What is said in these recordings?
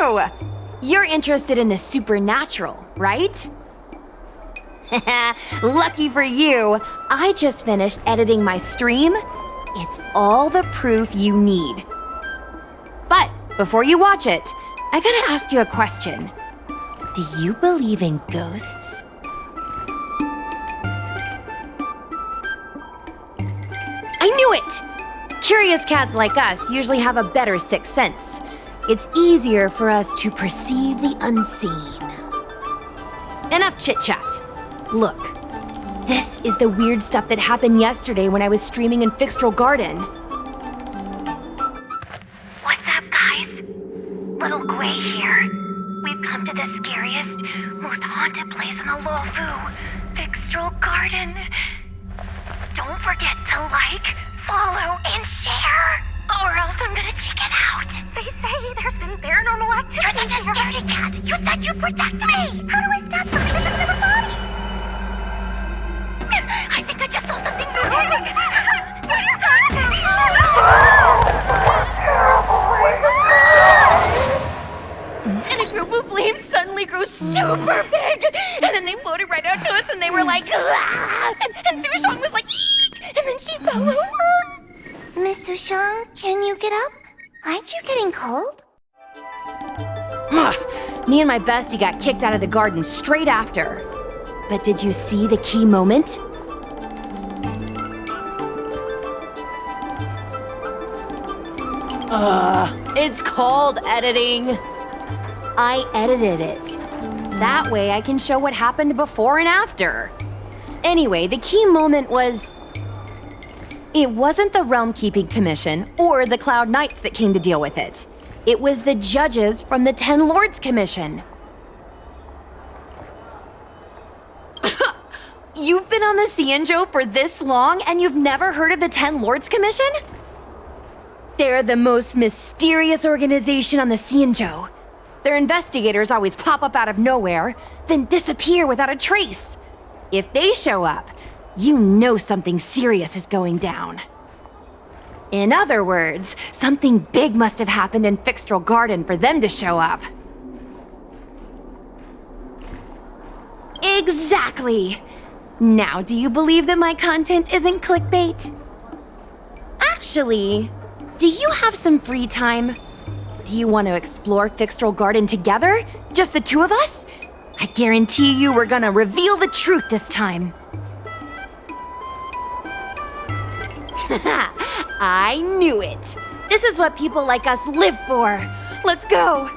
true! You're interested in the supernatural, right? Lucky for you, I just finished editing my stream. It's all the proof you need. But before you watch it, I gotta ask you a question. Do you believe in ghosts? I knew it! Curious cats like us usually have a better sixth sense. It's easier for us to perceive the unseen. Enough chit-chat. Look, this is the weird stuff that happened yesterday when I was streaming in Fyxestroll Garden. What's up, guys? Little Gwei here. We've come to the scariest, most haunted place in the Luofu, Fyxestroll Garden. Don't forget to like, follow, and share, or else I'm gonna check it out. They say there's been paranormal activity. You're such a scaredy cat. You said you'd protect me. How do I stab something in the middle of the body? I think I just saw something moving. And a group of flames suddenly grew super big! And then they floated right out to us and they were like, ah! And Sushong was like, eek! And then she fell over! Miss Sushong, can you get up? Aren't you getting cold? Me and my bestie got kicked out of the garden straight after. But did you see the key moment? It's called editing. I edited it. That way I can show what happened before and after. Anyway, the key moment was... It wasn't the Realm Keeping Commission or the Cloud Knights that came to deal with it. It was the judges from the Ten Lords Commission. You've been on the Xianzhou for this long and you've never heard of the Ten Lords Commission? They're the most mysterious organization on the Xianzhou. Their investigators always pop up out of nowhere, then disappear without a trace. If they show up, you know something serious is going down. In other words, something big must have happened in Fyxestroll Garden for them to show up. Exactly! Now, do you believe that my content isn't clickbait? Actually, do you have some free time? Do you want to explore Fyxestroll Garden together? Just the two of us? I guarantee you we're gonna reveal the truth this time. I knew it! This is what people like us live for! Let's go!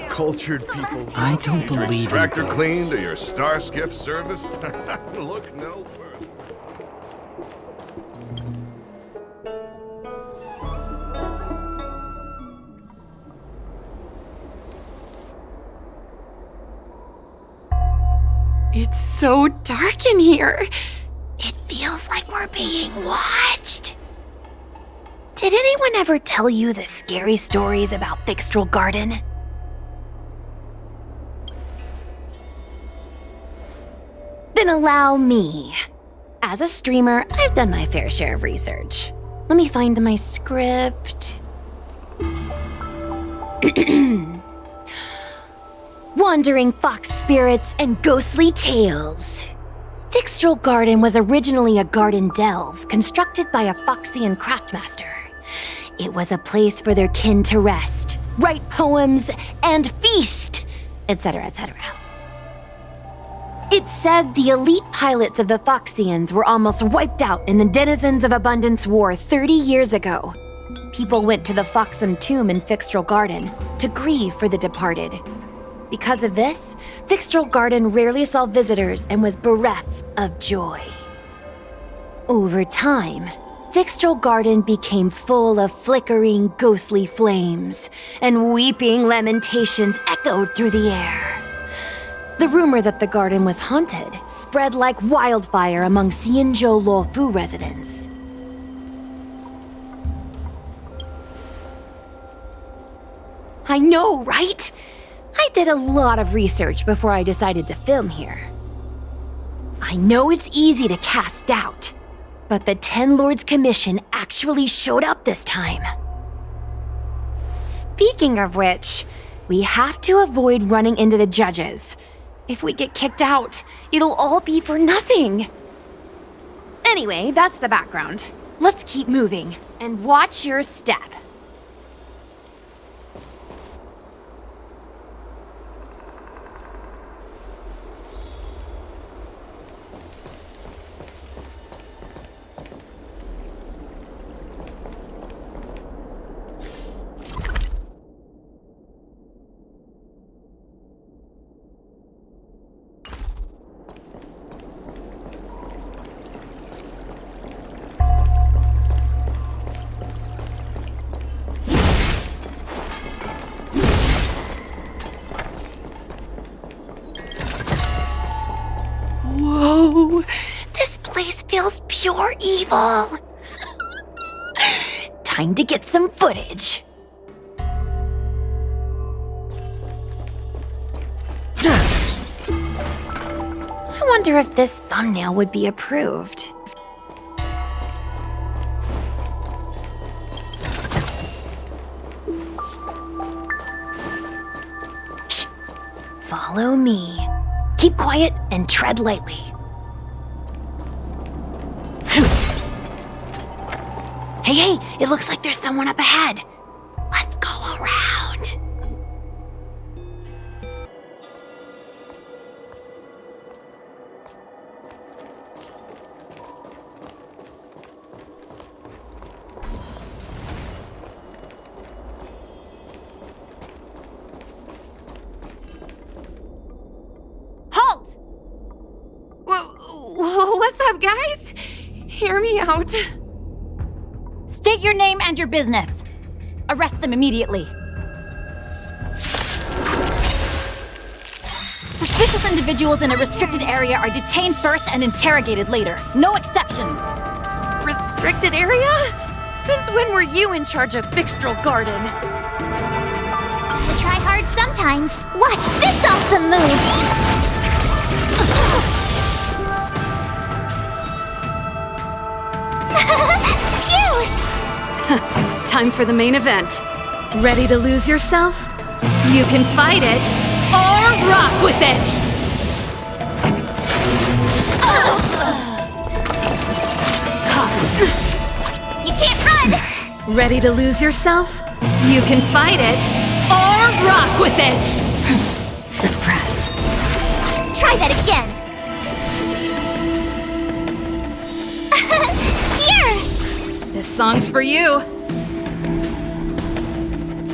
Cultured people. I don't Your believe extractor in cleaned or your star skiff serviced? Look no further. It's so dark in here. It feels like we're being watched. Did anyone ever tell you the scary stories about Fyxestroll Garden? Then allow me. As a streamer, I've done my fair share of research. Let me find my script. Wandering fox spirits and ghostly tales. Fyxestroll Garden was originally a garden delve constructed by a Foxian craftmaster. It was a place for their kin to rest, write poems, and feast, etc., etc. It's said the elite pilots of the Foxians were almost wiped out in the Denizens of Abundance War 30 years ago. People went to the Foxian tomb in Fyxestroll Garden to grieve for the departed. Because of this, Fyxestroll Garden rarely saw visitors and was bereft of joy. Over time, Fyxestroll Garden became full of flickering, ghostly flames, and weeping lamentations echoed through the air. The rumor that the garden was haunted spread like wildfire among Xianzhou Luofu residents. I know, right? I did a lot of research before I decided to film here. I know it's easy to cast doubt, but the Ten Lords Commission actually showed up this time. Speaking of which, we have to avoid running into the judges. If we get kicked out, it'll all be for nothing. Anyway, that's the background. Let's keep moving, and watch your step. Whoa! This place feels pure evil! Time to get some footage. I wonder if this thumbnail would be approved. Shh! Follow me. Keep quiet and tread lightly. Hey, it looks like there's someone up ahead. Let's go around. Halt! What's up, guys? Hear me out. State your name and your business. Arrest them immediately. Suspicious individuals in a restricted area are detained first and interrogated later. No exceptions. Restricted area? Since when were you in charge of Fyxestroll Garden? We try hard sometimes. Watch this awesome move! Cute! Time for the main event. Ready to lose yourself? You can fight it, or rock with it! You can't run! Ready to lose yourself? You can fight it, or rock with it! Suppress. Try that again! Here! This song's for you.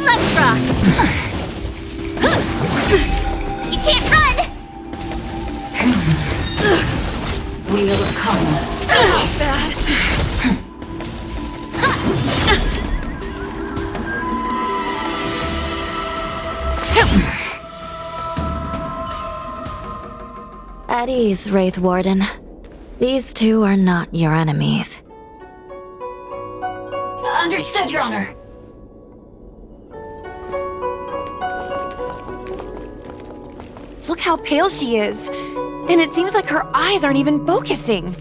Let's rock! You can't run! Wheel of karma. Bad. At ease, Wraith Warden. These two are not your enemies. Understood, Your Honor. Look how pale she is. And it seems like her eyes aren't even focusing.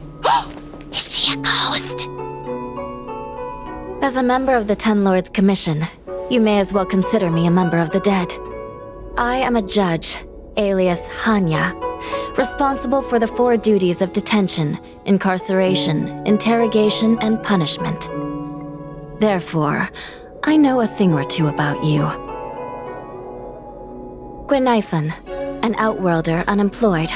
Is she a ghost? As a member of the Ten Lords Commission, you may as well consider me a member of the dead. I am a judge, alias Hanya, responsible for the 4 duties of detention, incarceration, interrogation, and punishment. Therefore, I know a thing or two about you. Gwenifan, an outworlder unemployed.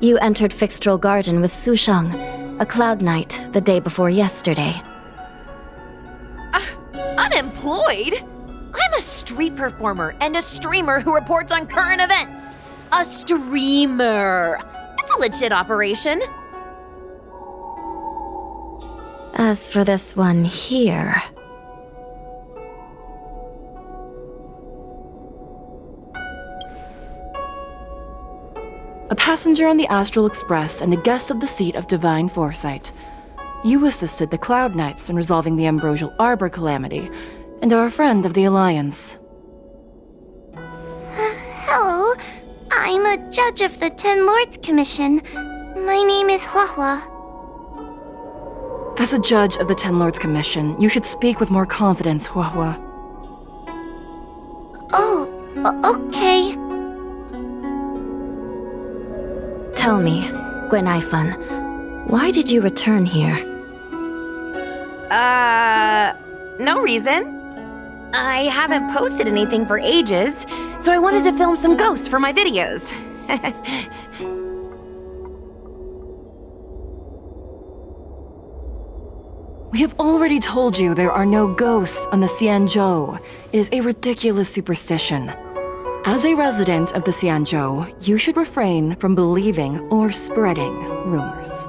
You entered Fyxestroll Garden with Sushang, a cloud knight, the day before yesterday. Unemployed? I'm a street performer and a streamer who reports on current events. A streamer. It's a legit operation. As for this one here... A passenger on the Astral Express and a guest of the seat of divine foresight. You assisted the Cloud Knights in resolving the Ambrosial Arbor calamity, and are a friend of the Alliance. Hello. I'm a judge of the Ten Lords Commission. My name is Huahua. As a judge of the Ten Lords Commission, you should speak with more confidence, Huahua. Oh, okay. Tell me, Gwenaifan, why did you return here? No reason. I haven't posted anything for ages, so I wanted to film some ghosts for my videos. We have already told you there are no ghosts on the Xianzhou. It is a ridiculous superstition. As a resident of the Xianzhou, you should refrain from believing or spreading rumors.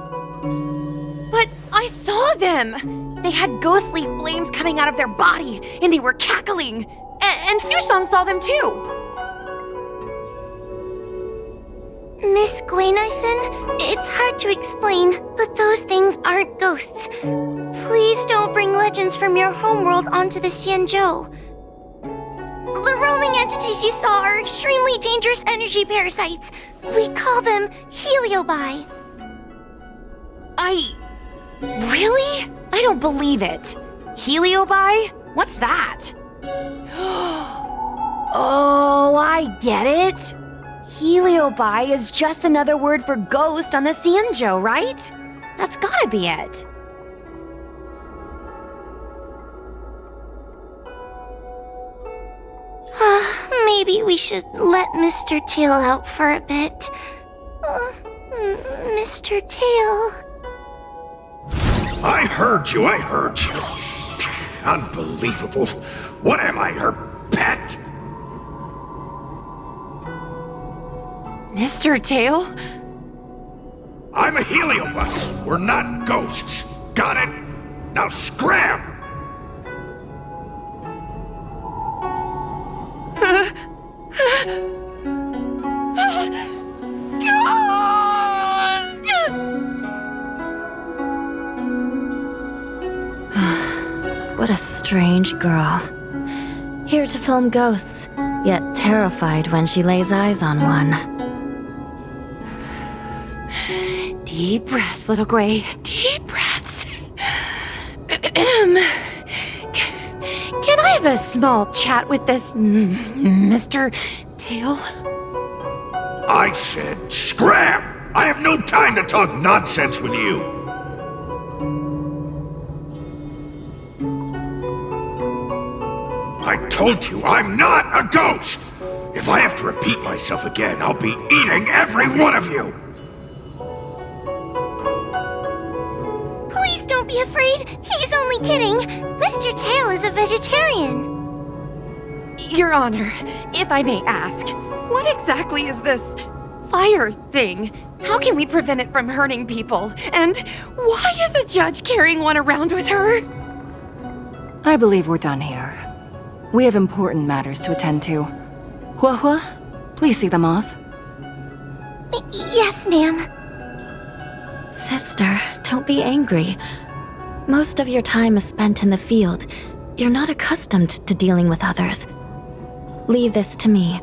But I saw them! They had ghostly flames coming out of their body, and they were cackling! And Sushang saw them too! Miss Gwenaifan, it's hard to explain, but those things aren't ghosts. Please don't bring legends from your homeworld onto the Xianzhou. The roaming entities you saw are extremely dangerous energy parasites. We call them Heliobi. Really? I don't believe it. Heliobi? What's that? Oh, I get it. Heliobi is just another word for ghost on the Xianzhou, right? That's gotta be it. Maybe we should let Mr. Tail out for a bit. Mr. Tail... I heard you. Unbelievable. What am I, her pet? Mr. Tail? I'm a heliobus. We're not ghosts. Got it? Now scram! What a strange girl. Here to film ghosts, yet terrified when she lays eyes on one. Deep breaths, little Gray. Deep breaths. Can I have a small chat with this Mr. Tail? I said scram! I have no time to talk nonsense with you. I told you I'm not a ghost! If I have to repeat myself again, I'll be eating every one of you! Please don't be afraid. He's only kidding. Mr. Tail is a vegetarian. Your Honor, if I may ask, what exactly is this fire thing? How can we prevent it from hurting people? And why is a judge carrying one around with her? I believe we're done here. We have important matters to attend to. Huahua, please see them off. Yes, ma'am. Sister, don't be angry. Most of your time is spent in the field. You're not accustomed to dealing with others. Leave this to me.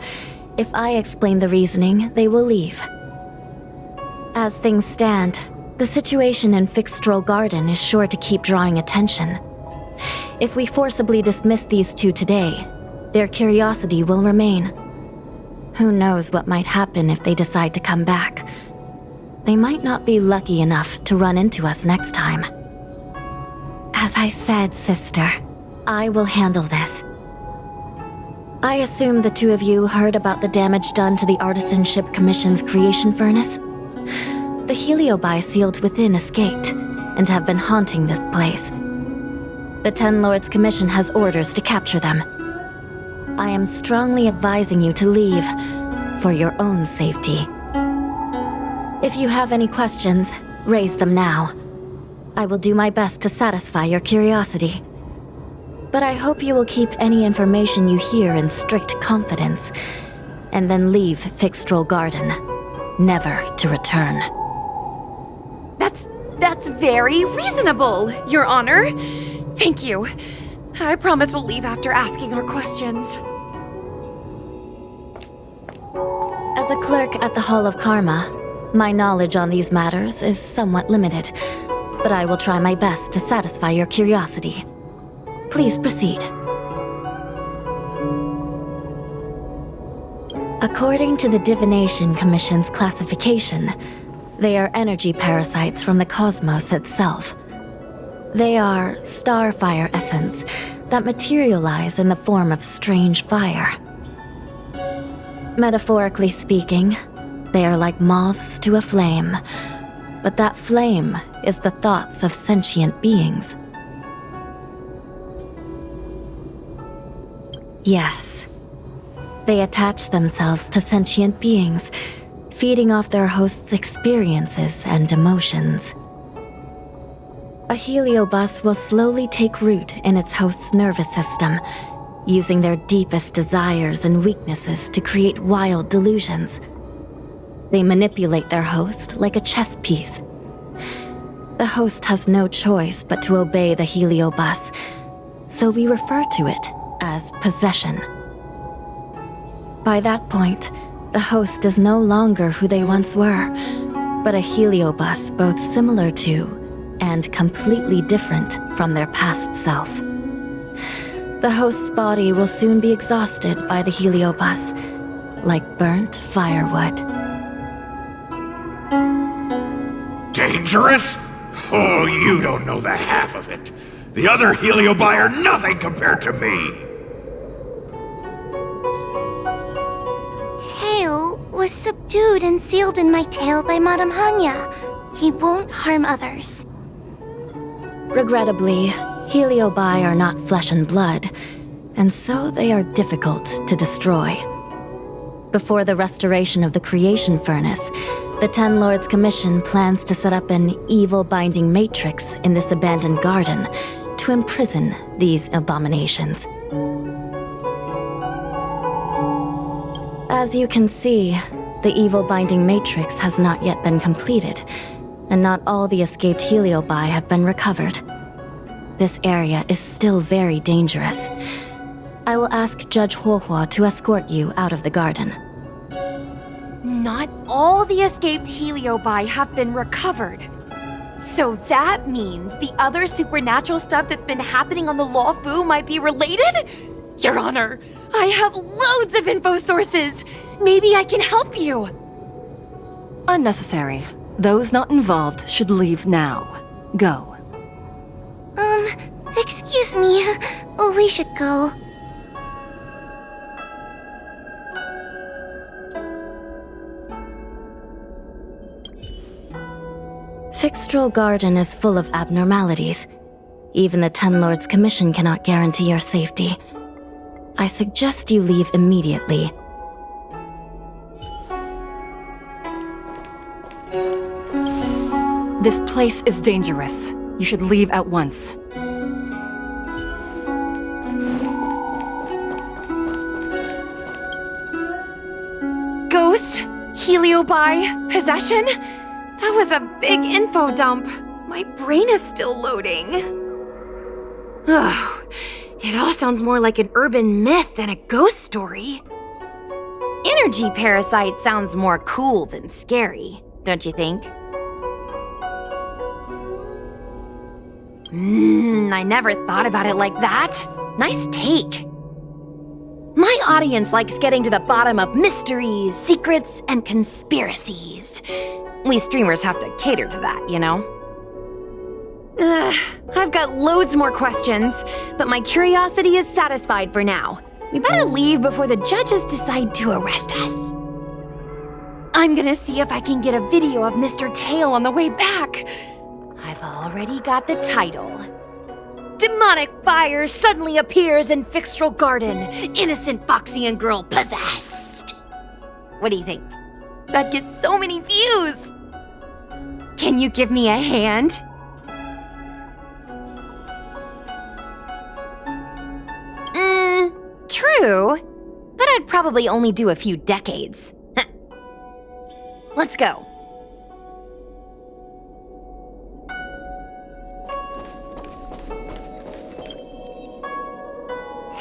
If I explain the reasoning, they will leave. As things stand, the situation in Fyxestroll Garden is sure to keep drawing attention. If we forcibly dismiss these two today, their curiosity will remain. Who knows what might happen if they decide to come back. They might not be lucky enough to run into us next time. As I said, sister, I will handle this. I assume the two of you heard about the damage done to the Artisanship Commission's creation furnace? The Heliobi sealed within escaped, and have been haunting this place. The Ten Lords Commission has orders to capture them. I am strongly advising you to leave, for your own safety. If you have any questions, raise them now. I will do my best to satisfy your curiosity. But I hope you will keep any information you hear in strict confidence, and then leave Fyxestroll Garden, never to return. That's very reasonable, Your Honor. Thank you. I promise we'll leave after asking our questions. As a clerk at the Hall of Karma, my knowledge on these matters is somewhat limited, but I will try my best to satisfy your curiosity. Please proceed. According to the Divination Commission's classification, they are energy parasites from the cosmos itself. They are starfire essence that materialize in the form of strange fire. Metaphorically speaking, they are like moths to a flame, but that flame is the thoughts of sentient beings. Yes. They attach themselves to sentient beings, feeding off their host's experiences and emotions. A heliobus will slowly take root in its host's nervous system, using their deepest desires and weaknesses to create wild delusions. They manipulate their host like a chess piece. The host has no choice but to obey the heliobus, so we refer to it as possession. By that point, the host is no longer who they once were, but a heliobus both similar to and completely different from their past self. The host's body will soon be exhausted by the heliobus, like burnt firewood. Dangerous? Oh, you don't know the half of it. The other heliobi are nothing compared to me. Tail was subdued and sealed in my tail by Madame Hanya. He won't harm others. Regrettably, heliobi are not flesh and blood, and so they are difficult to destroy. Before the restoration of the creation furnace, the Ten Lords Commission plans to set up an evil binding matrix in this abandoned garden to imprison these abominations. As you can see, the evil binding matrix has not yet been completed, and not all the escaped heliobi have been recovered. This area is still very dangerous. I will ask Judge Huohuo to escort you out of the garden. Not all the escaped heliobi have been recovered. So that means the other supernatural stuff that's been happening on the Lawfu might be related? Your Honor, I have loads of info sources. Maybe I can help you. Unnecessary. Those not involved should leave now. Go. Excuse me. We should go. Fyxestroll Garden is full of abnormalities. Even the Ten Lords Commission cannot guarantee your safety. I suggest you leave immediately. This place is dangerous. You should leave at once. Ghosts, heliobi, possession? That was a big info dump. My brain is still loading. Oh, it all sounds more like an urban myth than a ghost story. Energy parasite sounds more cool than scary, don't you think? I never thought about it like that. Nice take. My audience likes getting to the bottom of mysteries, secrets, and conspiracies. We streamers have to cater to that, you know? I've got loads more questions, but my curiosity is satisfied for now. We better leave before the judges decide to arrest us. I'm gonna see if I can get a video of Mr. Tail on the way back. I've already got the title. Demonic fire suddenly appears in Fyxestroll Garden. Innocent Foxian girl possessed. What do you think? That gets so many views. Can you give me a hand? probably only do a few decades. Let's go.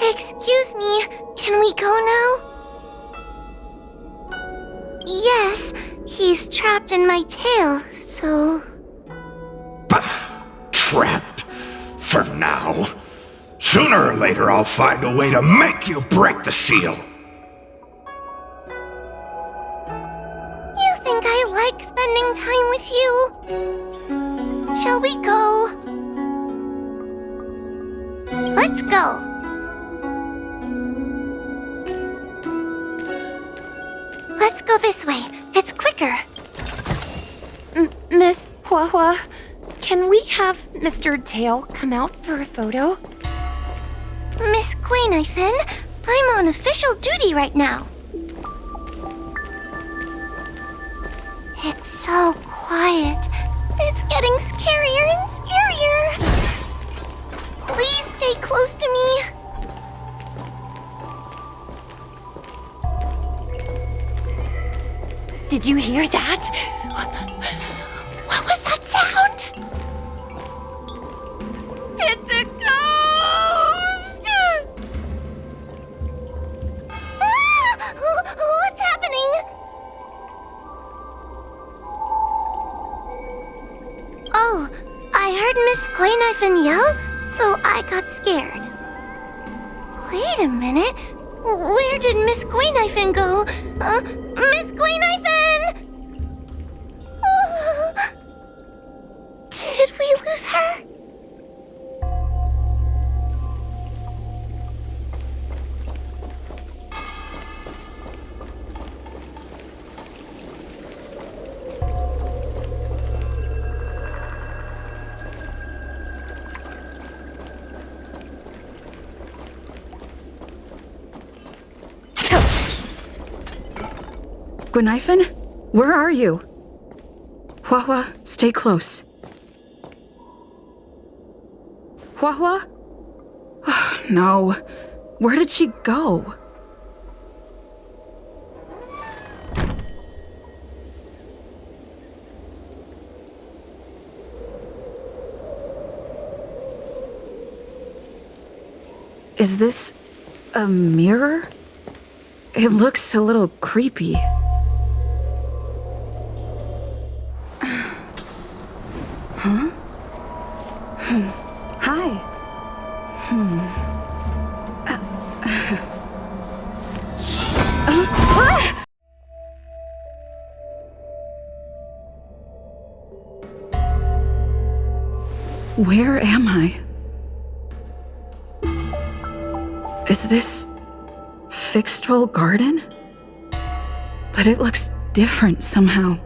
Excuse me, can we go now? Yes, he's trapped in my tail, so... Trapped. For now. Sooner or later I'll find a way to make you break the seal. You think I like spending time with you? Shall we go? Let's go. Let's go this way. It's quicker. Miss Hua, can we have Mr. Tail come out for a photo? Miss Quainifin, I'm on official duty right now. It's so quiet. It's getting scarier and scarier. Please stay close to me. Did you hear that? What was that sound? It's a ghost! Ah! What's happening? Oh, I heard Miss Quainifin yell, so I got scared. Wait a minute. Where did Miss Quainifin go? Miss Quainifin! Did we lose her? Quainifin? Where are you? Hua, stay close. Hua? Oh, no. Where did she go? Is this a mirror? It looks a little creepy. Huh? Hi. Where am I? Is this Fyxestroll Garden? But it looks different somehow.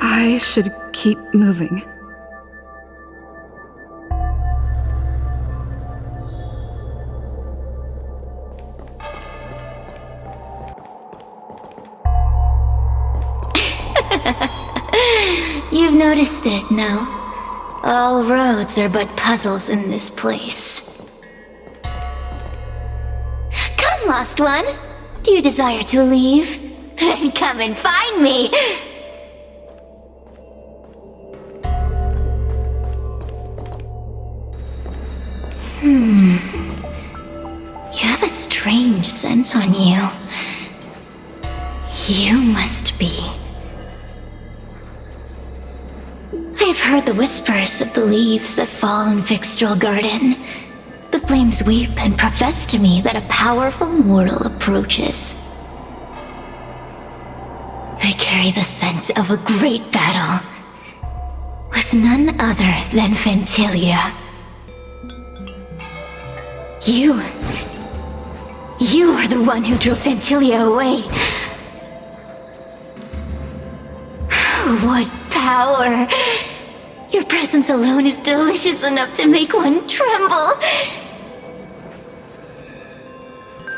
I should keep moving. You've noticed it, no? All roads are but puzzles in this place. Come, lost one! Do you desire to leave? Then come and find me! You have a strange scent on you. You must be... I've heard the whispers of the leaves that fall in Fyxestroll Garden. The flames weep and profess to me that a powerful mortal approaches. They carry the scent of a great battle, with none other than Fentilia. You are the one who drove Fentilia away. What power! Your presence alone is delicious enough to make one tremble.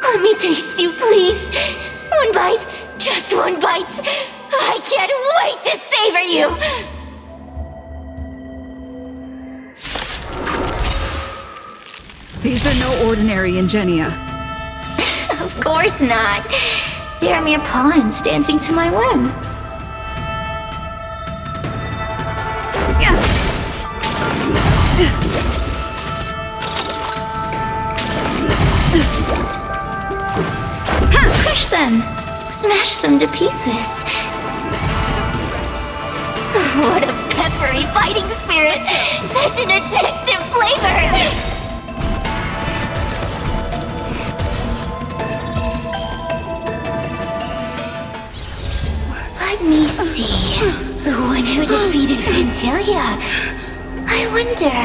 Let me taste you, please. One bite, just one bite. I can't wait to savor you. These are no ordinary Ingenia. Of course not. They are mere pawns dancing to my whim. Crush them! Smash them to pieces. What a peppery fighting spirit! Such an addictive flavor! Let me see. The one who defeated Fantalia. I wonder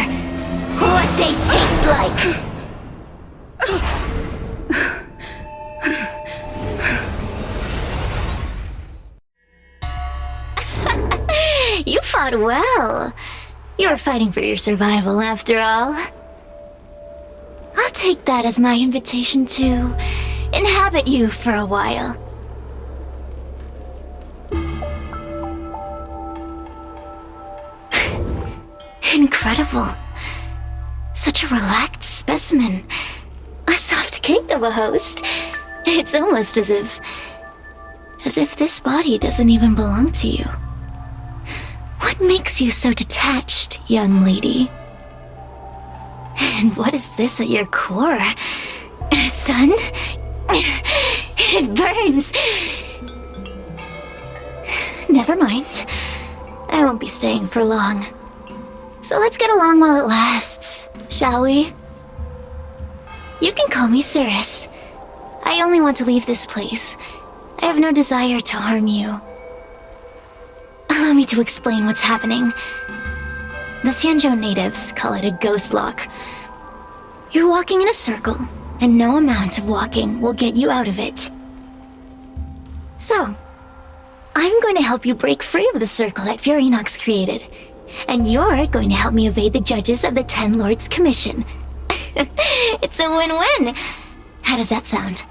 what they taste like. You fought well. You're fighting for your survival, after all. I'll take that as my invitation to inhabit you for a while. Incredible. Such a relaxed specimen. A soft cake of a host. It's almost as if this body doesn't even belong to you. What makes you so detached, young lady? And what is this at your core? Sun? It burns. Never mind. I won't be staying for long. So let's get along while it lasts, shall we? You can call me Cirrus. I only want to leave this place. I have no desire to harm you. Allow me to explain what's happening. The Xianzhou natives call it a ghost lock. You're walking in a circle, and no amount of walking will get you out of it. So, I'm going to help you break free of the circle that Fyxestroll created. And you're going to help me evade the judges of the Ten Lords Commission. It's a win-win! How does that sound?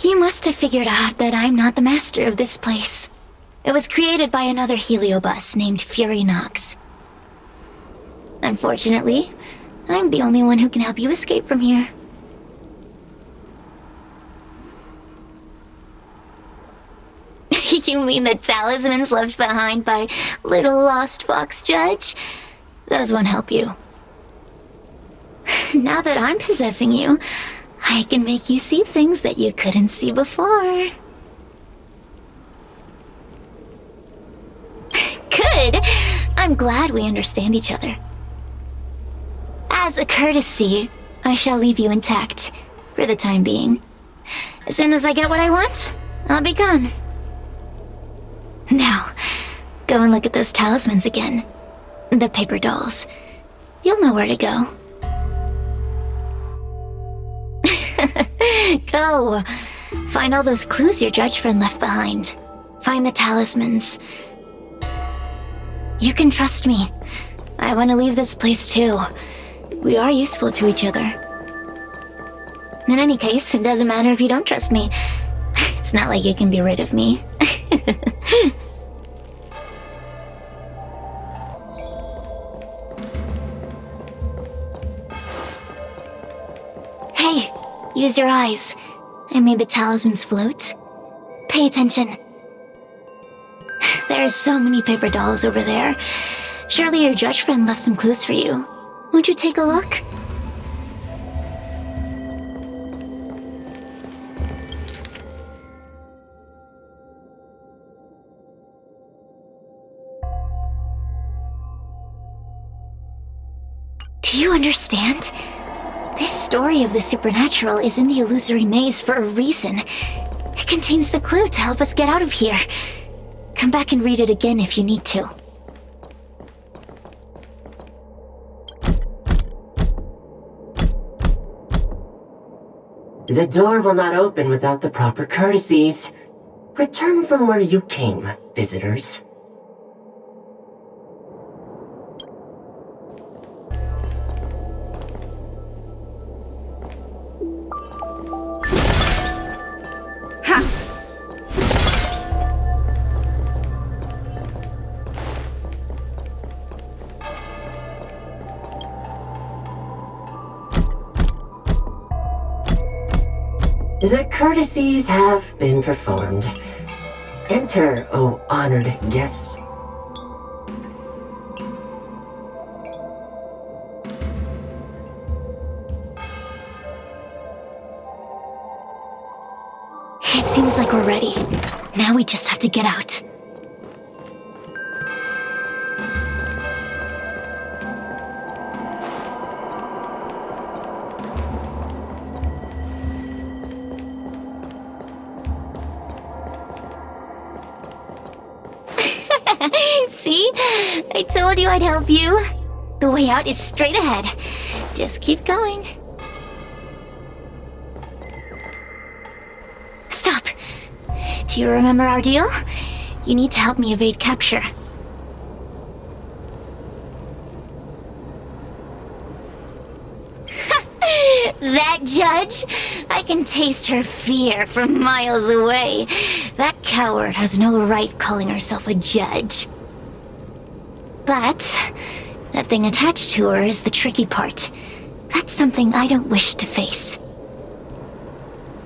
You must have figured out that I'm not the master of this place. It was created by another heliobus named Fyxestroll. Unfortunately, I'm the only one who can help you escape from here. You mean the talismans left behind by little lost fox judge? Those won't help you. Now that I'm possessing you, I can make you see things that you couldn't see before. Good! I'm glad we understand each other. As a courtesy, I shall leave you intact, for the time being. As soon as I get what I want, I'll be gone. Now, go and look at those talismans again. The paper dolls. You'll know where to go. Go! Find all those clues your judge friend left behind. Find the talismans. You can trust me. I want to leave this place too. We are useful to each other. In any case, it doesn't matter if you don't trust me. It's not like you can be rid of me. Hey, use your eyes. I made the talismans float. Pay attention. There are so many paper dolls over there. Surely your judge friend left some clues for you. Won't you take a look? Do you understand? This story of the supernatural is in the illusory maze for a reason. It contains the clue to help us get out of here. Come back and read it again if you need to. The door will not open without the proper courtesies. Return from where you came, visitors. The courtesies have been performed. Enter, O honored guests. It seems like we're ready. Now we just have to get out. See? I told you I'd help you. The way out is straight ahead. Just keep going. Stop! Do you remember our deal? You need to help me evade capture. That judge? I can taste her fear from miles away. That coward has no right calling herself a judge. But that thing attached to her is the tricky part. That's something I don't wish to face.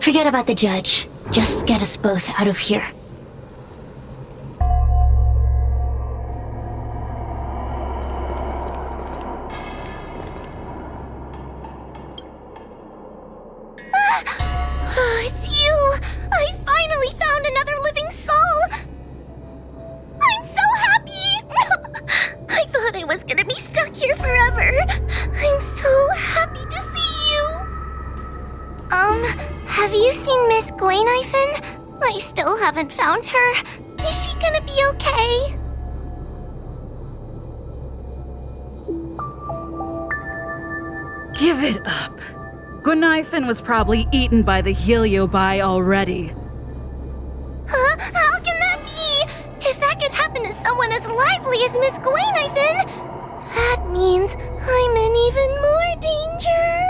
Forget about the judge. Just get us both out of here. It's you! I finally found another living soul! I'm so happy! I thought I was gonna be stuck here forever. I'm so happy to see you. Have you seen Miss Gwayniphen? I still haven't found her. Is she gonna be okay? Give it up. Gwayniphen was probably eaten by the Heliobi already. Huh? How can that be? If that could happen to someone as lively as Miss Gwayniphen, that means I'm in even more danger.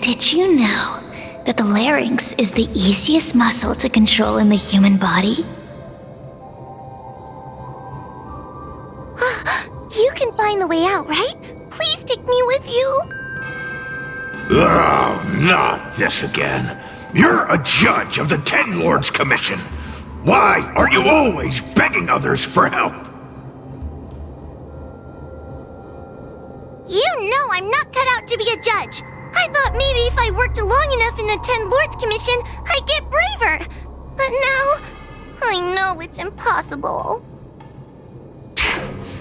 Did you know that the larynx is the easiest muscle to control in the human body? You can find the way out, right? Please take me with you. Oh, not this again. You're a judge of the Ten Lords Commission. Why are you always begging others for help? You know I'm not cut out to be a judge. I thought maybe if I worked long enough in the Ten Lords Commission, I'd get braver. But now, I know it's impossible.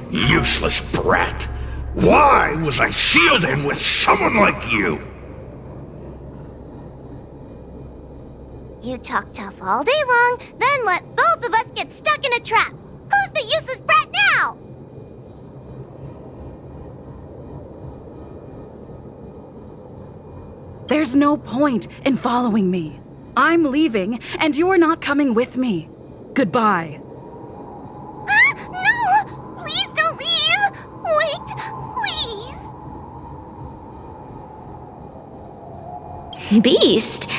Useless brat. Why was I sealed in with someone like you? You talk tough all day long, then let both of us get stuck in a trap. Who's the useless brat now? There's no point in following me. I'm leaving, and you're not coming with me. Goodbye. No! Please don't leave! Wait, please! Beast?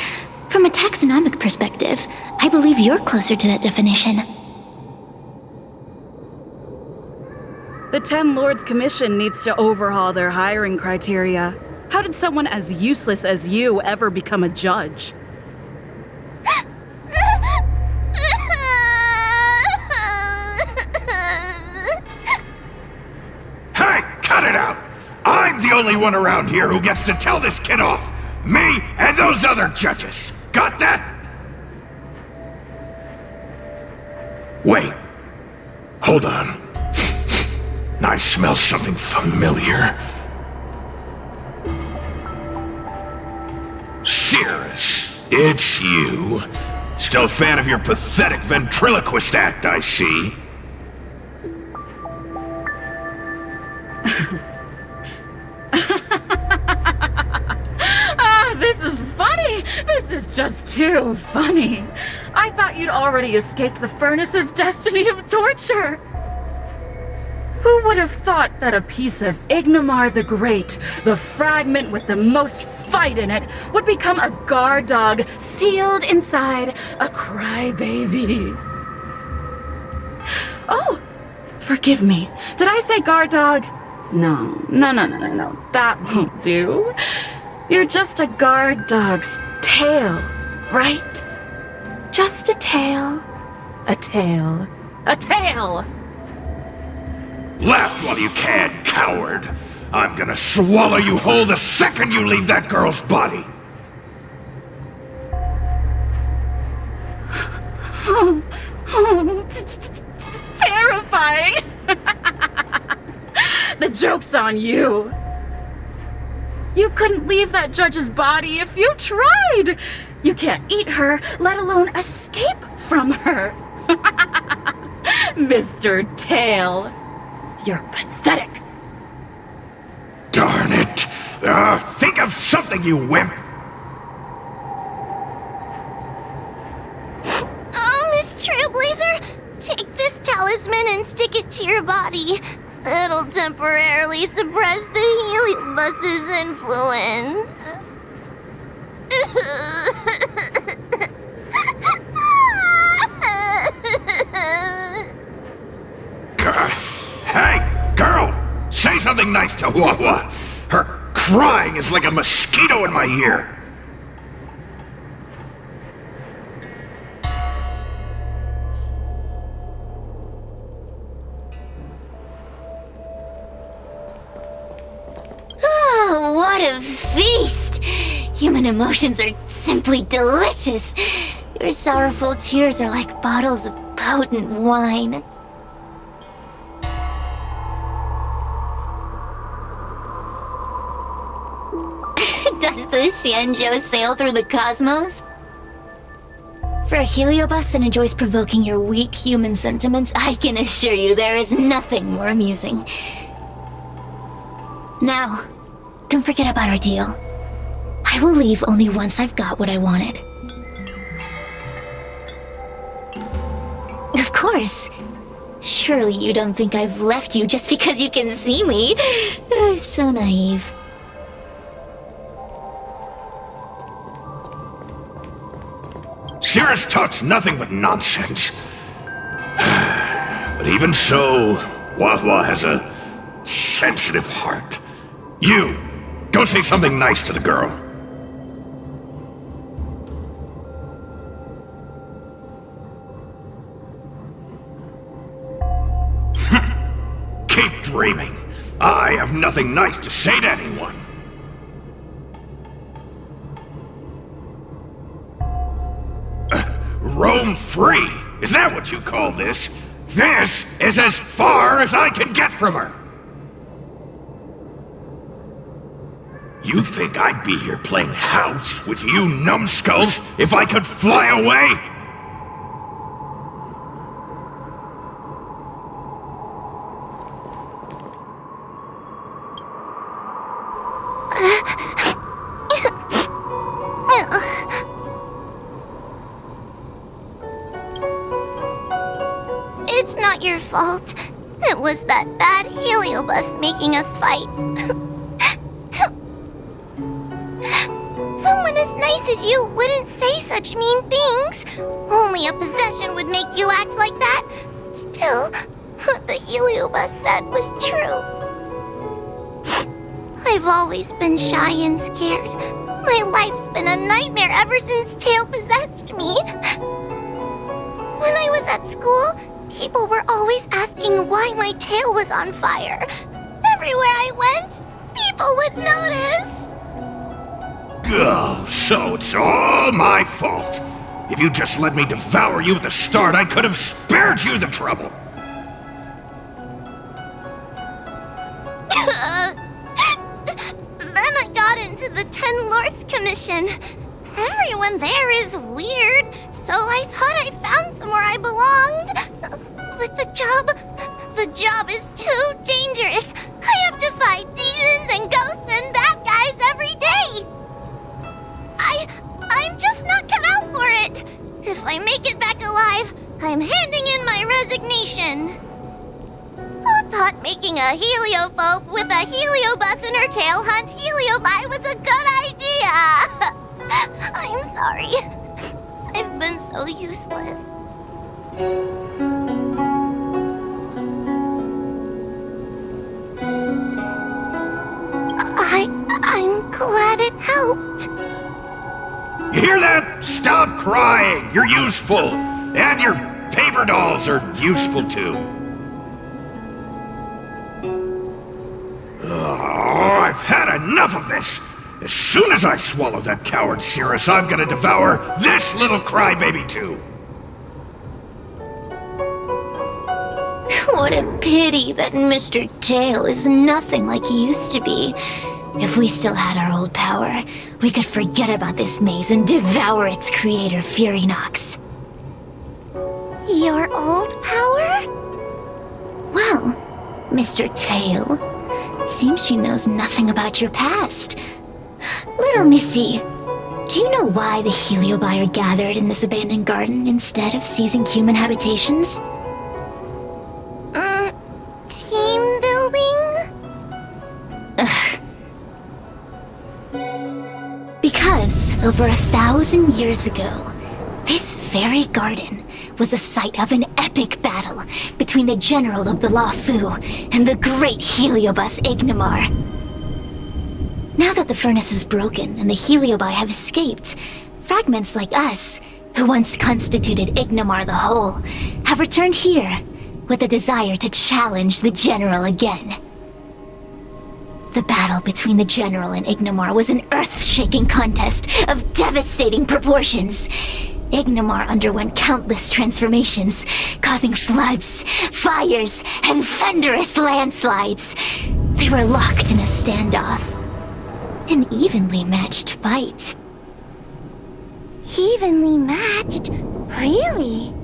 From a taxonomic perspective, I believe you're closer to that definition. The Ten Lords Commission needs to overhaul their hiring criteria. How did someone as useless as you ever become a judge? Hey, cut it out! I'm the only one around here who gets to tell this kid off. Me and those other judges. Got that? Wait. Hold on. I smell something familiar. Cirrus, it's you. Still a fan of your pathetic ventriloquist act, I see. This is funny! This is just too funny. I thought you'd already escaped the furnace's destiny of torture. Who would have thought that a piece of Ignamar the Great, the fragment with the most fight in it, would become a guard dog sealed inside a crybaby? Oh, forgive me. Did I say guard dog? No. That won't do. You're just a guard dog's tail, right? Just a tail. A tail. A tail! Laugh while you can, coward! I'm gonna swallow you whole the second you leave that girl's body! Terrifying! The joke's on you. You couldn't leave that judge's body if you tried. You can't eat her, let alone escape from her. Mr. Tail, you're pathetic. Darn it! Think of something, you wimp! Oh, Miss Trailblazer, take this talisman and stick it to your body. It'll temporarily suppress the heliobus's influence. Hey, girl! Say something nice to Wawa! Her crying is like a mosquito in my ear! Oh, what a feast! Human emotions are simply delicious. Your sorrowful tears are like bottles of potent wine. Does the Xianzhou sail through the cosmos? For a heliobus that enjoys provoking your weak human sentiments, I can assure you there is nothing more amusing. Now, don't forget about our deal. I will leave only once I've got what I wanted. Of course. Surely you don't think I've left you just because you can see me. So naive. Cirrus talks nothing but nonsense. But even so, Wawa has a sensitive heart. You, go say something nice to the girl. Keep dreaming. I have nothing nice to say to anyone. Roam free? Is that what you call this? This is as far as I can get from her! You think I'd be here playing house with you numbskulls if I could fly away? It's not your fault. It was that bad heliobus making us fight. Someone as nice as you wouldn't say such mean things. Only a possession would make you act like that. Still, what the heliobus said was true. I've always been shy and scared. My life's been a nightmare ever since Tail possessed me. When I was at school, people were always asking why my tail was on fire. Everywhere I went, people would notice. Oh, so it's all my fault. If you just let me devour you at the start, I could have spared you the trouble. Then I got into the 10 Lords Commission. Everyone there is weird, so I thought I'd found somewhere I belonged. But the job is too dangerous. I have to fight demons and ghosts and bad guys every day. I'm just not cut out for it. If I make it back alive, I'm handing in my resignation. Who thought making a heliophobe with a heliobus in her tail hunt heliobi was a good idea? I'm sorry. I've been so useless. hear that? Stop crying. You're useful. And your paper dolls are useful too. Oh, I've had enough of this. As soon as I swallow that coward Cirrus, I'm gonna devour this little crybaby too. What a pity that Mr. Tail is nothing like he used to be. If we still had our old power, we could forget about this maze and devour its creator, Furynox. Your old power? Well, Mr. Tail, seems she knows nothing about your past. Little Missy, do you know why the Heliobi are gathered in this abandoned garden instead of seizing human habitations? Team building? Ugh. Because over 1,000 years ago, this very garden was the site of an epic battle between the general of the Luofu and the great Heliobus Ignimar. Now that the furnace is broken and the Heliobi have escaped, fragments like us, who once constituted Ignimar the Whole, have returned here with the desire to challenge the general again. The battle between the general and Ignimar was an earth-shaking contest of devastating proportions. Ignimar underwent countless transformations, causing floods, fires, and thunderous landslides. They were locked in a standoff. An evenly matched fight. Evenly matched? Really?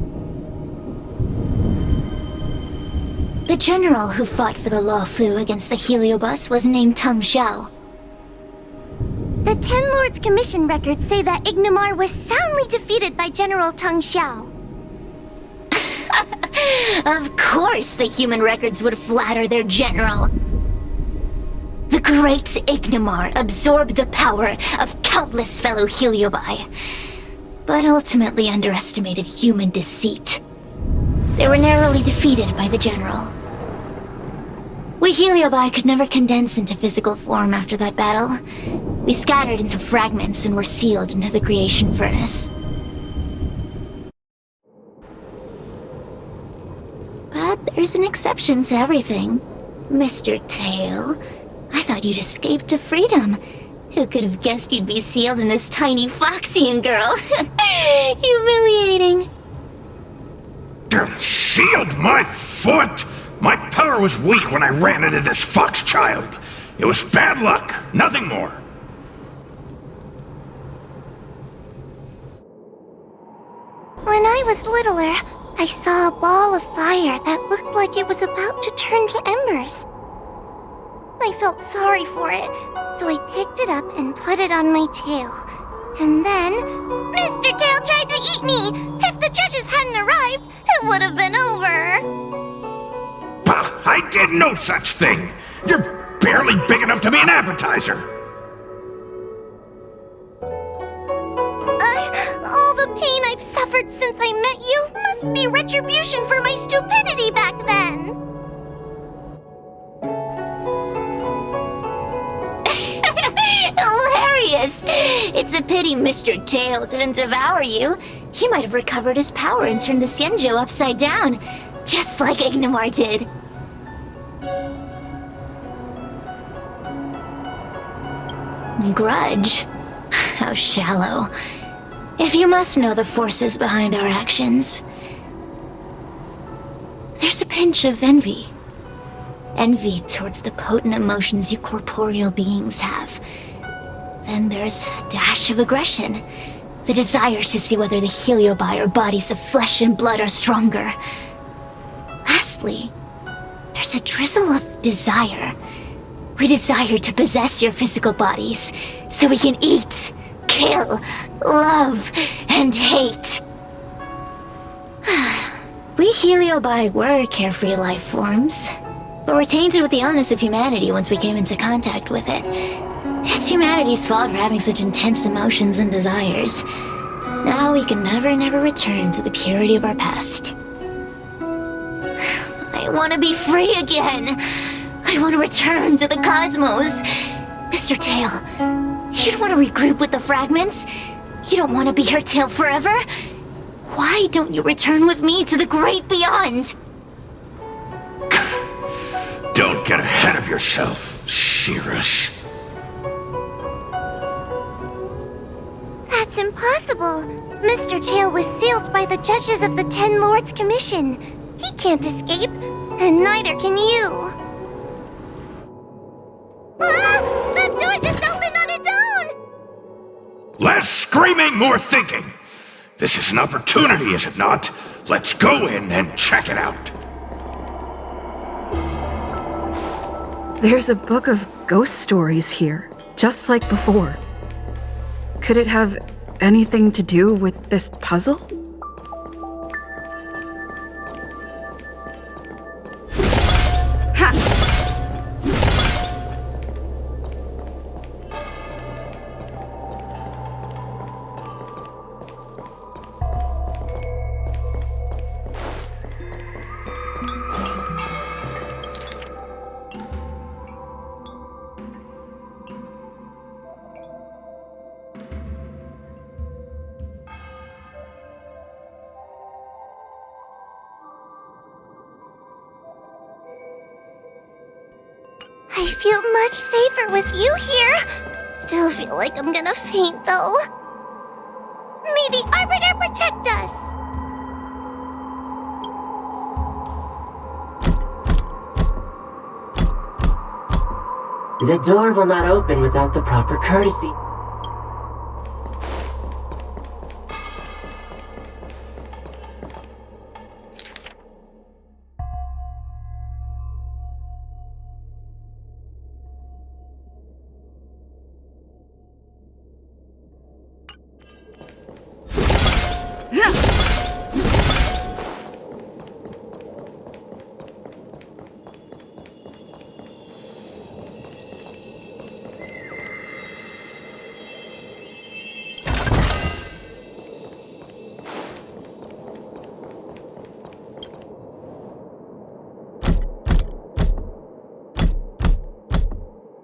The general who fought for the Luofu against the Heliobus was named Teng Xiao. The Ten Lords Commission records say that Ignimar was soundly defeated by General Teng Xiao. Of course the human records would flatter their general. The great Ignimar absorbed the power of countless fellow Heliobi, but ultimately underestimated human deceit. They were narrowly defeated by the general. We Heliobi could never condense into physical form after that battle. We scattered into fragments and were sealed into the creation furnace. But there's an exception to everything. Mr. Tail, I thought you'd escaped to freedom. Who could have guessed you'd be sealed in this tiny Foxian girl? Humiliating. Sealed my foot? My power was weak when I ran into this fox child. It was bad luck, nothing more. When I was littler, I saw a ball of fire that looked like it was about to turn to embers. I felt sorry for it, so I picked it up and put it on my tail. And then, Mr. Tail tried to eat me! If the judges hadn't arrived, it would have been over! Bah, I did no such thing! You're barely big enough to be an appetizer! All the pain I've suffered since I met you must be retribution for my stupidity back then! Hilarious! It's a pity Mr. Tail didn't devour you. He might have recovered his power and turned the Xianzhou upside down, just like Ignimar did. Grudge? How shallow. If you must know the forces behind our actions, there's a pinch of envy. Envy towards the potent emotions you corporeal beings have. Then there's a dash of aggression. The desire to see whether the Heliobi or bodies of flesh and blood are stronger. Lastly, there's a drizzle of desire. We desire to possess your physical bodies, so we can eat, kill, love, and hate. We Heliobi were carefree life forms, but were tainted with the illness of humanity once we came into contact with it. It's humanity's fault for having such intense emotions and desires. Now we can never return to the purity of our past. I want to be free again. I want to return to the cosmos. Mr. Tail, you'd want to regroup with the fragments. You don't want to be her tail forever? Why don't you return with me to the great beyond? Don't get ahead of yourself, Cirrus. That's impossible. Mr. Tail was sealed by the judges of the Ten Lords Commission. He can't escape, and neither can you. Ah! The door just opened on its own! Less screaming, more thinking. This is an opportunity, is it not? Let's go in and check it out. There's a book of ghost stories here, just like before. Could it have anything to do with this puzzle? Ha! I feel much safer with you here. Still feel like I'm gonna faint, though. May the Arbiter protect us! The door will not open without the proper courtesy.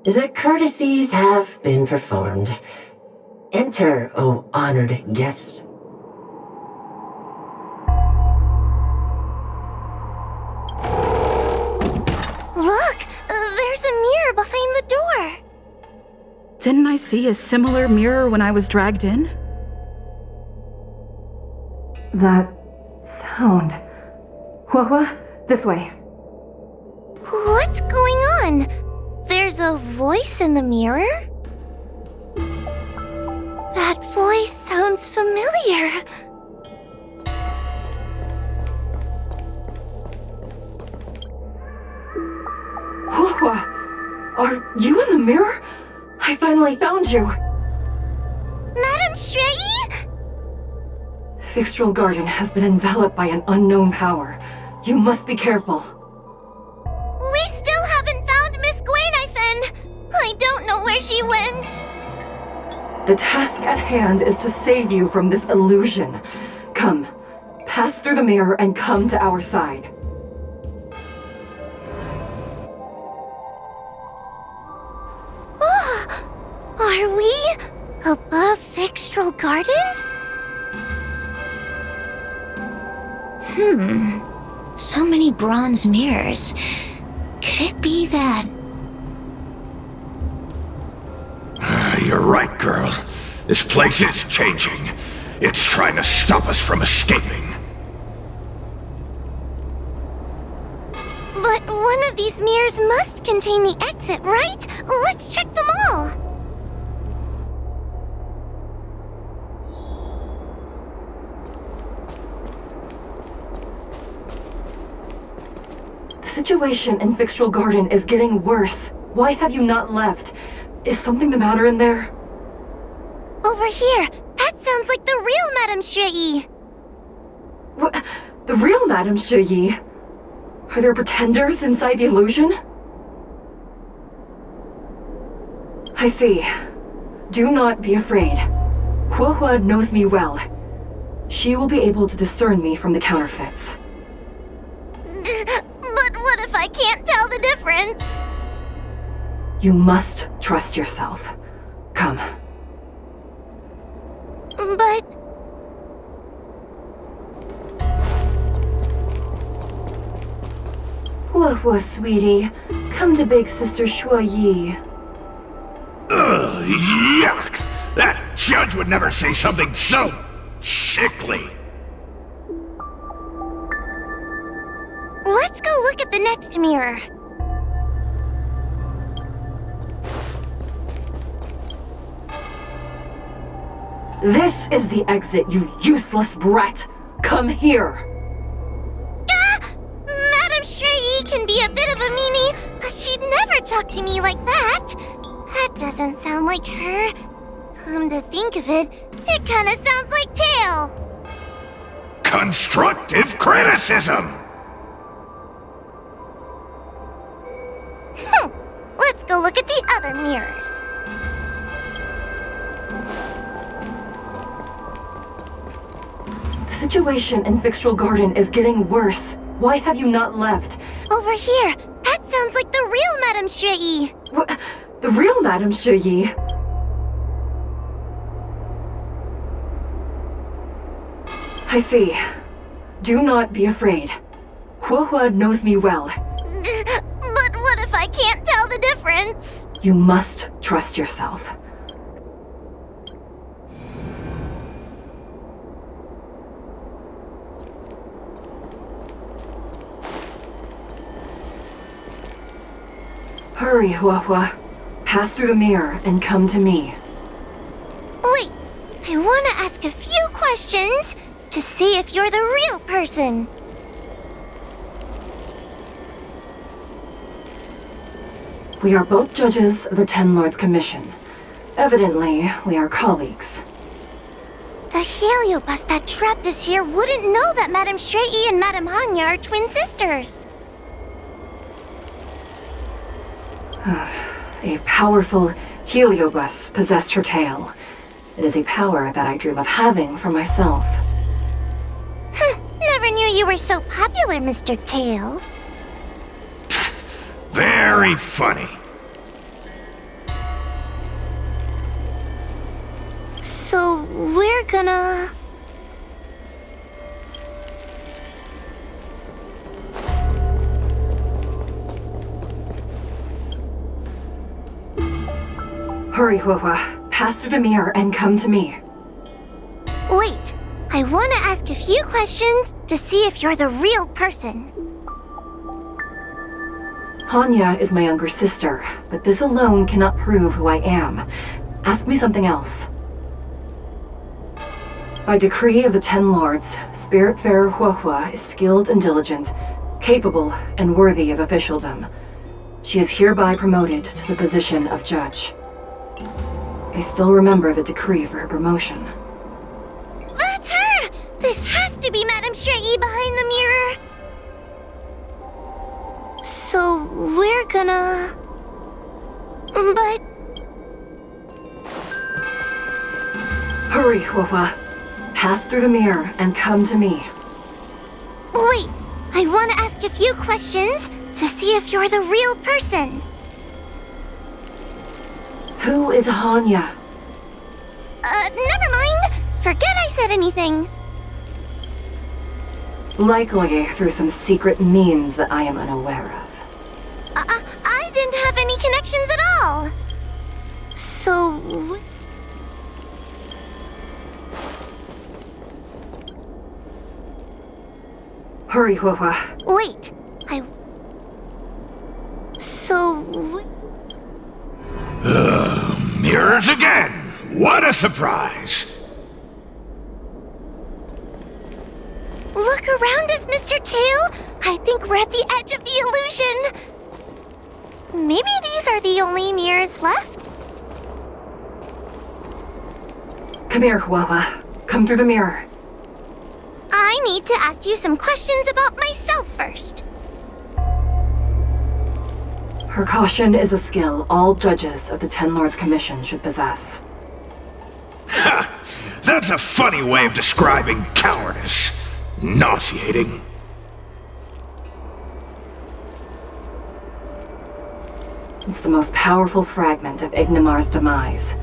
The courtesies have been performed. Enter, O honored guests. Look! There's a mirror behind the door! Didn't I see a similar mirror when I was dragged in? That sound. What? This way. What's going on? There's a voice in the mirror? That voice sounds familiar. Hua, are you in the mirror? I finally found you. Madame Shrei? Fyxestroll Garden has been enveloped by an unknown power. You must be careful. We still haven't found Miss Gwainifin. I don't know where she went. The task at hand is to save you from this illusion. Come, pass through the mirror and come to our side. Oh, are we above Fyxestroll Garden? So many bronze mirrors. Could it be that... You're right, girl. This place is changing. It's trying to stop us from escaping. But one of these mirrors must contain the exit, right? Let's check them all. The situation in Fyxestroll Garden is getting worse. Why have you not left? Is something the matter in there? Over here. That sounds like the real Madame Shrei. What? The real Madame Shrei? Are there pretenders inside the illusion? I see. Do not be afraid. Hua knows me well. She will be able to discern me from the counterfeits. But what if I can't tell the difference? You must trust yourself. Come. Hua, sweetie. Come to Big Sister Shuo Yi. Ugh, yuck! That judge would never say something so sickly. Let's go look at the next mirror. This is the exit, you useless brat! Come here! Madame Shui can be a bit of a meanie, but she'd never talk to me like that. That doesn't sound like her. Come to think of it, it kinda sounds like Tail. Constructive criticism! Let's go look at the other mirrors. The situation in Fyxestroll Garden is getting worse. Why have you not left? Over here, that sounds like the real Madame Shui. What? The real Madame Shui Yi? I see. Do not be afraid. Hua knows me well. But what if I can't tell the difference? You must trust yourself. Hurry, Hua. Pass through the mirror and come to me. Wait, I want to ask a few questions to see if you're the real person. We are both judges of the Ten Lords Commission. Evidently, we are colleagues. The heliobus that trapped us here wouldn't know that Madame Shui and Madame Hanya are twin sisters. A powerful heliobus possessed her tail. It is a power that I dream of having for myself. Never knew you were so popular, Mr. Tail. Very funny. So, we're gonna... Hurry, Hua. Pass through the mirror and come to me. Wait, I want to ask a few questions to see if you're the real person. Hanya is my younger sister, but this alone cannot prove who I am. Ask me something else. By decree of the Ten Lords, Spiritfarer Hua is skilled and diligent, capable and worthy of officialdom. She is hereby promoted to the position of judge. I still remember the decree for her promotion. That's her! This has to be Madame Shui behind the mirror. So, we're gonna... But... Hurry, Hua. Pass through the mirror and come to me. Wait, I want to ask a few questions to see if you're the real person. Who is Hanya? Never mind. Forget I said anything. Likely through some secret means that I am unaware of. I didn't have any connections at all. So... Hurry, Hua. Wait, So... Mirrors again! What a surprise! Look around us, Mr. Tail! I think we're at the edge of the illusion! Maybe these are the only mirrors left? Come here, Hua. Come through the mirror. I need to ask you some questions about myself first. Her caution is a skill all judges of the Ten Lords Commission should possess. Ha! That's a funny way of describing cowardice. Nauseating. It's the most powerful fragment of Ignimar's demise.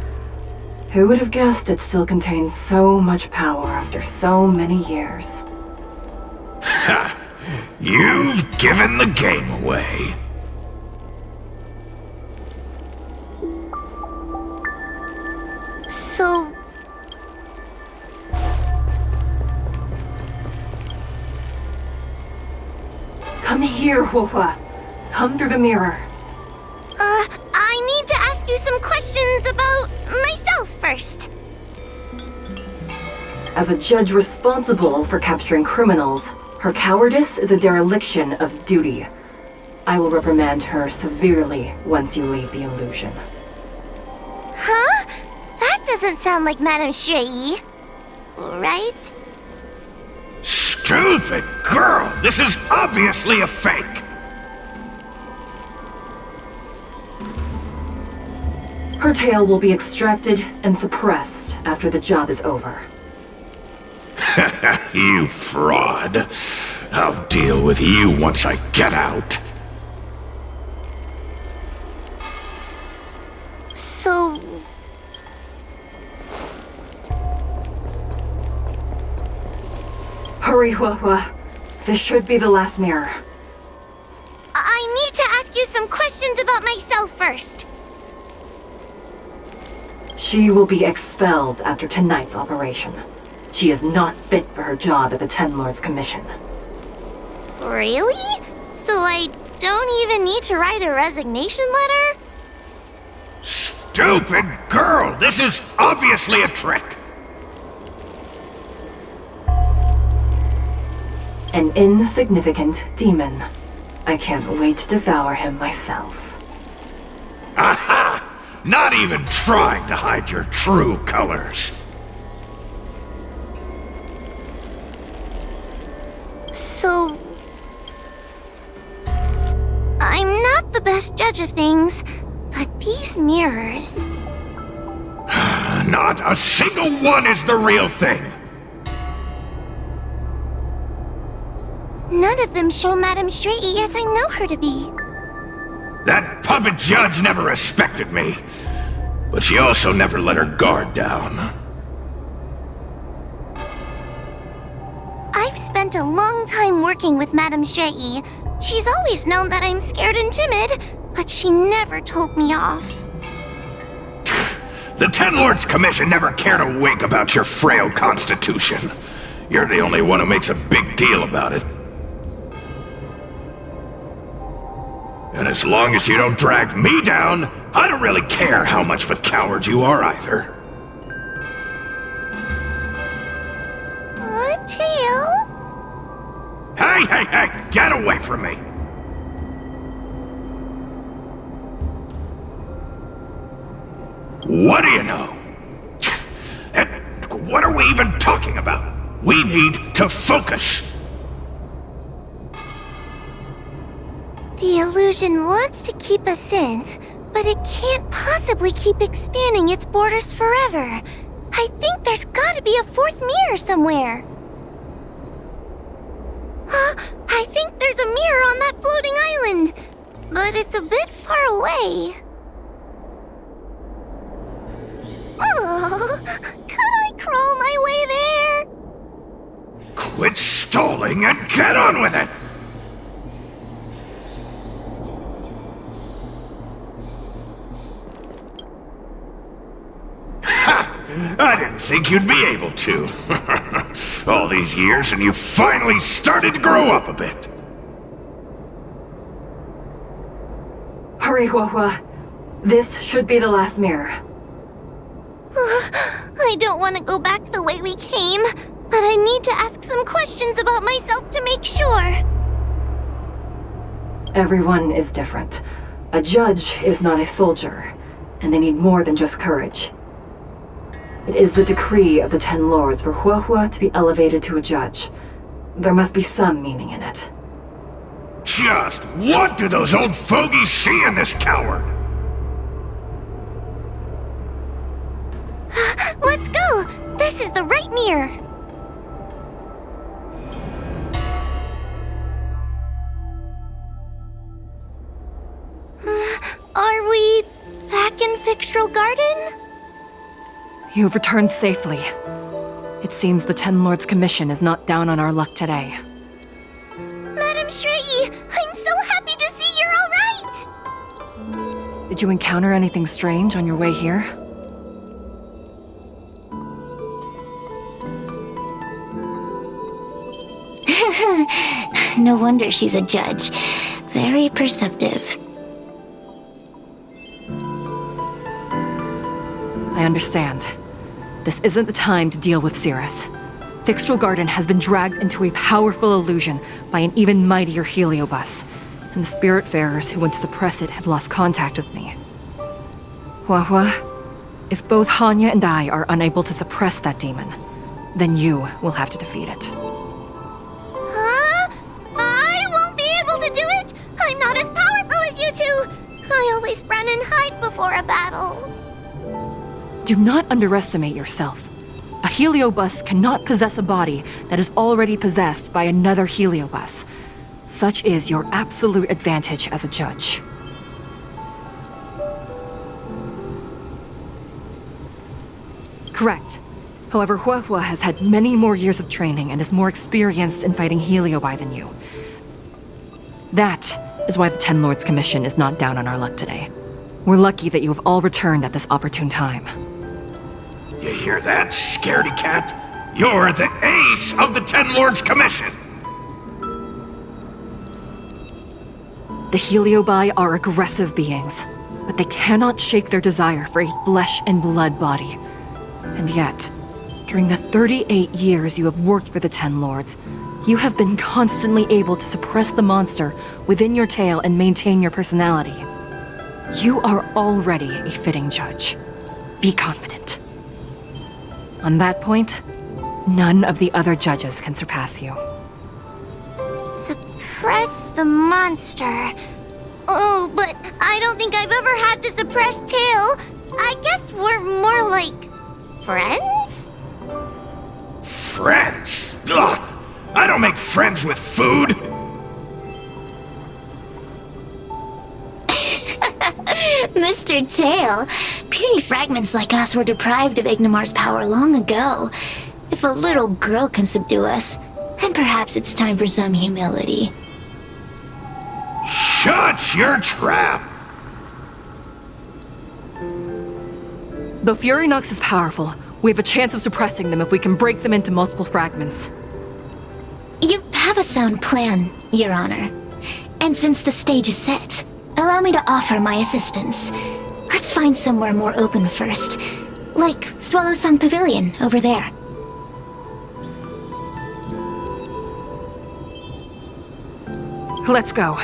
Who would have guessed it still contains so much power after so many years? Ha! You've given the game away. So... Come here, Huohua. Come through the mirror. I need to ask you some questions about myself first. As a judge responsible for capturing criminals, her cowardice is a dereliction of duty. I will reprimand her severely once you leave the illusion. Huh? That doesn't sound like Madame Shui. Right? Stupid girl! This is obviously a fake! Her tail will be extracted and suppressed after the job is over. You fraud. I'll deal with you once I get out. So... Hurry, Huohua. This should be the last mirror. I need to ask you some questions about myself first. She will be expelled after tonight's operation. She is not fit for her job at the Ten Lords Commission. Really? So I don't even need to write a resignation letter? Stupid girl! This is obviously a trick! An insignificant demon. I can't wait to devour him myself. Aha! Not even trying to hide your true colors. So... I'm not the best judge of things, but these mirrors... Not a single one is the real thing! None of them show Madame Shui as I know her to be. That puppet judge never respected me, but she also never let her guard down. I've spent a long time working with Madame Shui. She's always known that I'm scared and timid, but she never told me off. The Ten Lords Commission never cared a wink about your frail constitution. You're the only one who makes a big deal about it. And as long as you don't drag me down, I don't really care how much of a coward you are either. Tail? Hey, get away from me! What do you know? And what are we even talking about? We need to focus! The illusion wants to keep us in, but it can't possibly keep expanding its borders forever. I think there's gotta be a fourth mirror somewhere. I think there's a mirror on that floating island, but it's a bit far away. Oh, could I crawl my way there? Quit stalling and get on with it! I didn't think you'd be able to. All these years and you finally started to grow up a bit. Hurry, Huohua. This should be the last mirror. I don't want to go back the way we came, but I need to ask some questions about myself to make sure. Everyone is different. A judge is not a soldier, and they need more than just courage. It is the decree of the Ten Lords for Huohua to be elevated to a judge. There must be some meaning in it. Just what do those old fogies see in this coward? Let's go! This is the right mirror! Are we back in Fyxestroll Garden? You have returned safely. It seems the Ten Lords Commission is not down on our luck today. Madame Shrey! I'm so happy to see you're alright! Did you encounter anything strange on your way here? No wonder she's a judge. Very perceptive. I understand. This isn't the time to deal with Cirrus. Fyxestroll Garden has been dragged into a powerful illusion by an even mightier heliobus, and the Spiritfarers who went to suppress it have lost contact with me. Huahua, if both Hanya and I are unable to suppress that demon, then you will have to defeat it. Huh? I won't be able to do it! I'm not as powerful as you two! I always run and hide before a battle. Do not underestimate yourself. A heliobus cannot possess a body that is already possessed by another heliobus. Such is your absolute advantage as a judge. Correct. However, Huahua has had many more years of training and is more experienced in fighting heliobi than you. That is why the Ten Lords Commission is not down on our luck today. We're lucky that you have all returned at this opportune time. You hear that, scaredy cat? You're the ace of the Ten Lords Commission! The heliobi are aggressive beings, but they cannot shake their desire for a flesh and blood body. And yet, during the 38 years you have worked for the Ten Lords, you have been constantly able to suppress the monster within your tail and maintain your personality. You are already a fitting judge. Be confident. On that point, none of the other judges can surpass you. Suppress the monster. Oh, but I don't think I've ever had to suppress Tail. I guess we're more like... friends? Friends? Ugh! I don't make friends with food! Mr. Tail, puny fragments like us were deprived of Ignimar's power long ago. If a little girl can subdue us, then perhaps it's time for some humility. Shut your trap! Though Furynox is powerful, we have a chance of suppressing them if we can break them into multiple fragments. You have a sound plan, Your Honor. And since the stage is set, allow me to offer my assistance. Let's find somewhere more open first. Like Swallow Song Pavilion, over there. Let's go.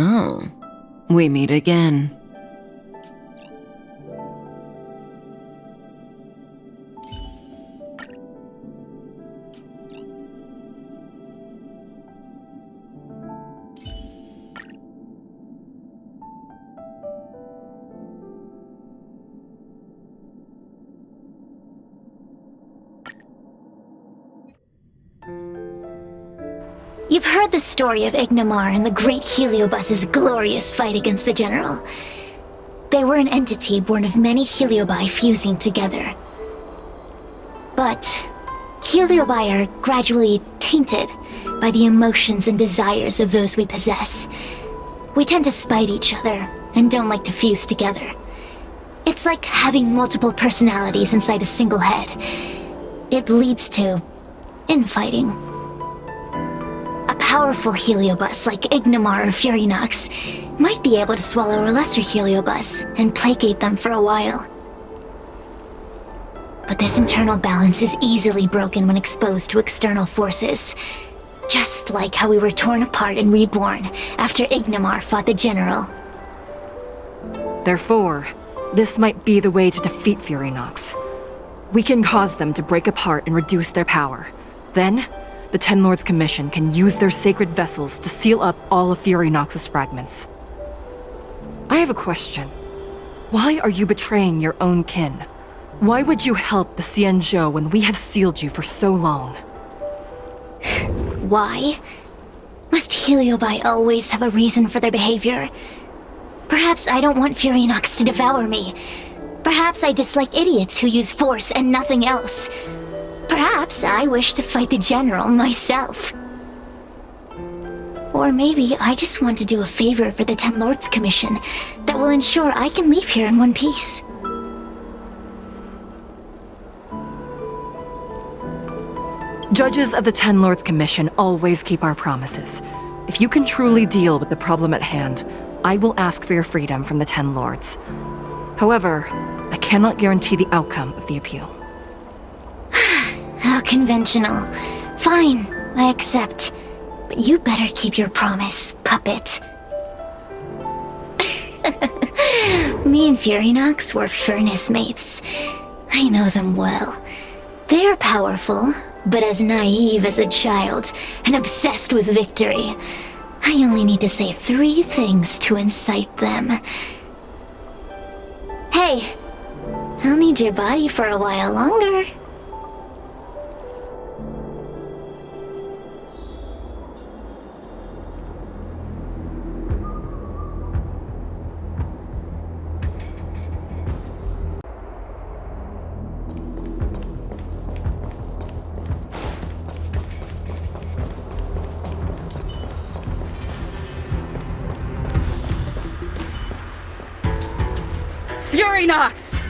Oh, we meet again. You've heard the story of Ignimar and the great Heliobus's glorious fight against the General. They were an entity born of many Heliobi fusing together. But Heliobi are gradually tainted by the emotions and desires of those we possess. We tend to spite each other and don't like to fuse together. It's like having multiple personalities inside a single head. It leads to infighting. A powerful Heliobus like Ignimar or Furynox might be able to swallow a lesser Heliobus and placate them for a while. But this internal balance is easily broken when exposed to external forces. Just like how we were torn apart and reborn after Ignimar fought the General. Therefore, this might be the way to defeat Furynox. We can cause them to break apart and reduce their power. Then, the Ten Lords Commission can use their sacred vessels to seal up all of Fyxestroll's fragments. I have a question. Why are you betraying your own kin? Why would you help the Xianzhou when we have sealed you for so long? Why? Must Heliobi always have a reason for their behavior? Perhaps I don't want Fyxestroll to devour me. Perhaps I dislike idiots who use force and nothing else. Perhaps I wish to fight the General myself. Or maybe I just want to do a favor for the Ten Lords Commission that will ensure I can leave here in one piece. Judges of the Ten Lords Commission always keep our promises. If you can truly deal with the problem at hand, I will ask for your freedom from the Ten Lords. However, I cannot guarantee the outcome of the appeal. How conventional. Fine, I accept. But you better keep your promise, puppet. Me and Fyxestroll were furnace mates. I know them well. They're powerful, but as naive as a child, and obsessed with victory. I only need to say 3 things to incite them. Hey, I'll need your body for a while longer. Fyxestroll!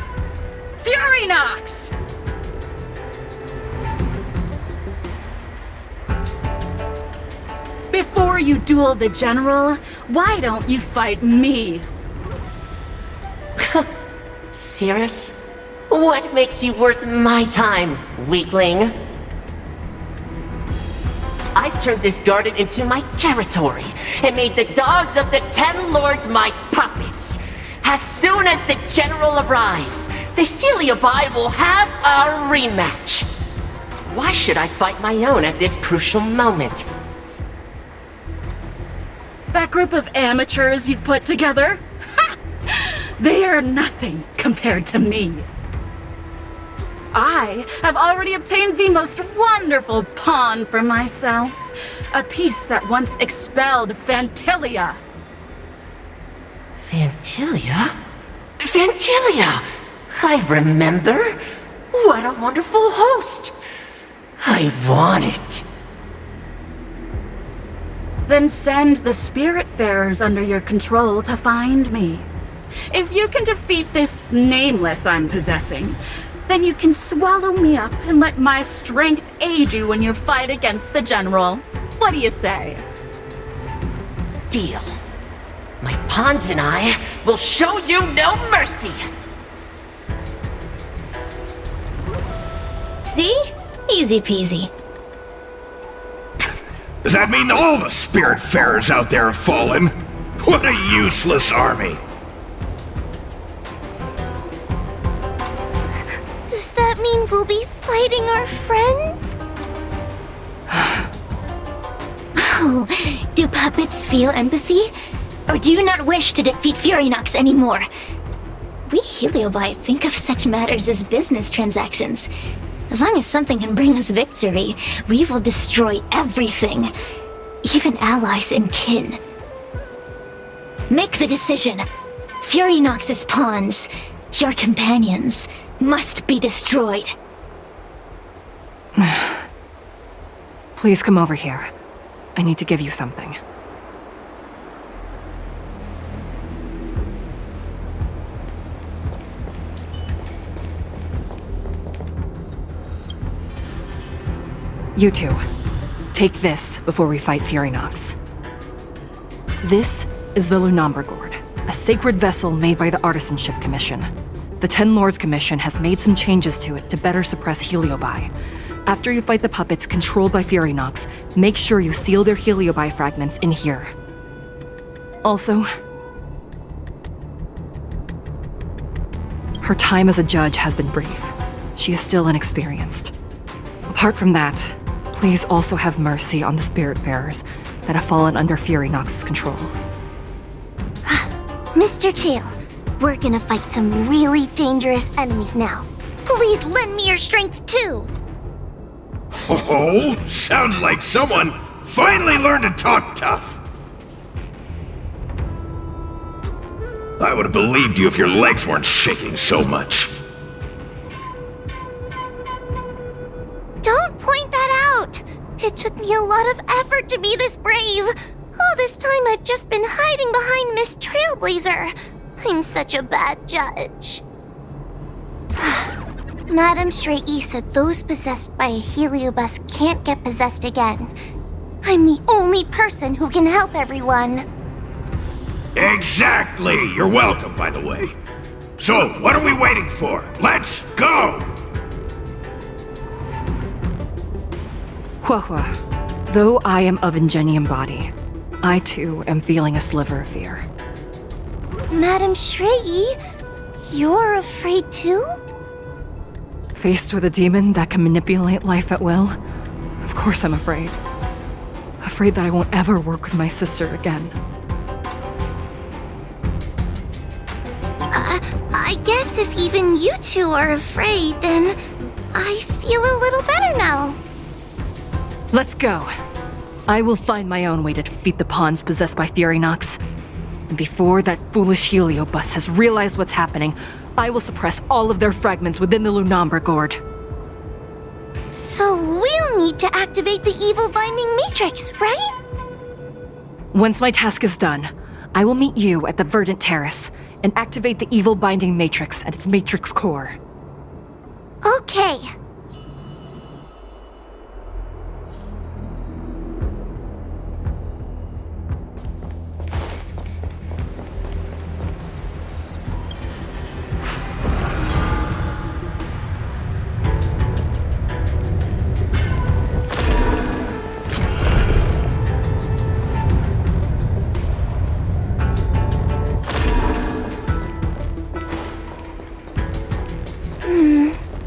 Fyxestroll! Before you duel the General, why don't you fight me? Serious? What makes you worth my time, weakling? I've turned this garden into my territory and made the dogs of the Ten Lords my puppets. As soon as the General arrives, the Heliobi will have a rematch. Why should I fight my own at this crucial moment? That group of amateurs you've put together? Ha! They are nothing compared to me. I have already obtained the most wonderful pawn for myself. A piece that once expelled Phantilia. Phantilia? Phantilia! I remember. What a wonderful host. I want it. Then send the Spiritfarers under your control to find me. If you can defeat this nameless I'm possessing, then you can swallow me up and let my strength aid you in your fight against the General. What do you say? Deal. My pawns and I will show you no mercy! See? Easy peasy. Does that mean all the Spiritfarers out there have fallen? What a useless army! Does that mean we'll be fighting our friends? Oh, do puppets feel empathy? Or do you not wish to defeat Fyxestroll anymore? We Heliobi think of such matters as business transactions. As long as something can bring us victory, we will destroy everything. Even allies and kin. Make the decision. Fyxestroll's pawns, your companions, must be destroyed. Please come over here. I need to give you something. You two, take this before we fight Fyxestroll. This is the Lunamber Gourd, a sacred vessel made by the Artisanship Commission. The Ten Lords Commission has made some changes to it to better suppress Heliobi. After you fight the puppets controlled by Fyxestroll, make sure you seal their Heliobi fragments in here. Also, her time as a judge has been brief. She is still inexperienced. Apart from that, Please also have mercy on the spirit bearers that have fallen under Fury Nox's control. Mr. Chael, we're gonna fight some really dangerous enemies now. Please lend me your strength too! Oh, sounds like someone finally learned to talk tough. I would have believed you if your legs weren't shaking so much. Don't point that out! It took me a lot of effort to be this brave. All this time I've just been hiding behind Miss Trailblazer. I'm such a bad judge. Madame Straight-E said those possessed by a heliobus can't get possessed again. I'm the only person who can help everyone. Exactly! You're welcome, by the way. So, what are we waiting for? Let's go! Huahua, though I am of Ingenium body, I too am feeling a sliver of fear. Madame Straight-E, you're afraid too? Faced with a demon that can manipulate life at will, of course I'm afraid. Afraid that I won't ever work with my sister again. I guess if even you two are afraid, then I feel a little better now. Let's go. I will find my own way to defeat the pawns possessed by Fury Nox. And before that foolish heliobus has realized what's happening, I will suppress all of their fragments within the Lunombra Gourd. So we'll need to activate the evil binding matrix, right? Once my task is done, I will meet you at the Verdant Terrace and activate the evil binding matrix at its matrix core. Okay.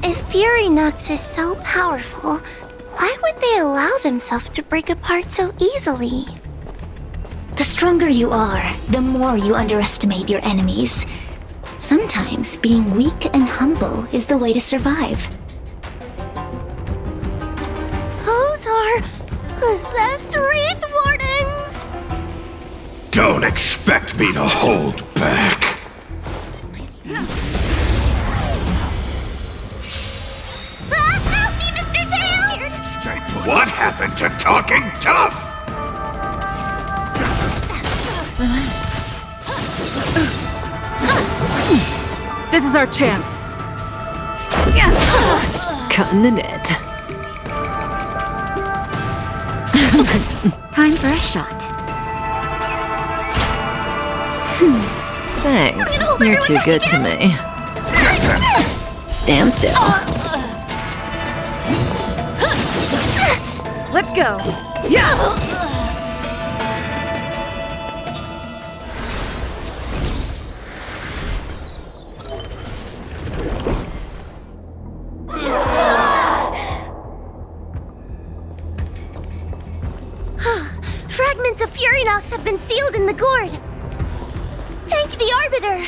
If Fury Nox is so powerful, why would they allow themselves to break apart so easily? The stronger you are, the more you underestimate your enemies. Sometimes being weak and humble is the way to survive. Those are possessed Wraith Wardens! Don't expect me to hold back. Help me, Mr. Tail! What happened to talking tough? This is our chance. Cut in the net. Time for a shot. Thanks. You're too good to me. Stand still. Let's go. Yeah. Fragments of Fury Nox have been sealed in the gourd. Thank the Arbiter.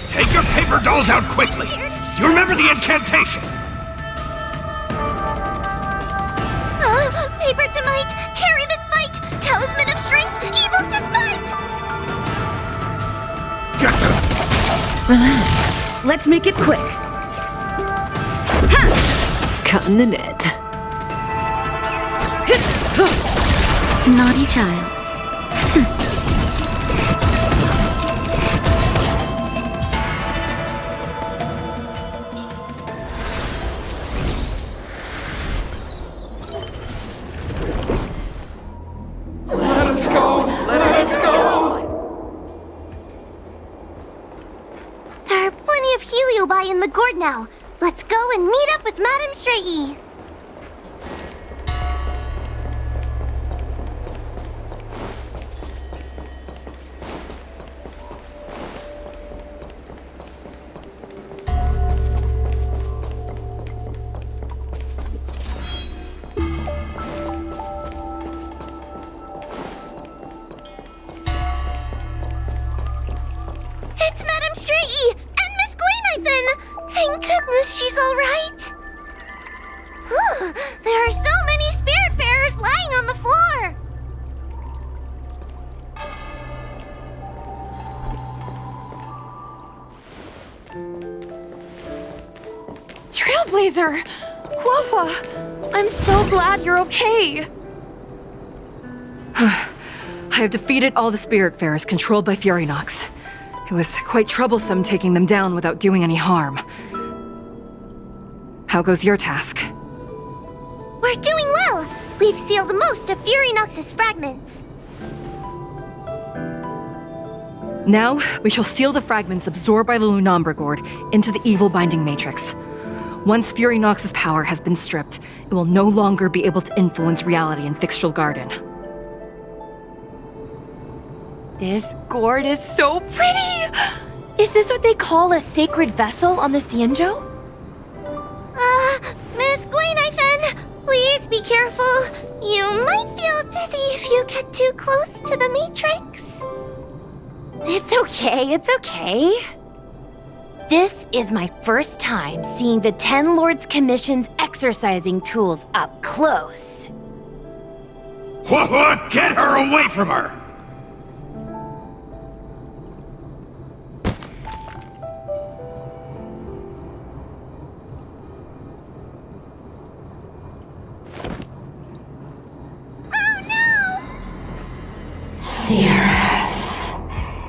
Take your paper dolls out quickly! Do you remember the incantation? Paper to might, carry this fight! Talisman of strength, evil to spite! Relax. Let's make it quick. Cut in the net. Naughty child. There are plenty of heliobi in the gourd now. Let's go and meet up with Madame Shrey. It's Madame Shrey and Miss Gwaynithan! Thank goodness she's all right. There are so many spiritfarers lying on the floor. Trailblazer! Wawa! I'm so glad you're okay! I have defeated all the spiritfarers controlled by Furynox. It was quite troublesome taking them down without doing any harm. How goes your task? We're doing well. We've sealed most of Furynox's fragments. Now, we shall seal the fragments absorbed by the Lunombra Gourd into the evil binding matrix. Once Furynox's power has been stripped, it will no longer be able to influence reality in Fyxestroll Garden. This gourd is so pretty! Is this what they call a sacred vessel on the Xianzhou? Miss Gwaynithan, please be careful. You might feel dizzy if you get too close to the Matrix. It's okay. This is my first time seeing the Ten Lords Commission's exercising tools up close. What? Get her away from her! Cirrus.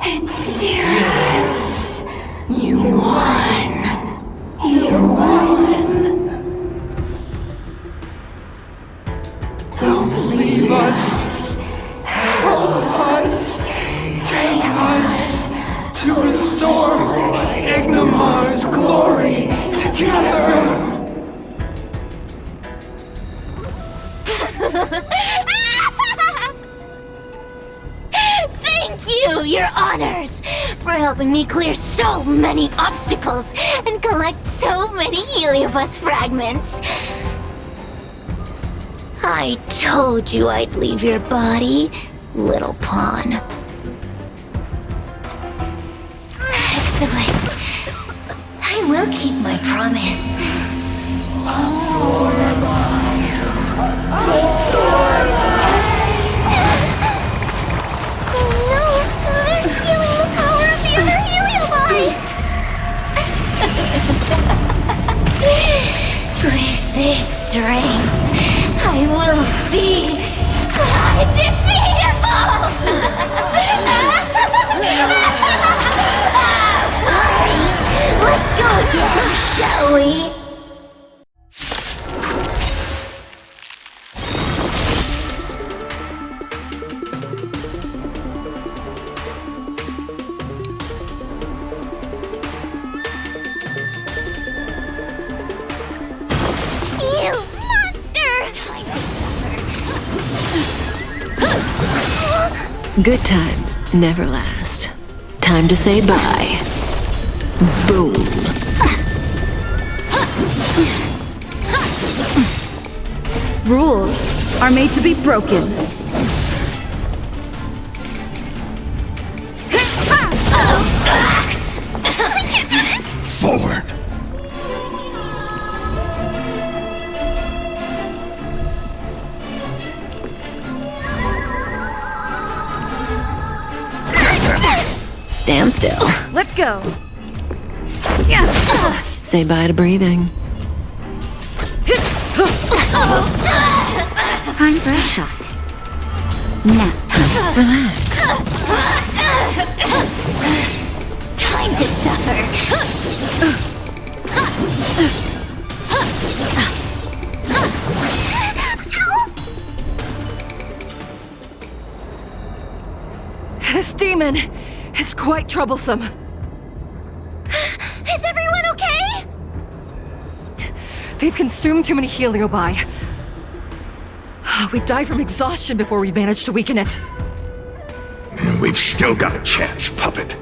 It's Cirrus. You won. Don't leave us. Help us. Take us to restore Ignimar's glory together. Thank you, Your Honors, for helping me clear so many obstacles and collect so many Heliobus fragments. I told you I'd leave your body, little pawn. Excellent. I will keep my promise. With this strength, I will be undefeatable! Let's go again, shall we? Good times never last. Time to say bye. Boom. Rules are made to be broken. I can't do this! Forward! Stand still. Let's go. Say bye to breathing. Time for a shot. Nap time. Relax. Time to suffer. This demon is quite troublesome. Is everyone okay? They've consumed too many heliobi. We died from exhaustion before we managed to weaken it. We've still got a chance, puppet.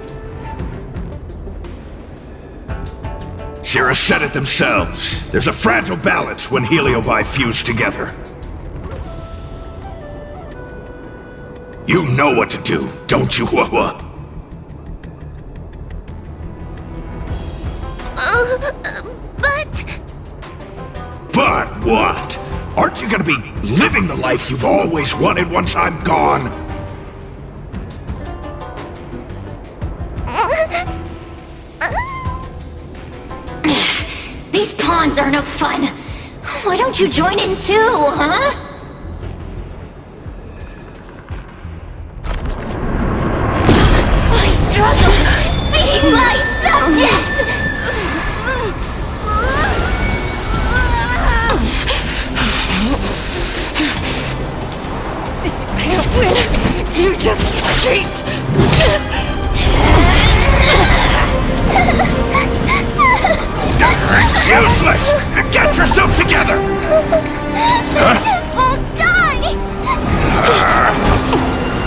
Sierra said it themselves. There's a fragile balance when heliobi fuse together. You know what to do, don't you, Wawa? But what? Aren't you gonna be living the life you've always wanted once I'm gone? These pawns are no fun. Why don't you join in too, huh? I struggle being my subject! If you can't win, you just cheat! Useless! Get yourself together! They just won't die!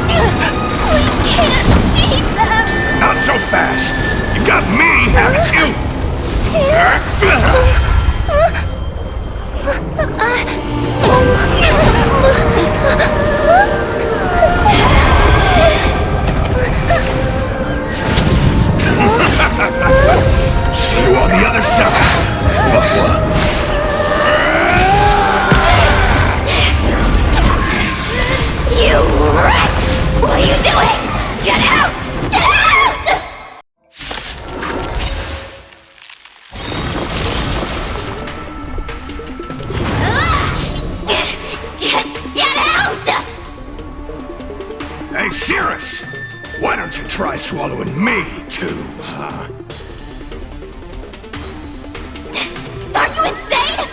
We can't beat them! Not so fast! You've got me, haven't you? See you on the other side, Wawa. You wretch! What are you doing? Get out! Get out! Get out! Hey, Cirrus! Why don't you try swallowing me, too, huh? Are you insane?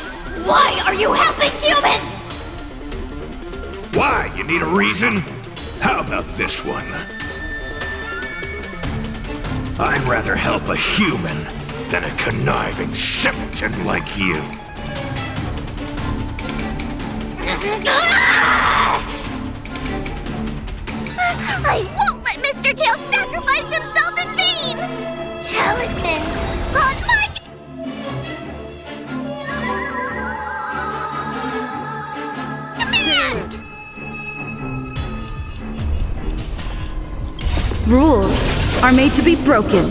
Why are you helping humans? Why? You need a reason? How about this one? I'd rather help a human than a conniving simpleton like you. I won't let Mr. Tail sacrifice himself in vain! Talismans on my... command! Rules are made to be broken.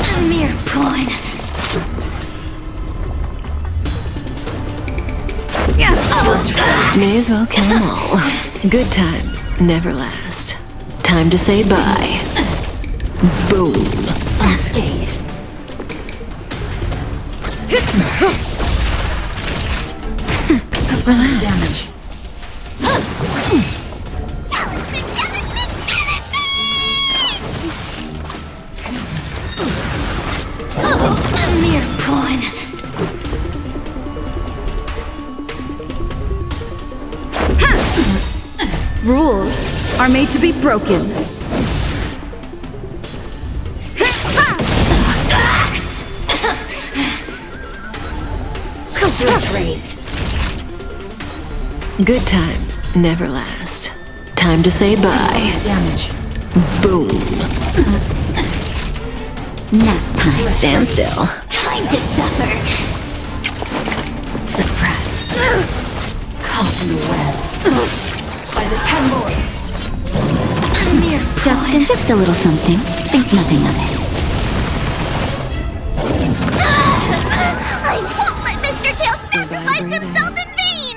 A mere pawn. May as well kill them all. Good times never last. Time to say bye. Boom. Unscathed. Relax. A mere pawn. Rules are made to be broken. Good times never last. Time to say bye. Damage. Boom. Nap time. Stand still. Time to suffer. Suppress. Caught in the web. By the 10 lords. A mere pawn. Just a little something. Think nothing of it. I won't let Mr. Tail sacrifice himself in vain!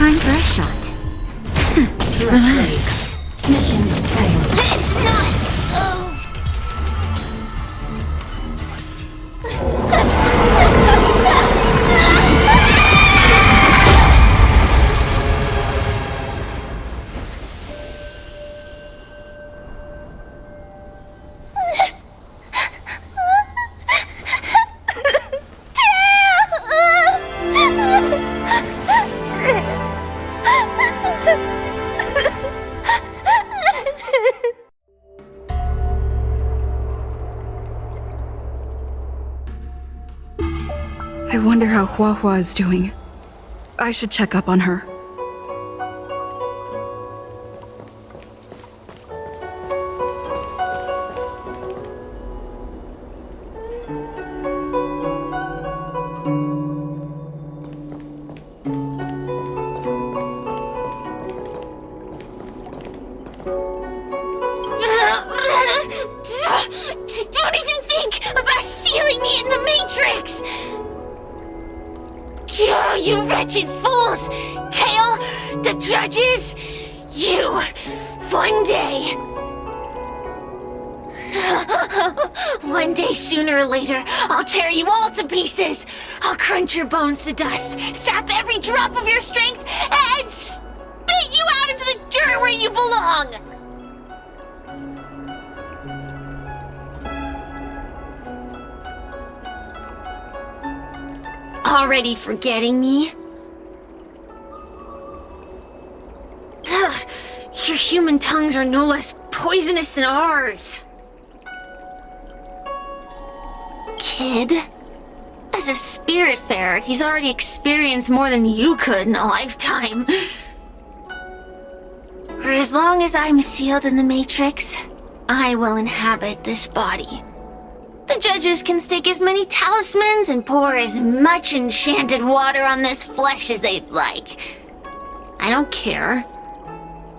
Time for a shot. Relax. Mission failed. It's not... Oh... Hua is doing. I should check up on her. Don't even think about sealing me in the Matrix! You wretched fools! Tail, the judges, you, one day... One day, sooner or later, I'll tear you all to pieces! I'll crunch your bones to dust, sap every drop of your strength, and spit you out into the dirt where you belong! Already forgetting me? Ugh, your human tongues are no less poisonous than ours. Kid? As a spiritfarer, he's already experienced more than you could in a lifetime. For as long as I'm sealed in the Matrix, I will inhabit this body. The judges can stake as many talismans and pour as much enchanted water on this flesh as they'd like. I don't care.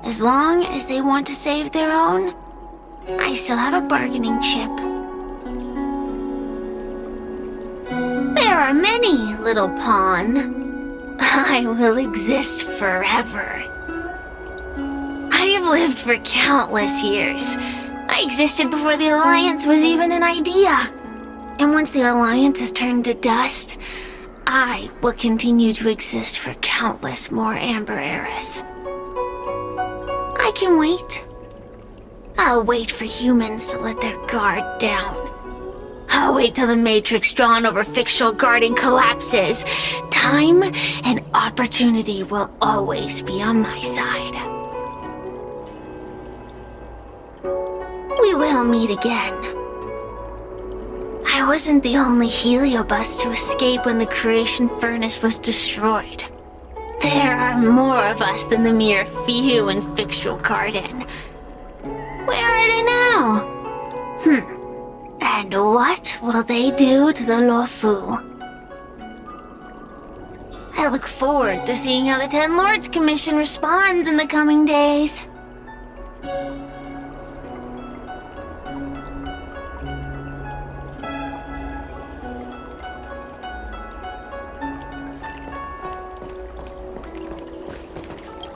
As long as they want to save their own, I still have a bargaining chip. There are many, little pawn. I will exist forever. I have lived for countless years. I existed before the Alliance was even an idea. And once the Alliance is turned to dust, I will continue to exist for countless more Amber eras. I can wait. I'll wait for humans to let their guard down. I'll wait till the Matrix drawn over Fyxestroll Garden collapses. Time and opportunity will always be on my side. We will meet again. I wasn't the only Heliobus to escape when the creation furnace was destroyed. There are more of us than the mere few in Fyxestroll Garden. Where are they now? And what will they do to the Luofu? I look forward to seeing how the Ten Lords Commission responds in the coming days.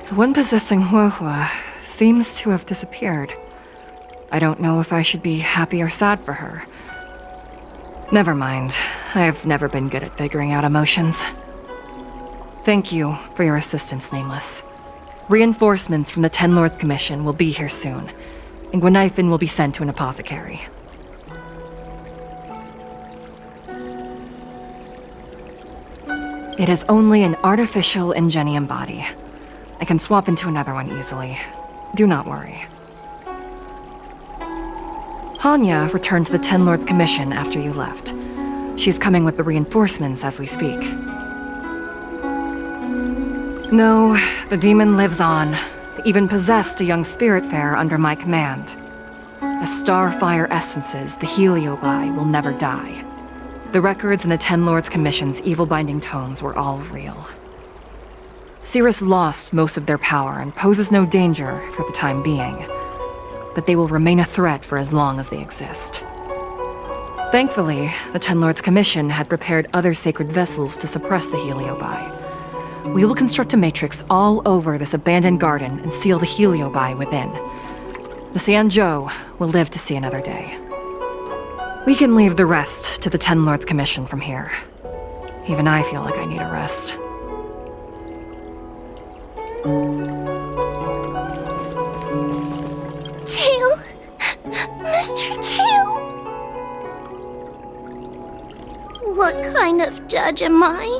The one possessing Hua seems to have disappeared. I don't know if I should be happy or sad for her. Never mind. I've never been good at figuring out emotions. Thank you for your assistance, Nameless. Reinforcements from the Ten Lords Commission will be here soon, and Gwenifin will be sent to an apothecary. It is only an artificial Ingenium body. I can swap into another one easily. Do not worry. Hanya returned to the Ten Lords Commission after you left. She's coming with the reinforcements as we speak. No, the demon lives on. They even possessed a young spiritfarer under my command. As starfire essences, the Heliobi will never die. The records in the Ten Lords Commission's evil-binding tomes were all real. Cirrus lost most of their power and poses no danger for the time being, but they will remain a threat for as long as they exist. Thankfully, the Ten Lords Commission had prepared other sacred vessels to suppress the Heliobi. We will construct a matrix all over this abandoned garden and seal the Heliobi within. The Xianzhou will live to see another day. We can leave the rest to the Ten Lords Commission from here. Even I feel like I need a rest. Tail! Mr. Tail! What kind of judge am I?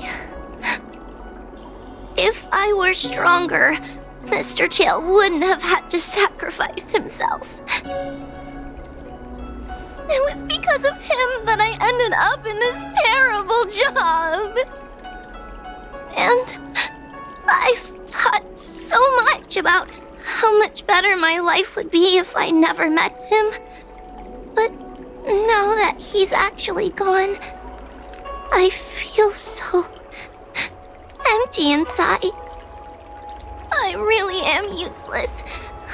If I were stronger, Mr. Tail wouldn't have had to sacrifice himself. It was because of him that I ended up in this terrible job. much about how much better my life would be if I never met him. But now that he's actually gone, I feel so empty inside. I really am useless.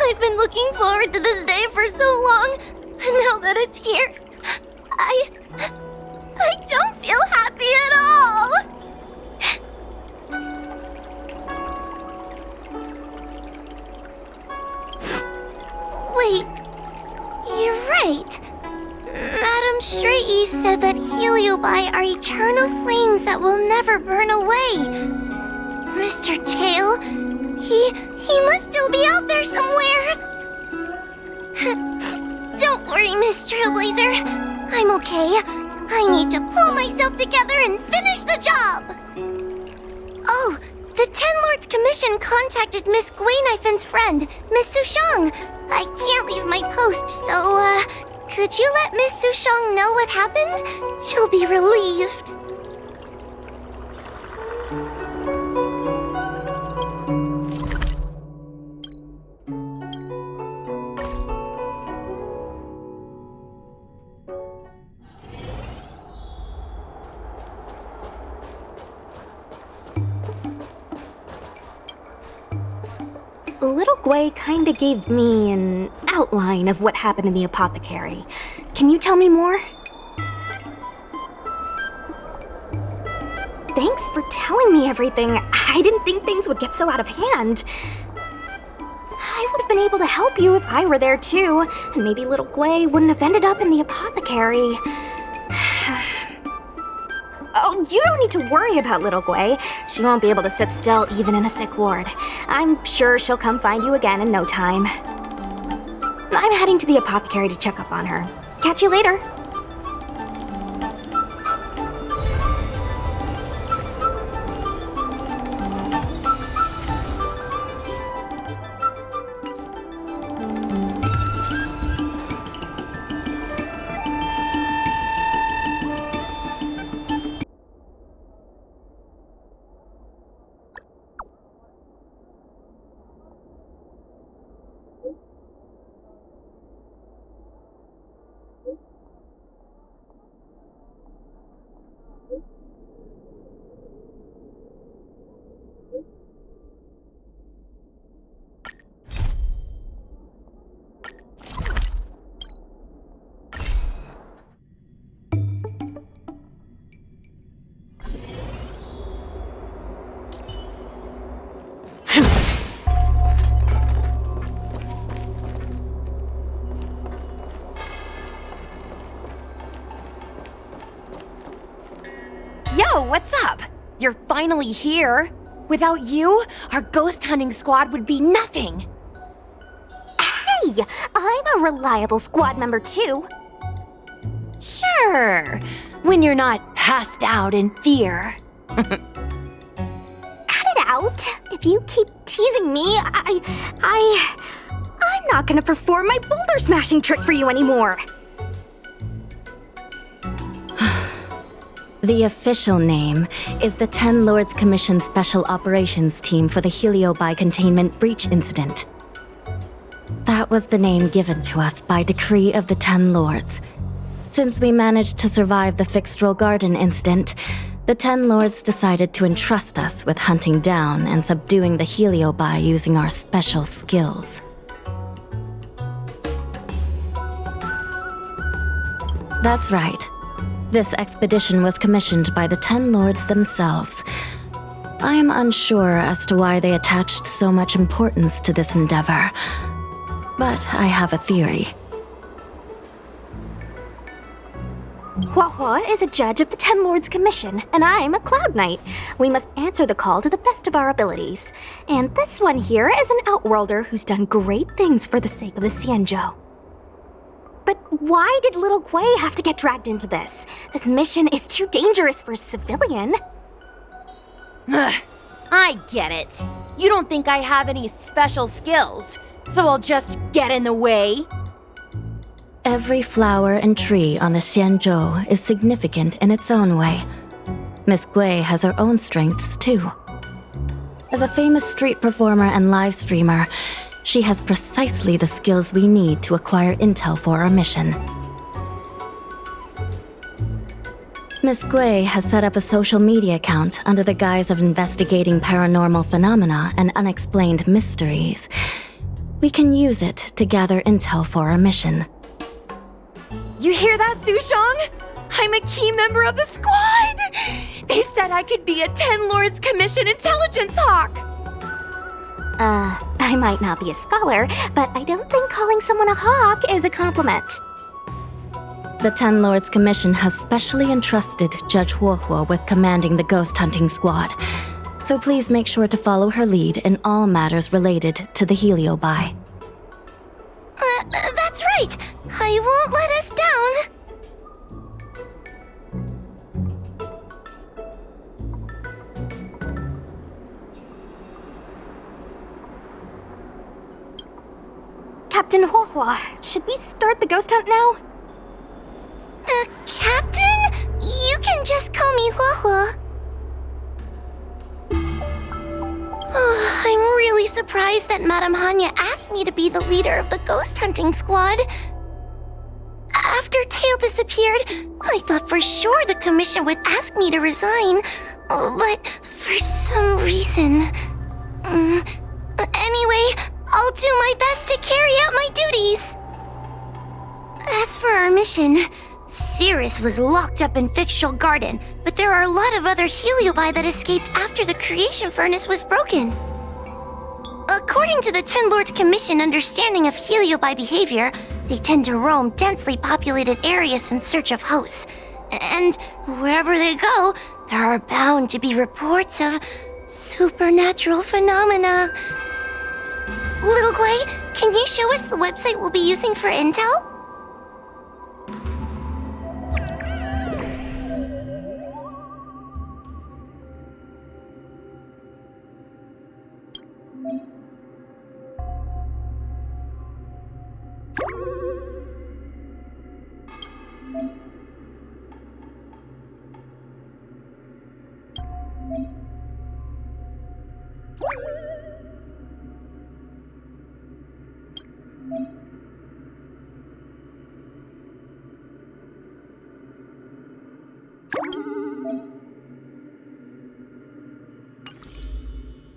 I've been looking forward to this day for so long, and now that it's here, I don't feel happy at all. Wait, you're right. Madame Shrey said that Heliobi are eternal flames that will never burn away. Mr. Tail, he must still be out there somewhere. Don't worry, Miss Trailblazer. I'm okay. I need to pull myself together and finish the job. Oh, the Ten Lords Commission contacted Miss Gwaynifen's friend, Miss Sushang. I can't leave my post, so, could you let Miss Sushang know what happened? She'll be relieved. Little Gwei kinda gave me an outline of what happened in the apothecary. Can you tell me more? Thanks for telling me everything. I didn't think things would get so out of hand. I would have been able to help you if I were there too, and maybe little Gwei wouldn't have ended up in the apothecary. Oh, you don't need to worry about little Gwei. She won't be able to sit still even in a sick ward. I'm sure she'll come find you again in no time. I'm heading to the apothecary to check up on her. Catch you later. Yo, what's up? You're finally here. Without you, our ghost hunting squad would be nothing. Hey, I'm a reliable squad member too. Sure, when you're not passed out in fear. Cut it out. If you keep teasing me, I'm not gonna perform my boulder smashing trick for you anymore. The official name is the Ten Lords Commission Special Operations Team for the Heliobi Containment Breach Incident. That was the name given to us by decree of the Ten Lords. Since we managed to survive the Fyxestroll Garden incident, the Ten Lords decided to entrust us with hunting down and subduing the Heliobi using our special skills. That's right. This expedition was commissioned by the Ten Lords themselves. I am unsure as to why they attached so much importance to this endeavor, but I have a theory. Huahua is a judge of the Ten Lords Commission, and I'm a Cloud Knight. We must answer the call to the best of our abilities. And this one here is an Outworlder who's done great things for the sake of the Xianzhou. But why did little Gwei have to get dragged into this? This mission is too dangerous for a civilian. Ugh, I get it. You don't think I have any special skills, so I'll just get in the way? Every flower and tree on the Xianzhou is significant in its own way. Miss Gwei has her own strengths, too. As a famous street performer and live streamer, she has precisely the skills we need to acquire intel for our mission. Miss Gui has set up a social media account under the guise of investigating paranormal phenomena and unexplained mysteries. We can use it to gather intel for our mission. You hear that, Sushong? I'm a key member of the squad! They said I could be a 10 Lords Commission intelligence hawk! I might not be a scholar, but I don't think calling someone a hawk is a compliment. The 10 Lords Commission has specially entrusted Judge Huohuo with commanding the ghost hunting squad, so please make sure to follow her lead in all matters related to the Heliobi. That's right! I won't let us down! Captain Huohuo, should we start the ghost hunt now? Captain? You can just call me Huohuo. I'm really surprised that Madame Hanya asked me to be the leader of the ghost hunting squad. After Tail disappeared, I thought for sure the commission would ask me to resign, but for some reason... Anyway, I'll do my best to carry out my duties. As for our mission, Cirrus was locked up in Fyxestroll Garden, but there are a lot of other Heliobi that escaped after the creation furnace was broken. According to the 10 Lords Commission understanding of Heliobi behavior, they tend to roam densely populated areas in search of hosts. And wherever they go, there are bound to be reports of supernatural phenomena. Little Gui, can you show us the website we'll be using for intel?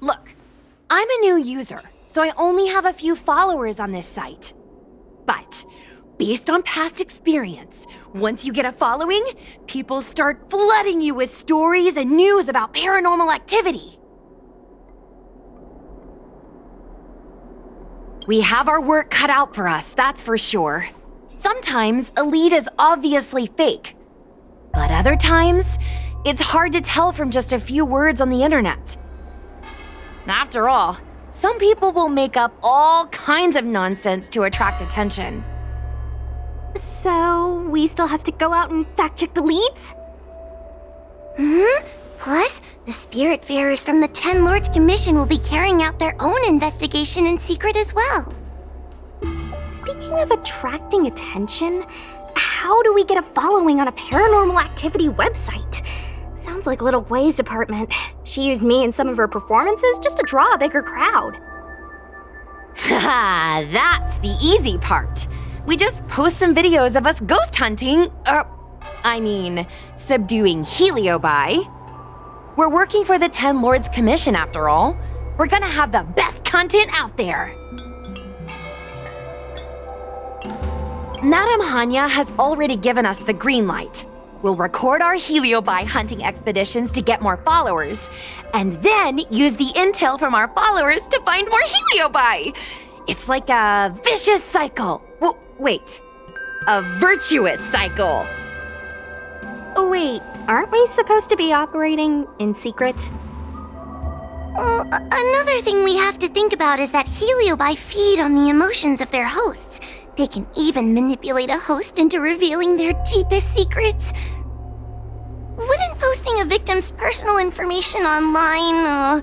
Look, I'm a new user, so I only have a few followers on this site. But, based on past experience, once you get a following, people start flooding you with stories and news about paranormal activity. We have our work cut out for us, that's for sure. Sometimes a lead is obviously fake, but other times, it's hard to tell from just a few words on the internet. After all, some people will make up all kinds of nonsense to attract attention. So, we still have to go out and fact-check the leads? Plus, the Spiritfarers from the 10 Lords Commission will be carrying out their own investigation in secret as well. Speaking of attracting attention, how do we get a following on a paranormal activity website? Sounds like Little Gui's department. She used me in some of her performances just to draw a bigger crowd. Haha, that's the easy part. We just post some videos of us ghost hunting, subduing Heliobi. We're working for the 10 Lords Commission after all. We're gonna have the best content out there. Madame Hanya has already given us the green light. We'll record our Heliobi hunting expeditions to get more followers, and then use the intel from our followers to find more Heliobi. It's like a vicious cycle. Wait, a virtuous cycle. Oh wait, aren't we supposed to be operating in secret? Another thing we have to think about is that Heliobi feed on the emotions of their hosts. They can even manipulate a host into revealing their deepest secrets. Wouldn't posting a victim's personal information online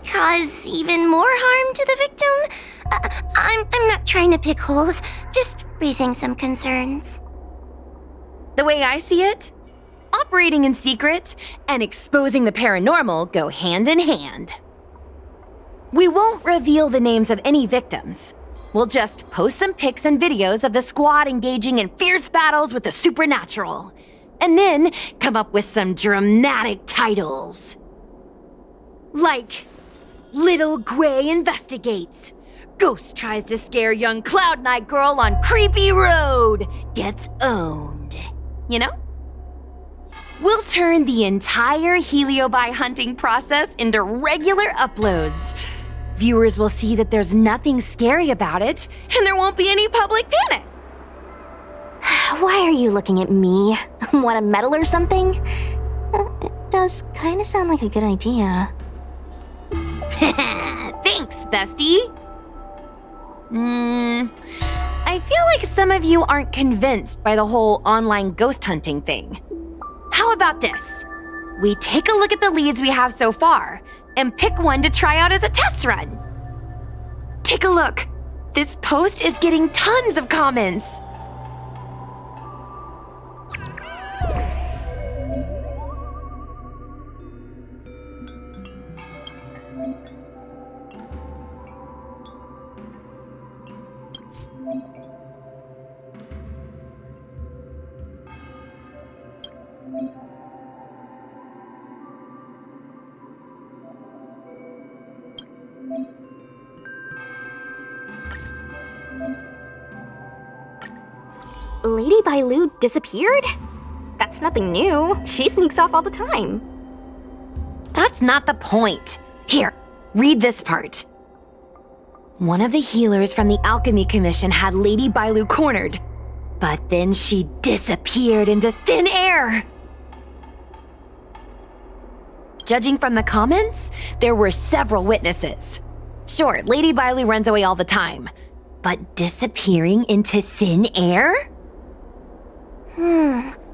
cause even more harm to the victim? I'm not trying to pick holes, just raising some concerns. The way I see it, operating in secret and exposing the paranormal go hand in hand. We won't reveal the names of any victims. We'll just post some pics and videos of the squad engaging in fierce battles with the supernatural. And then come up with some dramatic titles. Like, Little Gray Investigates. Ghost tries to scare young Cloud Knight girl on creepy road. Gets owned. You know? We'll turn the entire Heliobi hunting process into regular uploads. Viewers will see that there's nothing scary about it, and there won't be any public panic. Why are you looking at me? Want a medal or something? It does kind of sound like a good idea. Thanks, bestie. I feel like some of you aren't convinced by the whole online ghost hunting thing. How about this? We take a look at the leads we have so far, and pick one to try out as a test run. Take a look. This post is getting tons of comments. Lady Bailu disappeared? That's nothing new. She sneaks off all the time. That's not the point. Here, read this part. One of the healers from the Alchemy Commission had Lady Bailu cornered, but then she disappeared into thin air. Judging from the comments, there were several witnesses. Sure, Lady Bailu runs away all the time, but disappearing into thin air?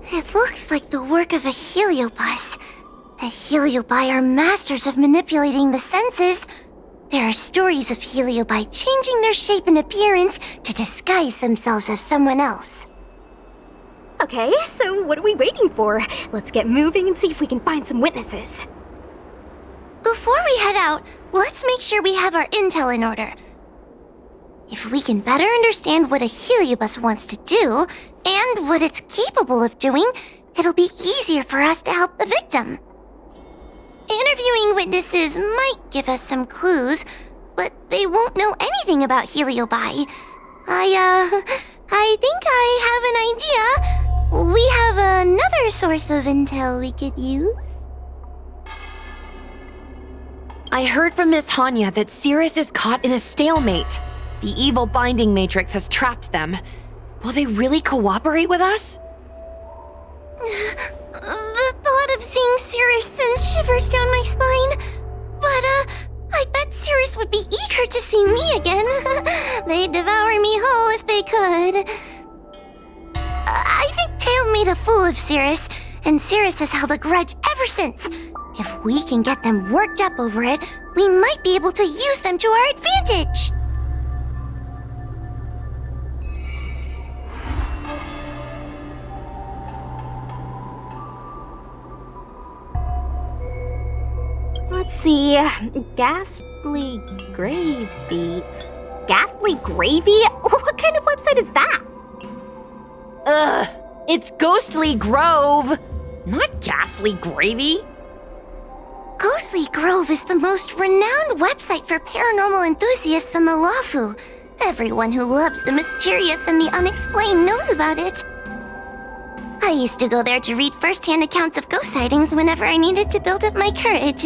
It looks like the work of a heliobus. The heliobi are masters of manipulating the senses. There are stories of heliobi changing their shape and appearance to disguise themselves as someone else. Okay, so what are we waiting for? Let's get moving and see if we can find some witnesses. Before we head out, let's make sure we have our intel in order. If we can better understand what a heliobus wants to do, and what it's capable of doing, it'll be easier for us to help the victim. Interviewing witnesses might give us some clues, but they won't know anything about heliobi. I think I have an idea. We have another source of intel we could use. I heard from Miss Hanya that Cirrus is caught in a stalemate. The evil binding matrix has trapped them. Will they really cooperate with us? The thought of seeing Cirrus sends shivers down my spine. But, I bet Cirrus would be eager to see me again. They'd devour me whole if they could. I think Tail made a fool of Cirrus, and Cirrus has held a grudge ever since. If we can get them worked up over it, we might be able to use them to our advantage. Let's see. Ghastly Gravy. Ghastly Gravy? What kind of website is that? Ugh, it's Ghostly Grove, not Ghastly Gravy. Ghostly Grove is the most renowned website for paranormal enthusiasts in the Lawfu. Everyone who loves the mysterious and the unexplained knows about it. I used to go there to read first-hand accounts of ghost sightings whenever I needed to build up my courage.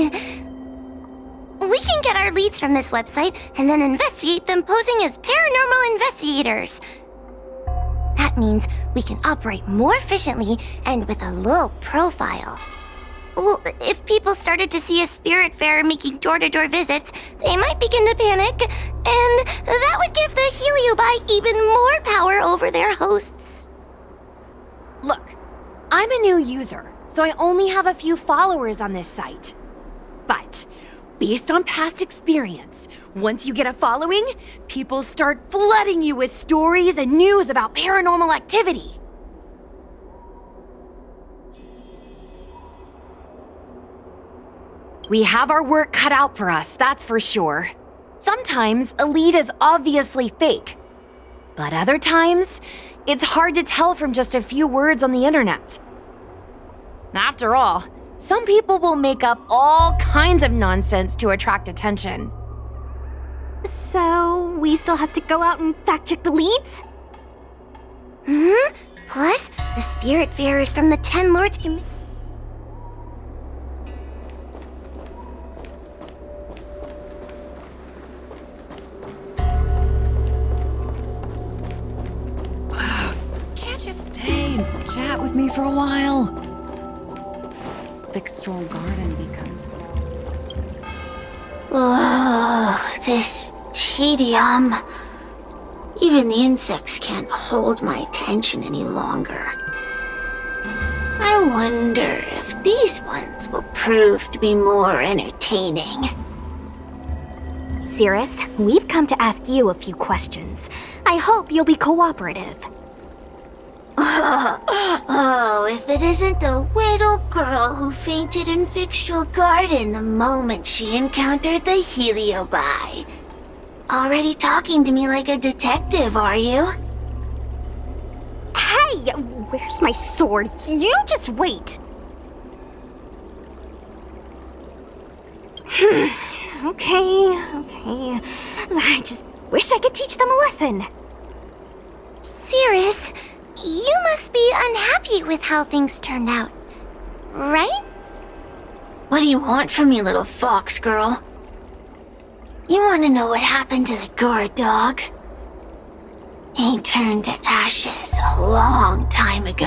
We can get our leads from this website and then investigate them posing as paranormal investigators. That means we can operate more efficiently and with a low profile. Well, if people started to see a spirit fair making door-to-door visits, they might begin to panic, and that would give the Heliobi even more power over their hosts. Look, I'm a new user, so I only have a few followers on this site. But, based on past experience, once you get a following, people start flooding you with stories and news about paranormal activity. We have our work cut out for us, that's for sure. Sometimes a lead is obviously fake, but other times, it's hard to tell from just a few words on the internet. After all, some people will make up all kinds of nonsense to attract attention. So, we still have to go out and fact-check the leads? Plus, the Spiritfarers from the 10 Lords can... Can't you stay and chat with me for a while? Fyxestroll Garden becomes... Oh, this tedium. Even the insects can't hold my attention any longer. I wonder if these ones will prove to be more entertaining. Cirrus, we've come to ask you a few questions. I hope you'll be cooperative. Oh, if it isn't the little girl who fainted in Fyxestroll Garden the moment she encountered the Heliobi. Already talking to me like a detective, are you? Hey, where's my sword? You just wait. Okay. I just wish I could teach them a lesson. Cirrus, you must be unhappy with how things turned out, right? What do you want from me, little fox girl? You want to know what happened to the guard dog? He turned to ashes a long time ago.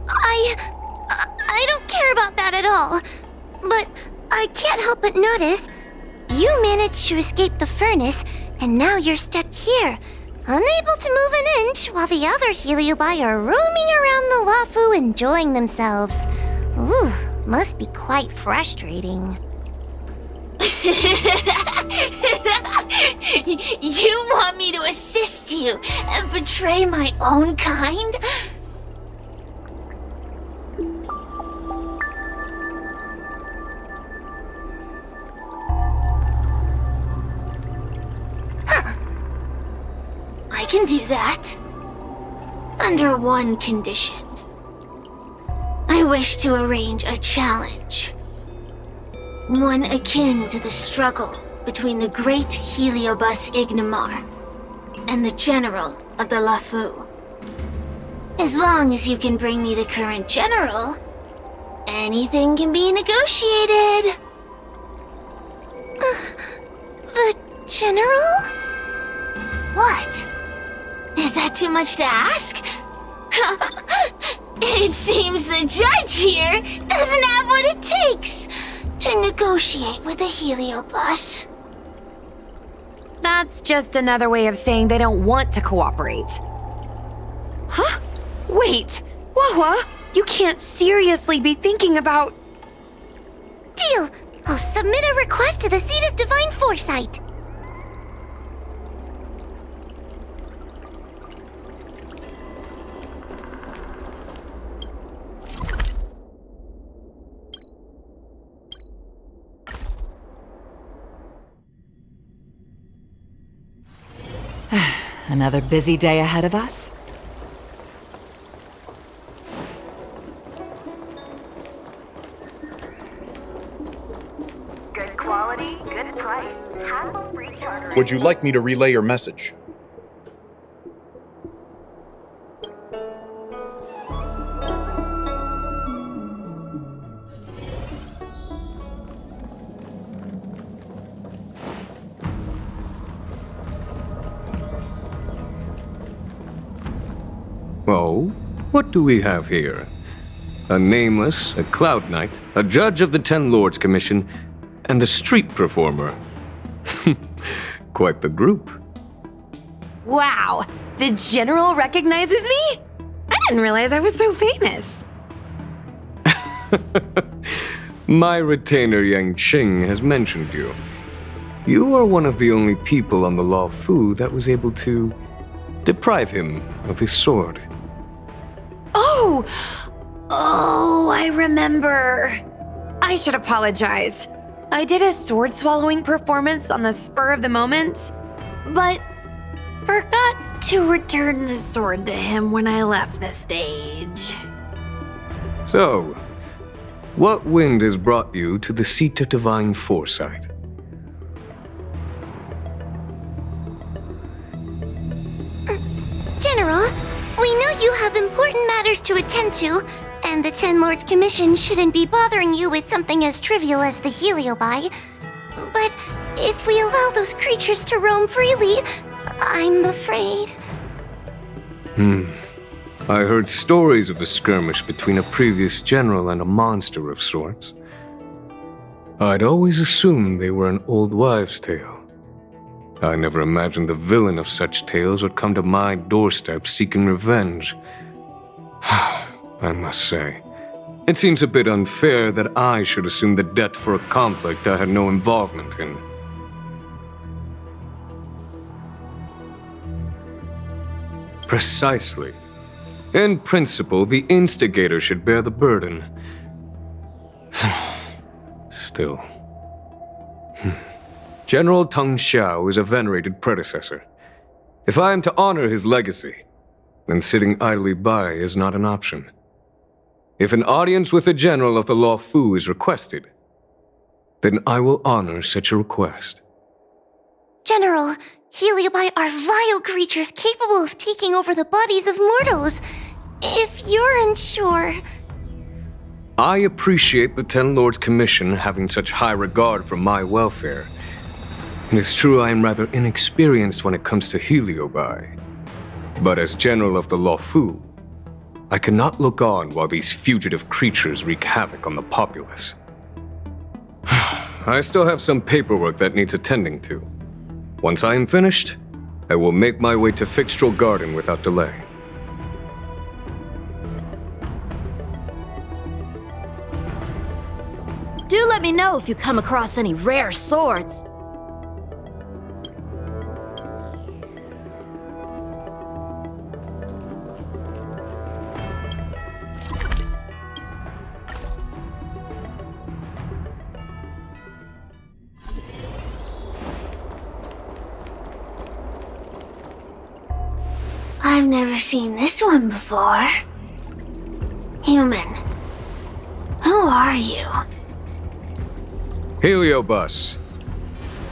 I don't care about that at all. But I can't help but notice you managed to escape the furnace, and now you're stuck here, unable to move an inch while the other Heliobi are roaming around the Lafu enjoying themselves. Ooh, must be quite frustrating. You want me to assist you and betray my own kind? Huh. I can do that. Under one condition. I wish to arrange a challenge. One akin to the struggle between the great Heliobus Ignimar and the general of the Lafu. As long as you can bring me the current general, anything can be negotiated. The general? What? Is that too much to ask? It seems the judge here doesn't have what it takes to negotiate with the Heliobus. That's just another way of saying they don't want to cooperate. Huh? Wait! Wawa, you can't seriously be thinking about... Deal! I'll submit a request to the Seat of Divine Foresight. Another busy day ahead of us? Good quality, good price. Hassle-free charter. Would you like me to relay your message? Oh, what do we have here? A nameless, a cloud knight, a judge of the 10 Lords Commission, and a street performer. Quite the group. Wow! The General recognizes me? I didn't realize I was so famous. My retainer Yang Qing has mentioned you. You are one of the only people on the Law Fu that was able to deprive him of his sword. Oh, I remember. I should apologize. I did a sword swallowing performance on the spur of the moment, but forgot to return the sword to him when I left the stage. So, what wind has brought you to the seat of divine foresight? General, we know you have important matters to attend to, and the Ten Lords Commission shouldn't be bothering you with something as trivial as the Heliobi. But if we allow those creatures to roam freely, I'm afraid. I heard stories of a skirmish between a previous general and a monster of sorts. I'd always assumed they were an old wives' tale. I never imagined the villain of such tales would come to my doorstep seeking revenge. I must say, it seems a bit unfair that I should assume the debt for a conflict I had no involvement in. Precisely. In principle, the instigator should bear the burden. Still. General Teng Xiao is a venerated predecessor. If I am to honor his legacy, then sitting idly by is not an option. If an audience with the general of the Law Fu is requested, then I will honor such a request. General, Heliobi are vile creatures capable of taking over the bodies of mortals. If you're unsure... I appreciate the Ten Lords Commission having such high regard for my welfare. It is true I am rather inexperienced when it comes to Heliobi. But as General of the Law Fu, I cannot look on while these fugitive creatures wreak havoc on the populace. I still have some paperwork that needs attending to. Once I am finished, I will make my way to Fyxestroll Garden without delay. Do let me know if you come across any rare swords. I've never seen this one before. Human. Who are you? Heliobus,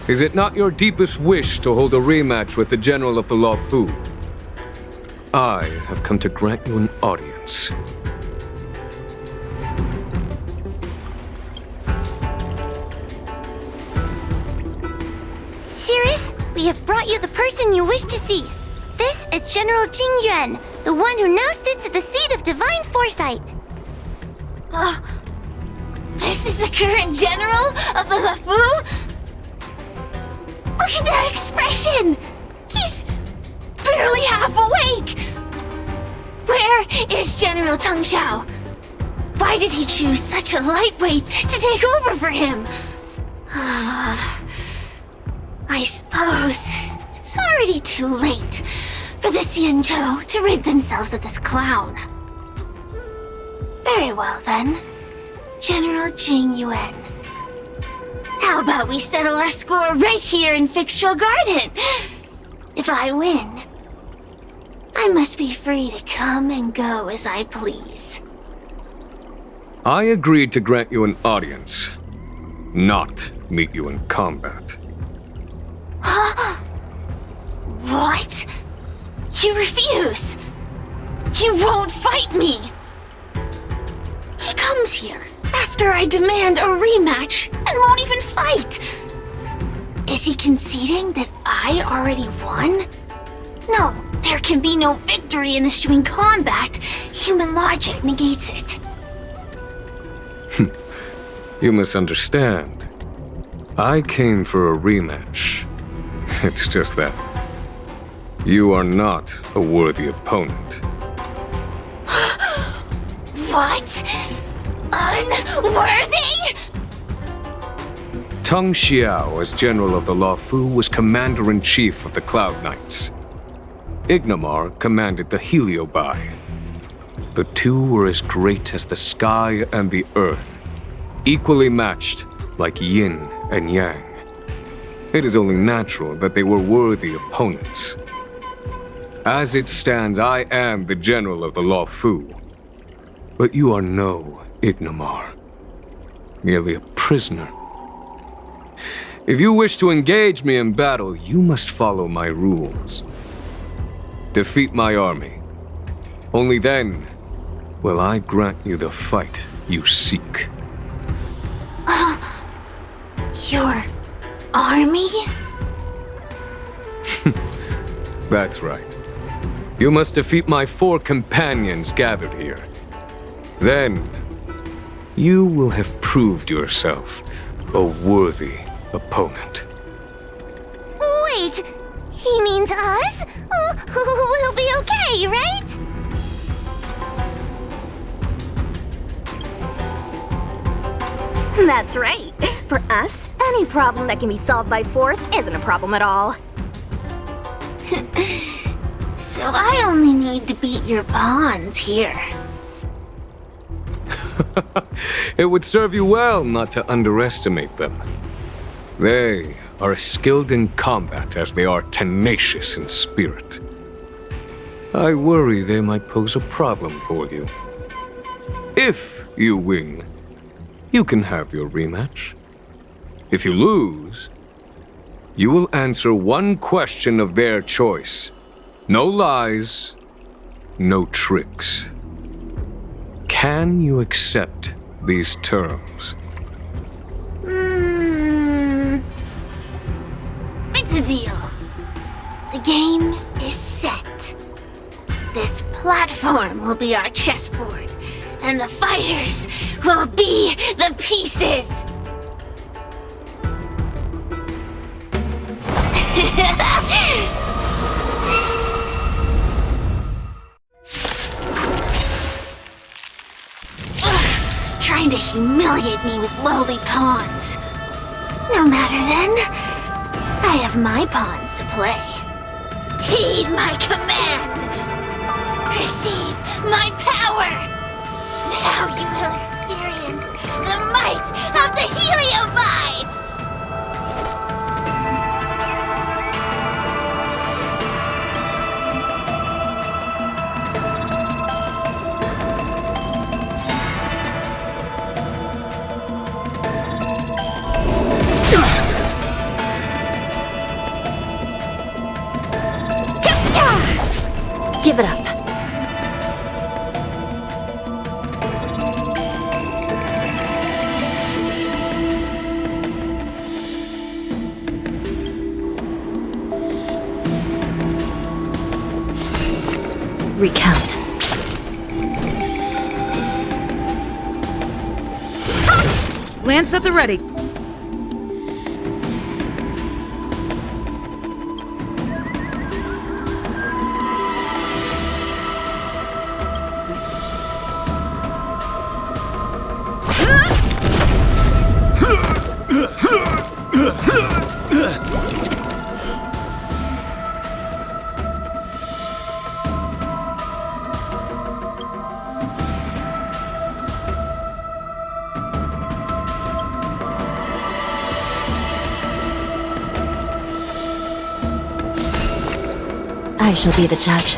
is it not your deepest wish to hold a rematch with the General of the Law Fu? I have come to grant you an audience. Cirrus, we have brought you the person you wish to see. This is General Jing Yuan, the one who now sits at the seat of divine foresight. This is the current general of the LeFou? Look at that expression! He's barely half awake! Where is General Teng Xiao? Why did he choose such a lightweight to take over for him? I suppose it's already too late for the Xianzhou to rid themselves of this clown. Very well then. General Jing Yuan. How about we settle our score right here in Fyxestroll Garden? If I win, I must be free to come and go as I please. I agreed to grant you an audience, not meet you in combat. What? You refuse? You won't fight me? He comes here after I demand a rematch and won't even fight. Is he conceding that I already won? No, there can be no victory in eschewing combat. Human logic negates it. You misunderstand. I came for a rematch. It's just that you are not a worthy opponent. What? Unworthy? Teng Xiao, as General of the Law Fu, was Commander-in-Chief of the Cloud Knights. Ignamar commanded the Heliobi. The two were as great as the sky and the earth, equally matched like yin and yang. It is only natural that they were worthy opponents. As it stands, I am the general of the Law Fu. But you are no Ignamar. Merely a prisoner. If you wish to engage me in battle, you must follow my rules. Defeat my army. Only then will I grant you the fight you seek. Your army? That's right. You must defeat my 4 companions gathered here. Then, you will have proved yourself a worthy opponent. Wait, he means us? We'll be okay, right? That's right. For us, any problem that can be solved by force isn't a problem at all. So I only need to beat your pawns here. It would serve you well not to underestimate them. They are as skilled in combat as they are tenacious in spirit. I worry they might pose a problem for you. If you win, you can have your rematch. If you lose, you will answer one question of their choice. No lies, no tricks. Can you accept these terms? It's a deal. The game is set. This platform will be our chessboard, and the fighters will be the pieces. Trying to humiliate me with lowly pawns. No matter then, I have my pawns to play. Heed my command! Receive my power! Now you will experience the might of the Heliovibe! Give it up. Recount. Lance at the ready. I shall be the judge.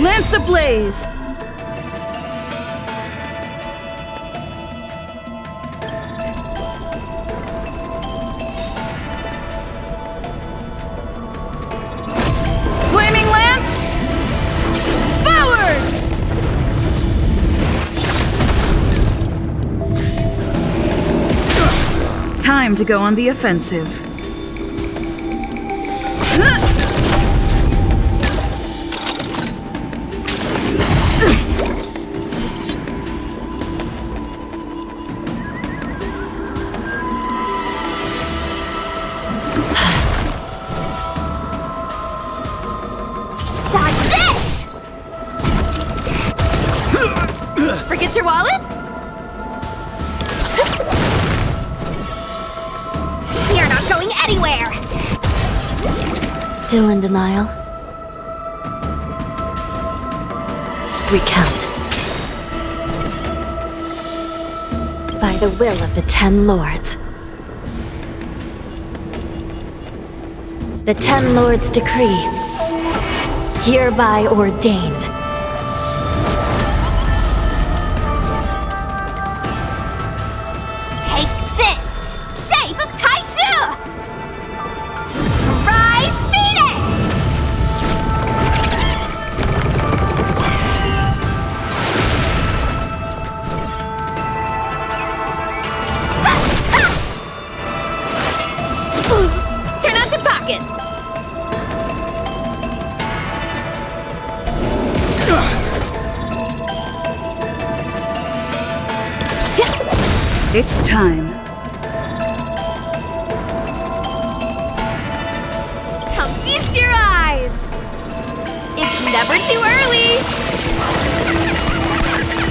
Lance ablaze! Flaming Lance! Forward! Time to go on the offensive. Want your wallet? You're not going anywhere! Still in denial? Recount. By the will of the 10 Lords. The 10 Lords decree, hereby ordained. Take this! Shape of Taishu! Rise, Phoenix! Turn out your pockets! It's time. Come feast your eyes! It's never too early!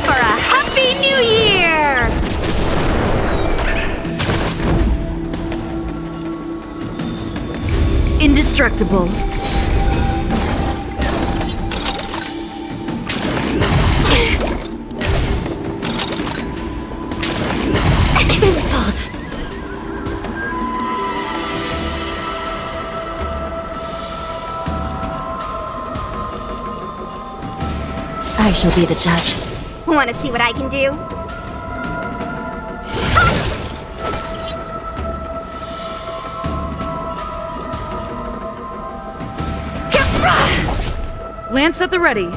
For a Happy New Year! Indestructible. I shall be the judge. Want to see what I can do? Lance at the ready.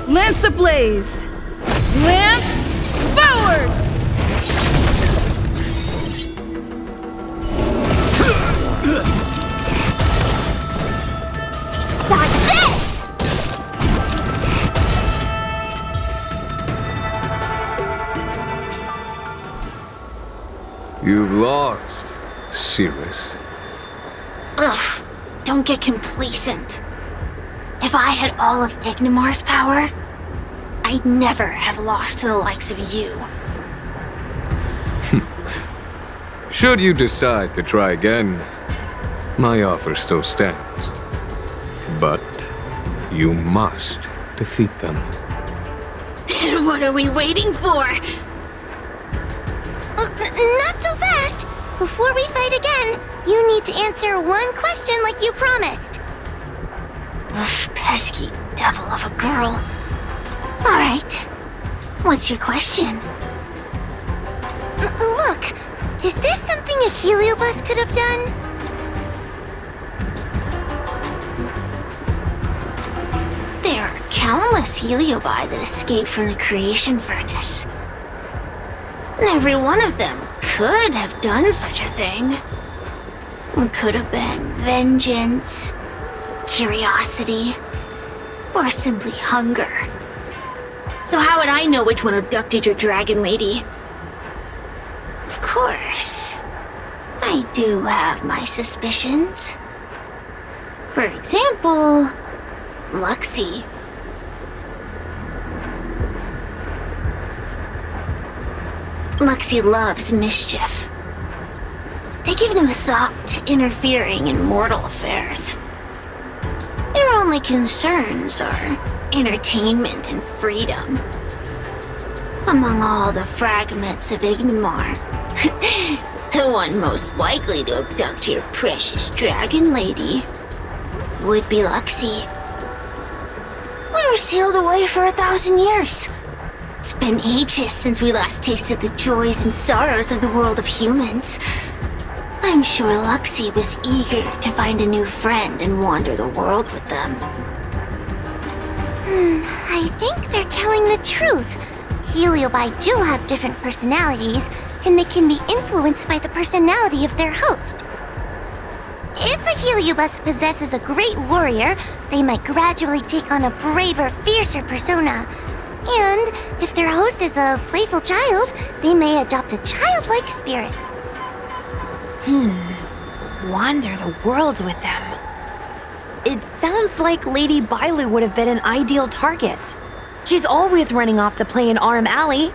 Lance ablaze. Lance forward! Dodge this! You've lost, Cirrus. Ugh, don't get complacent. If I had all of Ignimar's power, I'd never have lost to the likes of you. Should you decide to try again, my offer still stands. But you must defeat them. What are we waiting for? Not so fast! Before we fight again, you need to answer one question like you promised. Ugh, pesky devil of a girl. Alright. What's your question? Look! Is this something a Heliobus could have done? There are countless Heliobi that escaped from the creation furnace. And every one of them could have done such a thing. It could have been vengeance, curiosity, or simply hunger. So how would I know which one abducted your dragon lady? Of course, I do have my suspicions. For example, Luxie. Luxie loves mischief. They give no thought to interfering in mortal affairs. Their only concerns are entertainment and freedom. Among all the fragments of Ignimar, the one most likely to abduct your precious dragon lady would be Luxie. We were sealed away for 1,000 years. It's been ages since we last tasted the joys and sorrows of the world of humans. I'm sure Luxie was eager to find a new friend and wander the world with them. I think they're telling the truth. Heliobi do have different personalities, and they can be influenced by the personality of their host. If a Heliobus possesses a great warrior, they might gradually take on a braver, fiercer persona. And if their host is a playful child, they may adopt a childlike spirit. Wander the world with them. It sounds like Lady Bailu would have been an ideal target. She's always running off to play in Arm Alley.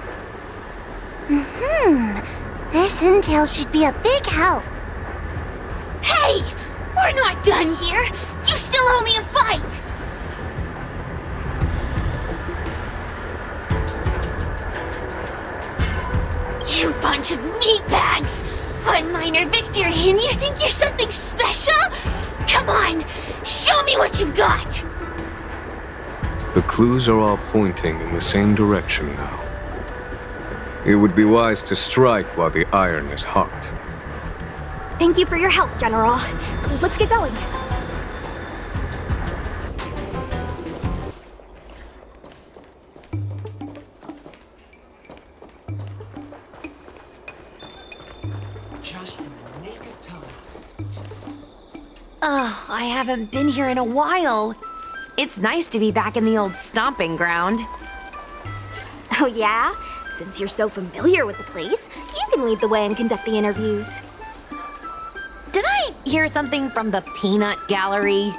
This intel should be a big help. Hey! We're not done here! You still owe me a fight! You bunch of meatbags! One minor victory and you think you're something special? Come on, show me what you've got! The clues are all pointing in the same direction now. It would be wise to strike while the iron is hot. Thank you for your help, General. Let's get going. Just in the nick of time. Oh, I haven't been here in a while. It's nice to be back in the old stomping ground. Oh yeah? Since you're so familiar with the place, you can lead the way and conduct the interviews. Did I hear something from the Peanut Gallery?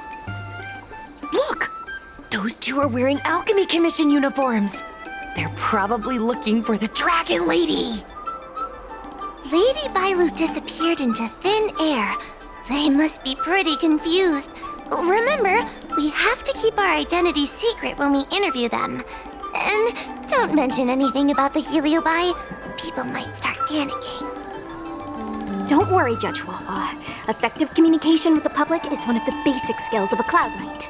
Look! Those two are wearing Alchemy Commission uniforms. They're probably looking for the Dragon Lady. Lady Bailu disappeared into thin air. They must be pretty confused. Remember, we have to keep our identity secret when we interview them. And don't mention anything about the Heliobi. People might start panicking. Don't worry, Judge Wawa. Effective communication with the public is one of the basic skills of a Cloud Knight.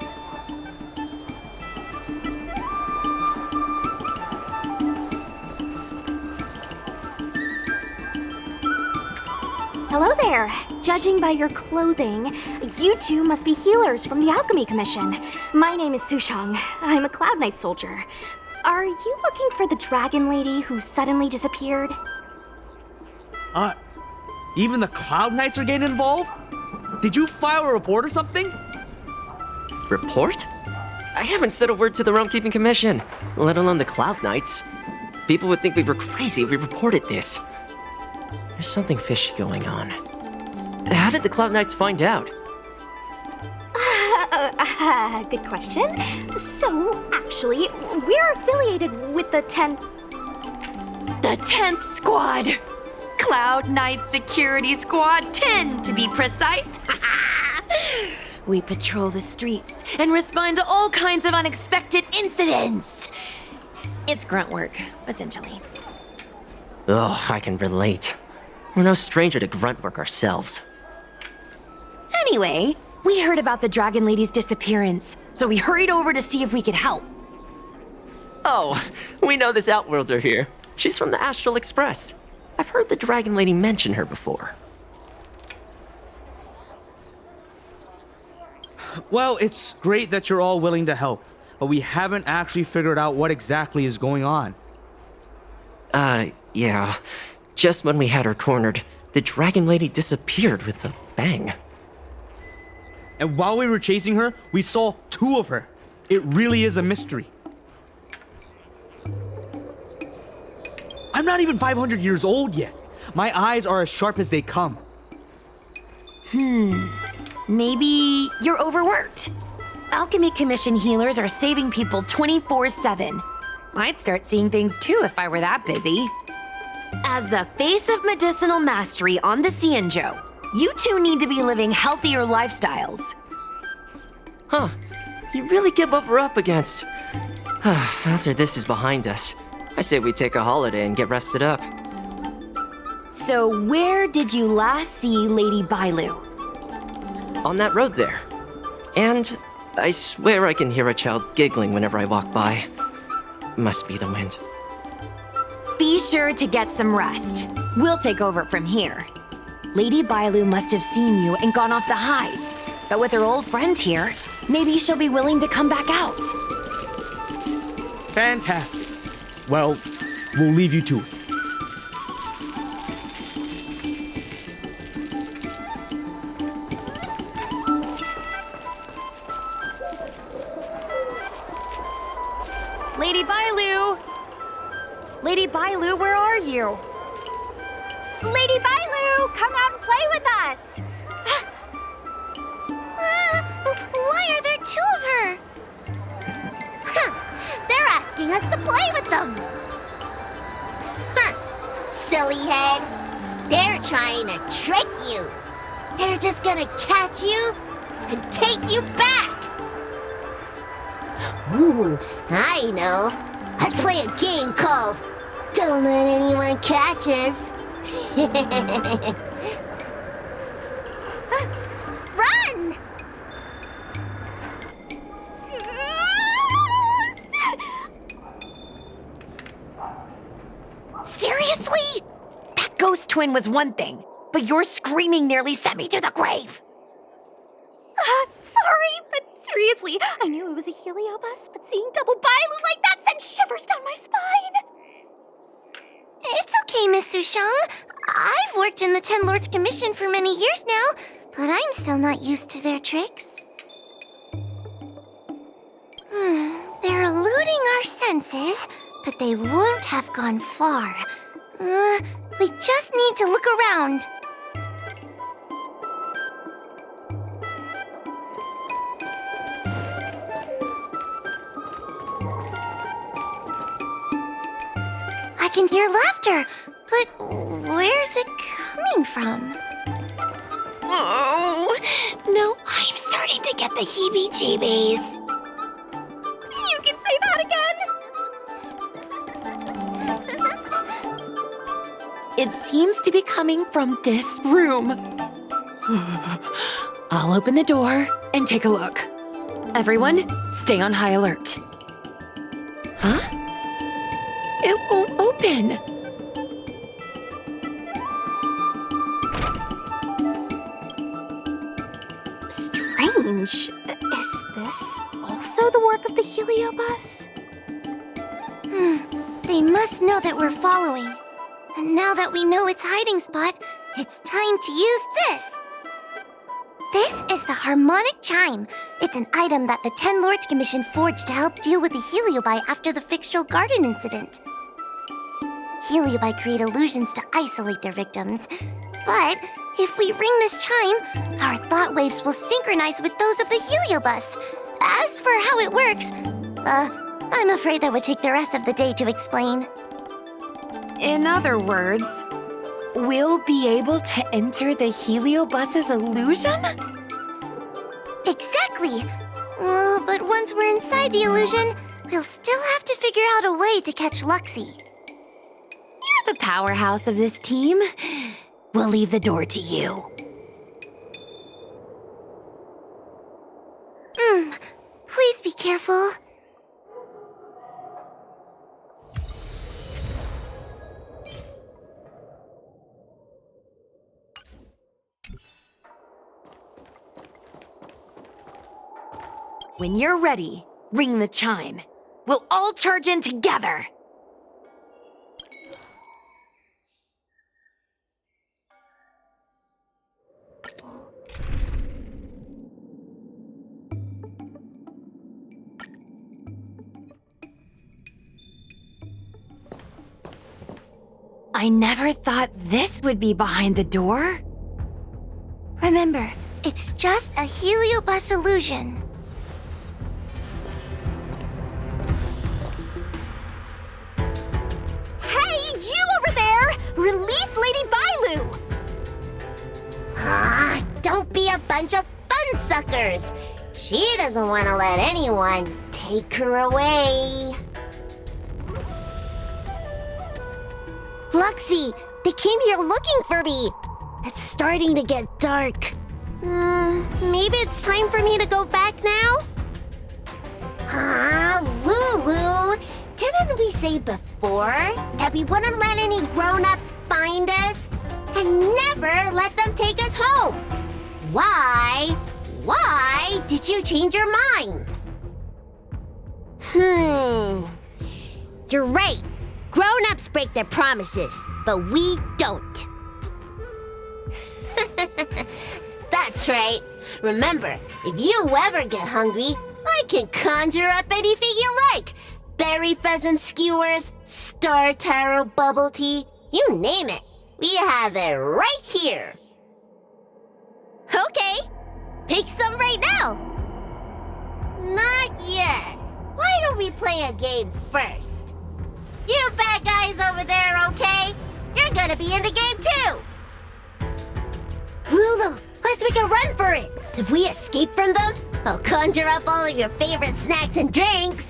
Hello there. Judging by your clothing, you two must be healers from the Alchemy Commission. My name is Sushang. I'm a Cloud Knight soldier. Are you looking for the Dragon Lady who suddenly disappeared? Even the Cloud Knights are getting involved? Did you file a report or something? Report? I haven't said a word to the Realm Keeping Commission, let alone the Cloud Knights. People would think we were crazy if we reported this. There's something fishy going on. How did the Cloud Knights find out? Good question. So, actually, we're affiliated with the 10th... The 10th Squad! Cloud Knight Security Squad 10, to be precise. We patrol the streets and respond to all kinds of unexpected incidents. It's grunt work, essentially. Oh, I can relate. We're no stranger to grunt work ourselves. Anyway, we heard about the Dragon Lady's disappearance, so we hurried over to see if we could help. Oh, we know this Outworlder here. She's from the Astral Express. I've heard the Dragon Lady mention her before. Well, it's great that you're all willing to help, but we haven't actually figured out what exactly is going on. Yeah. Just when we had her cornered, the Dragon Lady disappeared with a bang. And while we were chasing her, we saw two of her. It really is a mystery. I'm not even 500 years old yet. My eyes are as sharp as they come. Maybe you're overworked. Alchemy Commission healers are saving people 24/7. I'd start seeing things too if I were that busy. As the face of medicinal mastery on the Xianzhou, you two need to be living healthier lifestyles. Huh. You really give what we're up against. After this is behind us, I say we take a holiday and get rested up. So where did you last see Lady Bailu? On that road there. And I swear I can hear a child giggling whenever I walk by. Must be the wind. Be sure to get some rest. We'll take over from here. Lady Bailu must have seen you and gone off to hide. But with her old friend here, maybe she'll be willing to come back out. Fantastic. Well, we'll leave you to it. Lady Bailu! Lady Bailu, where are you? Lady Bailu, come out and play with us! Why us to play with them. Huh, silly head. They're trying to trick you. They're just gonna catch you and take you back. Ooh, I know. Let's play a game called Don't Let Anyone Catch Us. Run! Seriously? That ghost twin was one thing, but your screaming nearly sent me to the grave. Sorry, but seriously, I knew it was a heliobus, but seeing double Bailu like that sent shivers down my spine. It's okay, Miss Sushang. I've worked in the Ten Lords Commission for many years now, but I'm still not used to their tricks. They're eluding our senses, but they won't have gone far. We just need to look around. I can hear laughter, but where's it coming from? Oh, no, I'm starting to get the heebie-jeebies. You can say that again! It seems to be coming from this room. I'll open the door and take a look. Everyone, stay on high alert. Huh? It won't open. Strange. Is this also the work of the heliobus? They must know that we're following. And now that we know its hiding spot, it's time to use this. This is the harmonic chime. It's an item that the Ten Lords Commission forged to help deal with the heliobi after the Fyxestroll Garden incident. Heliobi create illusions to isolate their victims. But if we ring this chime, our thought waves will synchronize with those of the heliobus. As for how it works, I'm afraid that would take the rest of the day to explain. In other words, we'll be able to enter the heliobus's illusion? Exactly! But once we're inside the illusion, we'll still have to figure out a way to catch Luxie. You're the powerhouse of this team. We'll leave the door to you. Please be careful. When you're ready, ring the chime. We'll all charge in together. I never thought this would be behind the door. Remember, it's just a heliobus illusion. Hey, you over there! Release Lady Bailu! Don't be a bunch of fun suckers. She doesn't want to let anyone take her away. Luxie, they came here looking for me. It's starting to get dark. Maybe it's time for me to go back now? Lulu, didn't we say before that we wouldn't let any grown-ups find us? And never let them take us home? Why did you change your mind? You're right. Grown-ups break their promises, but we don't. That's right. Remember, if you ever get hungry, I can conjure up anything you like. Berry pheasant skewers, star taro bubble tea, you name it. We have it right here. Okay, pick some right now. Not yet. Why don't we play a game first? You bad guys over there, okay? You're gonna be in the game too! Lulu, let's make a run for it! If we escape from them, I'll conjure up all of your favorite snacks and drinks!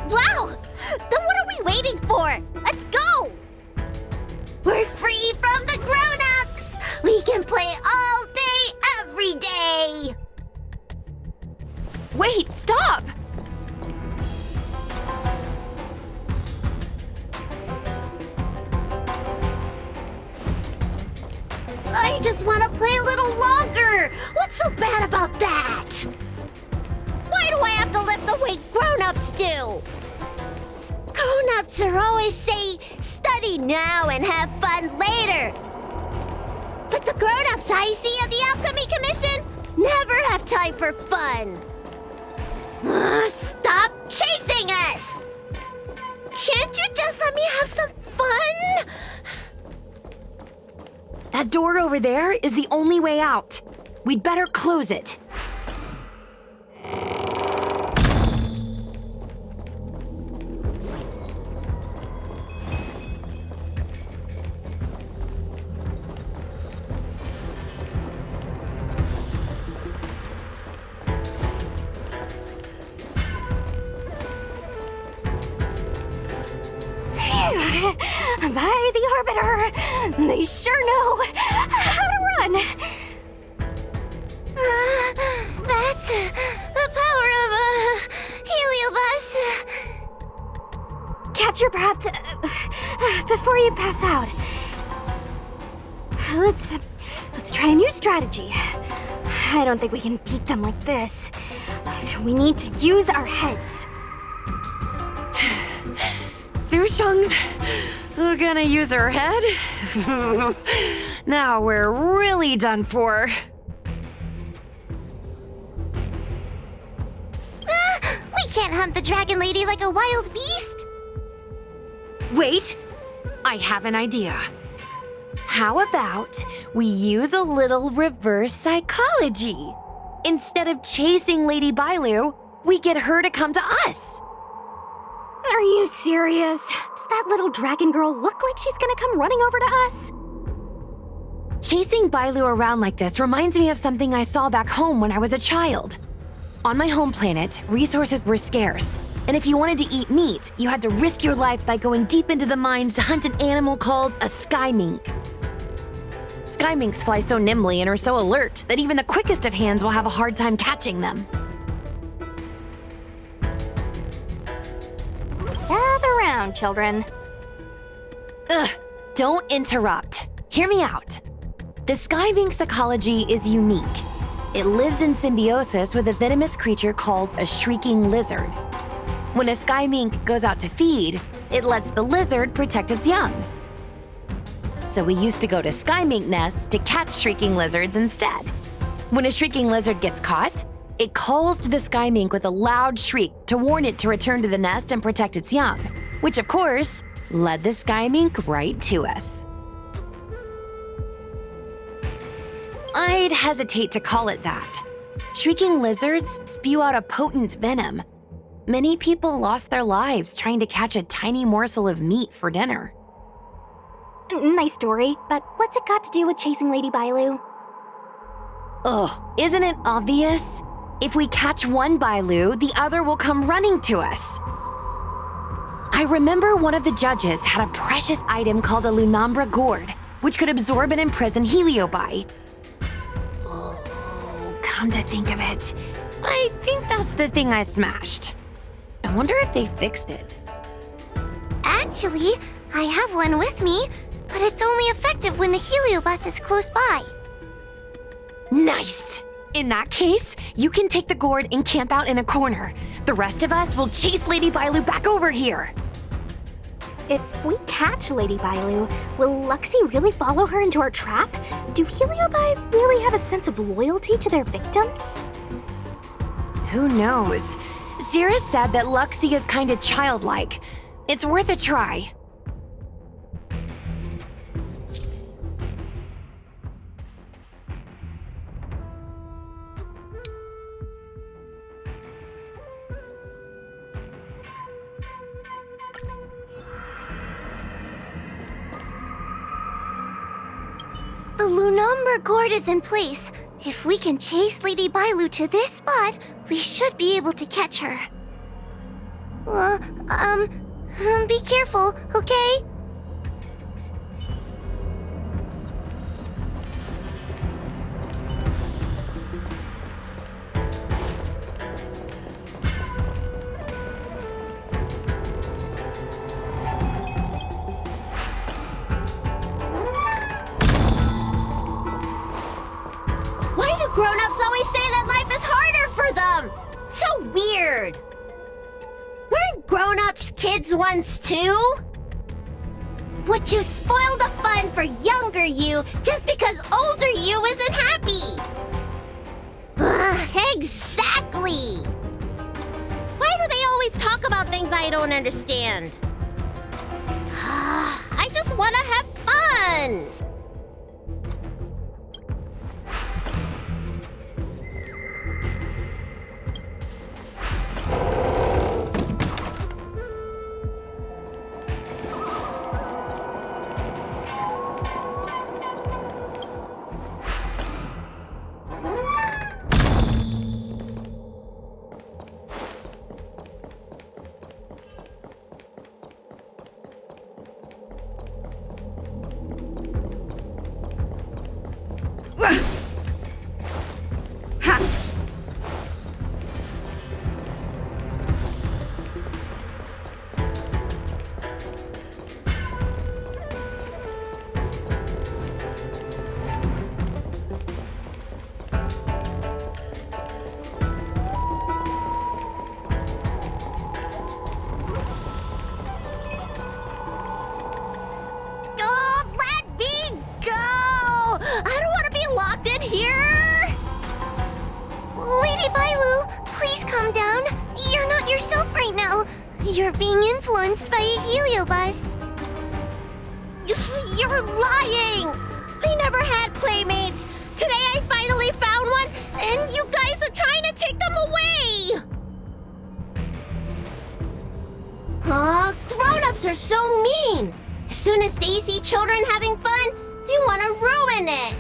Wow! Then what are we waiting for? Let's go! We're free from the grown-ups! We can play all day, every day! Wait, stop! I just want to play a little longer! What's so bad about that? Why do I have to lift the weight grown-ups do? Grown-ups are always say, study now and have fun later. But the grown-ups I see at the Alchemy Commission never have time for fun. Stop chasing us! Can't you just let me have some fun? That door over there is the only way out. We'd better close it. By the Arbiter, they sure know how to run. That's the power of a heliobus. Catch your breath before you pass out. Let's try a new strategy. I don't think we can beat them like this. We need to use our heads. Sushung's gonna use her head? Now we're really done for. We can't hunt the dragon lady like a wild beast. Wait, I have an idea. How about we use a little reverse psychology? Instead of chasing Lady Bailu, we get her to come to us. Are you serious? Does that little dragon girl look like she's gonna come running over to us? Chasing Bailu around like this reminds me of something I saw back home when I was a child. On my home planet, resources were scarce, and if you wanted to eat meat, you had to risk your life by going deep into the mines to hunt an animal called a sky mink. Sky minks fly so nimbly and are so alert that even the quickest of hands will have a hard time catching them. Gather round, children. Ugh, don't interrupt. Hear me out. The sky mink's ecology is unique. It lives in symbiosis with a venomous creature called a shrieking lizard. When a sky mink goes out to feed, it lets the lizard protect its young. So we used to go to sky mink nests to catch shrieking lizards instead. When a shrieking lizard gets caught, it calls to the sky mink with a loud shriek to warn it to return to the nest and protect its young, which of course led the sky mink right to us. I'd hesitate to call it that. Shrieking lizards spew out a potent venom. Many people lost their lives trying to catch a tiny morsel of meat for dinner. Nice story, but what's it got to do with chasing Lady Bailu? Ugh, isn't it obvious? If we catch one Bailu, the other will come running to us. I remember one of the judges had a precious item called a Lunambra gourd, which could absorb and imprison Heliobi. Come to think of it, I think that's the thing I smashed. I wonder if they fixed it. Actually, I have one with me, but it's only effective when the heliobus is close by. Nice! In that case, you can take the gourd and camp out in a corner. The rest of us will chase Lady Bailu back over here. If we catch Lady Bailu, will Luxie really follow her into our trap? Do Heliobi really have a sense of loyalty to their victims? Who knows? Zira said that Luxie is kinda childlike. It's worth a try. Number cord is in place. If we can chase Lady Bailu to this spot, we should be able to catch her. Be careful, okay? Why do grown-ups always say that life is harder for them? So weird. Weren't grown-ups kids once too? Would you spoil the fun for younger you just because older you isn't happy? Exactly! Why do they always talk about things I don't understand? I just want to have fun! You're being influenced by a heliobus. You're lying! I never had playmates. Today I finally found one, and you guys are trying to take them away! Grown-ups are so mean! As soon as they see children having fun, they want to ruin it!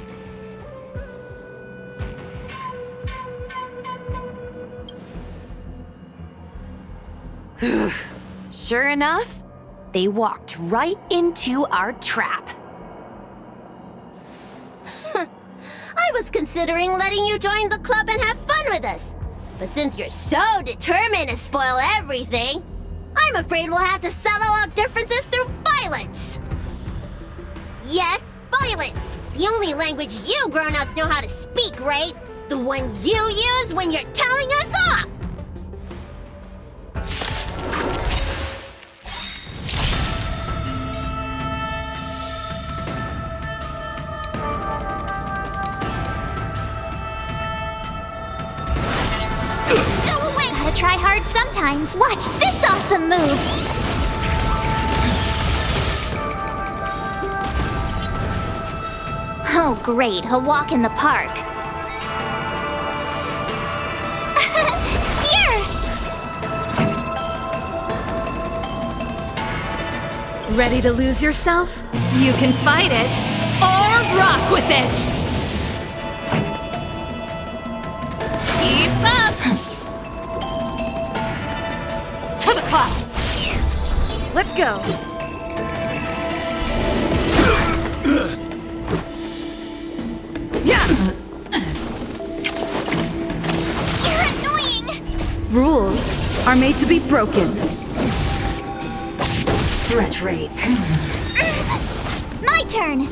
Sure enough, they walked right into our trap. I was considering letting you join the club and have fun with us. But since you're so determined to spoil everything, I'm afraid we'll have to settle out differences through violence. Yes, violence. The only language you grown-ups know how to speak, right? The one you use when you're telling us off. Try hard sometimes. Watch this awesome move! Oh great, a walk in the park. Here! Ready to lose yourself? You can fight it, or rock with it! Keep up! To the clouds! Let's go! Yeah! You're annoying! Rules are made to be broken. Threat rate. My turn!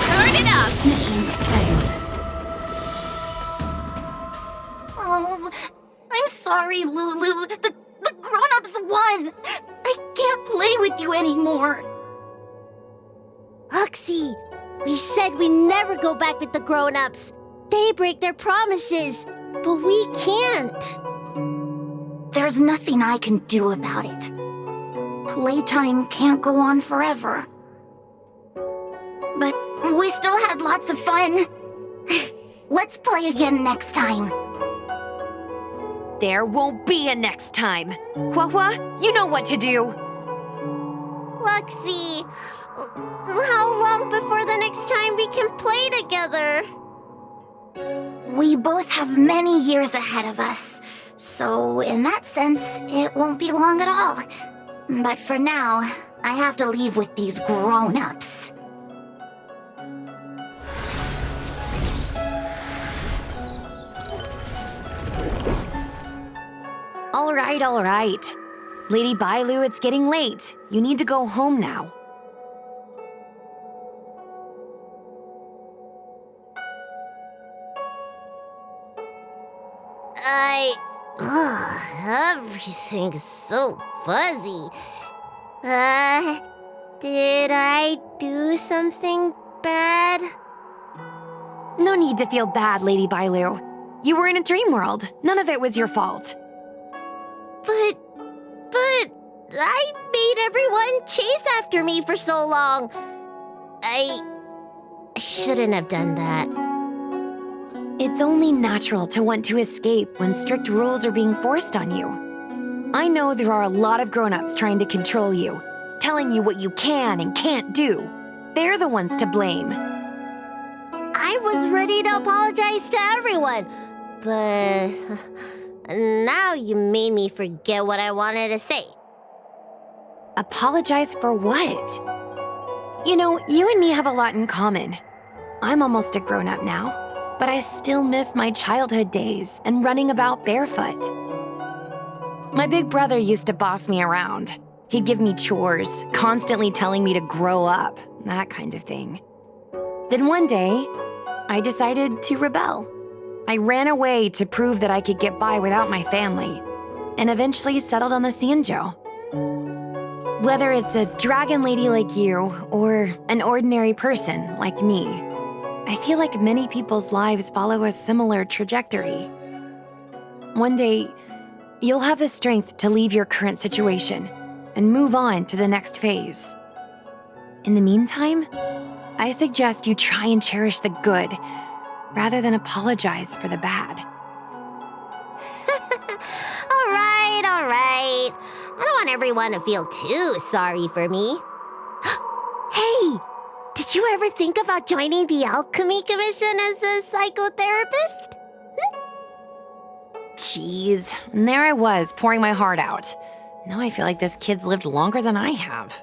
Turn it up! Mission failed. Oh, I'm sorry, Lulu. The grown-ups won. I can't play with you anymore. Huxie, we said we never go back with the grown-ups. They break their promises, but we can't. There's nothing I can do about it. Playtime can't go on forever. But we still had lots of fun. Let's play again next time. There won't be a next time. Hua, you know what to do. Luxie, how long before the next time we can play together? We both have many years ahead of us, so in that sense, it won't be long at all. But for now, I have to leave with these grown-ups. All right. Lady Bailu, it's getting late. You need to go home now. Everything's so fuzzy. Did I do something bad? No need to feel bad, Lady Bailu. You were in a dream world. None of it was your fault. But I made everyone chase after me for so long. I shouldn't have done that. It's only natural to want to escape when strict rules are being forced on you. I know there are a lot of grown-ups trying to control you, telling you what you can and can't do. They're the ones to blame. I was ready to apologize to everyone, but now you made me forget what I wanted to say. Apologize for what? You know, you and me have a lot in common. I'm almost a grown-up now, but I still miss my childhood days and running about barefoot. My big brother used to boss me around. He'd give me chores, constantly telling me to grow up, that kind of thing. Then one day, I decided to rebel. I ran away to prove that I could get by without my family, and eventually settled on the Xianzhou. Whether it's a dragon lady like you, or an ordinary person like me, I feel like many people's lives follow a similar trajectory. One day, you'll have the strength to leave your current situation and move on to the next phase. In the meantime, I suggest you try and cherish the good rather than apologize for the bad. All right. I don't want everyone to feel too sorry for me. Hey, did you ever think about joining the Alchemy Commission as a psychotherapist? Jeez, and there I was, pouring my heart out. Now I feel like this kid's lived longer than I have.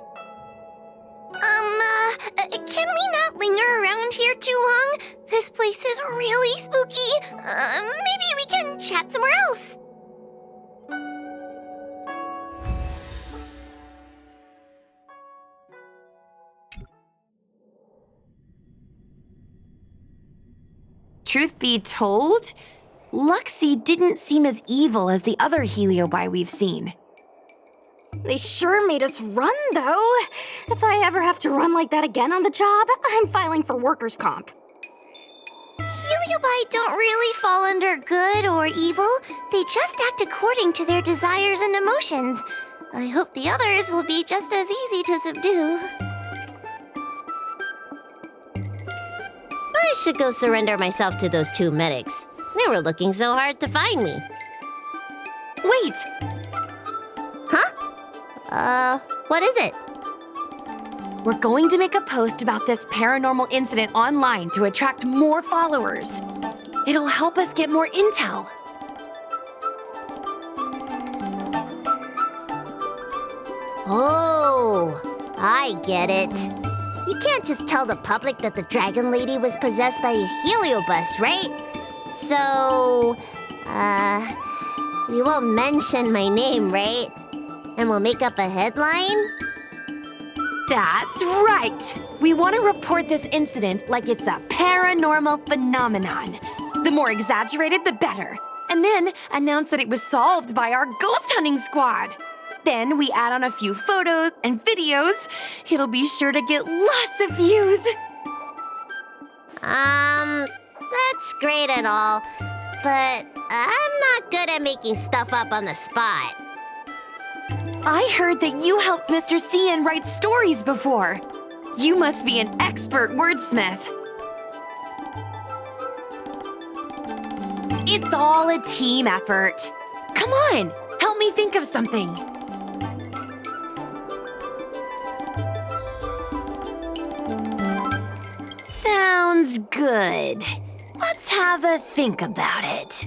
Can we not linger around here too long? This place is really spooky. Maybe we can chat somewhere else. Truth be told, Luxie didn't seem as evil as the other Heliobi we've seen. They sure made us run, though. If I ever have to run like that again on the job, I'm filing for workers' comp. Heliobi don't really fall under good or evil. They just act according to their desires and emotions. I hope the others will be just as easy to subdue. I should go surrender myself to those two medics. They were looking so hard to find me. Wait! Huh? What is it? We're going to make a post about this paranormal incident online to attract more followers. It'll help us get more intel. Oh, I get it. You can't just tell the public that the Dragon Lady was possessed by a heliobus, right? So, we won't mention my name, right? And we'll make up a headline? That's right! We want to report this incident like it's a paranormal phenomenon. The more exaggerated, the better. And then announce that it was solved by our ghost hunting squad. Then we add on a few photos and videos. It'll be sure to get lots of views. That's great and all, but I'm not good at making stuff up on the spot. I heard that you helped Mr. Cian write stories before. You must be an expert wordsmith. It's all a team effort. Come on, help me think of something. Sounds good. Let's have a think about it.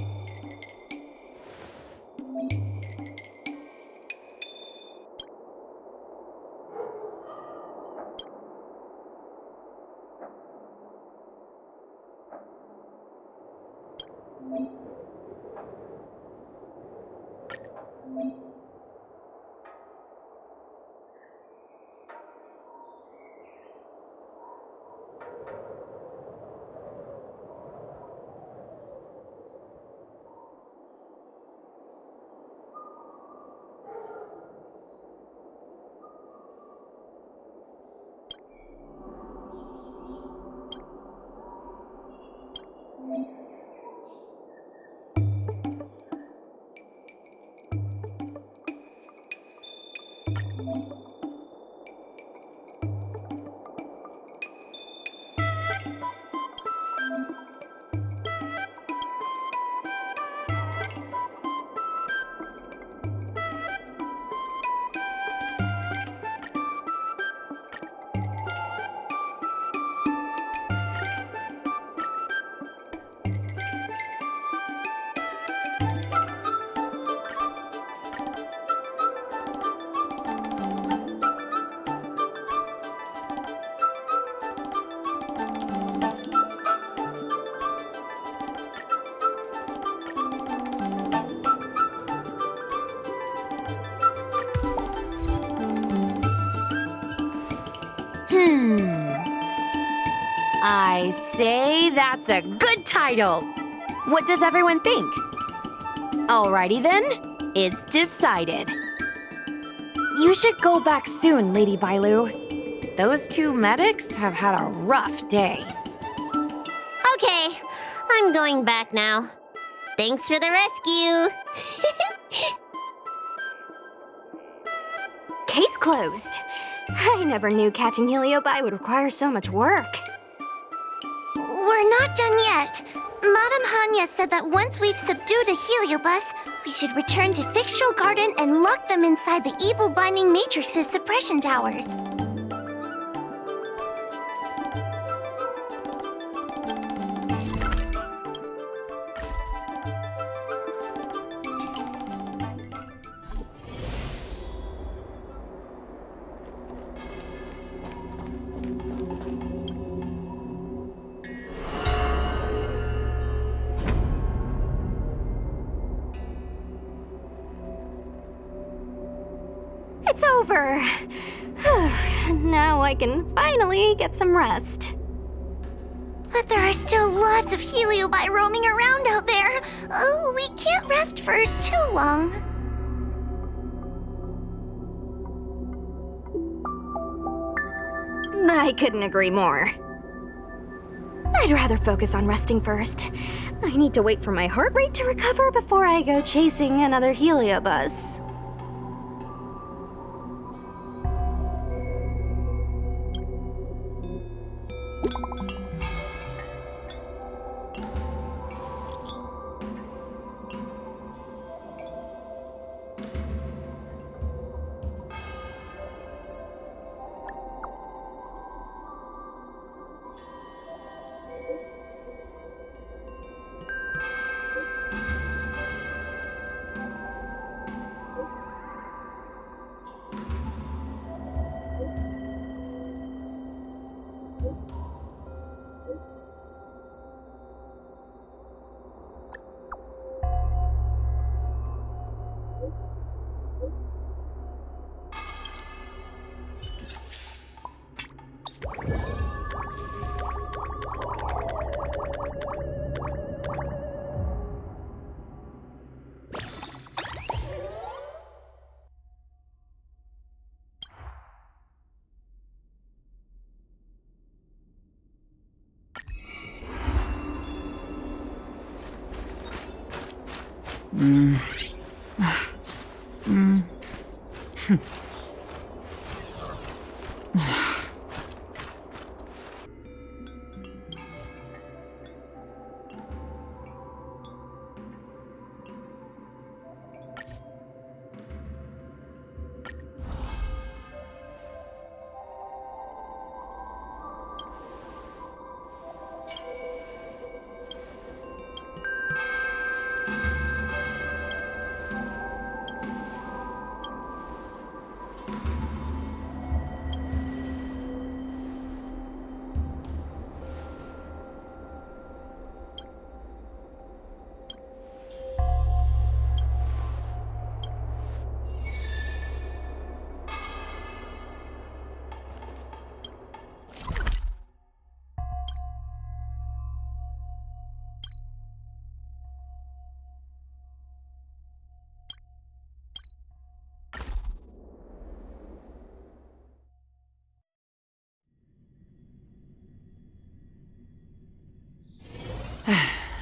I say that's a good title. What does everyone think? Alrighty then, it's decided. You should go back soon, Lady Bailu. Those two medics have had a rough day. Okay, I'm going back now. Thanks for the rescue. Case closed. I never knew catching Heliobi would require so much work. We're not done yet. Madame Hanya said that once we've subdued a Heliobus, we should return to Fyxestroll Garden and lock them inside the evil binding matrix's suppression towers. It's over. Now I can finally get some rest. But there are still lots of Heliobi roaming around out there. Oh, we can't rest for too long. I couldn't agree more. I'd rather focus on resting first. I need to wait for my heart rate to recover before I go chasing another Heliobus.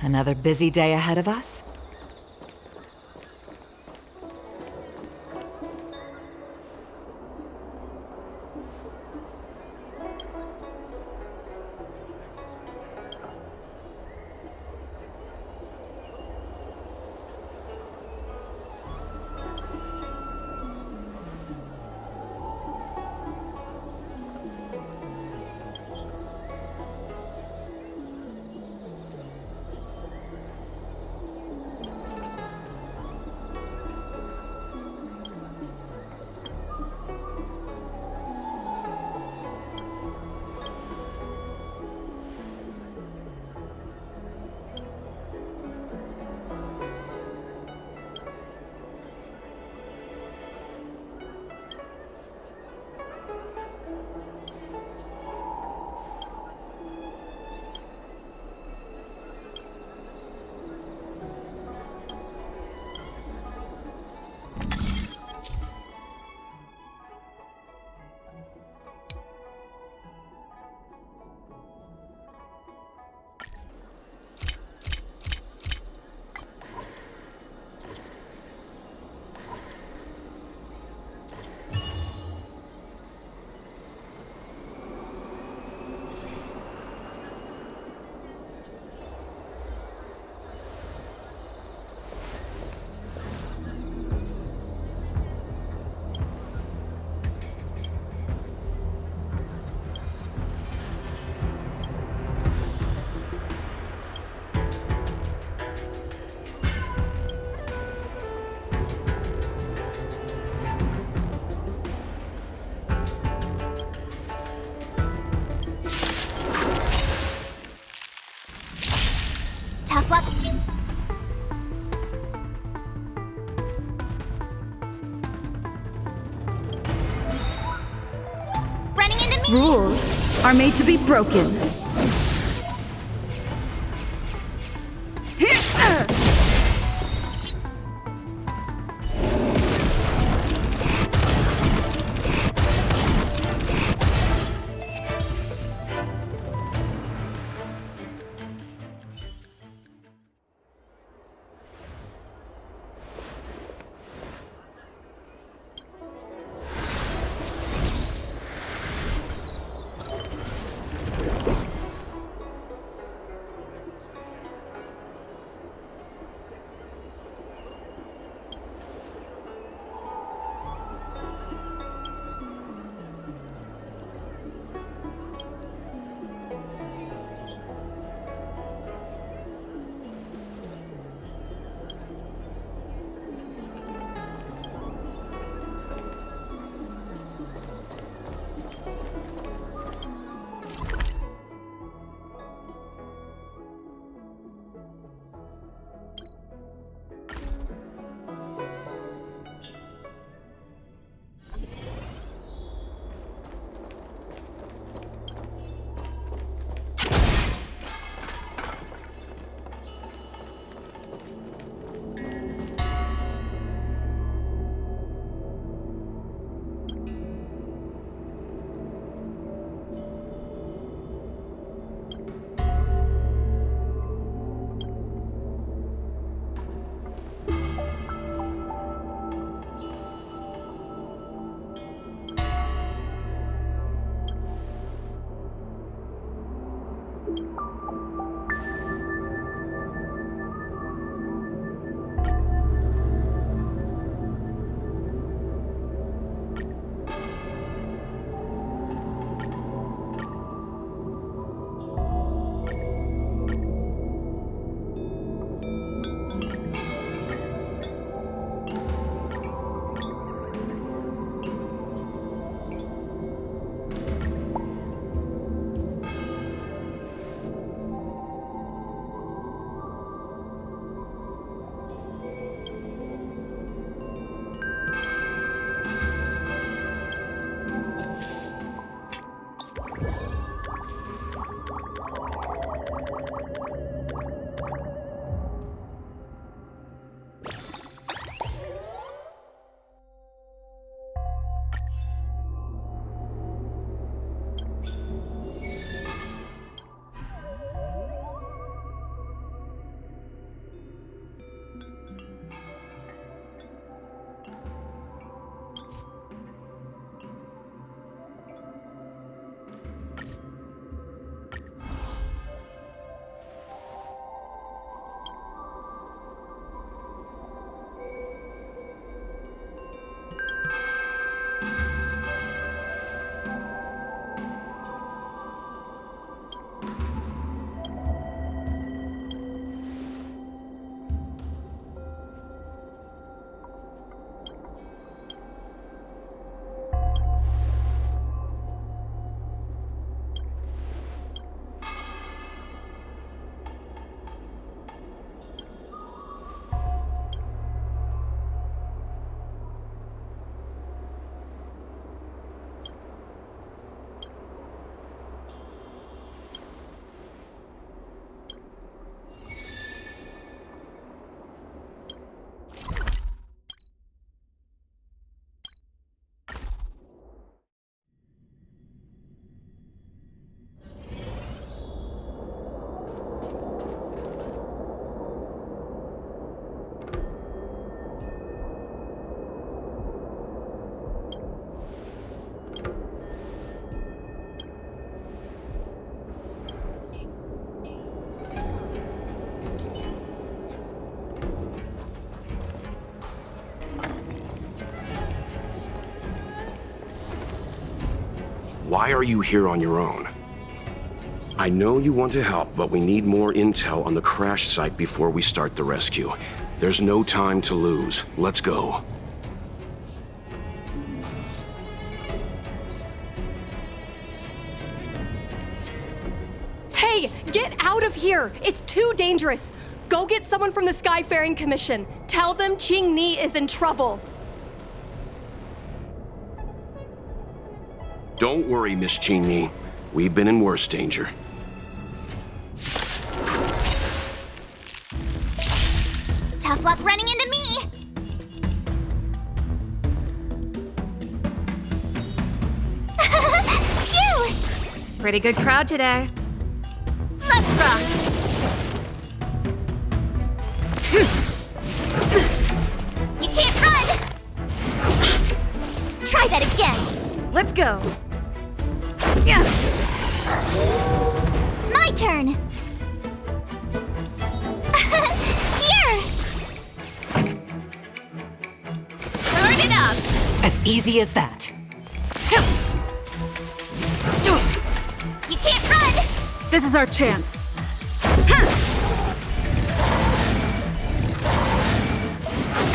Another busy day ahead of us? Tough luck. Running into me! Rules are made to be broken. Why are you here on your own? I know you want to help, but we need more intel on the crash site before we start the rescue. There's no time to lose. Let's go. Hey, get out of here! It's too dangerous! Go get someone from the Skyfaring Commission. Tell them Ching Ni is in trouble. Don't worry, Miss Ching-Ni. We've been in worse danger. Tough luck running into me! Phew! Pretty good crowd today. Let's rock! You can't run! Try that again! Let's go! Yeah. My turn! Here! Turn it up! As easy as that. You can't run! This is our chance.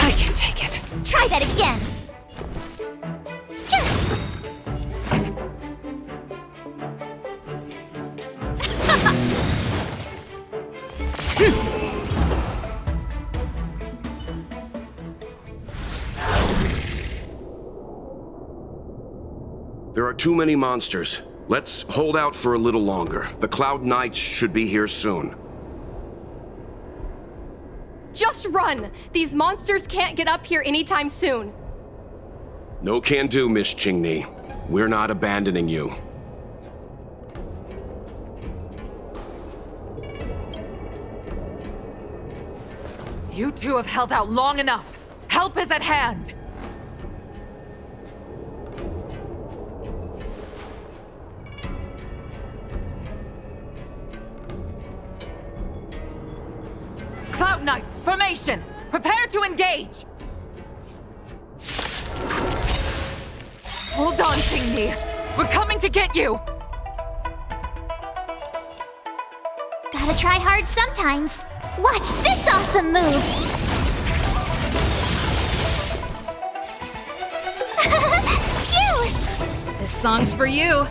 I can take it. Try that again! There are too many monsters. Let's hold out for a little longer. The Cloud Knights should be here soon. Just run! These monsters can't get up here anytime soon. No can do, Miss Ching-Ni. We're not abandoning you. You two have held out long enough. Help is at hand. Cloud Knights, formation! Prepare to engage! Hold on, Ching-Ni. We're coming to get you! Gotta try hard sometimes. Watch this awesome move! Phew! This song's for you.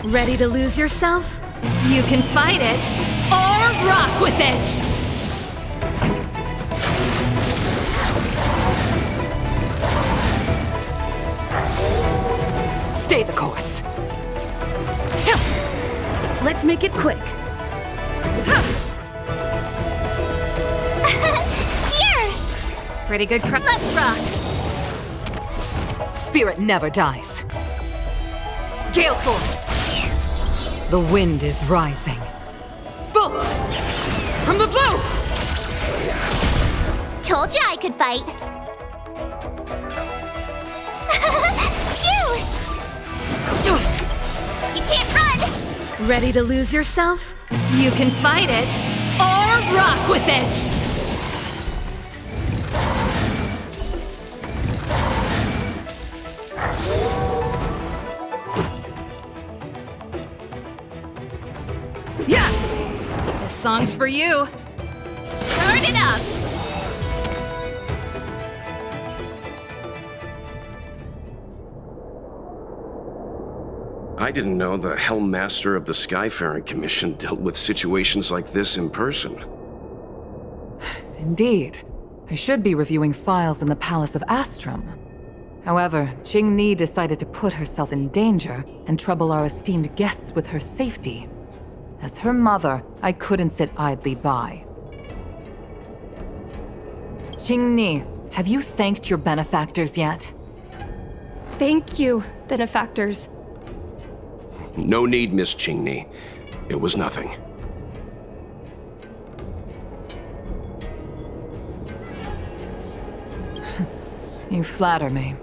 Ready to lose yourself? You can fight it or rock with it! Stay the course. Let's make it quick. Here! Pretty good crowd. Let's rock! Spirit never dies. Gale Force! The wind is rising. Bolt! From the blue! Told ya I could fight. Phew! You can't run! Ready to lose yourself? You can fight it or rock with it! Yeah! This song's for you. Turn it up! I didn't know the Helm Master of the Skyfaring Commission dealt with situations like this in person. Indeed. I should be reviewing files in the Palace of Astrum. However, Ching-Ni decided to put herself in danger and trouble our esteemed guests with her safety. As her mother, I couldn't sit idly by. Ching-Ni, have you thanked your benefactors yet? Thank you, benefactors. No need, Miss Ching-Ni. It was nothing. You flatter me.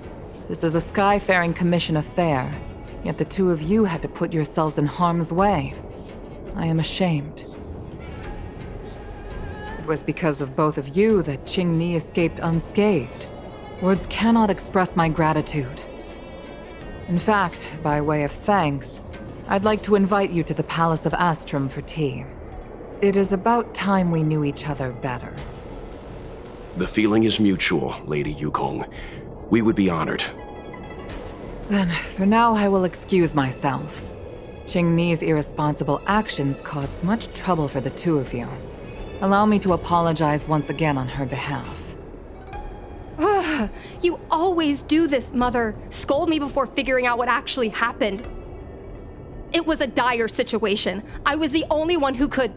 This is a Skyfaring Commission affair, yet the two of you had to put yourselves in harm's way. I am ashamed. It was because of both of you that Ching-Ni escaped unscathed. Words cannot express my gratitude. In fact, by way of thanks, I'd like to invite you to the Palace of Astrum for tea. It is about time we knew each other better. The feeling is mutual, Lady Yukong. We would be honored. Then, for now, I will excuse myself. Qingni's irresponsible actions caused much trouble for the two of you. Allow me to apologize once again on her behalf. Ugh, you always do this, Mother. Scold me before figuring out what actually happened. It was a dire situation. I was the only one who could...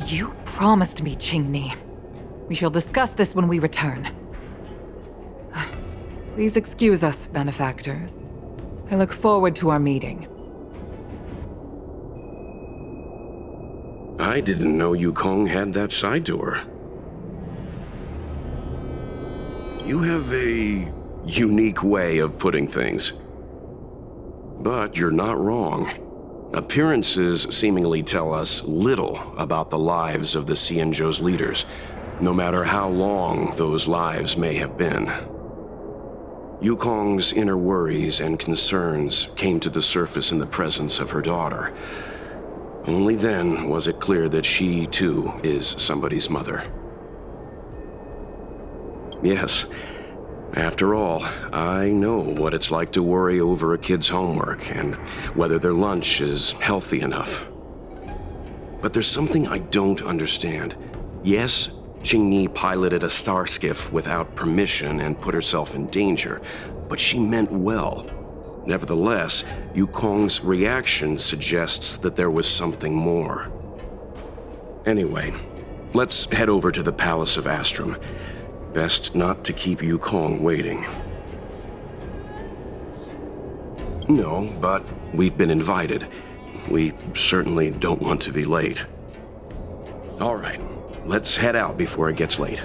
You promised me, Qingni. We shall discuss this when we return. Please excuse us, benefactors. I look forward to our meeting. I didn't know Yukong had that side to her. You have a unique way of putting things. But you're not wrong. Appearances seemingly tell us little about the lives of the Xianzhou's leaders, no matter how long those lives may have been. Yukong's inner worries and concerns came to the surface in the presence of her daughter. Only then was it clear that she, too, is somebody's mother. Yes, after all, I know what it's like to worry over a kid's homework and whether their lunch is healthy enough. But there's something I don't understand. Yes, Qingni piloted a star skiff without permission and put herself in danger, but she meant well. Nevertheless, Yukong's reaction suggests that there was something more. Anyway, let's head over to the Palace of Astrum. Best not to keep Yukong waiting. No, but we've been invited. We certainly don't want to be late. All right, let's head out before it gets late.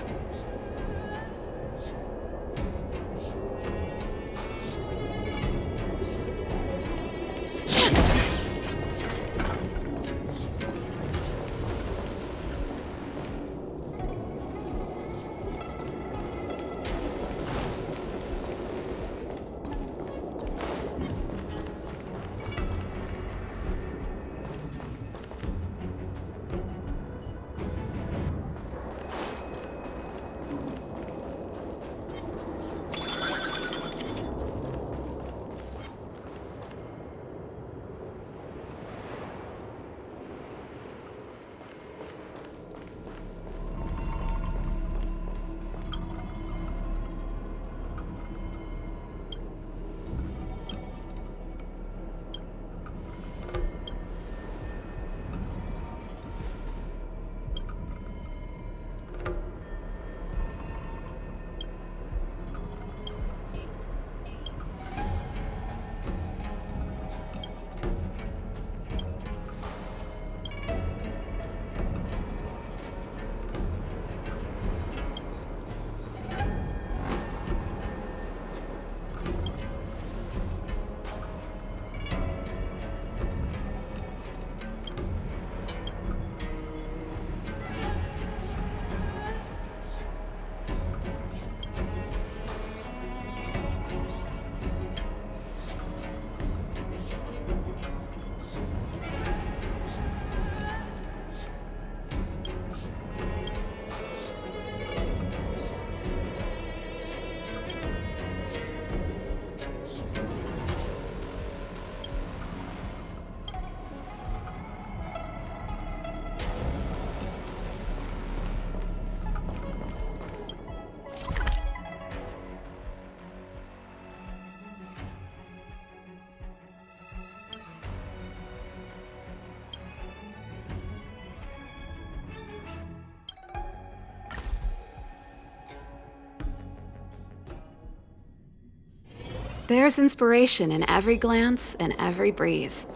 There's inspiration in every glance and every breeze.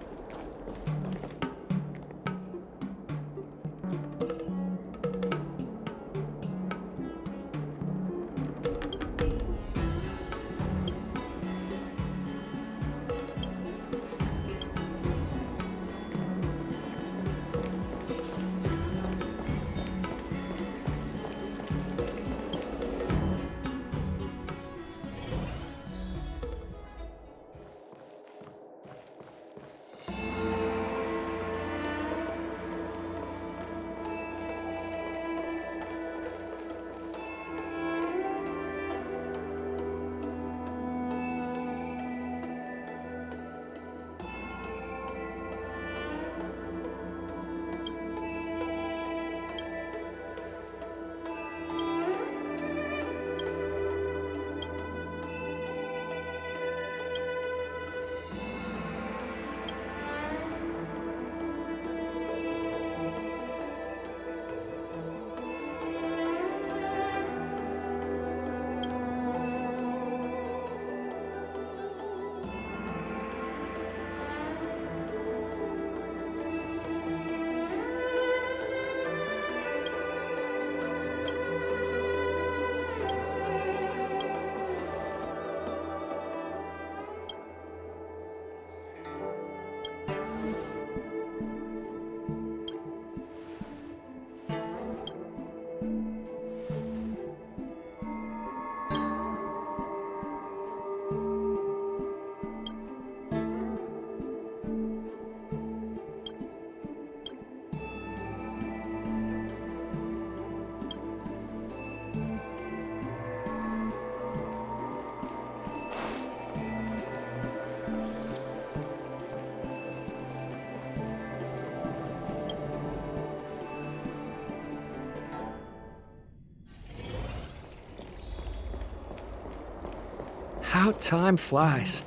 How time flies.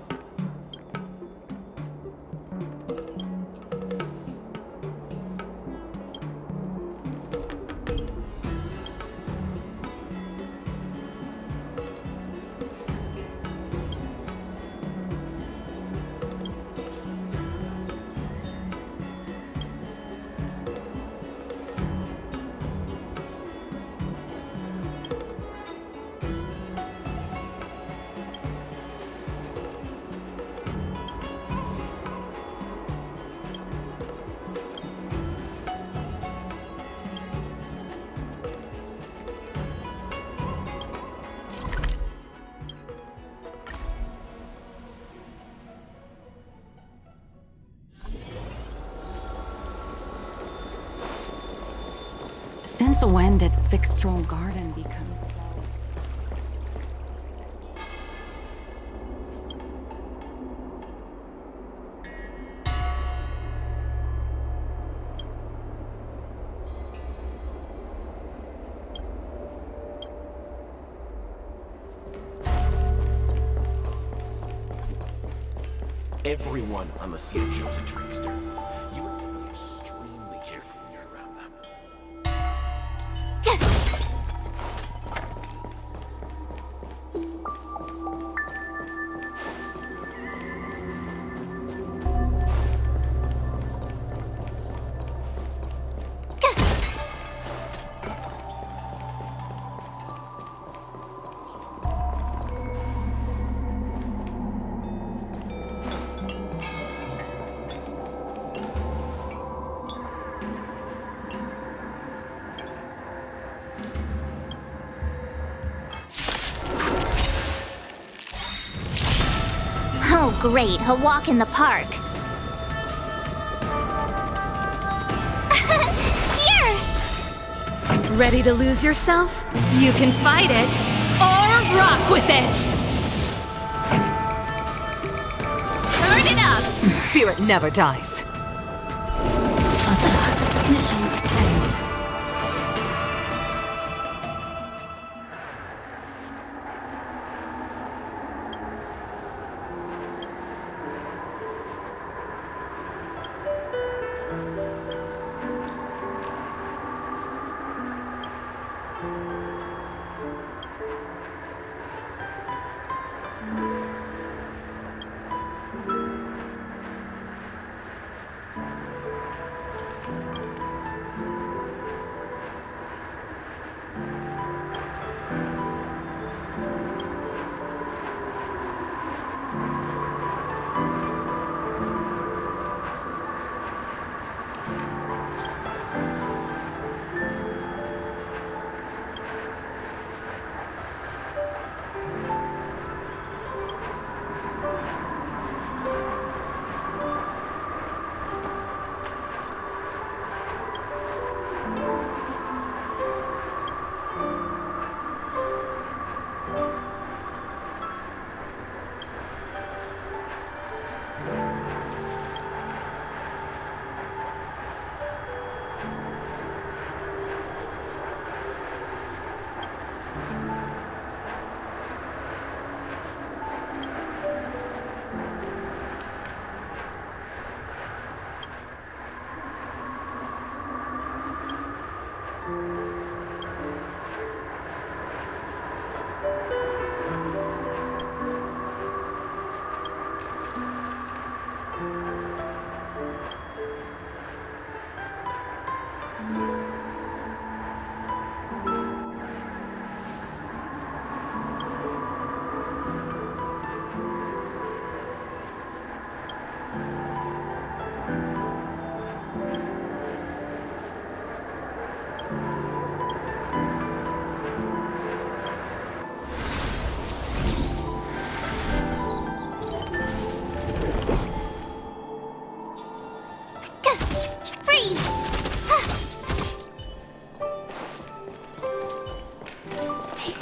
Since when did Fyxestroll Garden become so... Everyone on the Siege is a trickster. You have to be extremely careful when you're around them. Oh, great, a walk in the park. Here! Ready to lose yourself? You can fight it, or rock with it! Turn it up! Spirit never dies. Mission failed.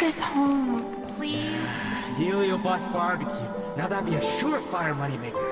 us home, please. Helio Bus Barbecue. Now that'd be a surefire moneymaker.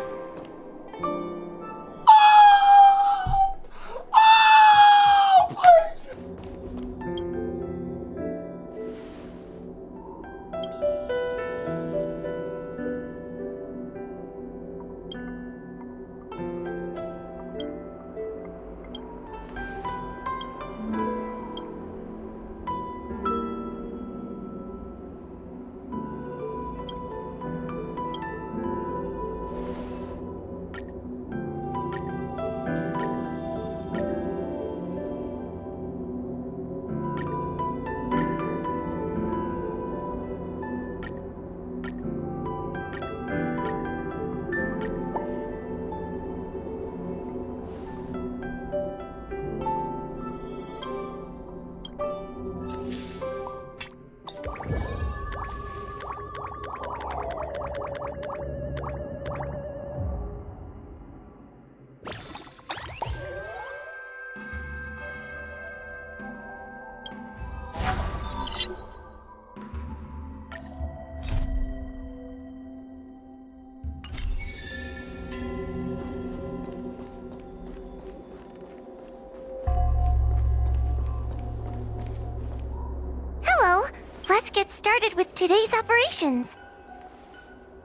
get started with today's operations.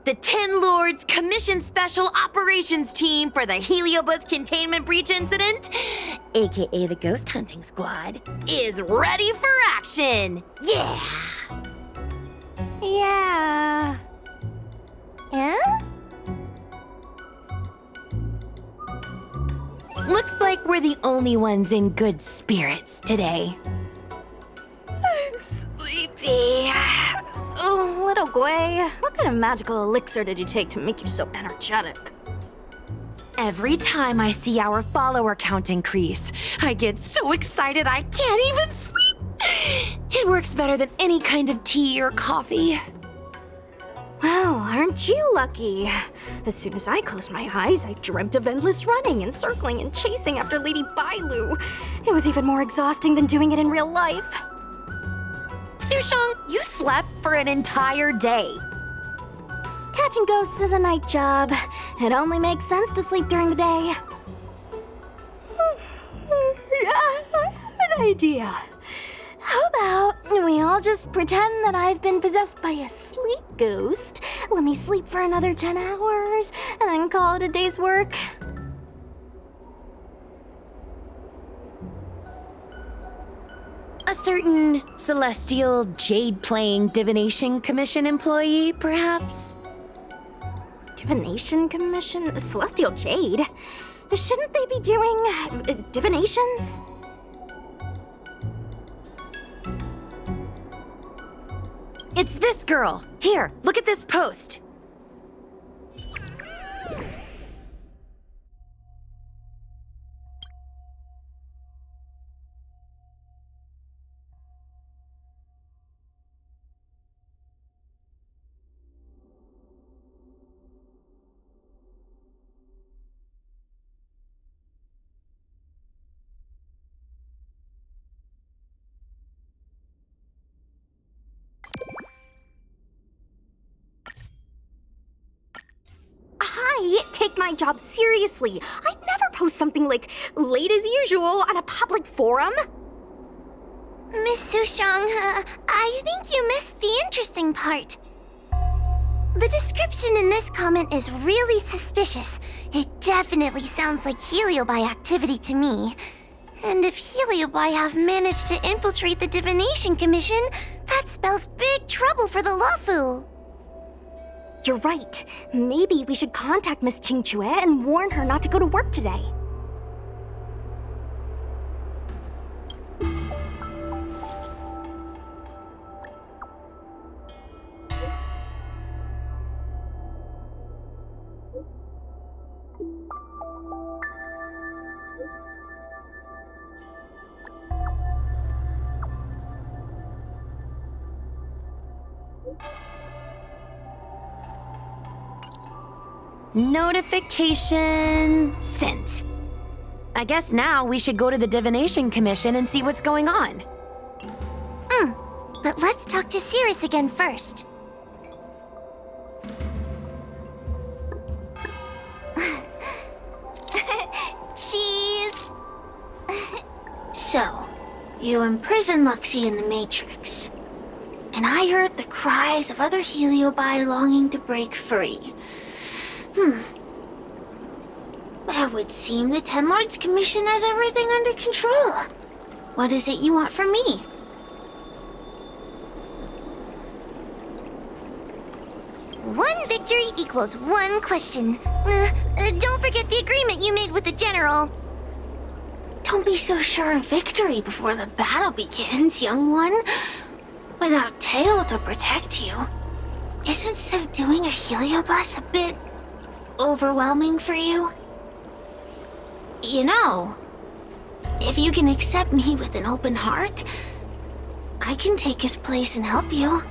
The Ten Lords Commission Special Operations Team for the Heliobus Containment Breach Incident, aka the Ghost Hunting Squad, is ready for action! Yeah! Yeah. Huh? Looks like we're the only ones in good spirits today. I'm sleepy. Oh, little Gwei, what kind of magical elixir did you take to make you so energetic? Every time I see our follower count increase, I get so excited I can't even sleep. It works better than any kind of tea or coffee. Well, aren't you lucky? As soon as I closed my eyes, I dreamt of endless running and circling and chasing after Lady Bailu. It was even more exhausting than doing it in real life. Sushong, you slept for an entire day. Catching ghosts is a night job. It only makes sense to sleep during the day. I have an idea. How about we all just pretend that I've been possessed by a sleep ghost? Let me sleep for another 10 hours, and then call it a day's work. A certain celestial jade-playing divination commission employee, perhaps? Divination commission? Celestial Jade? Shouldn't they be doing divinations? It's this girl. Here, look at this post. Take my job seriously. I'd never post something like late as usual on a public forum. Miss Sushong, I think you missed the interesting part. The description in this comment is really suspicious. It definitely sounds like Heliobi activity to me. And if Heliobi have managed to infiltrate the Divination Commission, that spells big trouble for the Lawfu. You're right. Maybe we should contact Miss Qingchue and warn her not to go to work today. Notification sent. I guess now we should go to the Divination Commission and see what's going on. But let's talk to Cirrus again first. Cheese! So, you imprisoned Luxie in the Matrix. And I heard the cries of other Heliobi longing to break free. That would seem the Ten Lords Commission has everything under control. What is it you want from me? One victory equals one question. Don't forget the agreement you made with the General. Don't be so sure of victory before the battle begins, young one. Without Tail to protect you, isn't subduing a Heliobus a bit overwhelming for you? You know, if you can accept me with an open heart, I can take his place and help you.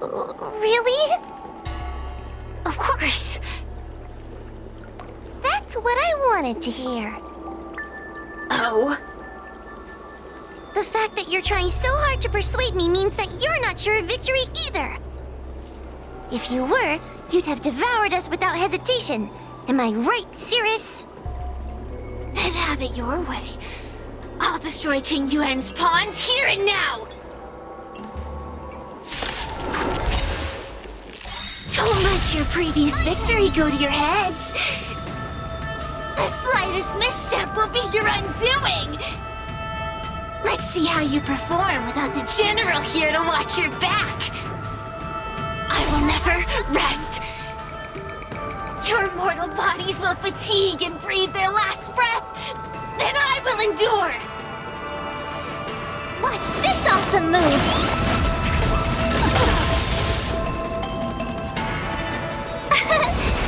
Really? Of course. That's what I wanted to hear. Oh? The fact that you're trying so hard to persuade me means that you're not sure of victory either. If you were, you'd have devoured us without hesitation. Am I right, Cirrus? Then have it your way. I'll destroy Qing Yuan's pawns here and now! Don't let your previous victory go to your heads. The slightest misstep will be your undoing. Let's see how you perform without the general here to watch your back. I will never rest. Your mortal bodies will fatigue and breathe their last breath. Then I will endure. Watch this awesome move!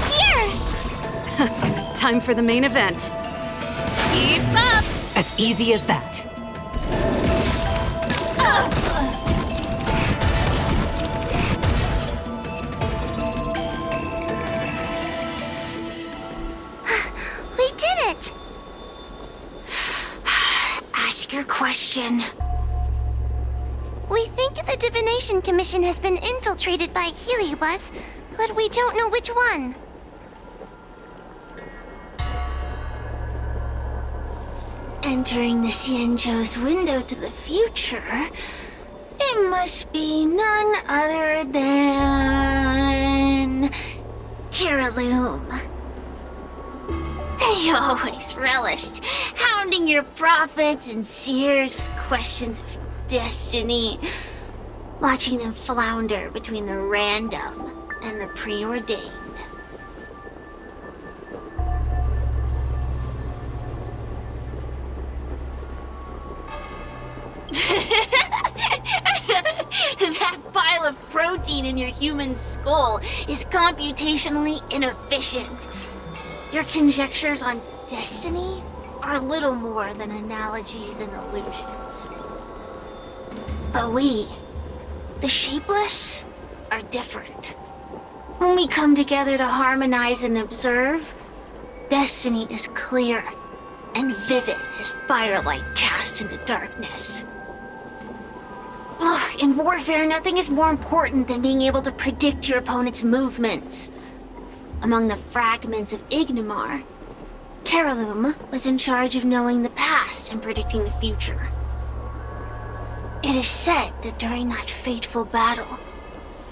Here! Time for the main event. Keep up! As easy as that. We did it! Ask your question. We think the Divination Commission has been infiltrated by Heliobus, but we don't know which one. Entering the Xianzhou's window to the future, it must be none other than... Kiraloom. They always relished hounding your prophets and seers with questions of destiny, watching them flounder between the random and the preordained. That pile of protein in your human skull is computationally inefficient. Your conjectures on destiny are little more than analogies and illusions. But we, the Shapeless, are different. When we come together to harmonize and observe, destiny is clear and vivid as firelight cast into darkness. Ugh, in warfare, nothing is more important than being able to predict your opponent's movements. Among the fragments of Ignimar, Kiraloom was in charge of knowing the past and predicting the future. It is said that during that fateful battle,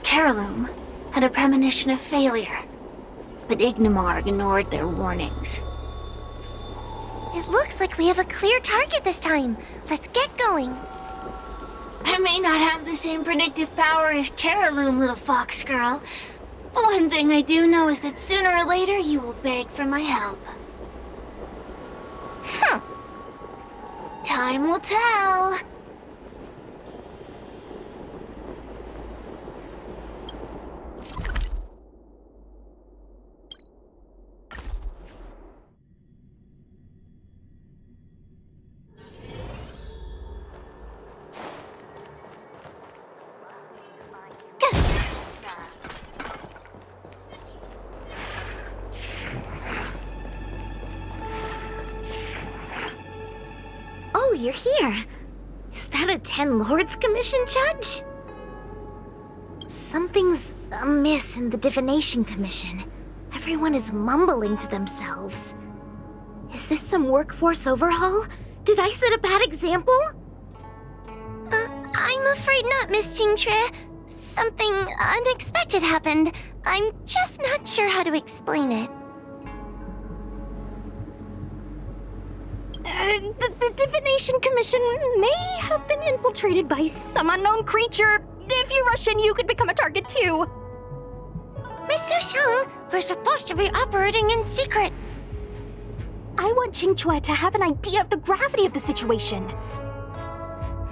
Kiraloom had a premonition of failure, but Ignimar ignored their warnings. It looks like we have a clear target this time. Let's get going. I may not have the same predictive power as Kiraloom, little fox girl. But one thing I do know is that sooner or later you will beg for my help. Huh. Time will tell. Oh, you're here. Is that a 10 Lords Commission judge? Something's amiss in the Divination Commission. Everyone is mumbling to themselves. Is this some workforce overhaul? Did I set a bad example? I'm afraid not, Miss Jingtre. Something unexpected happened. I'm just not sure how to explain it. The Divination Commission may have been infiltrated by some unknown creature. If you rush in, you could become a target too. Miss Sushang, we're supposed to be operating in secret. I want Qingque to have an idea of the gravity of the situation.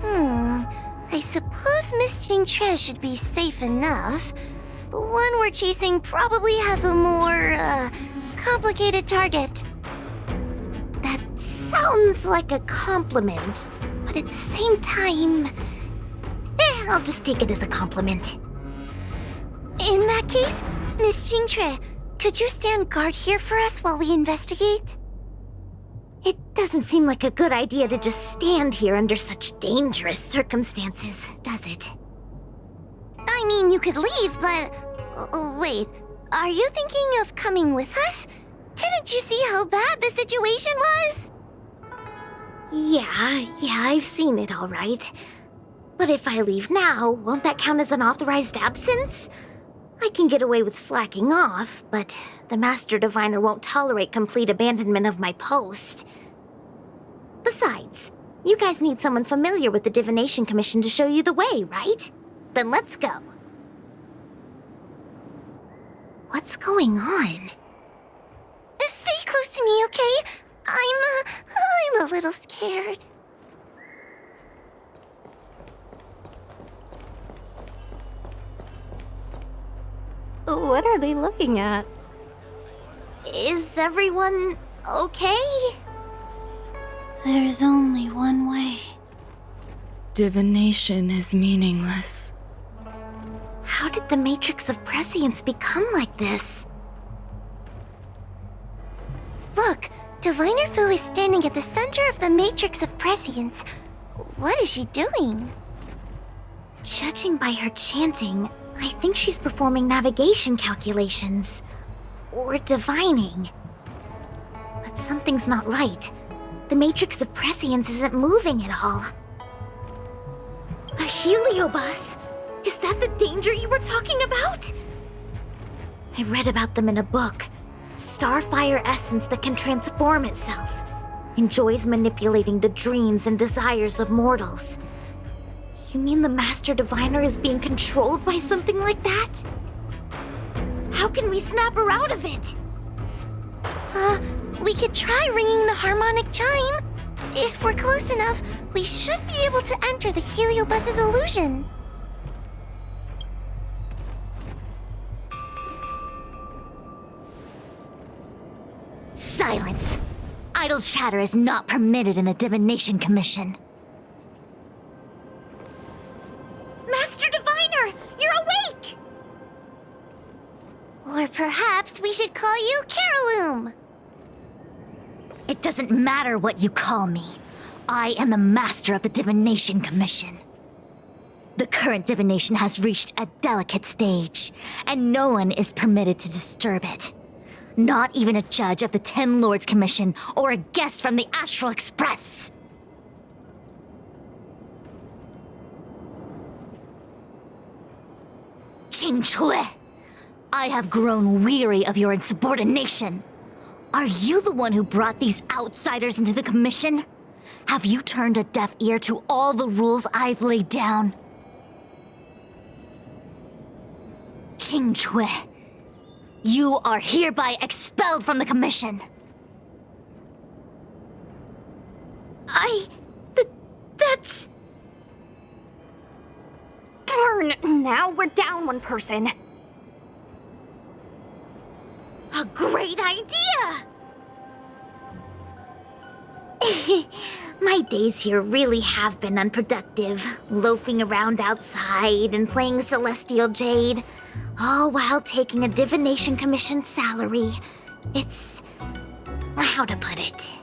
I suppose Miss Jingtre should be safe enough. The one we're chasing probably has a more, complicated target. That sounds like a compliment, but at the same time... I'll just take it as a compliment. In that case, Miss Jingtre, could you stand guard here for us while we investigate? It doesn't seem like a good idea to just stand here under such dangerous circumstances, does it? I mean, you could leave, but... wait, are you thinking of coming with us? Didn't you see how bad the situation was? Yeah, I've seen it all right. But if I leave now, won't that count as an authorized absence? I can get away with slacking off, but the Master Diviner won't tolerate complete abandonment of my post. Besides, you guys need someone familiar with the Divination Commission to show you the way, right? Then let's go. What's going on? Stay close to me, okay? I'm a little scared. What are they looking at? Is everyone okay? There's only one way. Divination is meaningless. How did the Matrix of Prescience become like this? Look, Diviner Fu is standing at the center of the Matrix of Prescience. What is she doing? Judging by her chanting, I think she's performing navigation calculations. Or divining. But something's not right. The Matrix of Prescience isn't moving at all. A heliobus? Is that the danger you were talking about? I read about them in a book. Starfire essence that can transform itself. Enjoys manipulating the dreams and desires of mortals. You mean the Master Diviner is being controlled by something like that? How can we snap her out of it? We could try ringing the harmonic chime. If we're close enough, we should be able to enter the heliobus's illusion. Silence! Idle chatter is not permitted in the Divination Commission. Master Diviner! You're awake! Or perhaps we should call you Caroloom. It doesn't matter what you call me. I am the master of the Divination Commission. The current divination has reached a delicate stage, and no one is permitted to disturb it. Not even a judge of the 10 Lords Commission or a guest from the Astral Express. Qing Chui, I have grown weary of your insubordination. Are you the one who brought these outsiders into the Commission? Have you turned a deaf ear to all the rules I've laid down? Qing Chui, you are hereby expelled from the Commission. That's... Darn, now we're down one person. A great idea! My days here really have been unproductive, loafing around outside and playing Celestial Jade, all while taking a Divination Commission salary. It's... how to put it?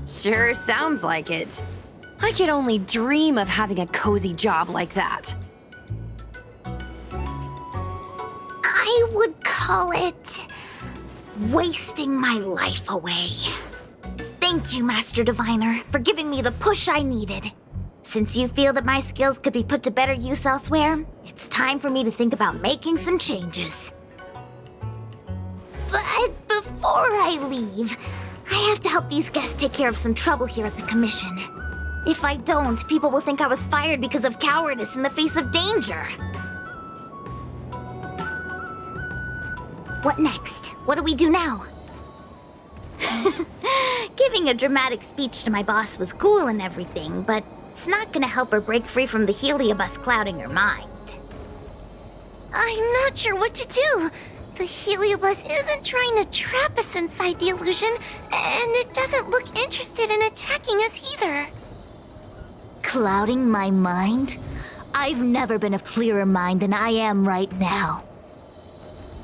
Sure sounds like it. I could only dream of having a cozy job like that. I would call it... wasting my life away. Thank you, Master Diviner, for giving me the push I needed. Since you feel that my skills could be put to better use elsewhere, it's time for me to think about making some changes. But before I leave, I have to help these guests take care of some trouble here at the Commission. If I don't, people will think I was fired because of cowardice in the face of danger. What next? What do we do now? Giving a dramatic speech to my boss was cool and everything, but it's not gonna help her break free from the heliobus clouding her mind. I'm not sure what to do. The heliobus isn't trying to trap us inside the illusion, and it doesn't look interested in attacking us either. Clouding my mind? I've never been of clearer mind than I am right now.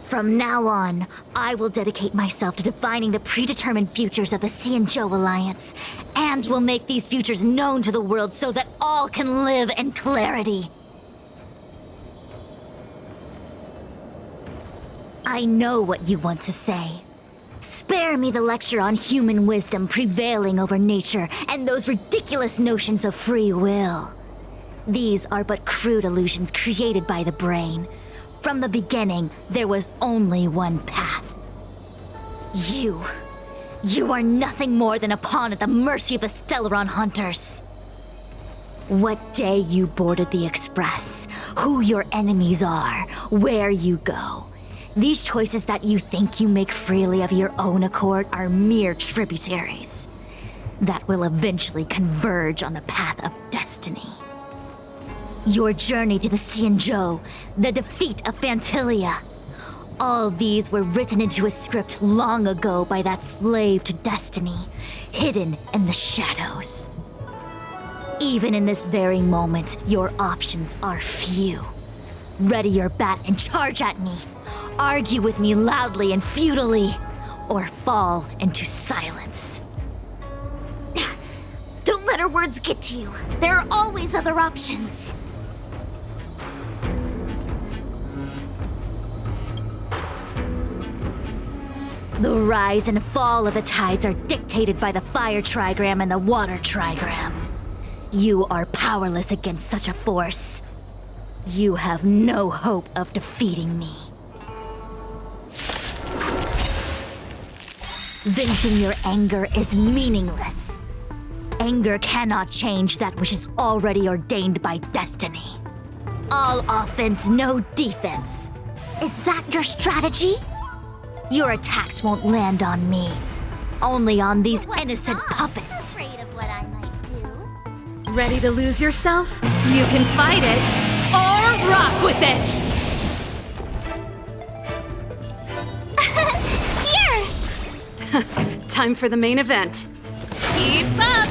From now on, I will dedicate myself to defining the predetermined futures of the Xianzhou Alliance, and will make these futures known to the world so that all can live in clarity. I know what you want to say. Spare me the lecture on human wisdom prevailing over nature and those ridiculous notions of free will. These are but crude illusions created by the brain. From the beginning, there was only one path. You are nothing more than a pawn at the mercy of the Stellaron hunters. What day you boarded the Express, who your enemies are, where you go. These choices that you think you make freely of your own accord are mere tributaries that will eventually converge on the path of destiny. Your journey to the Xianzhou, the defeat of Phantilia. All these were written into a script long ago by that slave to destiny, hidden in the shadows. Even in this very moment, your options are few. Ready your bat and charge at me. Argue with me loudly and futilely, or fall into silence. Don't let her words get to you. There are always other options. The rise and fall of the tides are dictated by the fire trigram and the water trigram. You are powerless against such a force. You have no hope of defeating me. Venting your anger is meaningless. Anger cannot change that which is already ordained by destiny. All offense, no defense. Is that your strategy? Your attacks won't land on me. Only on these innocent puppets. Afraid of what I might do. Ready to lose yourself? You can fight it, or rock with it! Here! Time for the main event. Keep up!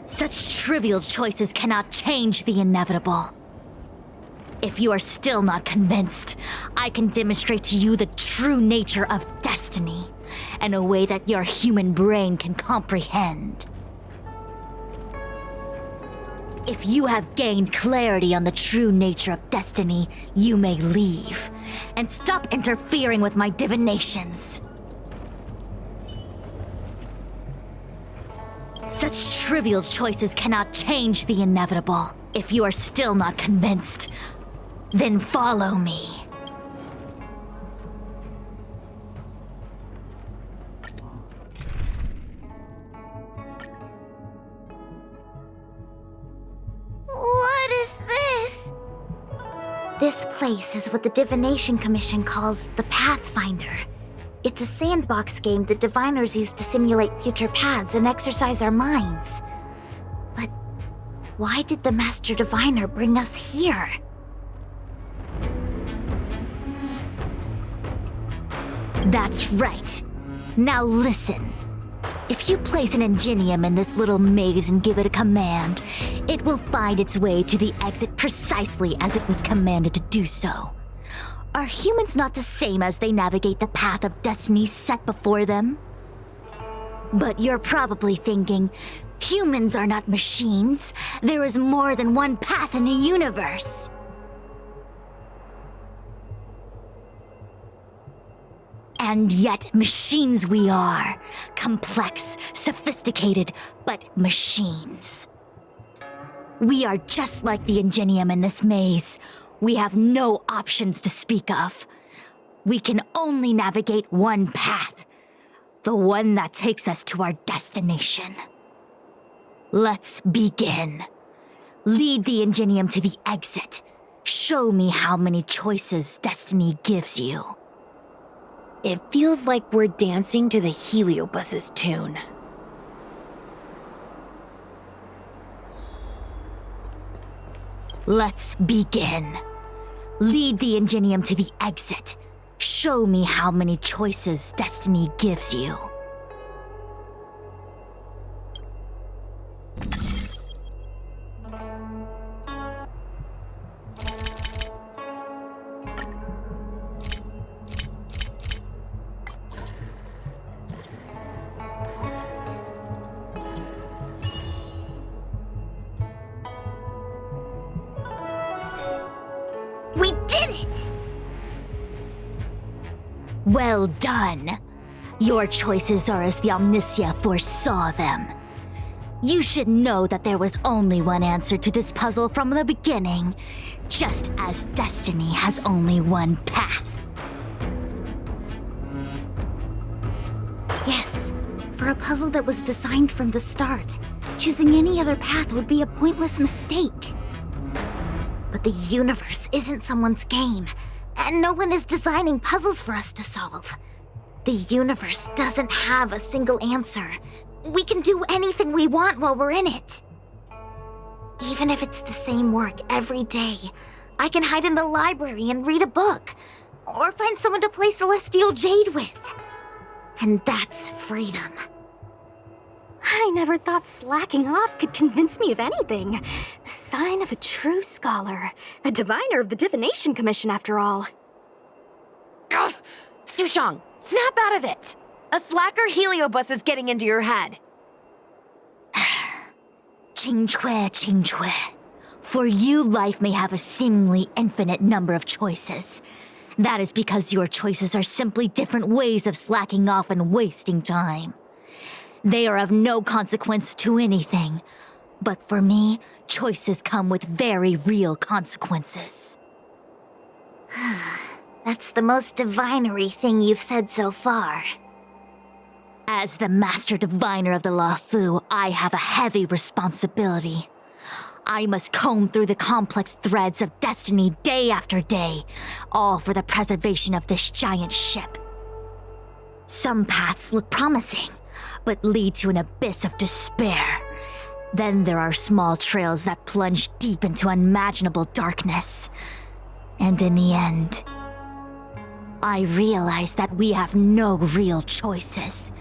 Such trivial choices cannot change the inevitable. If you are still not convinced, I can demonstrate to you the true nature of destiny in a way that your human brain can comprehend. If you have gained clarity on the true nature of destiny, you may leave and stop interfering with my divinations. Such trivial choices cannot change the inevitable. If you are still not convinced, then follow me. What is this? This place is what the Divination Commission calls the Pathfinder. It's a sandbox game that diviners use to simulate future paths and exercise our minds. But why did the Master Diviner bring us here? That's right. Now listen. If you place an ingenium in this little maze and give it a command, it will find its way to the exit precisely as it was commanded to do so. Are humans not the same as they navigate the path of destiny set before them? But you're probably thinking, humans are not machines. There is more than one path in the universe. And yet machines we are. Complex, sophisticated, but machines. We are just like the ingenium in this maze. We have no options to speak of. We can only navigate one path. The one that takes us to our destination. Let's begin. Lead the ingenium to the exit. Show me how many choices destiny gives you. It feels like we're dancing to the Heliobus's tune. Let's begin. Lead the ingenium to the exit. Show me how many choices destiny gives you. We did it! Well done. Your choices are as the Omniscia foresaw them. You should know that there was only one answer to this puzzle from the beginning, just as destiny has only one path. Yes, for a puzzle that was designed from the start, choosing any other path would be a pointless mistake. But the universe isn't someone's game, and no one is designing puzzles for us to solve. The universe doesn't have a single answer. We can do anything we want while we're in it. Even if it's the same work every day, I can hide in the library and read a book, or find someone to play Celestial Jade with. And that's freedom. I never thought slacking off could convince me of anything. The sign of a true scholar. A diviner of the Divination Commission, after all. Ugh! Sushang, snap out of it! A slacker heliobus is getting into your head. Qingque. For you, life may have a seemingly infinite number of choices. That is because your choices are simply different ways of slacking off and wasting time. They are of no consequence to anything. But for me, choices come with very real consequences. That's the most divinery thing you've said so far. As the Master Diviner of the Luofu, I have a heavy responsibility. I must comb through the complex threads of destiny day after day, all for the preservation of this giant ship. Some paths look promising, but lead to an abyss of despair. Then there are small trails that plunge deep into unimaginable darkness. And in the end, I realize that we have no real choices.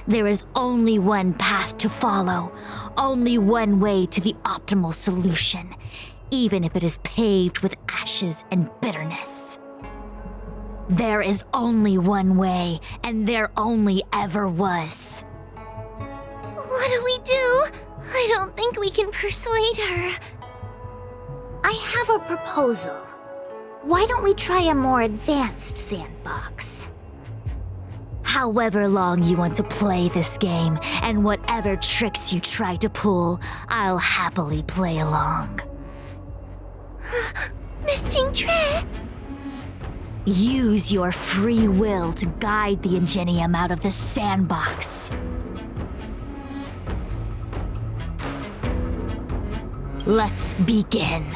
There is only one path to follow, only one way to the optimal solution, even if it is paved with ashes and bitterness. There is only one way, and there only ever was. What do we do? I don't think we can persuade her. I have a proposal. Why don't we try a more advanced sandbox? However long you want to play this game, and whatever tricks you try to pull, I'll happily play along. Miss Qingque? Use your free will to guide the Ingenium out of the sandbox. Let's begin.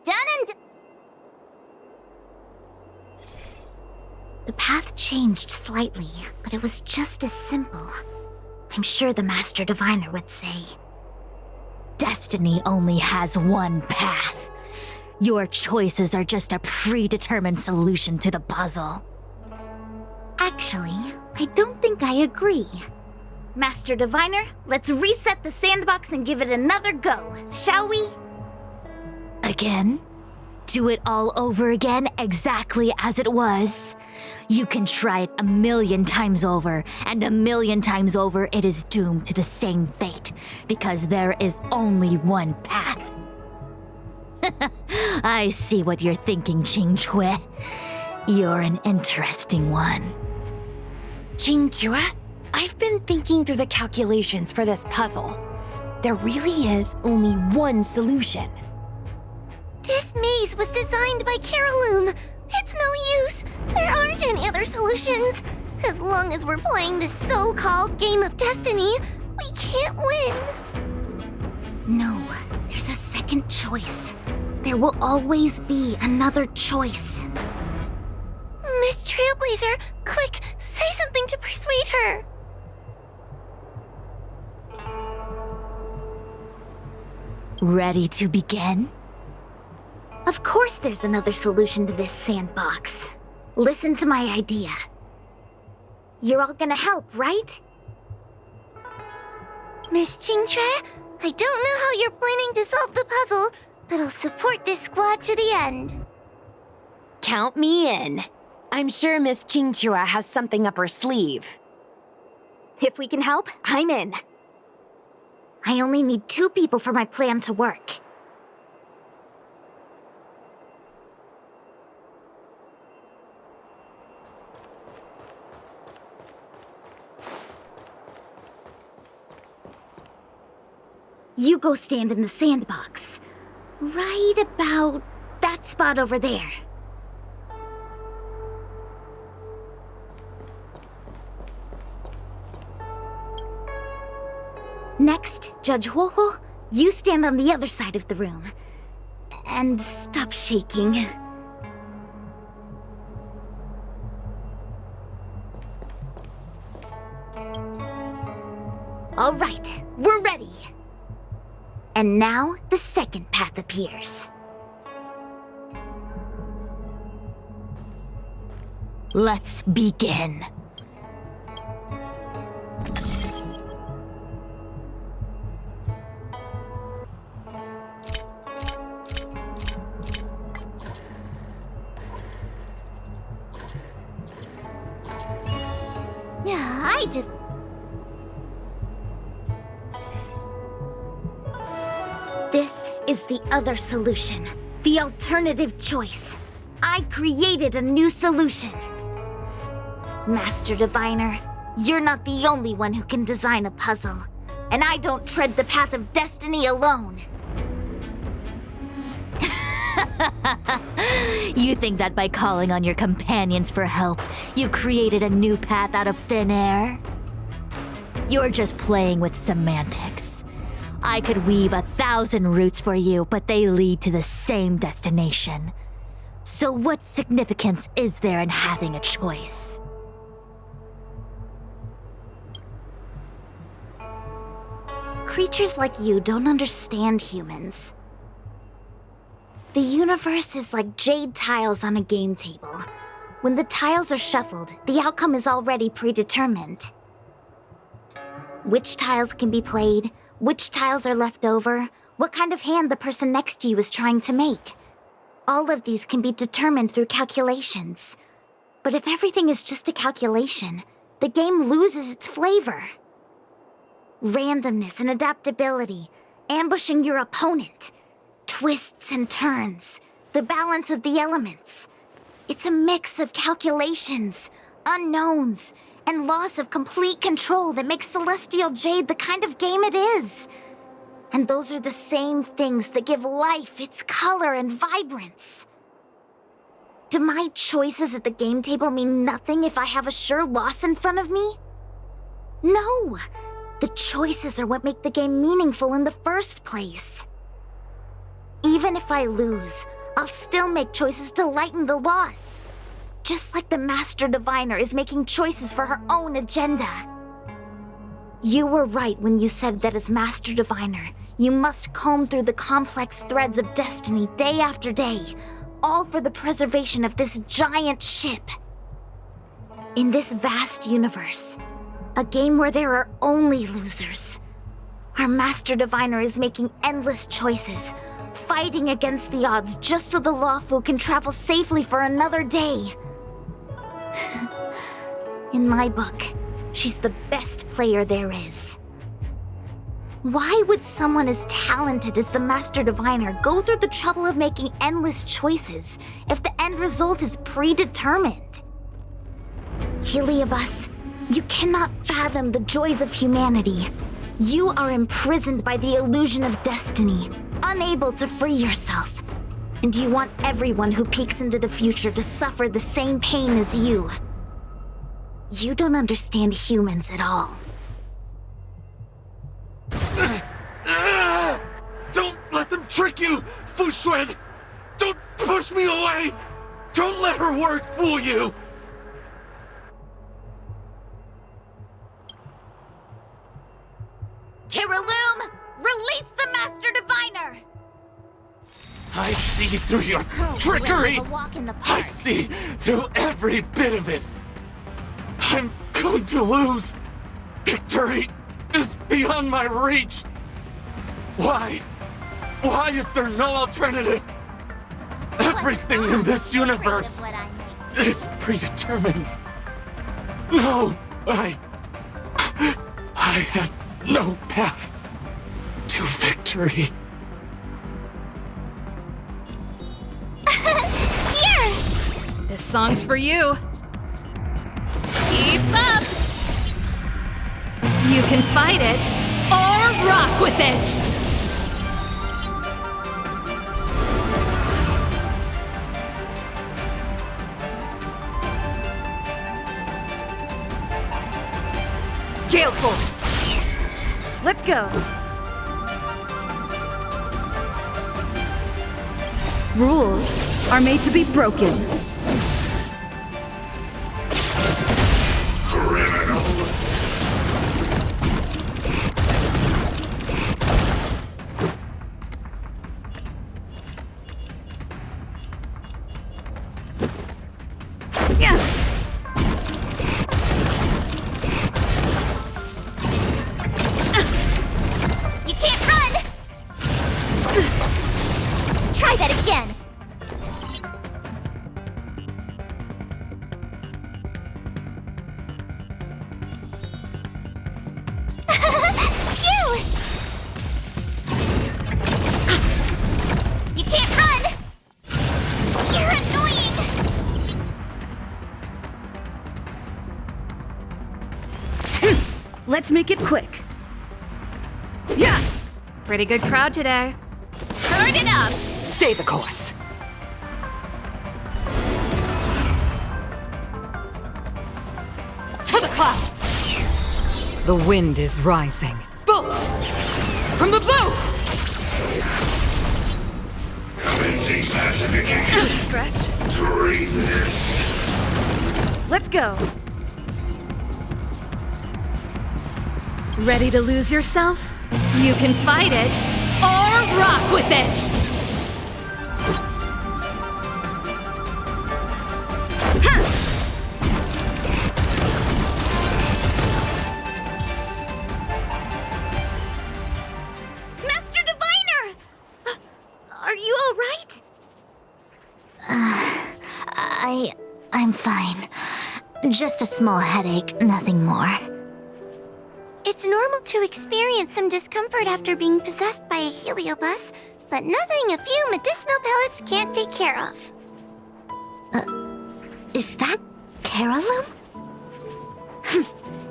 Done and... The path changed slightly, but it was just as simple. I'm sure the Master Diviner would say. Destiny only has one path. Your choices are just a predetermined solution to the puzzle. Actually, I don't think I agree. Master Diviner, let's reset the sandbox and give it another go, shall we? Again? Do it all over again exactly as it was? You can try it 1,000,000 times over, and 1,000,000 times over it is doomed to the same fate, because there is only one path. I see what you're thinking, Qingque. You're an interesting one. Qingque, I've been thinking through the calculations for this puzzle. There really is only one solution. This maze was designed by Caroloom. It's no use. There aren't any other solutions. As long as we're playing this so-called game of destiny, we can't win. No, there's a second choice. There will always be another choice. Miss Trailblazer, quick, say something to persuade her. Ready to begin? Of course there's another solution to this sandbox. Listen to my idea. You're all gonna help, right? Miss Qingque, I don't know how you're planning to solve the puzzle, but I'll support this squad to the end. Count me in. I'm sure Miss Qingque has something up her sleeve. If we can help, I'm in. I only need 2 people for my plan to work. You go stand in the sandbox. Right about that spot over there. Next, Judge Huohuo, you stand on the other side of the room. And stop shaking. All right, we're ready. And now, the second path appears. Let's begin. This is the other solution. The alternative choice. I created a new solution. Master Diviner, you're not the only one who can design a puzzle. And I don't tread the path of destiny alone. You think that by calling on your companions for help, you created a new path out of thin air? You're just playing with semantics. I could weave 1,000 routes for you, but they lead to the same destination. So what significance is there in having a choice? Creatures like you don't understand humans. The universe is like jade tiles on a game table. When the tiles are shuffled, the outcome is already predetermined. Which tiles can be played, which tiles are left over, what kind of hand the person next to you is trying to make. All of these can be determined through calculations. But if everything is just a calculation, the game loses its flavor. Randomness and adaptability, ambushing your opponent, twists and turns, the balance of the elements. It's a mix of calculations, unknowns, and loss of complete control that makes Celestial Jade the kind of game it is. And those are the same things that give life its color and vibrance. Do my choices at the game table mean nothing if I have a sure loss in front of me? No! The choices are what make the game meaningful in the first place. Even if I lose, I'll still make choices to lighten the loss. Just like the Master Diviner is making choices for her own agenda. You were right when you said that as Master Diviner, you must comb through the complex threads of destiny day after day, all for the preservation of this giant ship. In this vast universe, a game where there are only losers, our Master Diviner is making endless choices, fighting against the odds just so the Lawfu can travel safely for another day. In my book, she's the best player there is. Why would someone as talented as the Master Diviner go through the trouble of making endless choices if the end result is predetermined? Heliobus, you cannot fathom the joys of humanity. You are imprisoned by the illusion of destiny, unable to free yourself. And you want everyone who peeks into the future to suffer the same pain as you. You don't understand humans at all. Don't let them trick you, Fuxuan! Don't push me away! Don't let her words fool you! Kiriloom, release the Master Diviner! I see through your trickery! I see through every bit of it! I'm going to lose! Victory is beyond my reach. Why? Why is there no alternative? Everything in this universe is predetermined. No, I had no path to victory. Here! This song's for you. Keep up! You can fight it, or rock with it! Gale Force! Let's go! Rules are made to be broken. Let's make it quick. Yeah! Pretty good crowd today. Turn it up! Stay the course. To the clouds! The wind is rising. Bolt! From the boat! Commencing pacification. Stretch. Treasonous. Let's go. Ready to lose yourself? You can fight it, or rock with it! Huh. Master Diviner! Are you all right? I'm fine. Just a small headache, nothing more. It's normal to experience some discomfort after being possessed by a heliobus, but nothing a few medicinal pellets can't take care of. Is that Carolum?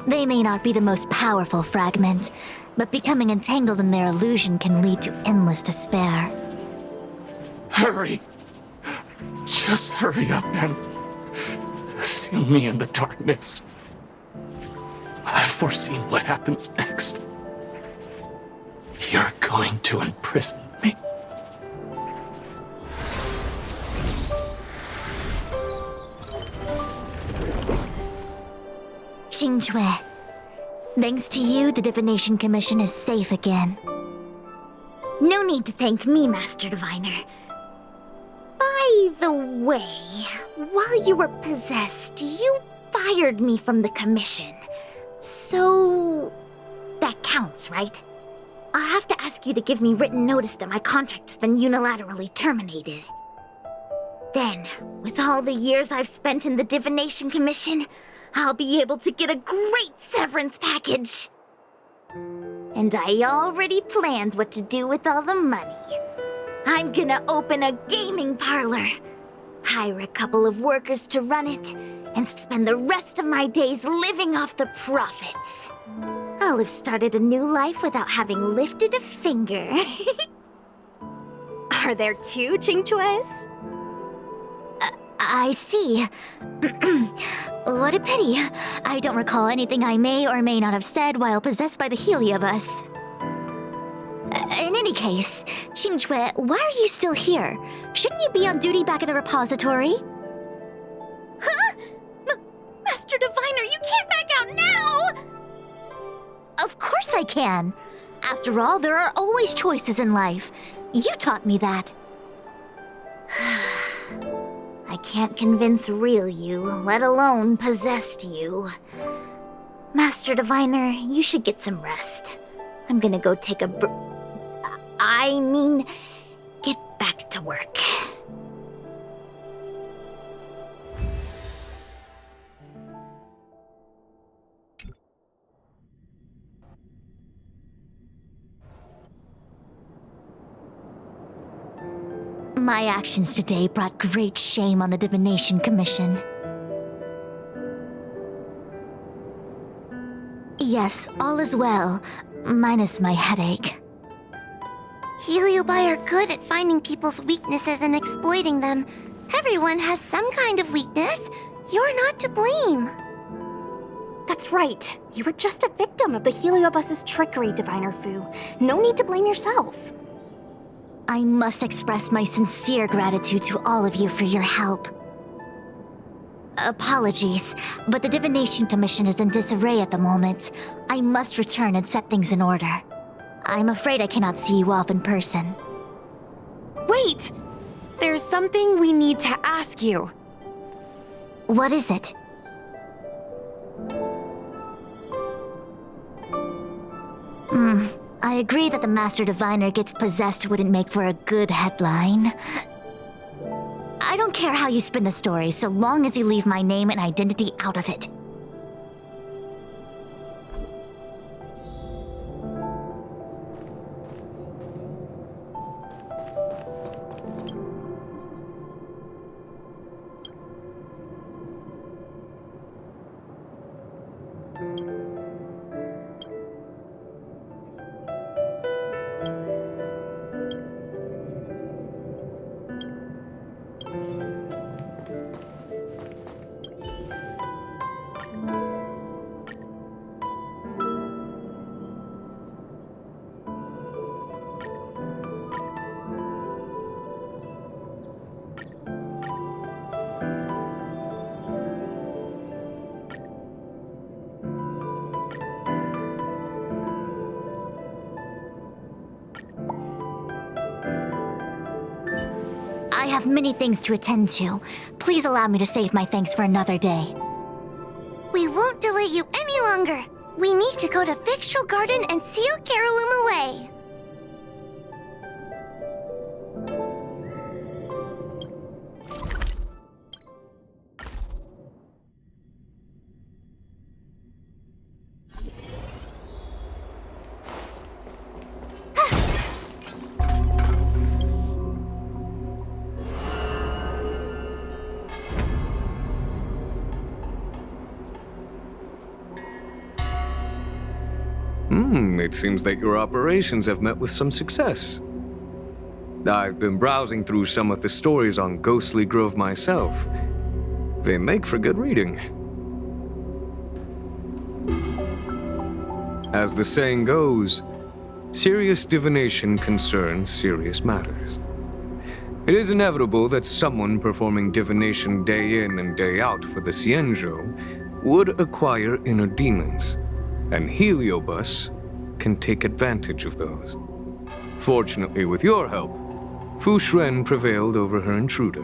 They may not be the most powerful fragment, but becoming entangled in their illusion can lead to endless despair. Hurry! Just hurry up and seal me in the darkness. I've foreseen what happens next. You're going to imprison me. Xingque, thanks to you, the Divination Commission is safe again. No need to thank me, Master Diviner. By the way, while you were possessed, you fired me from the commission. So... that counts, right? I'll have to ask you to give me written notice that my contract's been unilaterally terminated. Then, with all the years I've spent in the Divination Commission, I'll be able to get a great severance package. And I already planned what to do with all the money. I'm gonna open a gaming parlor, hire a couple of workers to run it, and spend the rest of my days living off the profits. I'll have started a new life without having lifted a finger. Are there two Xingques? I see. What a pity. I don't recall anything I may or may not have said while possessed by the Heliobus. In any case, Xingque, why are you still here? Shouldn't you be on duty back at the repository? Huh? Master Diviner, you can't back out now! Of course I can. After all, there are always choices in life. You taught me that. I can't convince real you, let alone possessed you. Master Diviner, you should get some rest. I'm gonna go take a get back to work. My actions today brought great shame on the Divination Commission. Yes, all is well, minus my headache. Heliobi are good at finding people's weaknesses and exploiting them. Everyone has some kind of weakness. You're not to blame. That's right. You were just a victim of the Heliobus's trickery, Diviner Fu. No need to blame yourself. I must express my sincere gratitude to all of you for your help. Apologies, but the Divination Commission is in disarray at the moment. I must return and set things in order. I'm afraid I cannot see you off in person. Wait! There's something we need to ask you. What is it? I agree that the Master Diviner gets possessed wouldn't make for a good headline. I don't care how you spin the story, so long as you leave my name and identity out of it. I have many things to attend to. Please allow me to save my thanks for another day. We won't delay you any longer. We need to go to Fyxestroll Garden and seal Carolum away. It seems that your operations have met with some success. I've been browsing through some of the stories on Ghastly Grove myself. They make for good reading. As the saying goes, serious divination concerns serious matters. It is inevitable that someone performing divination day in and day out for the Xianzhou would acquire inner demons, and Heliobus can take advantage of those. Fortunately, with your help, Fu Xuan prevailed over her intruder.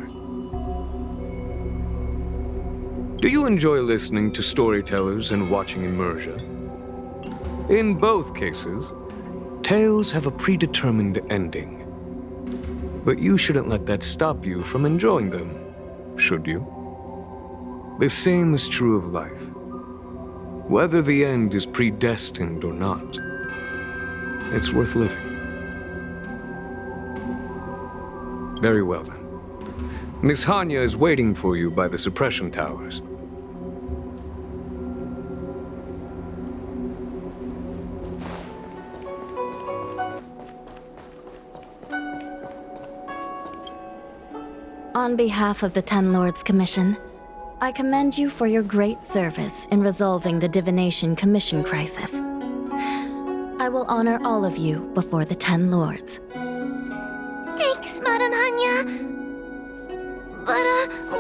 Do you enjoy listening to storytellers and watching immersion? In both cases, tales have a predetermined ending. But you shouldn't let that stop you from enjoying them, should you? The same is true of life. Whether the end is predestined or not, it's worth living. Very well then. Miss Hanya is waiting for you by the suppression towers. On behalf of the Ten Lords Commission, I commend you for your great service in resolving the Divination Commission crisis. I will honor all of you before the Ten Lords. Thanks, Madame Hanya. But,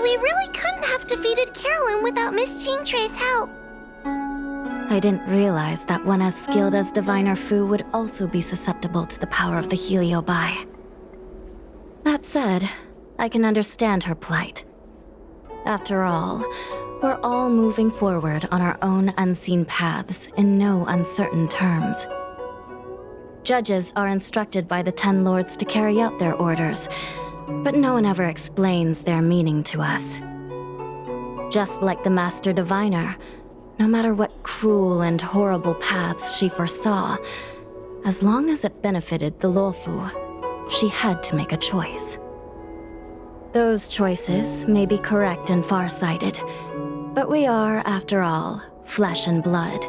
we really couldn't have defeated Carolyn without Miss Qingtrei's help. I didn't realize that one as skilled as Diviner Fu would also be susceptible to the power of the Heliobi. That said, I can understand her plight. After all, We're all moving forward on our own unseen paths in no uncertain terms. Judges are instructed by the Ten Lords to carry out their orders, but no one ever explains their meaning to us. Just like the Master Diviner, no matter what cruel and horrible paths she foresaw, as long as it benefited the Luofu, she had to make a choice. Those choices may be correct and far-sighted, but we are, after all, flesh and blood,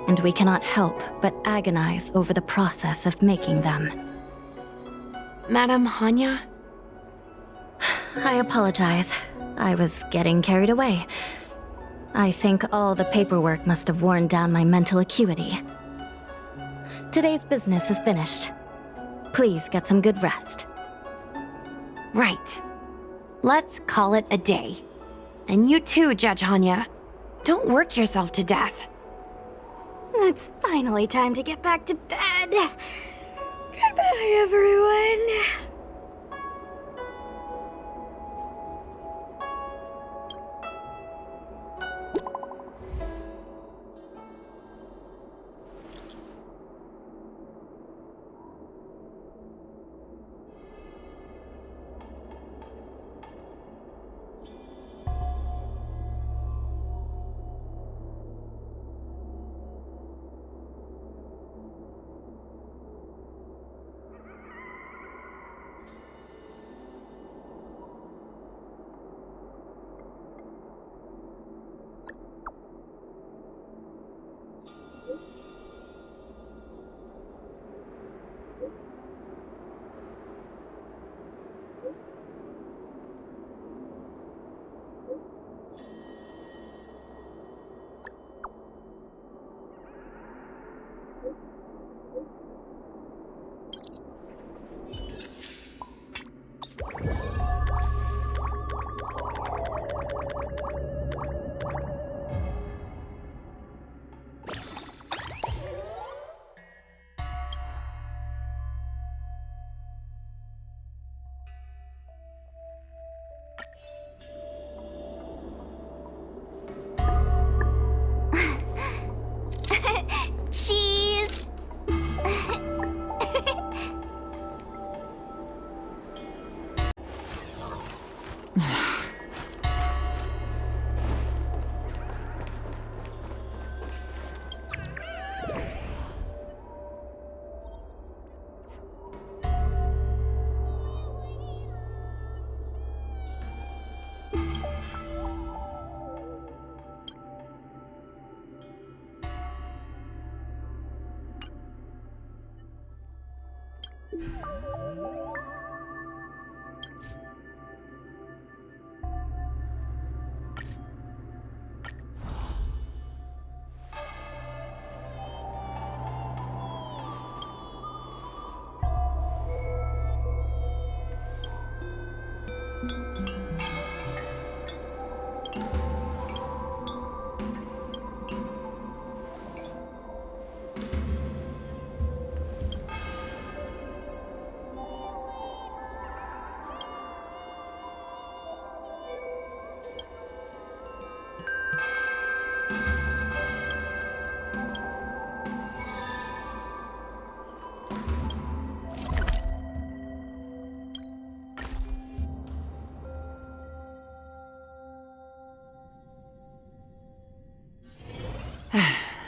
and we cannot help but agonize over the process of making them. Madame Hanya? I apologize. I was getting carried away. I think all the paperwork must have worn down my mental acuity. Today's business is finished. Please get some good rest. Right. Let's call it a day. And you too, Judge Hanya. Don't work yourself to death. It's finally time to get back to bed. Goodbye, everyone. Cheese!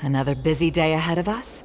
Another busy day ahead of us?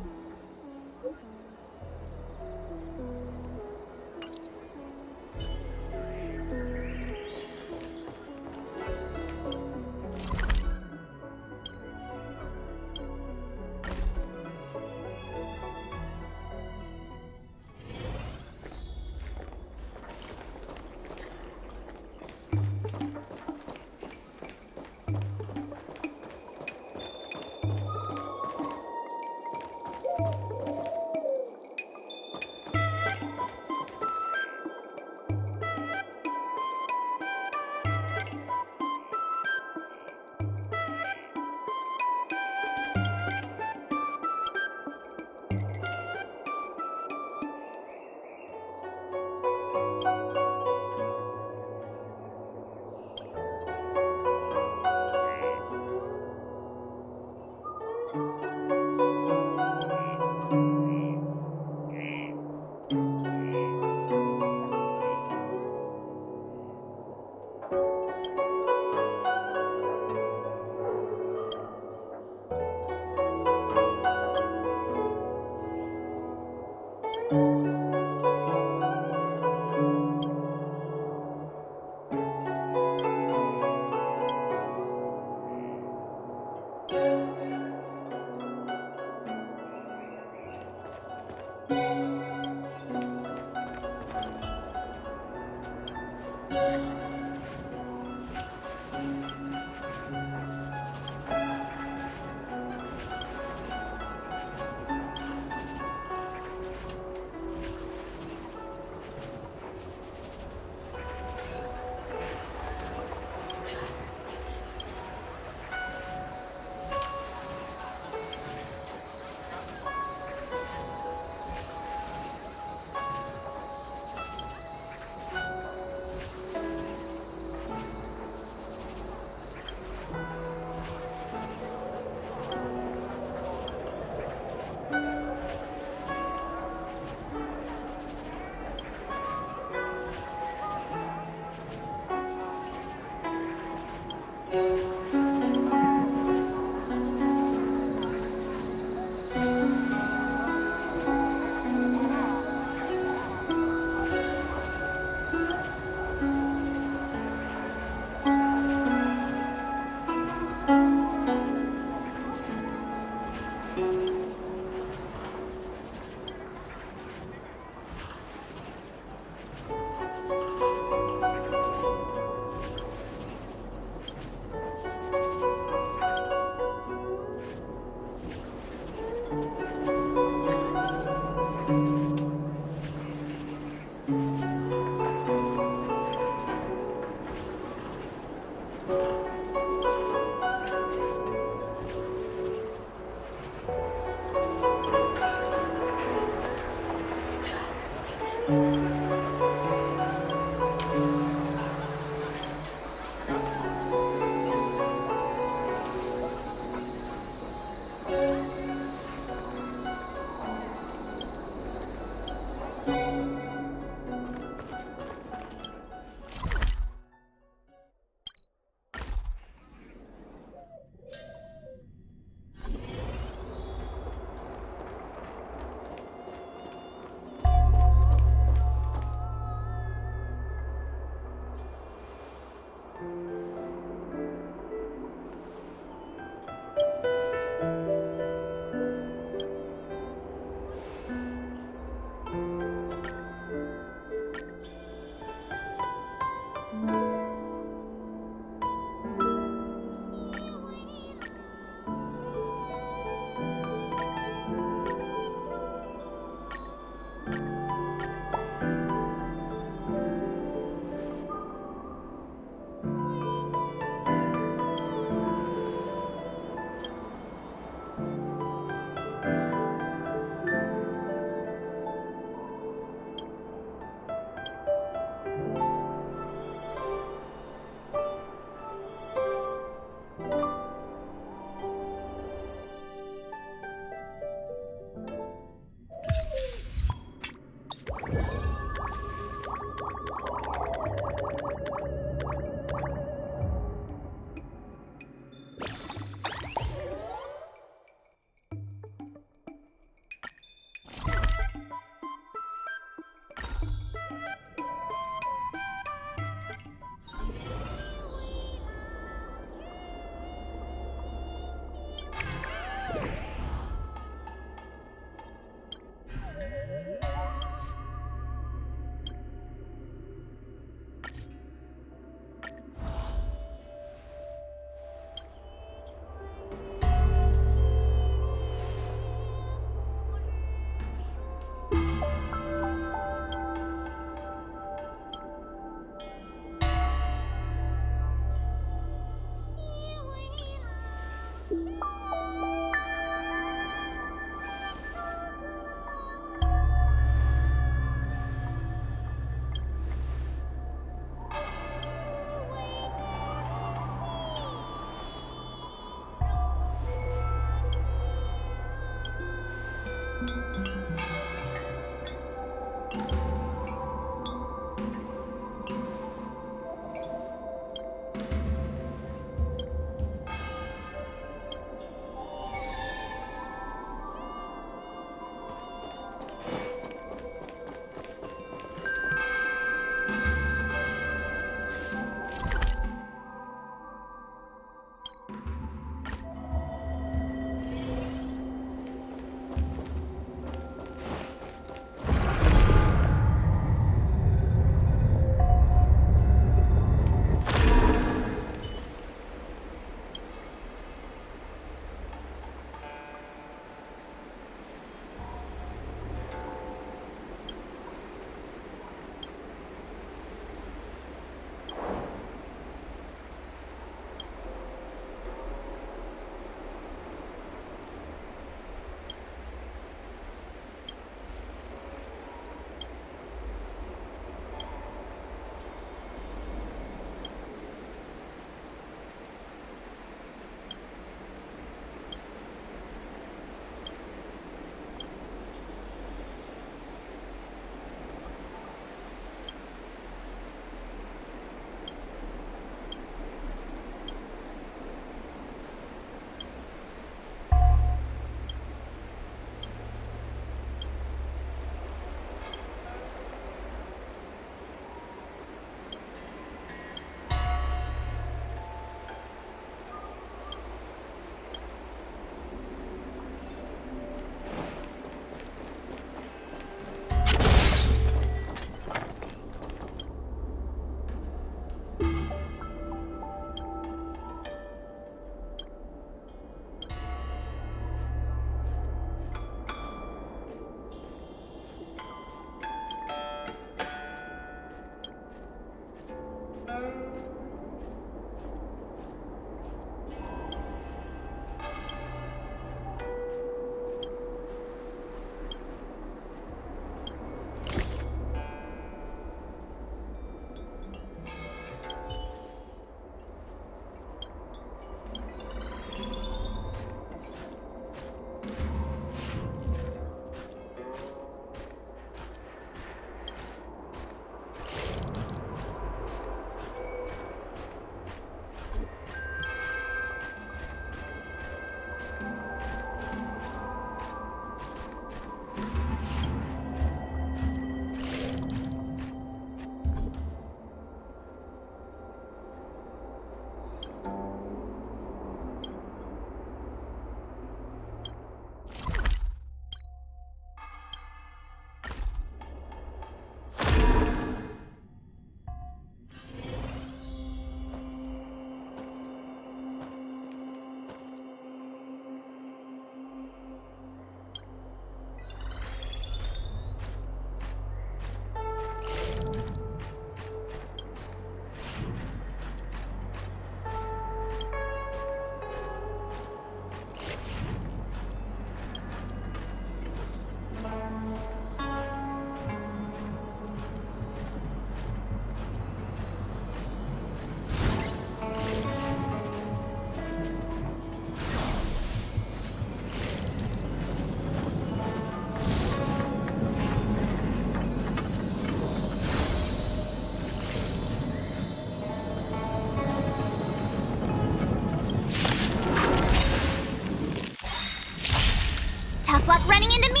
Tough luck running into me!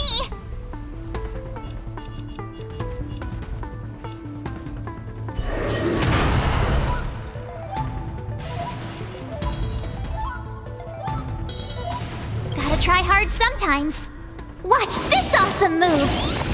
Gotta gotta try hard sometimes. Watch this awesome move!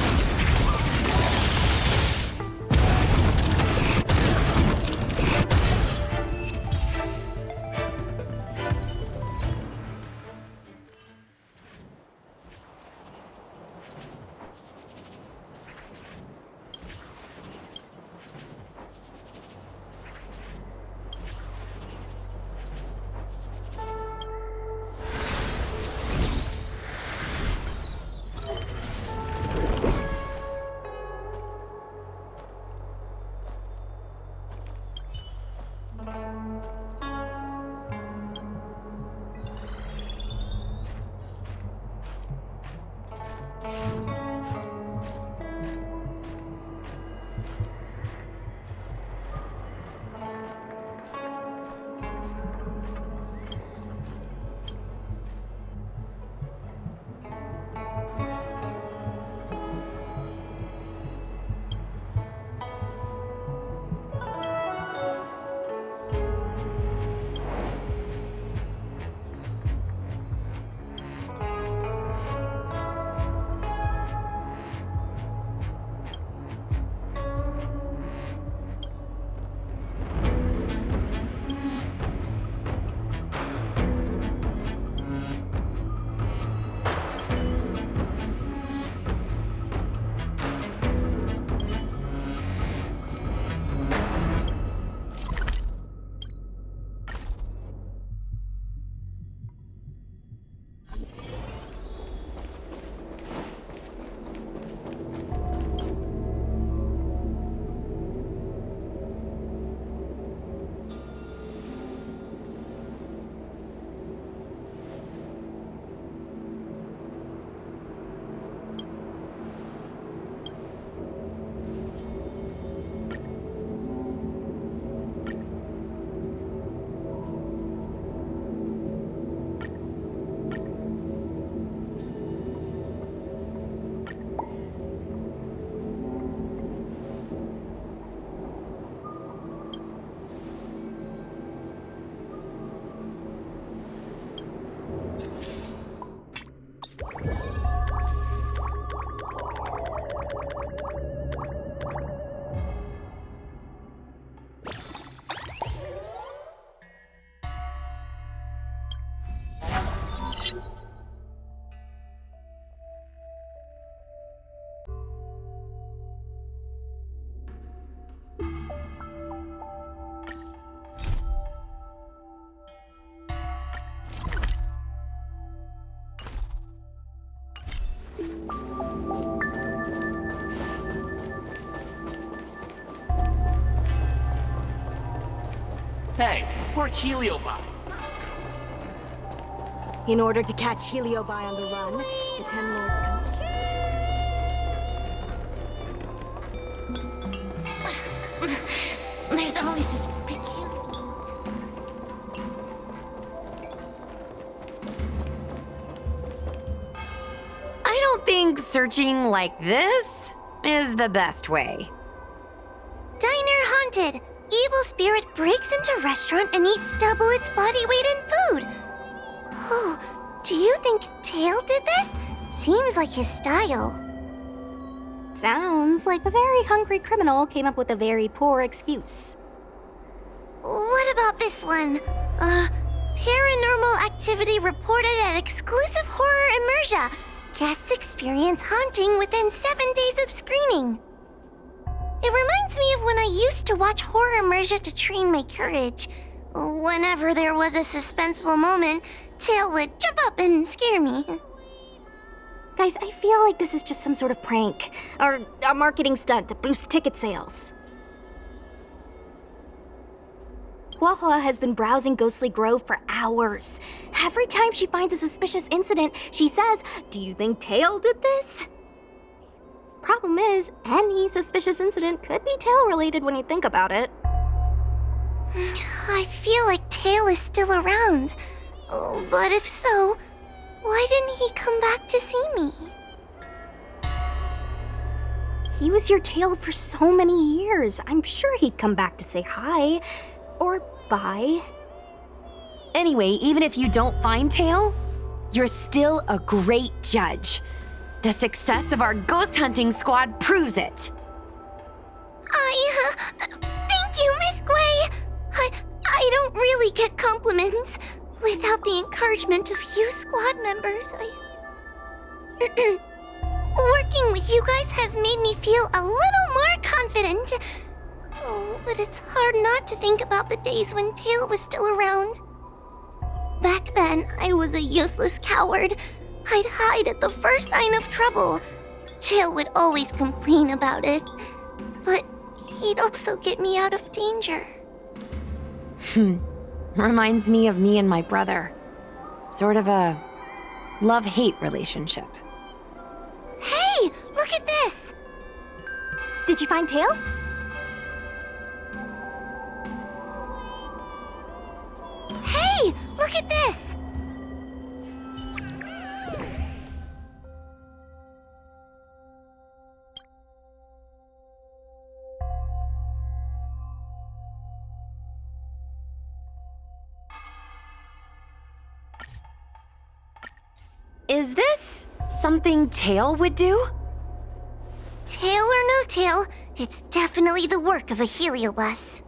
Hey, we're Heliobi. In order to catch Heliobi on the run, the Ten Lords come. There's always this peculiar... I don't think searching like this is the best way. Diner haunted. Evil spirit breaks into restaurant and eats double its body weight in food. Oh, do you think Tail did this? Seems like his style. Sounds like a very hungry criminal came up with a very poor excuse. What about this one? Paranormal activity reported at exclusive horror immersia. Guests experience haunting within 7 days of screening. It reminds me of when I used to watch horror immersia to train my courage. Whenever there was a suspenseful moment, Tail would jump up and scare me. Guys, I feel like this is just some sort of prank, or a marketing stunt to boost ticket sales. Huahua has been browsing Ghastly Grove for hours. Every time she finds a suspicious incident, she says, "Do you think Tail did this?" Problem is, any suspicious incident could be Tail-related when you think about it. I feel like Tail is still around. Oh, but if so, why didn't he come back to see me? He was your Tail for so many years. I'm sure he'd come back to say hi. Or bye. Anyway, even if you don't find Tail, you're still a great judge. The success of our ghost hunting squad proves it. Thank you, Miss Gray. I don't really get compliments. Without the encouragement of you squad members, working with you guys has made me feel a little more confident. Oh, but it's hard not to think about the days when Tail was still around. Back then, I was a useless coward. I'd hide at the first sign of trouble. Tail would always complain about it, but he'd also get me out of danger. Reminds me of me and my brother. Sort of a love-hate relationship. Hey, look at this! Did you find Tail? Hey, look at this! Is this something Tail would do? Tail or no tail, it's definitely the work of a Heliobus.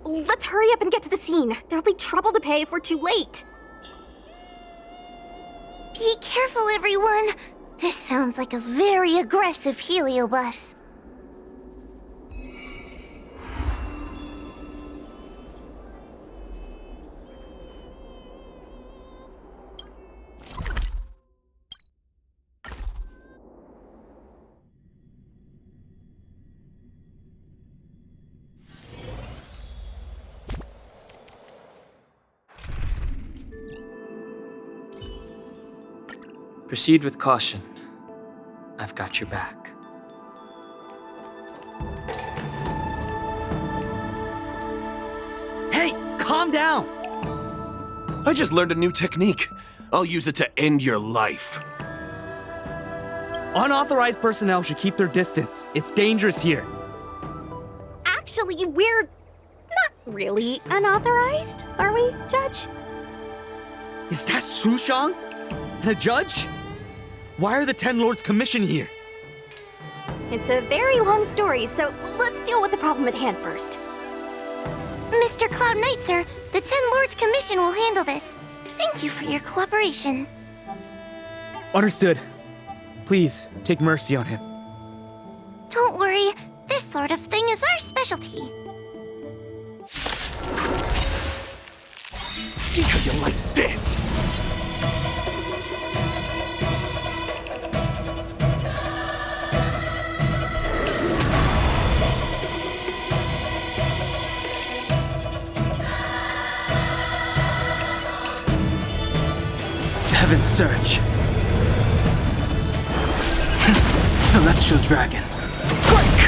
Let's hurry up and get to the scene. There'll be trouble to pay if we're too late. Be careful, everyone. This sounds like a very aggressive Heliobus. Proceed with caution. I've got your back. Hey, calm down! I just learned a new technique. I'll use it to end your life. Unauthorized personnel should keep their distance. It's dangerous here. Actually, we're not really unauthorized, are we, Judge? Is that Sushang? And a judge? Why are the Ten Lords Commission here? It's a very long story, so let's deal with the problem at hand first. Mr. Cloud Knight, sir, the Ten Lords Commission will handle this. Thank you for your cooperation. Understood. Please, take mercy on him. Don't worry, this sort of thing is our specialty. See how you like this? Heaven's Surge. Celestial Dragon. Break!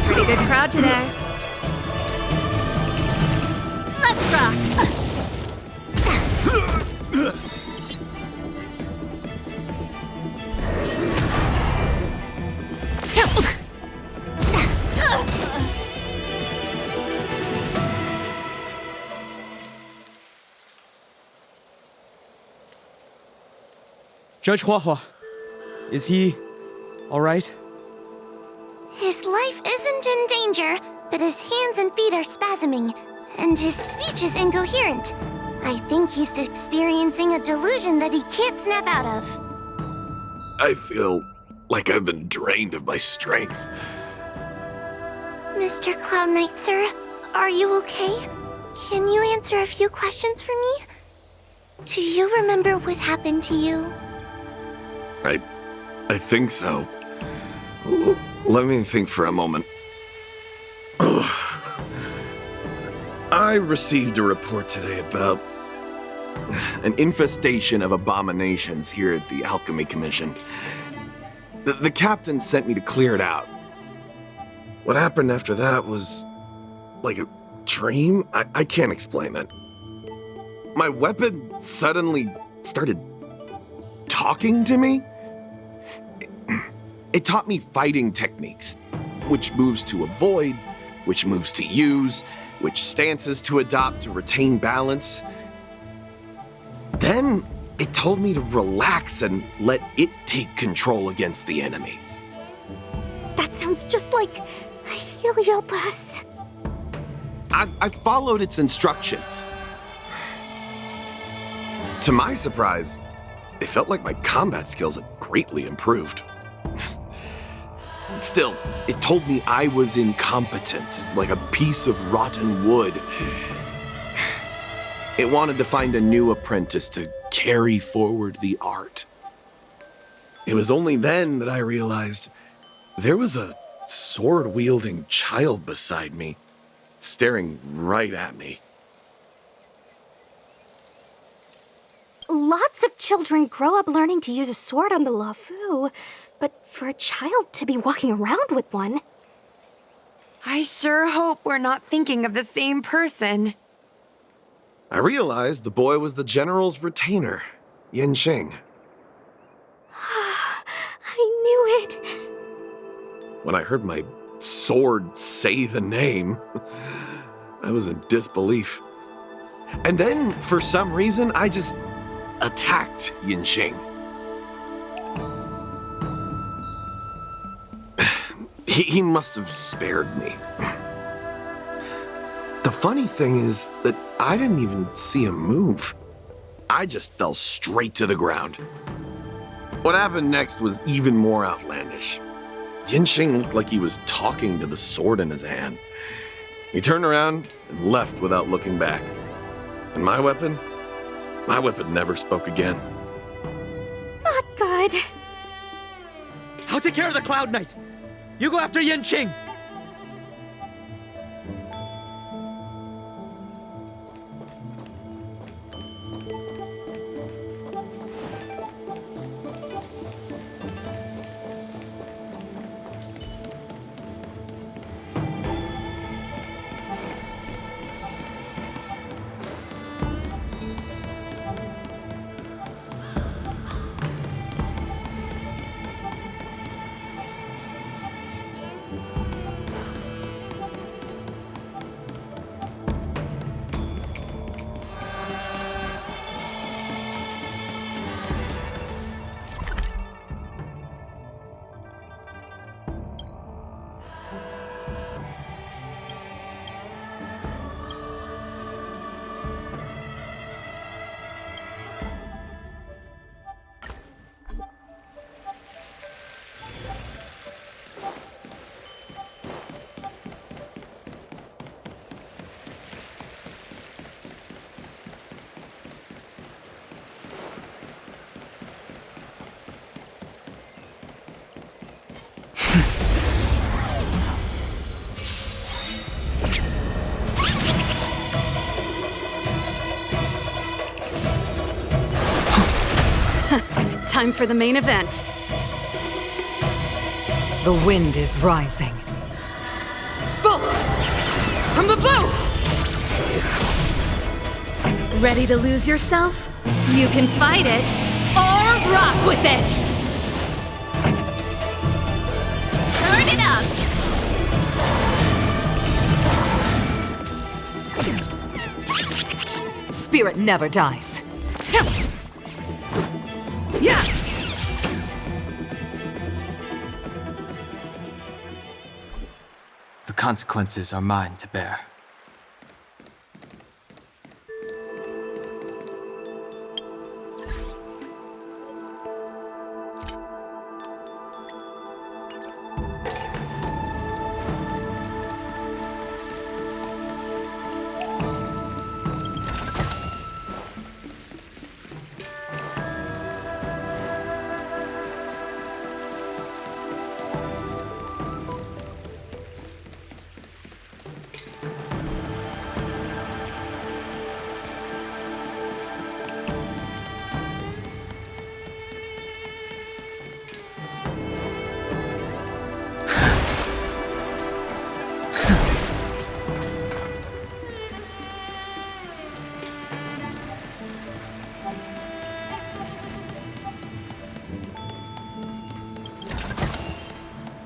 Pretty good crowd today. Let's rock! Judge Huahua, is he all right? His life isn't in danger, but his hands and feet are spasming, and his speech is incoherent. I think he's experiencing a delusion that he can't snap out of. I feel like I've been drained of my strength. Mr. Cloud Knight, sir, are you okay? Can you answer a few questions for me? Do you remember what happened to you? I think so. Let me think for a moment. I received a report today about An infestation of abominations here at the Alchemy Commission. The captain sent me to clear it out. What happened after that was like a dream? I can't explain it. My weapon suddenly started talking to me. It taught me fighting techniques, which moves to avoid, which moves to use, which stances to adopt to retain balance. Then it told me to relax and let it take control against the enemy. That sounds just like a Heliobus. I followed its instructions. To my surprise, it felt like my combat skills had greatly improved. Still, it told me I was incompetent, like a piece of rotten wood. It wanted to find a new apprentice to carry forward the art. It was only then that I realized there was a sword-wielding child beside me, staring right at me. Lots of children grow up learning to use a sword on the Lafu, but for a child to be walking around with one... I sure hope we're not thinking of the same person. I realized the boy was the general's retainer, Yanqing. I knew it. When I heard my sword say the name, I was in disbelief. And then, for some reason, I just attacked Yanqing. He must have spared me. The funny thing is that I didn't even see him move. I just fell straight to the ground. What happened next was even more outlandish. Yanqing looked like he was talking to the sword in his hand. He turned around and left without looking back. And my weapon never spoke again. Not good. I'll take care of the Cloud Knight. You go after Yanqing. Time for the main event. The wind is rising. Bolt! From the blue! Ready to lose yourself? You can fight it, or rock with it! Turn it up! Spirit never dies. Yeah! The consequences are mine to bear.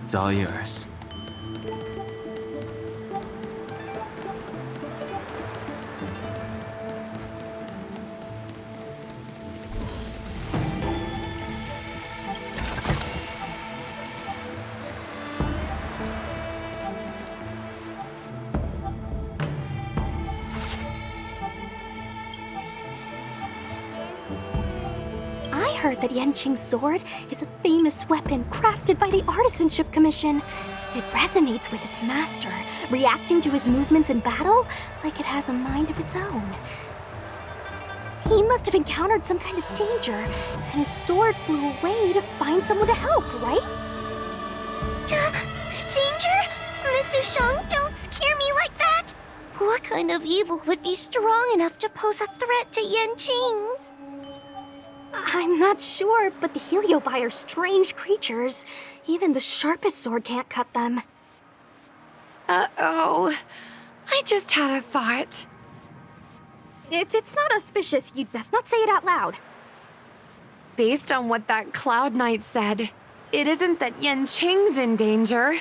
It's all yours. heard that Yanqing's sword is a famous weapon crafted by the Artisanship Commission. It resonates with its master, reacting to his movements in battle like it has a mind of its own. He must have encountered some kind of danger, and his sword flew away to find someone to help, right? Danger? Miss Sushang, don't scare me like that! What kind of evil would be strong enough to pose a threat to Yanqing? I'm not sure, but the Heliobi are strange creatures. Even the sharpest sword can't cut them. Uh-oh. I just had a thought. If it's not auspicious, you'd best not say it out loud. Based on what that Cloud Knight said, it isn't that Yanqing's in danger.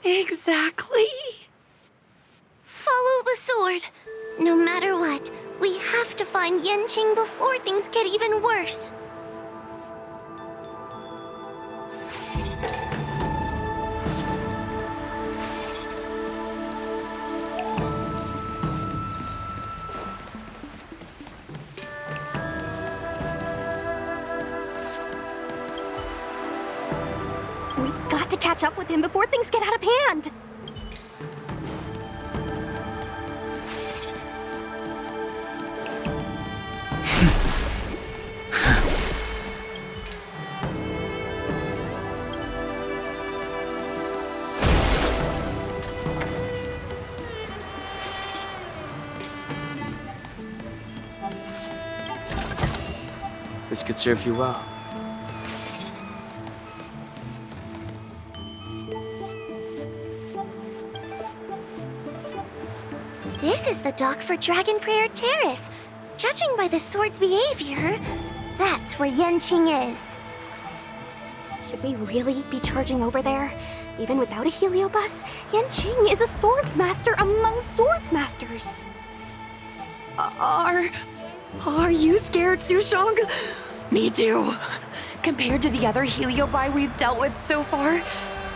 Exactly. Follow the sword. No matter what, we have to find Yanqing before things get even worse. We've got to catch up with him before things get out of hand. This could serve you well. This is the dock for Dragon Prayer Terrace. Judging by the sword's behavior, that's where Yanqing is. Should we really be charging over there? Even without a heliobus, Yanqing is a swords master among swords masters. Are you scared, Sushang? Me too. Compared to the other Heliobi we've dealt with so far,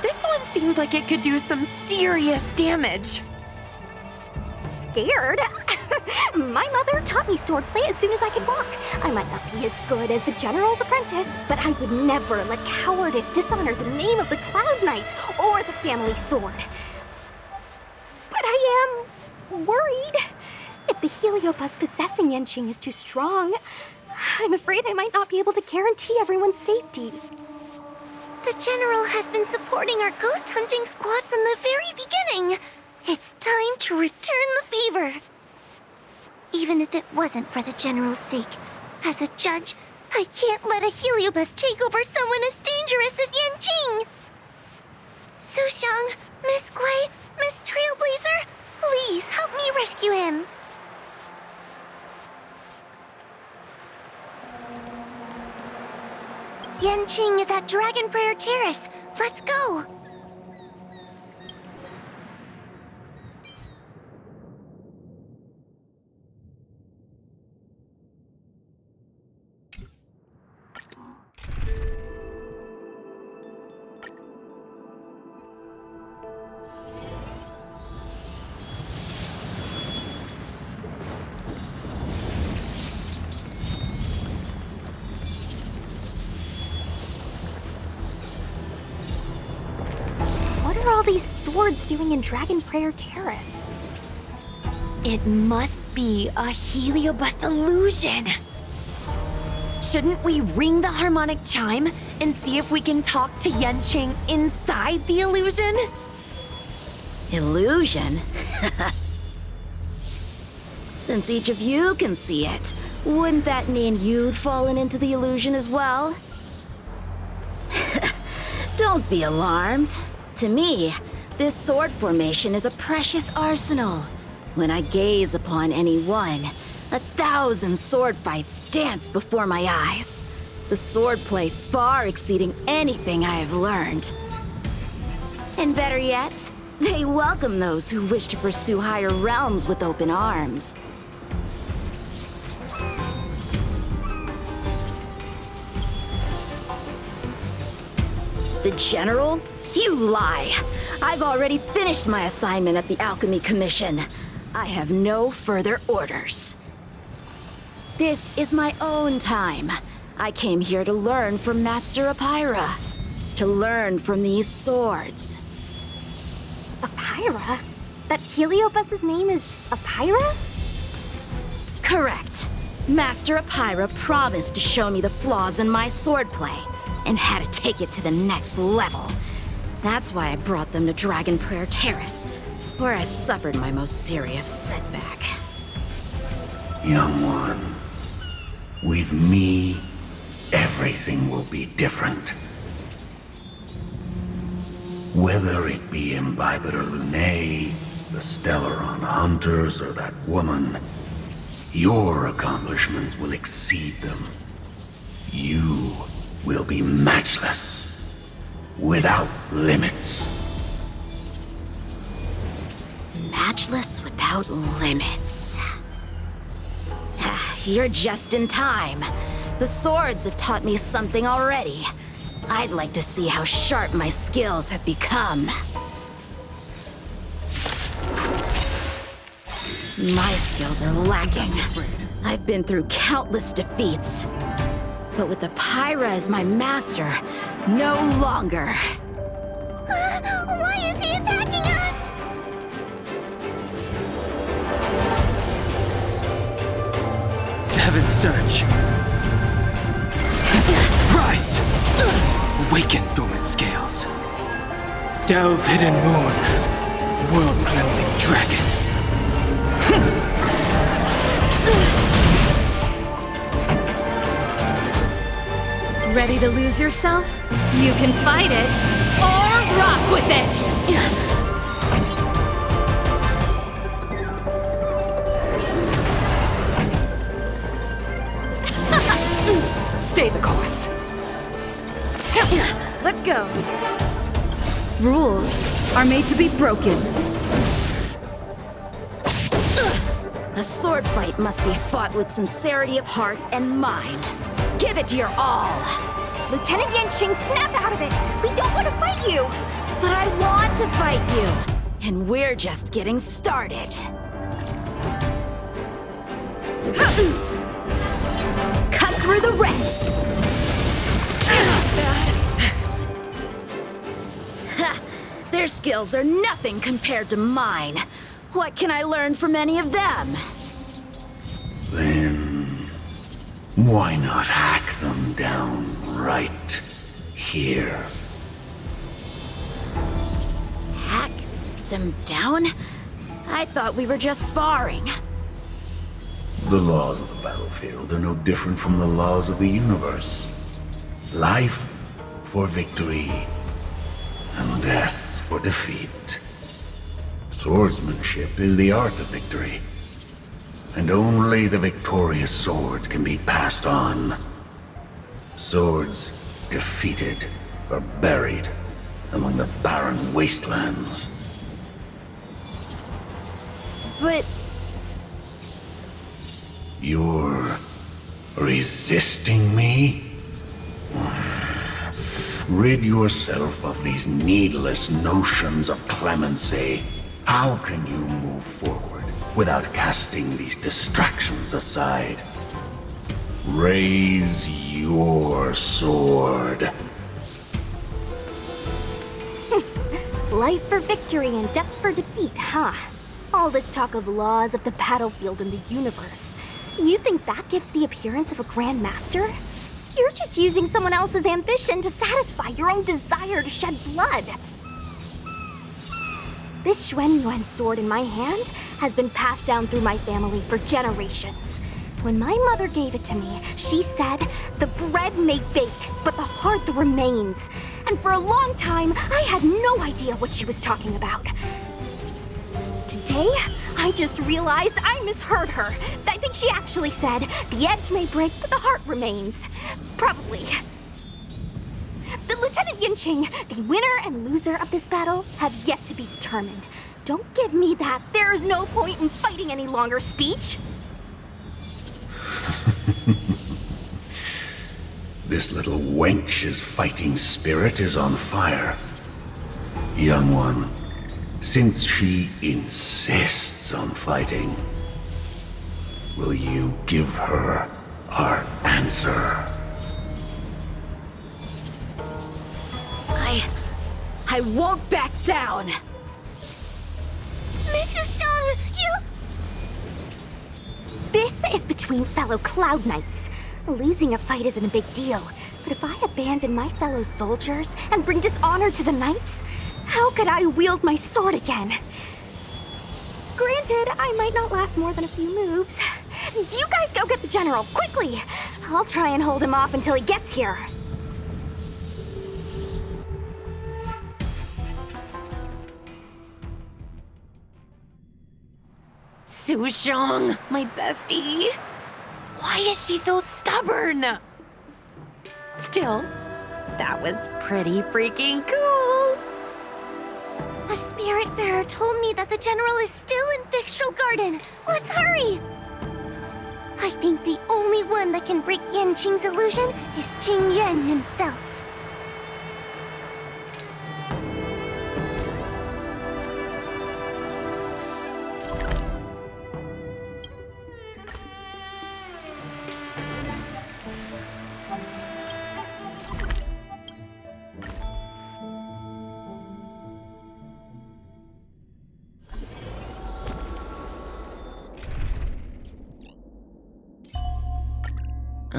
this one seems like it could do some serious damage. Scared? My mother taught me swordplay as soon as I could walk. I might not be as good as the General's apprentice, but I would never let cowardice dishonor the name of the Cloud Knights or the family sword. But I am worried. If the heliobus possessing Yanqing is too strong, I'm afraid I might not be able to guarantee everyone's safety. The General has been supporting our ghost hunting squad from the very beginning. It's time to return the favor. Even if it wasn't for the General's sake, as a judge, I can't let a heliobus take over someone as dangerous as Yanqing. Sushang, Miss Gui, Miss Trailblazer, please help me rescue him. Yanqing is at Dragon Prayer Terrace. Let's go. What are all these swords doing in Dragon Prayer Terrace? It must be a heliobus illusion. Shouldn't we ring the harmonic chime and see if we can talk to Yanqing inside the illusion? Illusion? Since each of you can see it, wouldn't that mean you'd fallen into the illusion as well? Don't be alarmed. To me, this sword formation is a precious arsenal. When I gaze upon any one, 1,000 sword fights dance before my eyes. The swordplay far exceeding anything I have learned. And better yet, they welcome those who wish to pursue higher realms with open arms. The General? You lie! I've already finished my assignment at the Alchemy Commission. I have no further orders. This is my own time. I came here to learn from Master Apira. To learn from these swords. Apira? That Heliobus's name is Apira? Correct. Master Apira promised to show me the flaws in my swordplay, and had to take it to the next level. That's why I brought them to Dragon Prayer Terrace, where I suffered my most serious setback. Young one, with me, everything will be different. Whether it be Imbibiter Lunae, the Stellaron Hunters, or that woman, your accomplishments will exceed them. You will be matchless, without limits. Matchless without limits. You're just in time. The swords have taught me something already. I'd like to see how sharp my skills have become. My skills are lacking. I've been through countless defeats. But with Apira as my master, no longer. Why is he attacking us? Heaven's Surge. Rise! Awaken dormant scales. Delve hidden moon. World cleansing dragon. Ready to lose yourself? You can fight it, or rock with it! Stay the course. Let's go. Rules are made to be broken. A sword fight must be fought with sincerity of heart and mind. Give it your all. Lieutenant Yanqing, snap out of it! We don't want to fight you! But I want to fight you! And we're just getting started. Cut through the ranks! Their skills are nothing compared to mine. What can I learn from any of them? Then, why not hack them down right here? Hack them down? I thought we were just sparring. The laws of the battlefield are no different from the laws of the universe. Life for victory, and death for defeat. Swordsmanship is the art of victory, and only the victorious swords can be passed on. Swords defeated are buried among the barren wastelands. But... You're resisting me? Rid yourself of these needless notions of clemency. How can you move forward without casting these distractions aside? Raise your sword. Life for victory and death for defeat, huh? All this talk of laws of the battlefield and the universe. You think that gives the appearance of a Grand Master? You're just using someone else's ambition to satisfy your own desire to shed blood. This Xuanyuan sword in my hand has been passed down through my family for generations. When my mother gave it to me, she said, "The bread may bake, but the heart remains." And for a long time, I had no idea what she was talking about. Today, I just realized I misheard her. I think she actually said, "The edge may break, but the heart remains." Probably. The Lieutenant Yanqing, the winner and loser of this battle, have yet to be determined. Don't give me that "there's no point in fighting any longer" speech. This little wench's fighting spirit is on fire. Young one, since she insists on fighting, Will you give her our answer? I won't back down! Miss Sushang, you... This is between fellow Cloud Knights. Losing a fight isn't a big deal, but if I abandon my fellow soldiers and bring dishonor to the Knights, how could I wield my sword again? Granted, I might not last more than a few moves. You guys go get the General, quickly! I'll try and hold him off until he gets here. Sushang, my bestie. Why is she so stubborn? Still, that was pretty freaking cool. A Spiritfarer told me that the General is still in Fyxestroll Garden. Let's hurry! I think the only one that can break Yanqing's illusion is Qing Yan himself.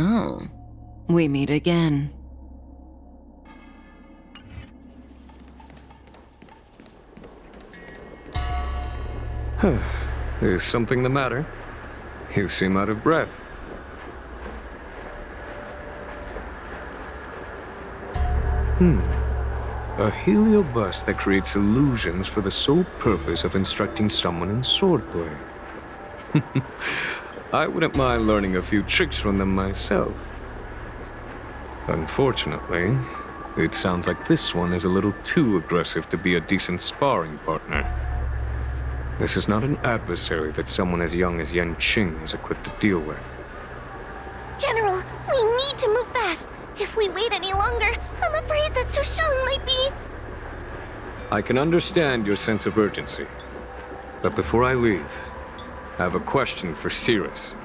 Oh, we meet again. Is something the matter? You seem out of breath. A heliobus that creates illusions for the sole purpose of instructing someone in swordplay. I wouldn't mind learning a few tricks from them myself. Unfortunately, it sounds like this one is a little too aggressive to be a decent sparring partner. This is not an adversary that someone as young as Yanqing is equipped to deal with. General, we need to move fast. If we wait any longer, I'm afraid that Sushang might be... I can understand your sense of urgency. But before I leave, I have a question for Cirrus,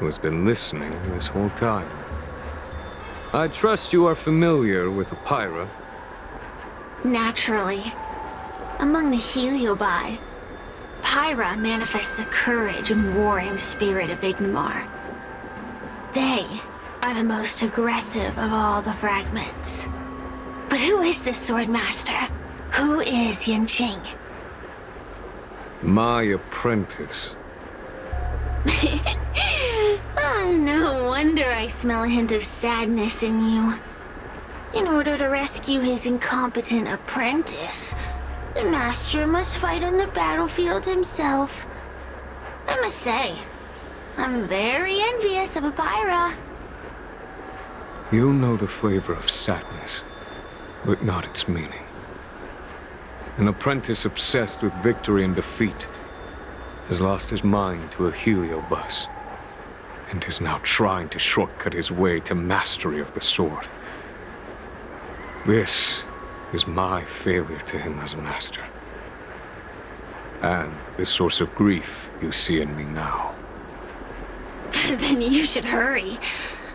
who has been listening this whole time. I trust you are familiar with Apira. Naturally. Among the Heliobi, Pyra manifests the courage and warring spirit of Ignomar. They are the most aggressive of all the fragments. But who is this swordmaster? Who is Yanqing? My apprentice. No wonder I smell a hint of sadness in you. In order to rescue his incompetent apprentice, the master must fight on the battlefield himself. I must say, I'm very envious of Apira. You know the flavor of sadness, but not its meaning. An apprentice obsessed with victory and defeat has lost his mind to a heliobus, and is now trying to shortcut his way to mastery of the sword. This is my failure to him as a master, and the source of grief you see in me now. Then you should hurry.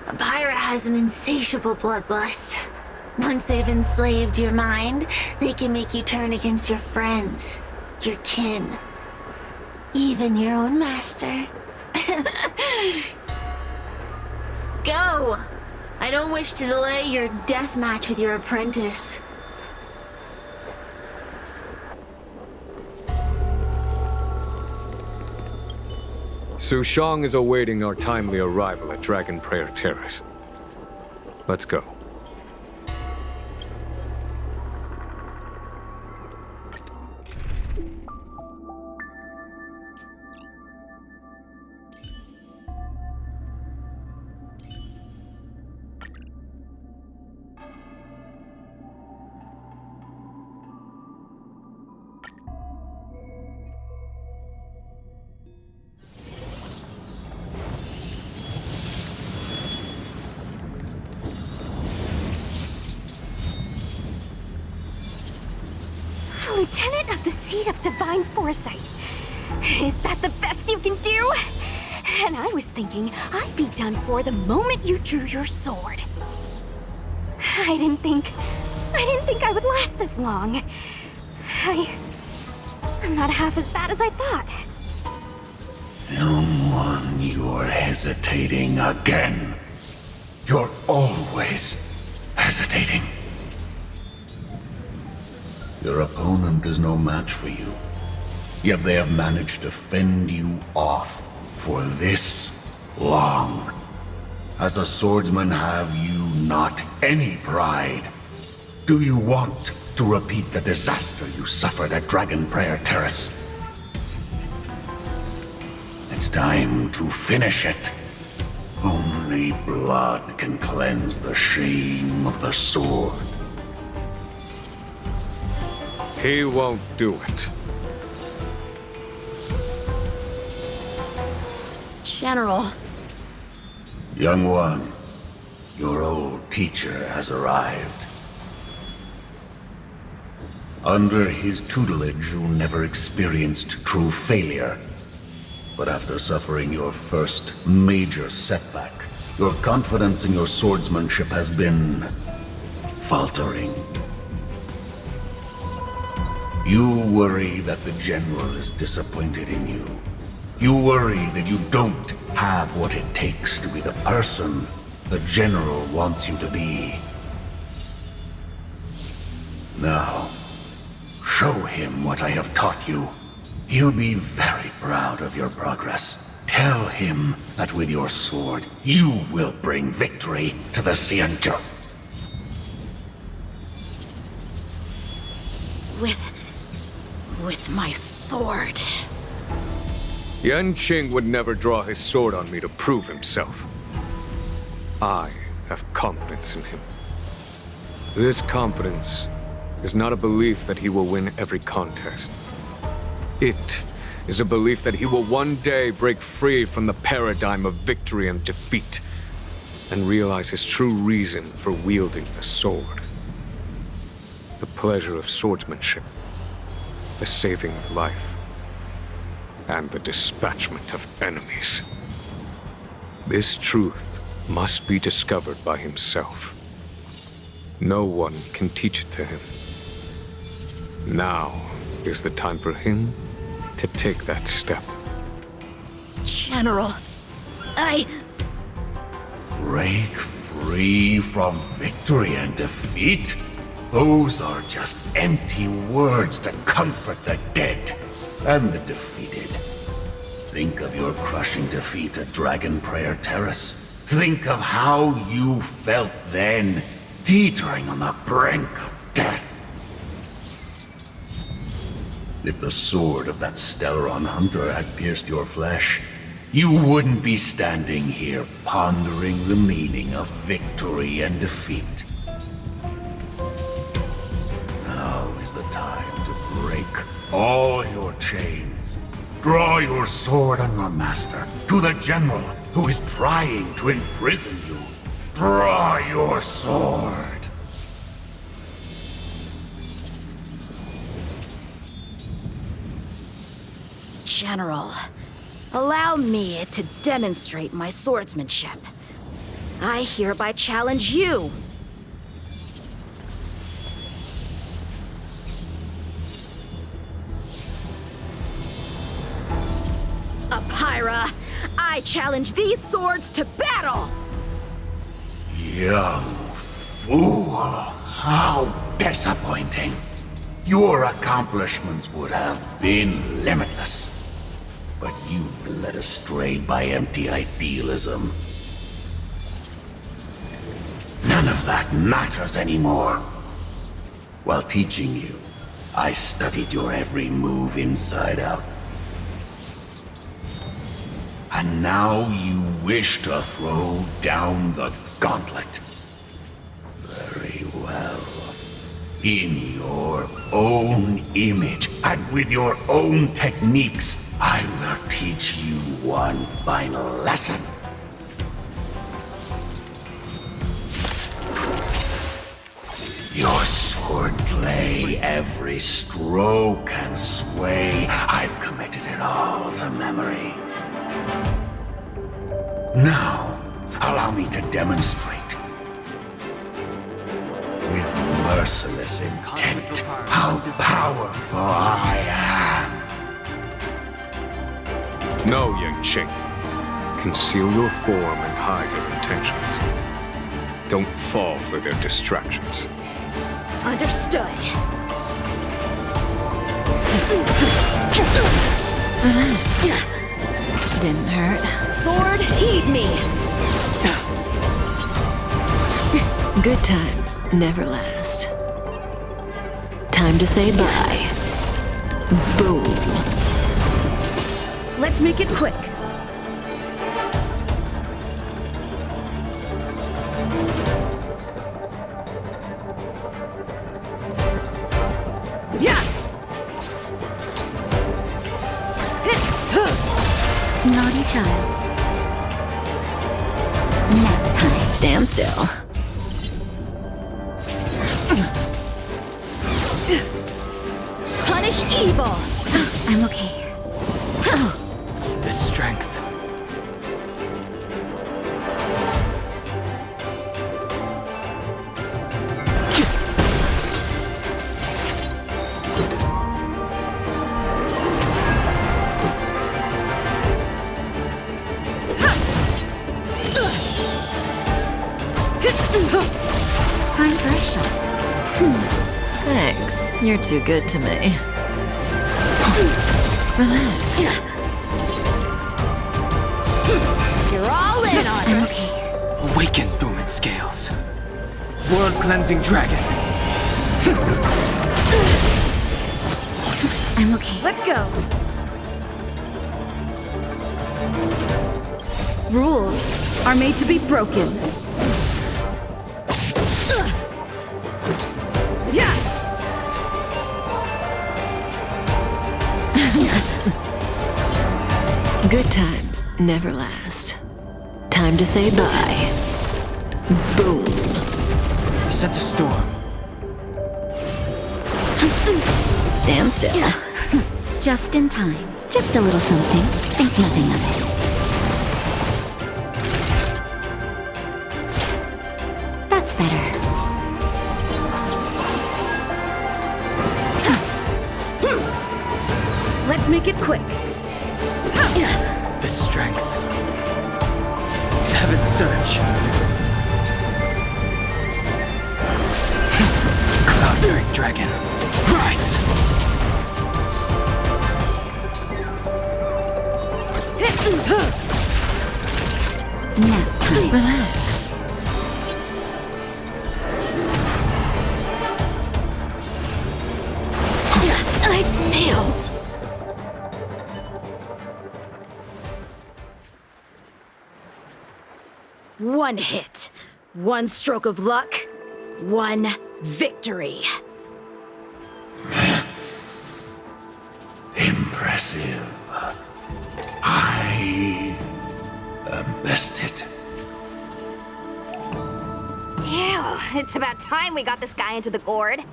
Apira has an insatiable bloodlust. Once they've enslaved your mind, they can make you turn against your friends, your kin, even your own master. Go! I don't wish to delay your death match with your apprentice. Sushang is awaiting our timely arrival at Dragon Prayer Terrace. Let's go. Lieutenant of the Seat of Divine Foresight. Is that the best you can do? And I was thinking I'd be done for the moment you drew your sword. I didn't think I would last this long. I'm not half as bad as I thought. Young one, you're hesitating again. You're always hesitating. Your opponent is no match for you. Yet they have managed to fend you off for this long. As a swordsman, have you not any pride? Do you want to repeat the disaster you suffered at Dragon Prayer Terrace? It's time to finish it. Only blood can cleanse the shame of the sword. He won't do it. General. Young one, your old teacher has arrived. Under his tutelage, you never experienced true failure. But after suffering your first major setback, your confidence in your swordsmanship has been faltering. You worry that the general is disappointed in you. You worry that you don't have what it takes to be the person the general wants you to be. Now, show him what I have taught you. He'll be very proud of your progress. Tell him that with your sword, you will bring victory to the Xianzhou. With my sword. Yanqing would never draw his sword on me to prove himself. I have confidence in him. This confidence is not a belief that he will win every contest. It is a belief that he will one day break free from the paradigm of victory and defeat, and realize his true reason for wielding the sword. The pleasure of swordsmanship, the saving of life, and the dispatchment of enemies. This truth must be discovered by himself. No one can teach it to him. Now is the time for him to take that step. General, Break free from victory and defeat? Those are just empty words to comfort the dead and the defeated. Think of your crushing defeat at Dragon Prayer Terrace. Think of how you felt then, teetering on the brink of death. If the sword of that Stellaron hunter had pierced your flesh, you wouldn't be standing here pondering the meaning of victory and defeat. Now is the time to break all your chains. Draw your sword on your master, to the general who is trying to imprison you. Draw your sword. General, allow me to demonstrate my swordsmanship. I hereby challenge you. Apyra, I challenge these swords to battle! Young fool, how disappointing. Your accomplishments would have been limitless. But you've been led astray by empty idealism. None of that matters anymore. While teaching you, I studied your every move inside out. And now you wish to throw down the gauntlet. Very well. In your own image and with your own techniques, I will teach you one final lesson. Your swordplay, every stroke and sway, I've committed it all to memory. Now, allow me to demonstrate. With merciless intent, how powerful I am. No, Yingqing. Conceal your form and hide your intentions. Don't fall for their distractions. Understood. Didn't hurt. Sword, heed me! Good times never last. Time to say bye. Boom. Let's make it quick. Naughty child. Nap time. Stand still. Punish evil! I'm okay. The strength. Time for a shot. Thanks. You're too good to me. Relax. You're all in on I'm it. okay. Awaken, dormant scales. World-cleansing dragon. I'm okay. Let's go. Rules are made to be broken. Good times never last. Time to say bye. Boom. I sense a storm. Stand still. Just in time. Just a little something. Think nothing of it. That's better. Let's make it quick. The strength. Heaven's surge. Cloud-bearing dragon. Rise! Nap time. Relax. I failed. One hit, one stroke of luck, one victory. Impressive. I am bested. Ew, it's about time we got this guy into the gourd.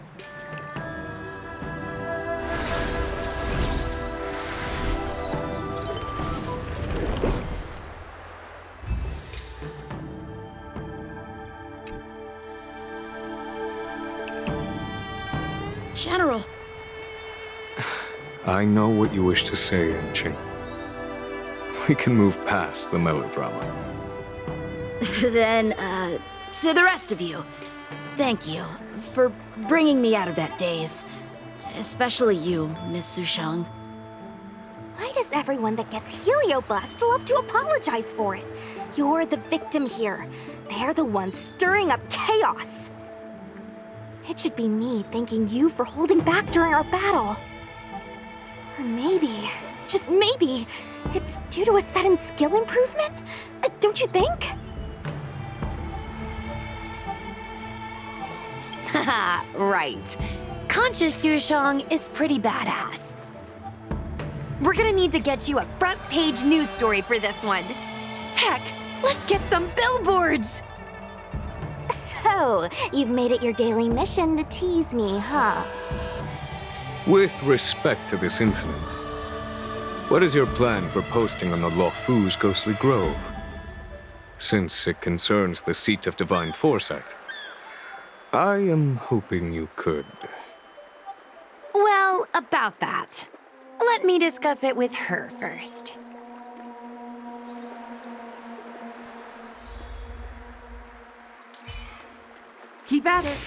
General. I know what you wish to say, Yingqing. We can move past the melodrama. Then, to the rest of you, thank you for bringing me out of that daze. Especially you, Miss Sushang. Why does everyone that gets heliobust love to apologize for it? You're the victim here. They're the ones stirring up chaos. It should be me thanking you for holding back during our battle. Or maybe, just maybe, it's due to a sudden skill improvement? Don't you think? Haha, right. Conscious Sushang is pretty badass. We're gonna need to get you a front-page news story for this one. Heck, let's get some billboards! So, you've made it your daily mission to tease me, huh? With respect to this incident, what is your plan for posting on the Luofu's Ghostly Grove? since it concerns the seat of divine foresight. I am hoping you could. Well, about that. Let me discuss it with her first. Keep at it.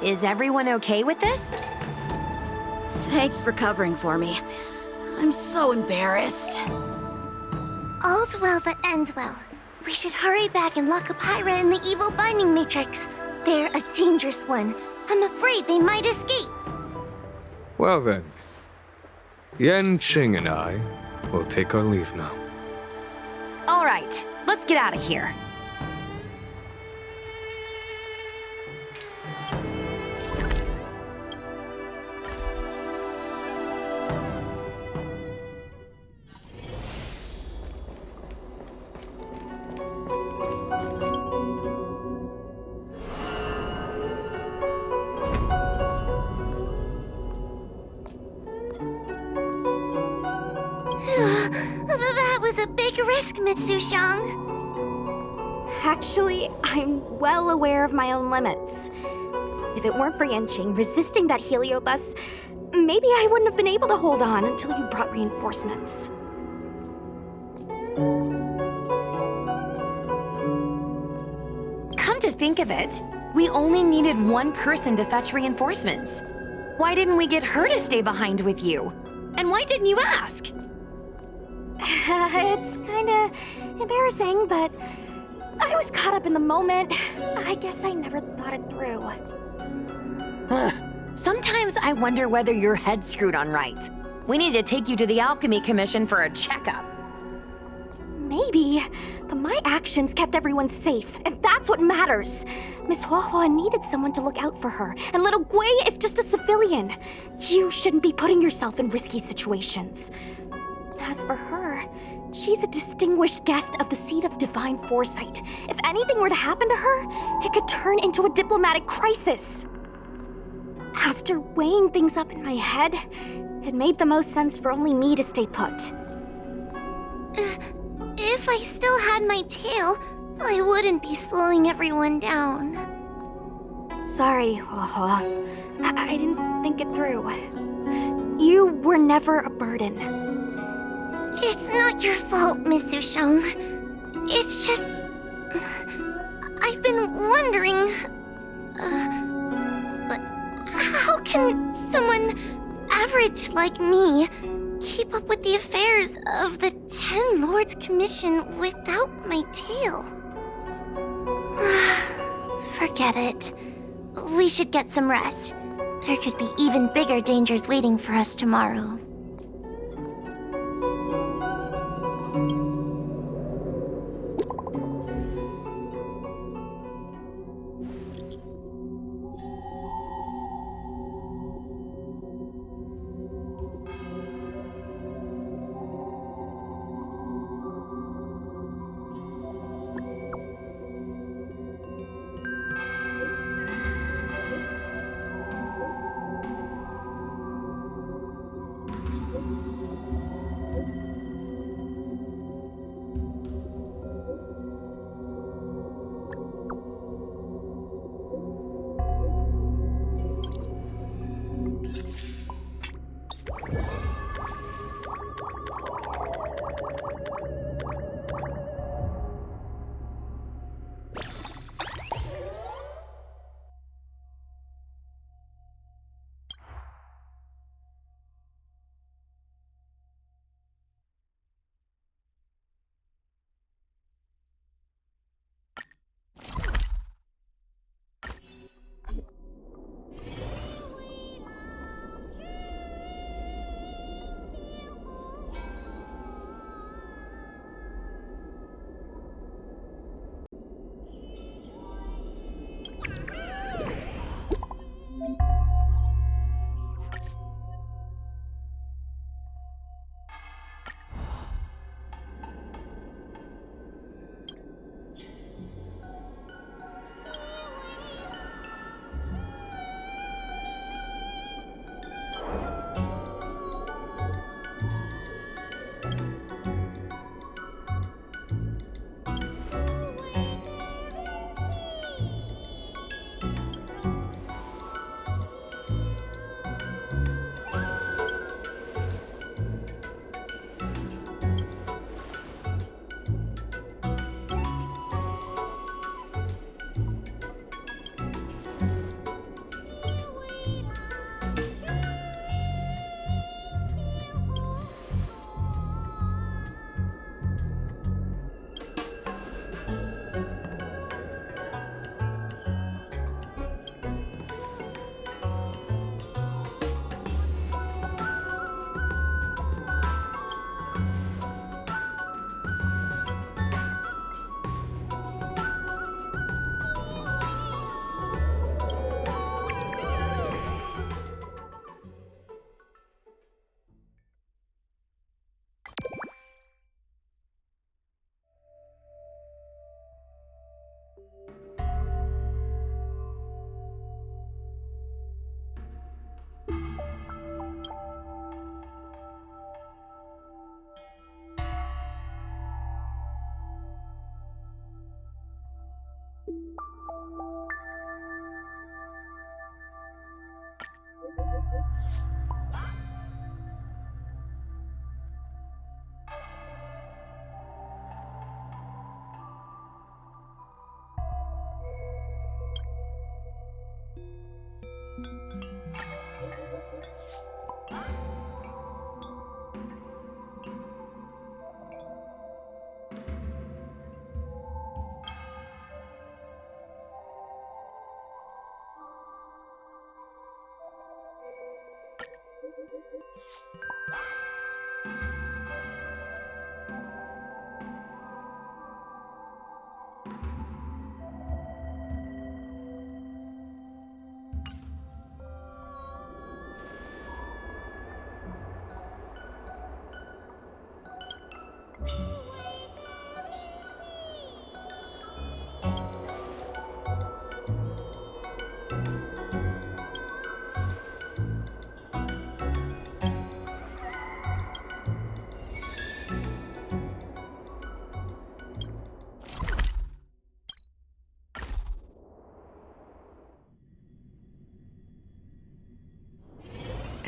Is everyone okay with this? Thanks for covering for me. I'm so embarrassed. All's well that ends well. We should hurry back and lock up Hyra in the evil binding matrix. They're a dangerous one. I'm afraid they might escape. Well then, Yen, Qing, and I will take our leave now. All right, let's get out of here. That was a big risk, Miss Sushang. Actually, I'm well aware of my own limits. If it weren't for Yanqing resisting that heliobus, maybe I wouldn't have been able to hold on until you brought reinforcements. Come to think of it, we only needed one person to fetch reinforcements. Why didn't we get her to stay behind with you? And why didn't you ask? It's kinda embarrassing, but I was caught up in the moment. I guess I never thought it through. Sometimes I wonder whether your head's screwed on right. We need to take you to the Alchemy Commission for a checkup. Maybe, but my actions kept everyone safe, and that's what matters. Miss Huahua needed someone to look out for her, and little Gui is just a civilian. You shouldn't be putting yourself in risky situations. As for her, she's a distinguished guest of the Seat of Divine Foresight. If anything were to happen to her, it could turn into a diplomatic crisis. After weighing things up in my head, it made the most sense for only me to stay put. If I still had my tail, I wouldn't be slowing everyone down. Sorry, Huahua. I didn't think it through. You were never a burden. It's not your fault, Miss Sushang. It's just... I've been wondering... how can someone average like me keep up with the affairs of the 10 Lords Commission without my tail? Forget it. We should get some rest. There could be even bigger dangers waiting for us tomorrow.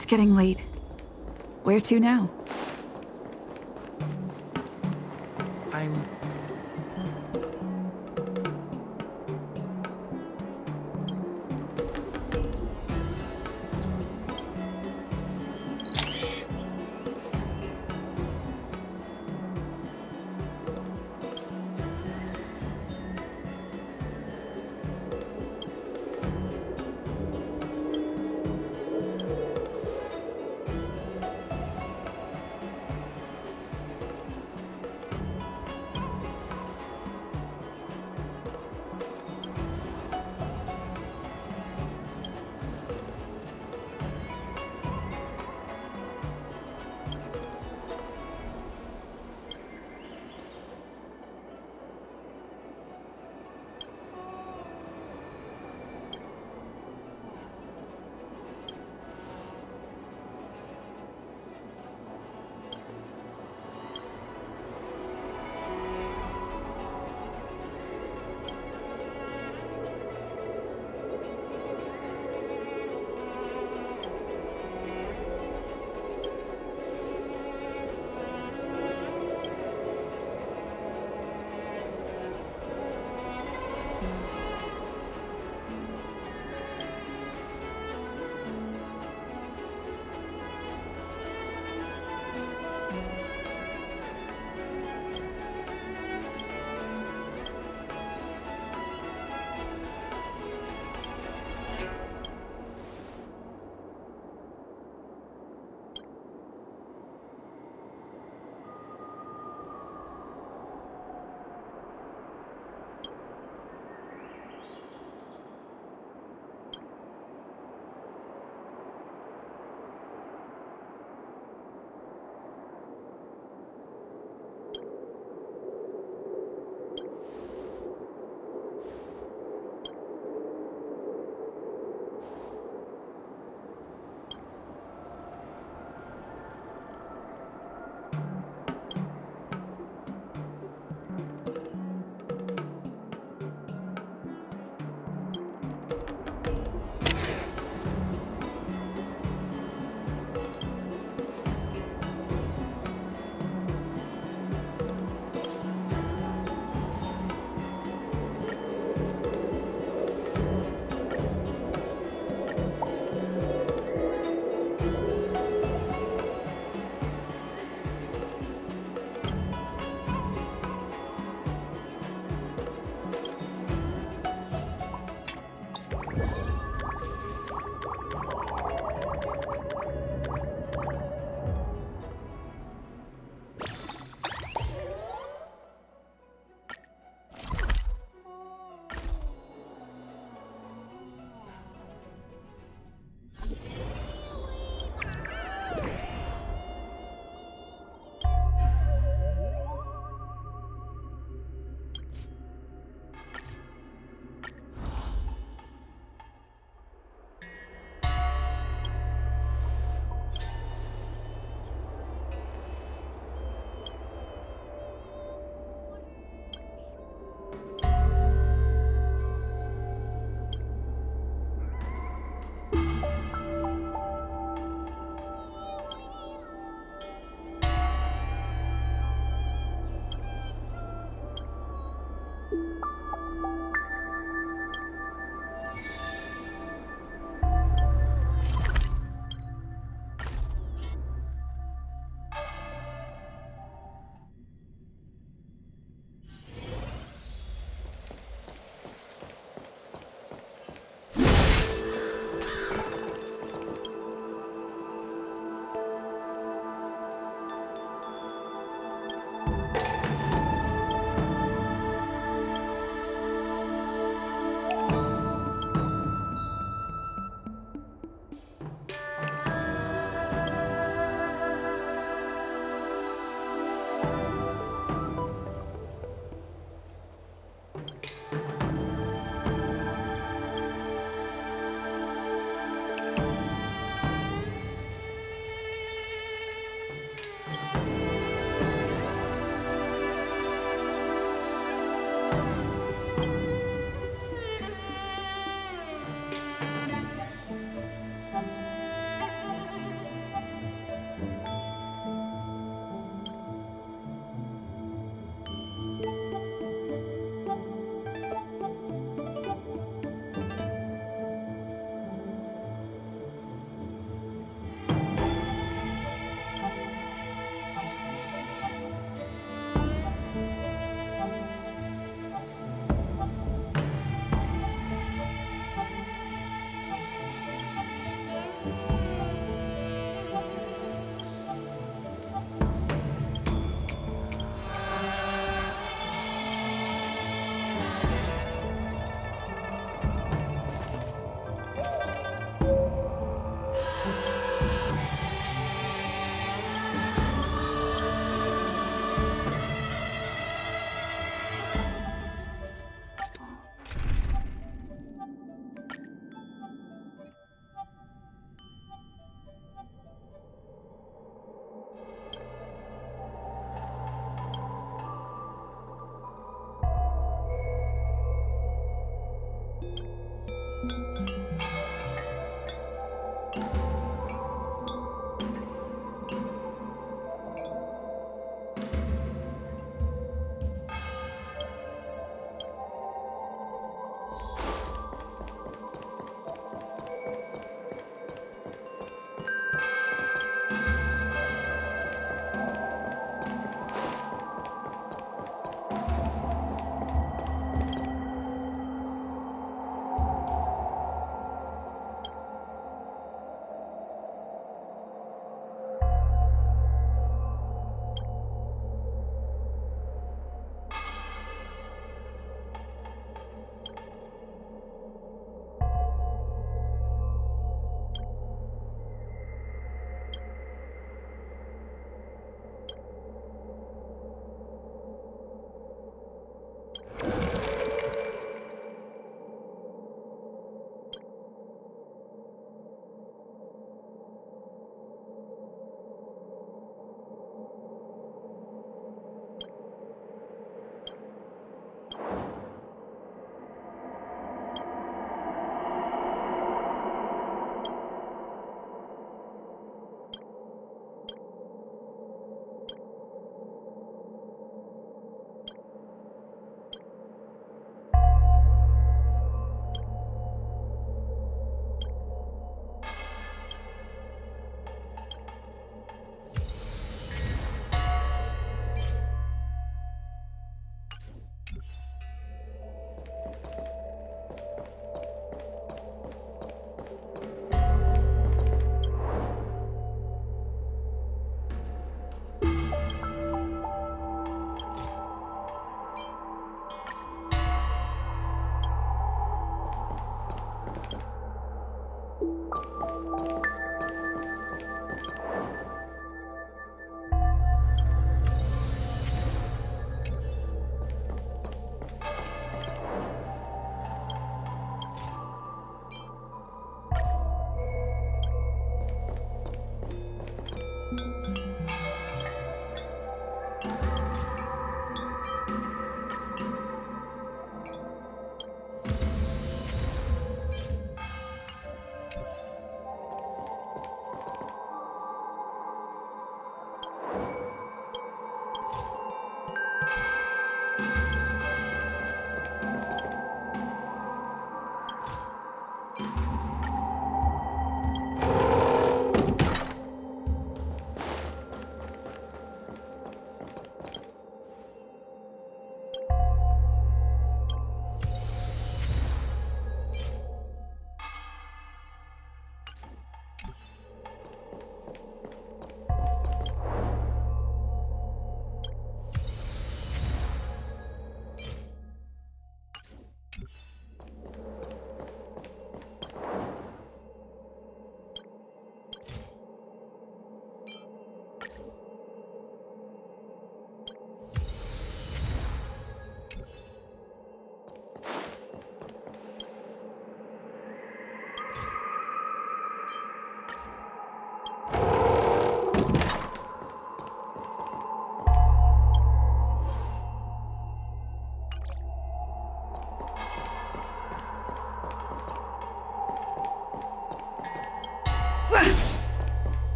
It's getting late. Where to now? I'm...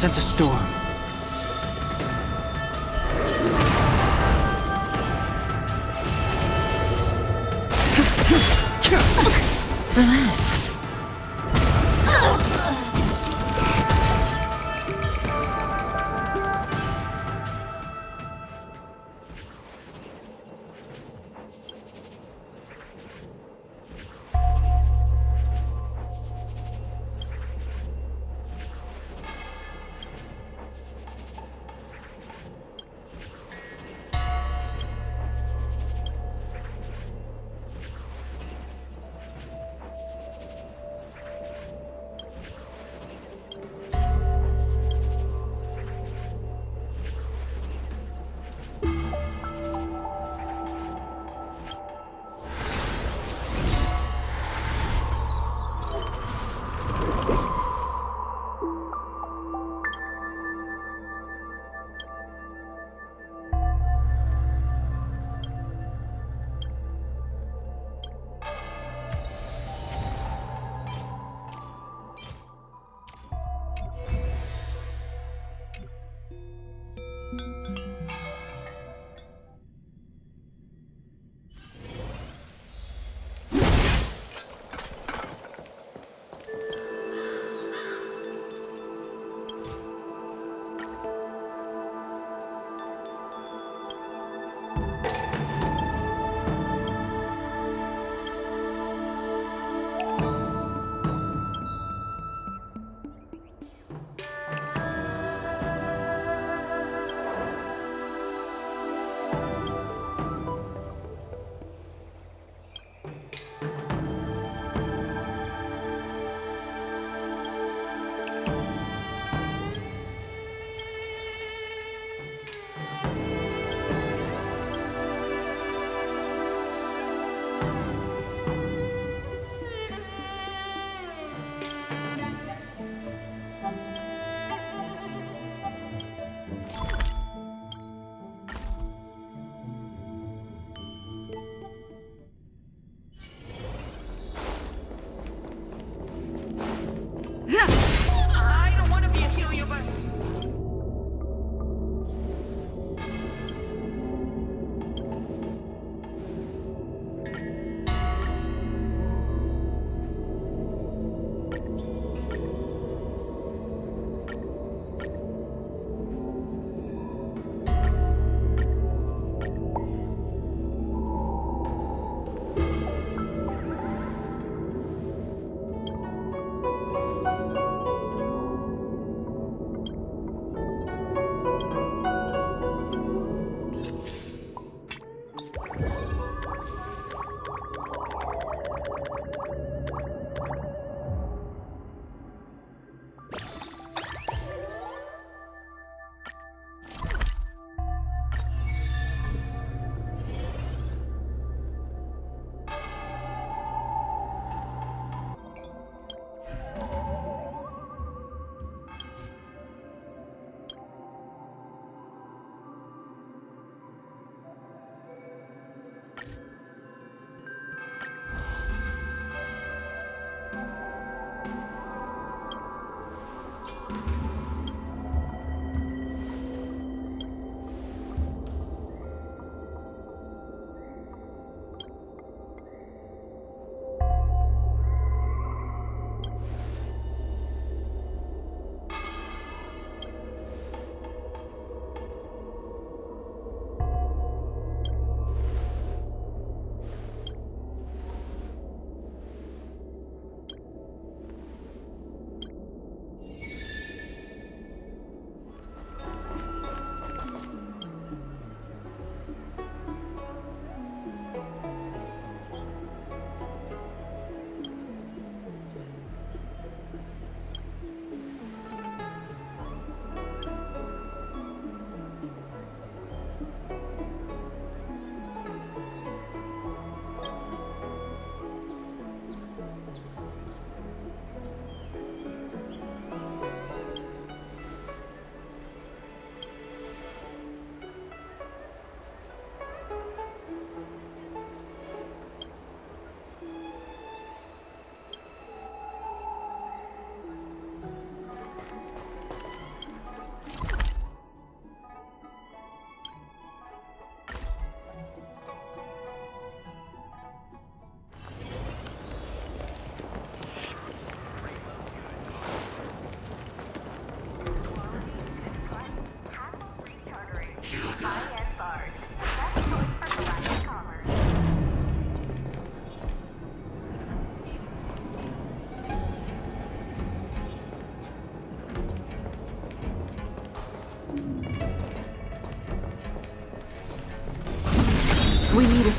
sense a storm. Relax.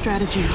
strategy.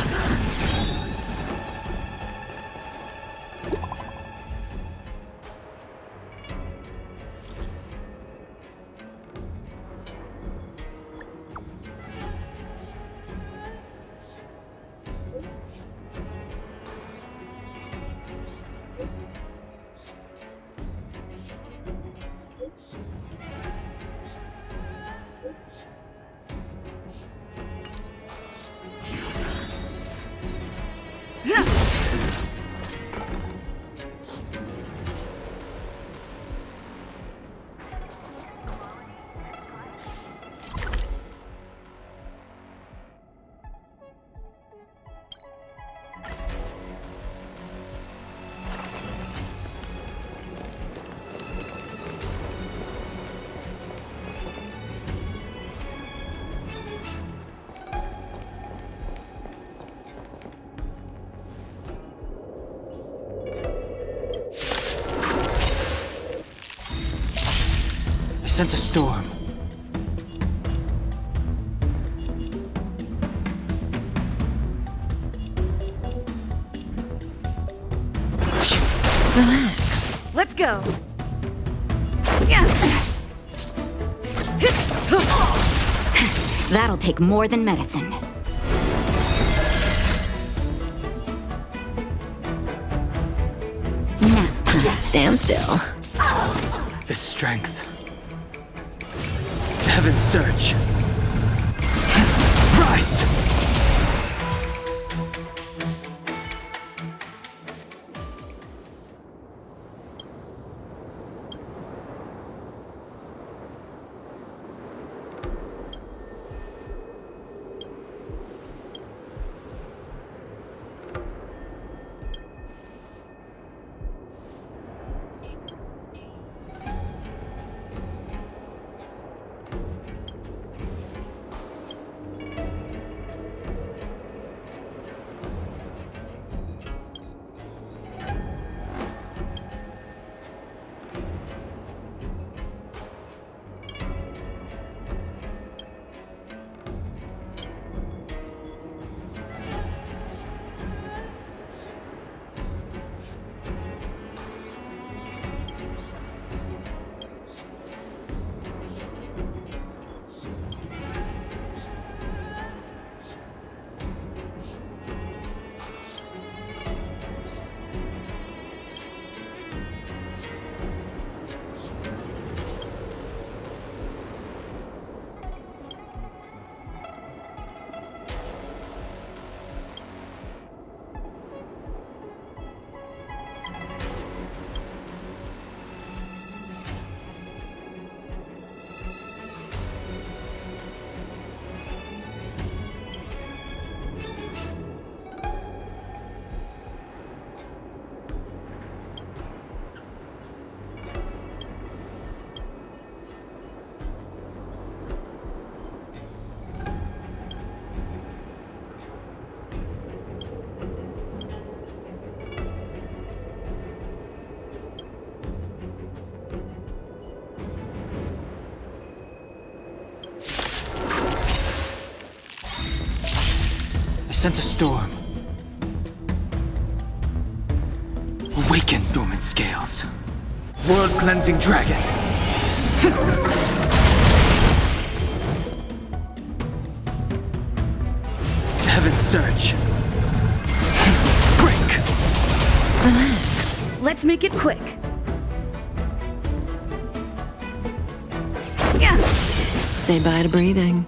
I sense a storm. Relax. Let's go. That'll take more than medicine. Nap time. Stand still. The strength. Heaven's surge. Rise! I sense a storm. Awaken, dormant scales. World-cleansing dragon. Heaven's surge. Break. Relax. Let's make it quick. Say bye to breathing.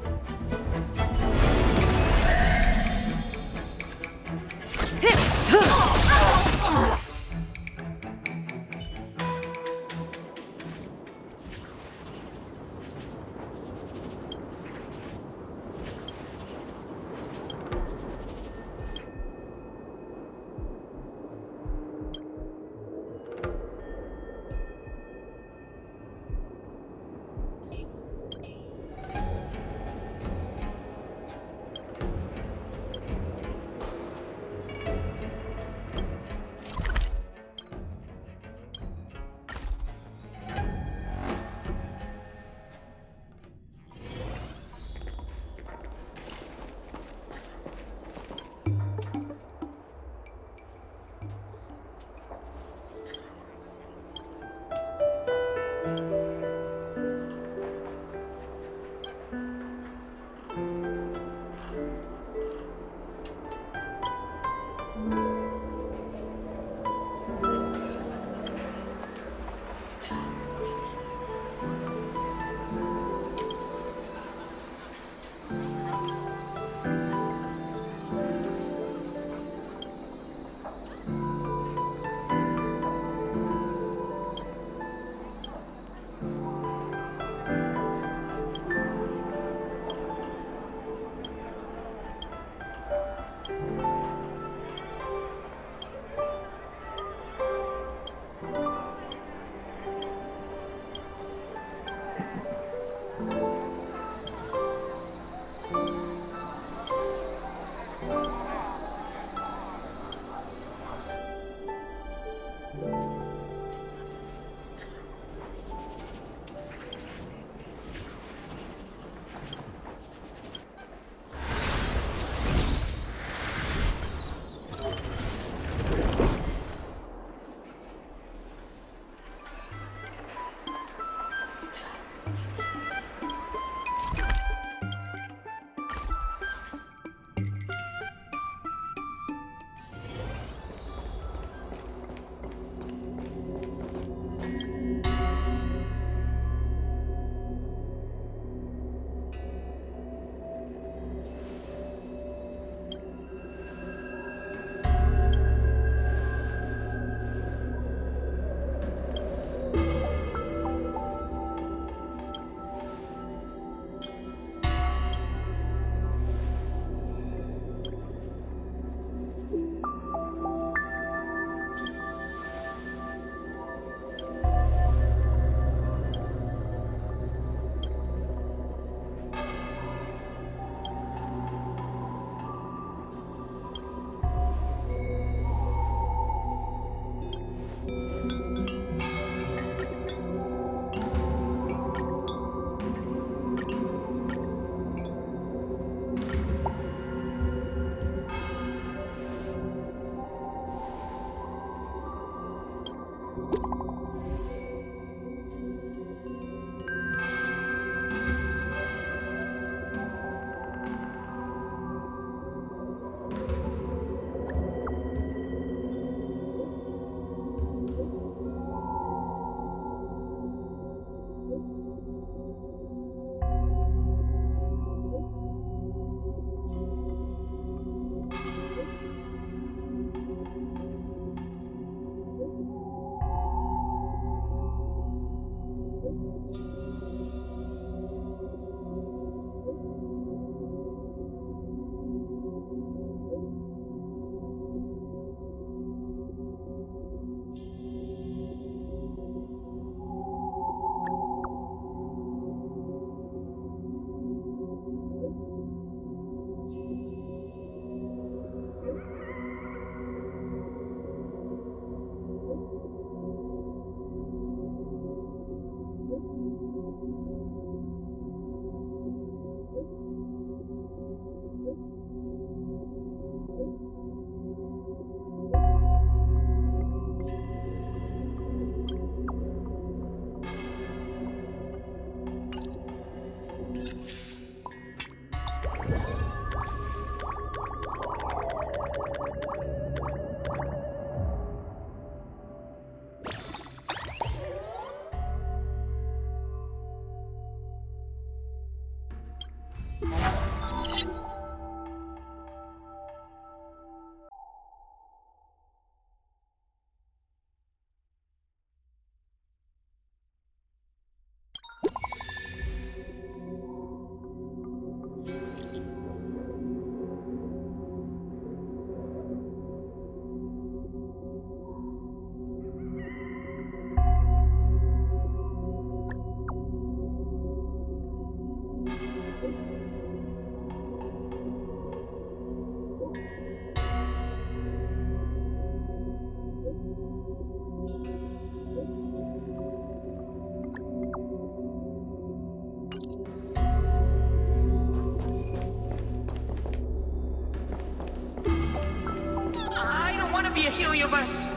Be a heliobus.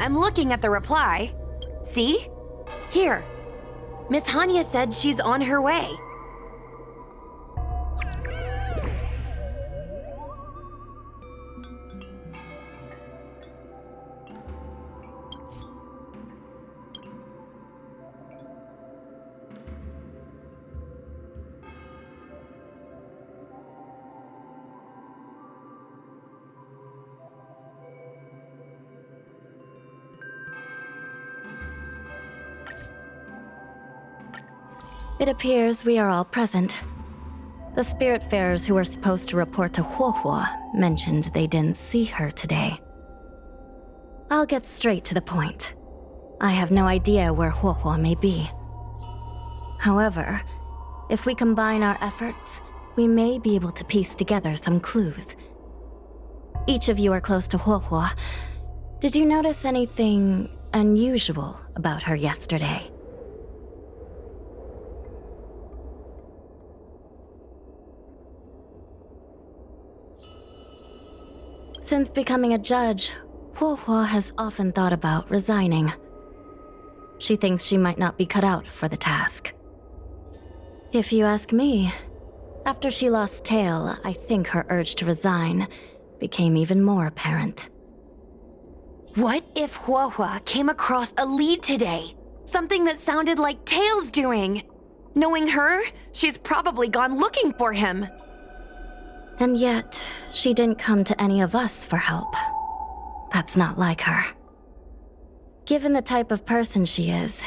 I'm looking at the reply. See? Here. Miss Hanya said she's on her way. It appears we are all present. The Spiritfarers who were supposed to report to Huohuo mentioned they didn't see her today. I'll get straight to the point. I have no idea where Huohuo may be. However, if we combine our efforts, we may be able to piece together some clues. Each of you are close to Huohuo. Did you notice anything unusual about her yesterday? Since becoming a judge, Huohuo has often thought about resigning. She thinks she might not be cut out for the task. If you ask me, after she lost Tail, I think her urge to resign became even more apparent. What if Huohuo came across a lead today? Something that sounded like Tail's doing? Knowing her, she's probably gone looking for him. And yet, she didn't come to any of us for help. That's not like her. Given the type of person she is,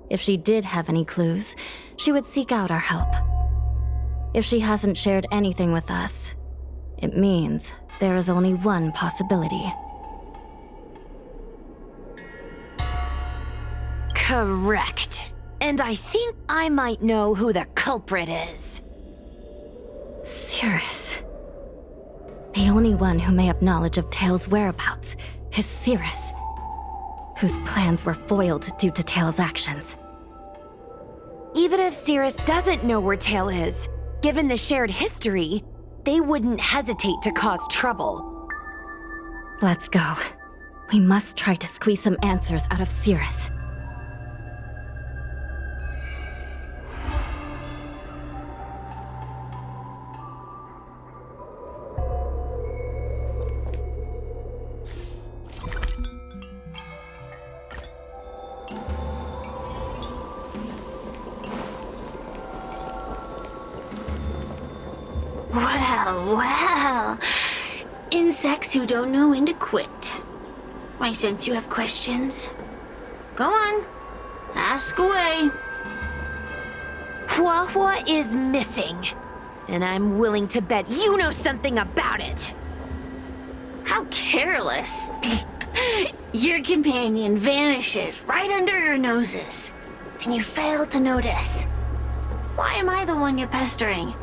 if she did have any clues, she would seek out our help. If she hasn't shared anything with us, it means there is only one possibility. Correct. And I think I might know who the culprit is. Cirrus. The only one who may have knowledge of Tail's whereabouts is Cirrus, whose plans were foiled due to Tail's actions. Even if Cirrus doesn't know where Tail is, given the shared history, they wouldn't hesitate to cause trouble. Let's go. We must try to squeeze some answers out of Cirrus. Well. Insects who don't know when to quit. I sense you have questions. Go on. Ask away. Huahua is missing, and I'm willing to bet you know something about it. How careless. Your companion vanishes right under your noses, and you fail to notice. Why am I the one you're pestering?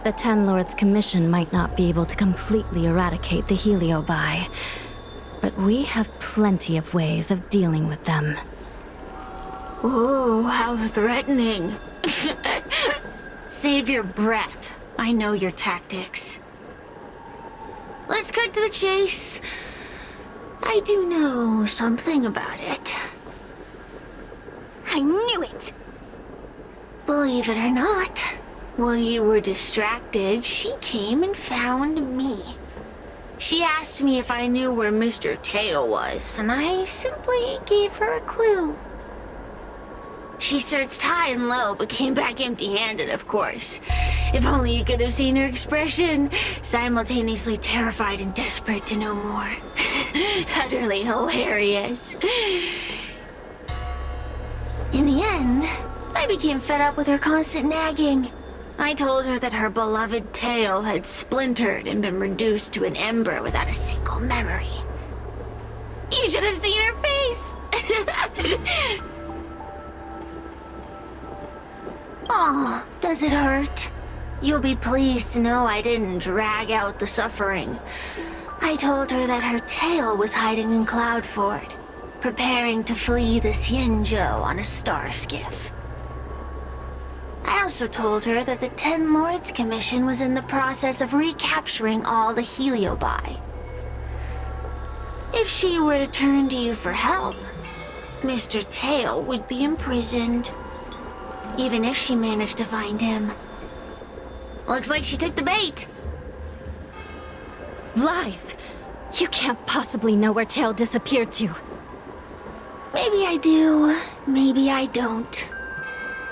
The Ten Lords Commission might not be able to completely eradicate the Heliobi, but we have plenty of ways of dealing with them. Ooh, how threatening. Save your breath. I know your tactics. Let's cut to the chase. I do know something about it. I knew it! Believe it or not, while you were distracted, she came and found me. She asked me if I knew where Mr. Tail was, and I simply gave her a clue. She searched high and low, but came back empty-handed, of course. If only you could have seen her expression, simultaneously terrified and desperate to know more. Utterly hilarious. In the end, I became fed up with her constant nagging. I told her that her beloved Tail had splintered and been reduced to an ember without a single memory. You should have seen her face! Oh, does it hurt? You'll be pleased to know I didn't drag out the suffering. I told her that her tail was hiding in Cloudford, preparing to flee the Xianzhou on a star skiff. I also told her that the Ten Lords Commission was in the process of recapturing all the Heliobi. If she were to turn to you for help, Mr. Tail would be imprisoned. Even if she managed to find him. Looks like she took the bait. Lies! You can't possibly know where Tail disappeared to. Maybe I do, maybe I don't.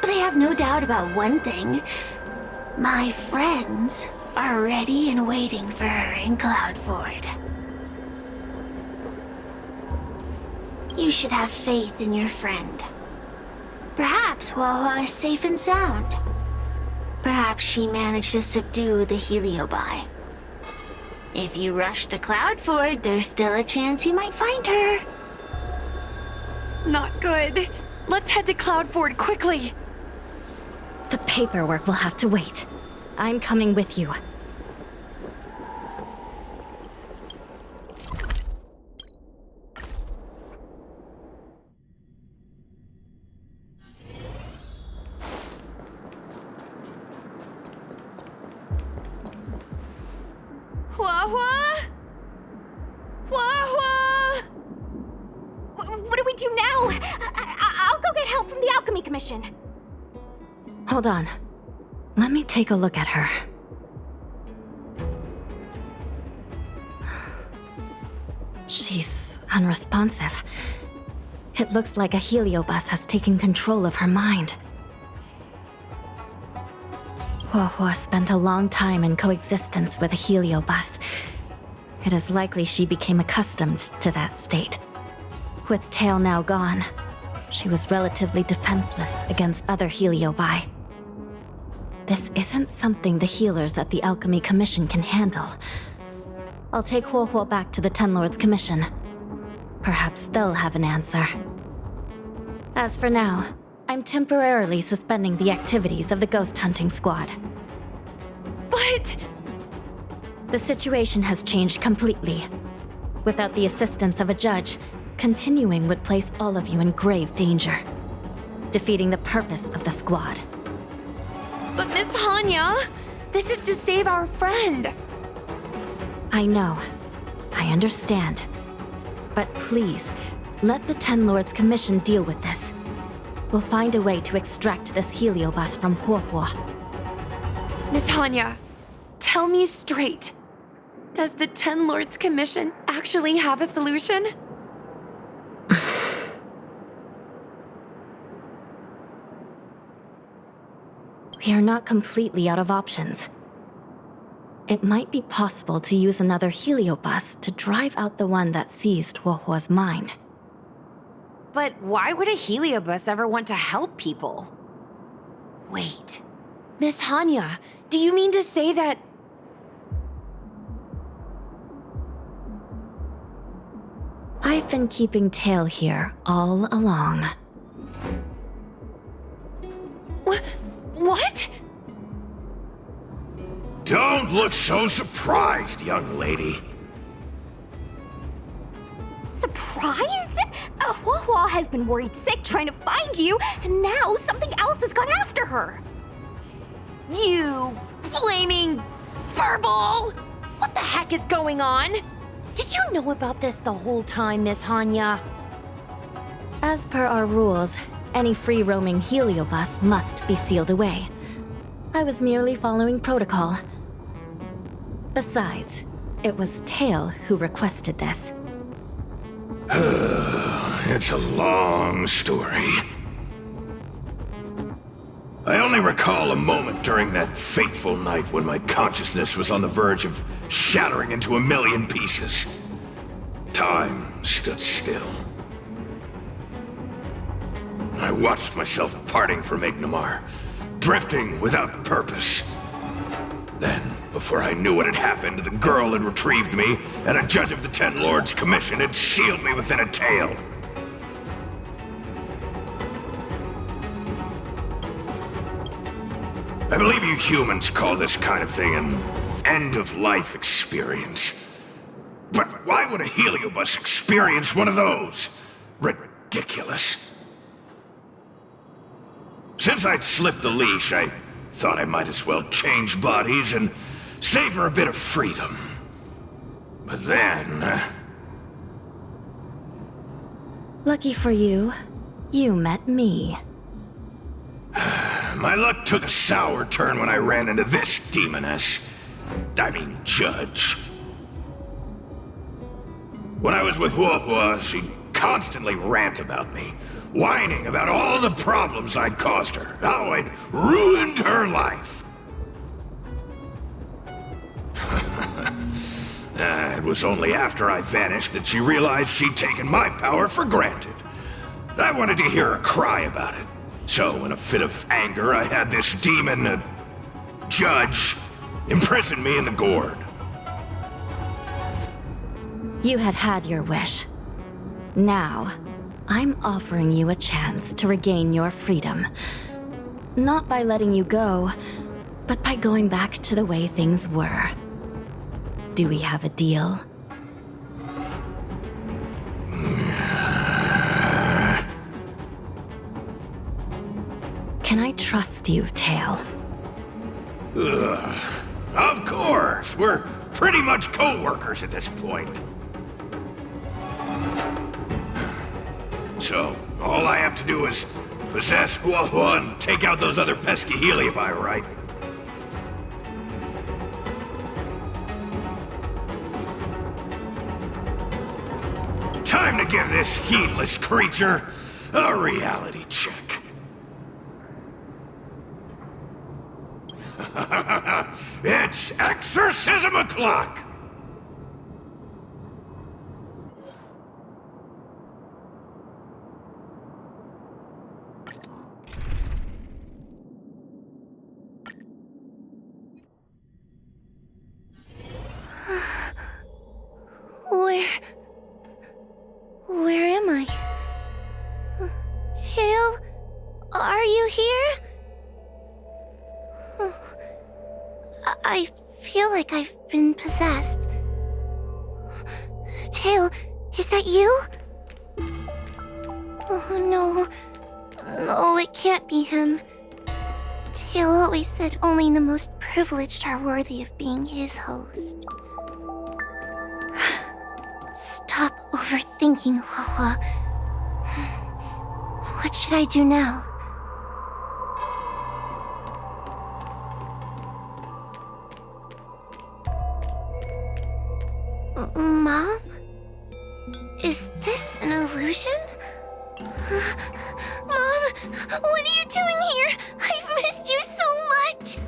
But I have no doubt about one thing. My friends are ready and waiting for her in Cloudford. You should have faith in your friend. Perhaps Huahua is safe and sound. Perhaps she managed to subdue the Heliobi. If you rush to Cloudford, there's still a chance you might find her. Not good. Let's head to Cloudford quickly. The paperwork will have to wait. I'm coming with you. Huahua? Huahua? What do we do now? I'll go get help from the Alchemy Commission. Hold on. Let me take a look at her. She's unresponsive. It looks like a heliobus has taken control of her mind. Huahua spent a long time in coexistence with a heliobus. It is likely she became accustomed to that state. With Tail now gone, she was relatively defenseless against other heliobi. This isn't something the healers at the Alchemy Commission can handle. I'll take Huahua back to the Ten Lords Commission. Perhaps they'll have an answer. As for now, I'm temporarily suspending the activities of the ghost hunting squad. But... The situation has changed completely. Without the assistance of a judge, continuing would place all of you in grave danger, defeating the purpose of the squad. But Miss Hanya, this is to save our friend. I know. I understand. But please, let the Ten Lords Commission deal with this. We'll find a way to extract this heliobus from Huohuo. Miss Hanya, tell me straight. Does the Ten Lords Commission actually have a solution? We are not completely out of options. It might be possible to use another heliobus to drive out the one that seized Huohuo's mind. But why would a heliobus ever want to help people? Wait, Miss Hanya, do you mean to say that... I've been keeping tail here all along. What? Don't look so surprised, young lady. Surprised? Huohuo has been worried sick trying to find you, and now something else has gone after her. You flaming furball! What the heck is going on? Did you know about this the whole time, Miss Hanya? As per our rules, any free-roaming heliobus must be sealed away. I was merely following protocol. Besides, it was Tail who requested this. It's a long story. I only recall a moment during that fateful night when my consciousness was on the verge of shattering into a million pieces. Time stood still. I watched myself parting from Ignamar, drifting without purpose. Then, before I knew what had happened, the girl had retrieved me, and a judge of the Ten Lords Commission had sealed me within a tail. I believe you humans call this kind of thing an end-of-life experience. But why would a heliobus experience one of those? Ridiculous. Since I'd slipped the leash, I thought I might as well change bodies and savor a bit of freedom. But then... Lucky for you, you met me. My luck took a sour turn when I ran into this demoness. I mean, judge. When I was with Huohuo, she'd constantly rant about me, whining about all the problems I'd caused her, how I'd ruined her life. It was only after I vanished that she realized she'd taken my power for granted. I wanted to hear her cry about it. So, in a fit of anger, I had this demon, judge, imprison me in the gourd. You had had your wish. Now, I'm offering you a chance to regain your freedom. Not by letting you go, but by going back to the way things were. Do we have a deal? Can I trust you, Tail? Ugh. Of course! We're pretty much co-workers at this point. So, all I have to do is possess Huohuo and take out those other pesky heliobi, right? Time to give this heedless creature a reality check. It's exorcism o'clock! Where am I? Tail? Are you here? I feel like I've been possessed. Tail, is that you? Oh no. No, it can't be him. Tail always said only the most privileged are worthy of being his host. Stop overthinking, Wawa. What should I do now? Mom? Is this an illusion? Mom, what are you doing here? I've missed you so much!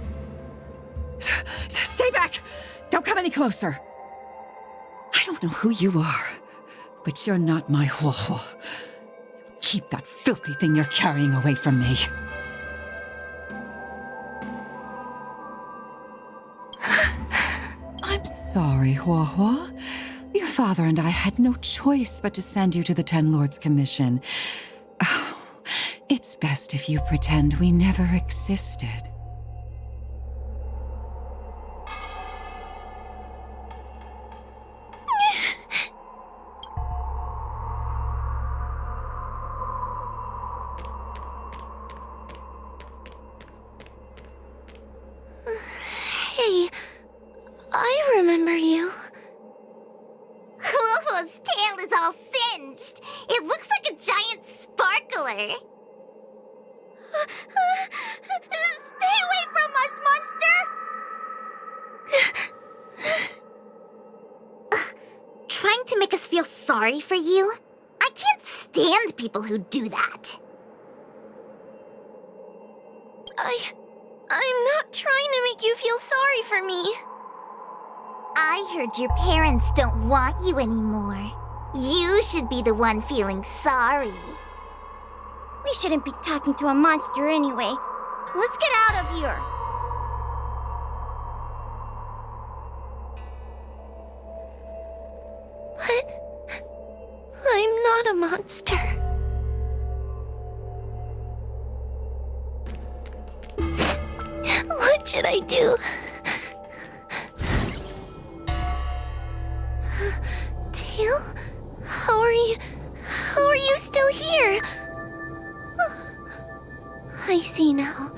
Stay back! Don't come any closer! I don't know who you are, but you're not my Huohuo. Keep that filthy thing you're carrying away from me. I'm sorry, Huohuo. Your father and I had no choice but to send you to the Ten Lords Commission. Oh, it's best if you pretend we never existed. Hey, I remember you. Wawa's tail is all singed. It looks like a giant sparkler. Stay away from us, monster! Trying to make us feel sorry for you? I can't stand people who do that. I'm not trying to make you feel sorry for me. I heard your parents don't want you anymore. You should be the one feeling sorry. We shouldn't be talking to a monster anyway. Let's get out of here. But I'm not a monster. What should I do? Tail? How are you still here? I see now.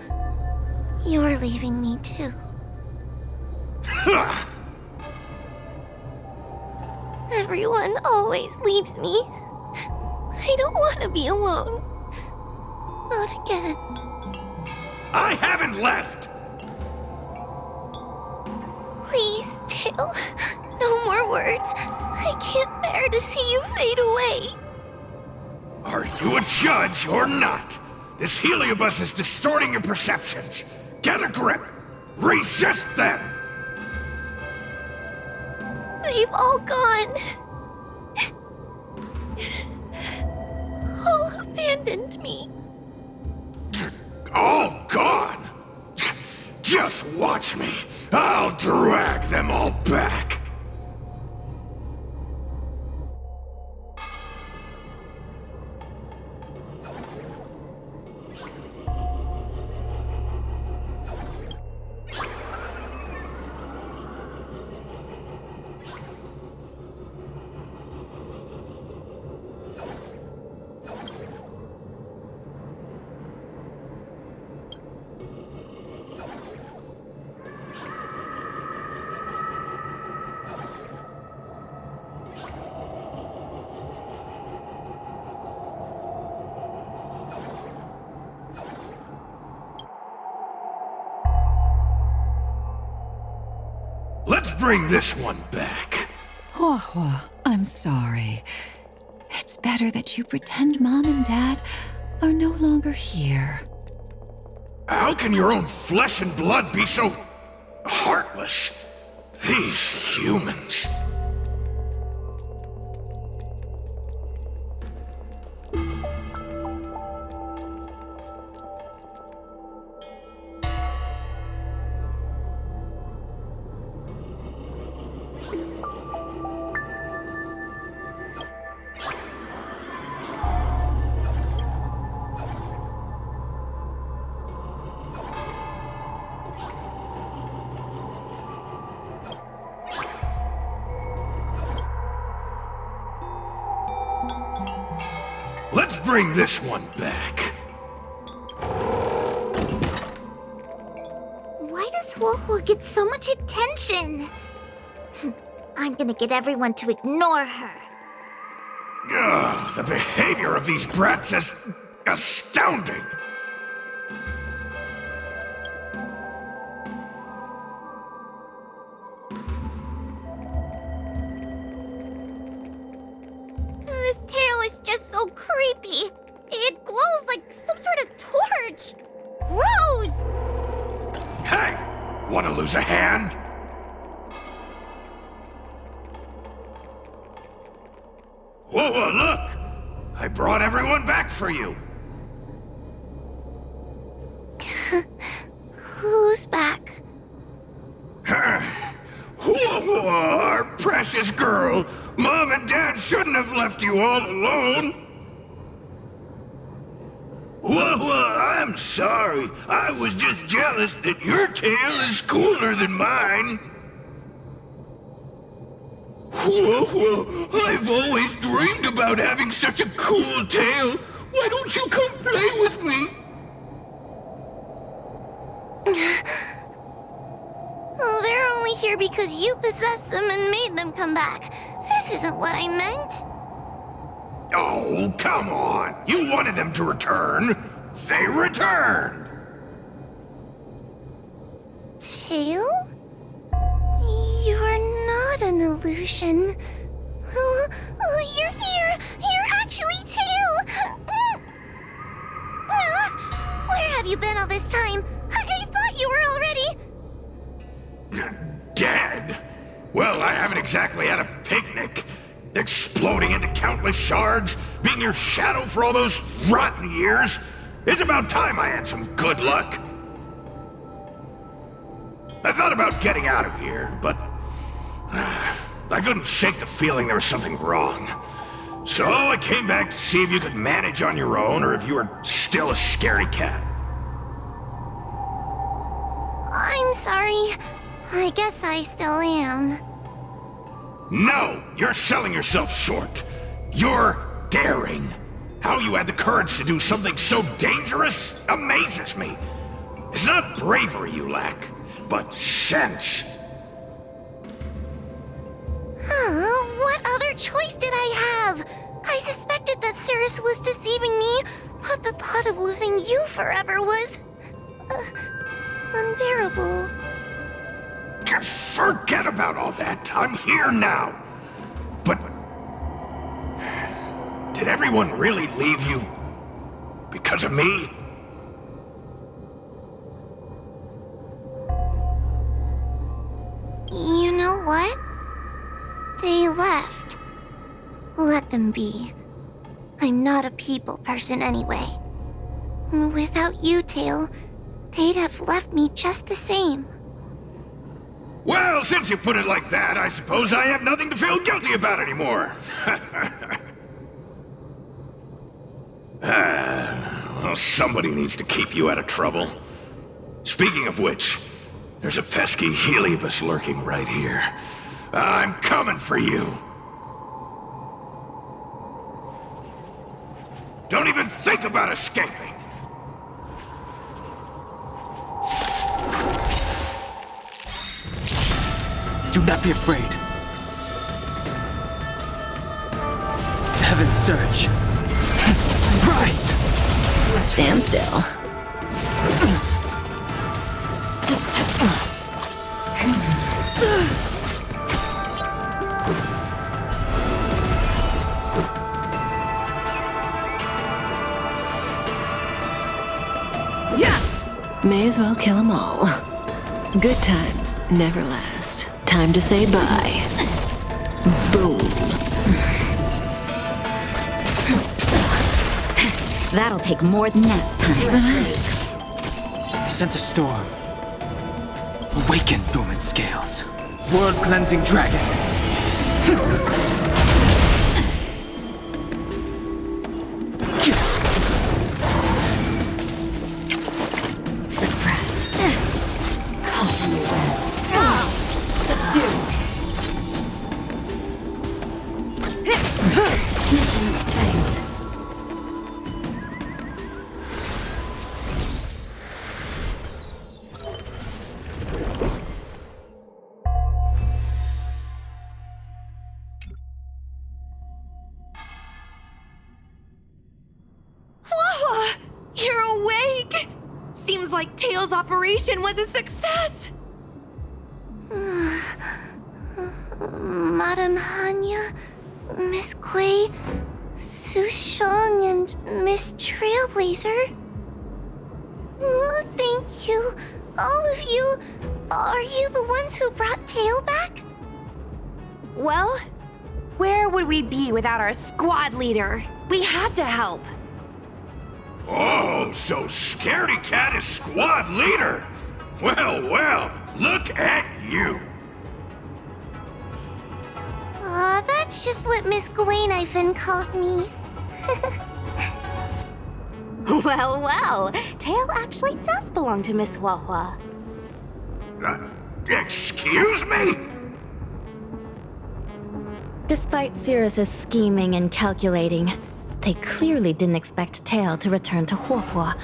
You're leaving me too. Everyone always leaves me. I don't want to be alone. Not again. I haven't left! Please, Tail. No more words. I can't bear to see you fade away. Are you a judge or not? This heliobus is distorting your perceptions. Get a grip. Resist them! They've all gone. All abandoned me. All gone? Just watch me. I'll drag them all back. Let's bring this one back. Huohuo, I'm sorry. It's better that you pretend Mom and Dad are no longer here. How can your own flesh and blood be so heartless? These humans. Let's bring this one back. Why does Huohuo get so much attention? I'm gonna get everyone to ignore her. Ugh, the behavior of these brats is astounding. This tail is just so creepy. It glows like some sort of torch. Gross! Hey! Wanna lose a hand? Whoa, look! I brought everyone back for you. Who's back? Whoa, our precious girl. Mom and Dad shouldn't have left you all alone. Whoa, I'm sorry. I was just jealous that your tail is cooler than mine. Whoa, I've always dreamed about having such a cool tail. Why don't you come play with me? Oh, they're only here because you possessed them and made them come back. This isn't what I meant. Oh, come on. You wanted them to return. They returned. Tail? You're not an illusion. Oh, you're here. You're actually Tail. Where have you been all this time? I thought you were already... Dead? Well, I haven't exactly had a picnic. Exploding into countless shards, being your shadow for all those rotten years. It's about time I had some good luck. I thought about getting out of here, but I couldn't shake the feeling there was something wrong. So I came back to see if you could manage on your own or if you were still a scaredy cat. I'm sorry. I guess I still am. No! You're selling yourself short. You're daring. How you had the courage to do something so dangerous amazes me. It's not bravery you lack, but sense. What other choice did I have? I suspected that Cirrus was deceiving me, but the thought of losing you forever was... unbearable. Forget about all that. I'm here now. But... did everyone really leave you because of me? You know what? They left. Let them be. I'm not a people person anyway. Without you, Tail, they'd have left me just the same. Well, since you put it like that, I suppose I have nothing to feel guilty about anymore. Well, somebody needs to keep you out of trouble. Speaking of which, there's a pesky Heliobus lurking right here. I'm coming for you. Don't even think about escaping. Do not be afraid. Heaven surge. Rise! Stand still. May as well kill them all. Good times never last. Time to say bye. Boom. That'll take more than nap time. Relax. I sense a storm. Awaken, dormant scales. World-cleansing dragon. Seems like Tail's operation was a success! Madame Hanya, Miss Kuei, Sushang, and Miss Trailblazer. Thank you, all of you. Are you the ones who brought Tail back? Well, where would we be without our squad leader? We had to help. Oh, so Scaredy Cat is squad leader? Well, well, look at you. That's just what Miss Gwainifin calls me. Well, well, Tail actually does belong to Miss Huahua. Excuse me? Despite Cirrus's scheming and calculating, they clearly didn't expect Tail to return to Huahua.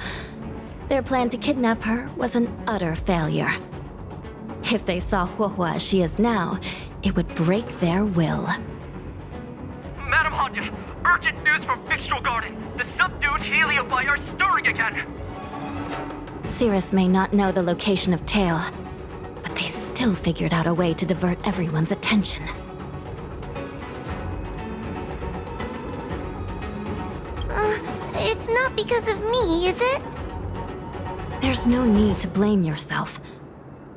Their plan to kidnap her was an utter failure. If they saw Huahua as she is now, it would break their will. Madam Hanya, urgent news from Fyxestroll Garden. The subdued Heliobi are stirring again. Cirrus may not know the location of Tail, but they still figured out a way to divert everyone's attention. It's not because of me, is it? There's no need to blame yourself.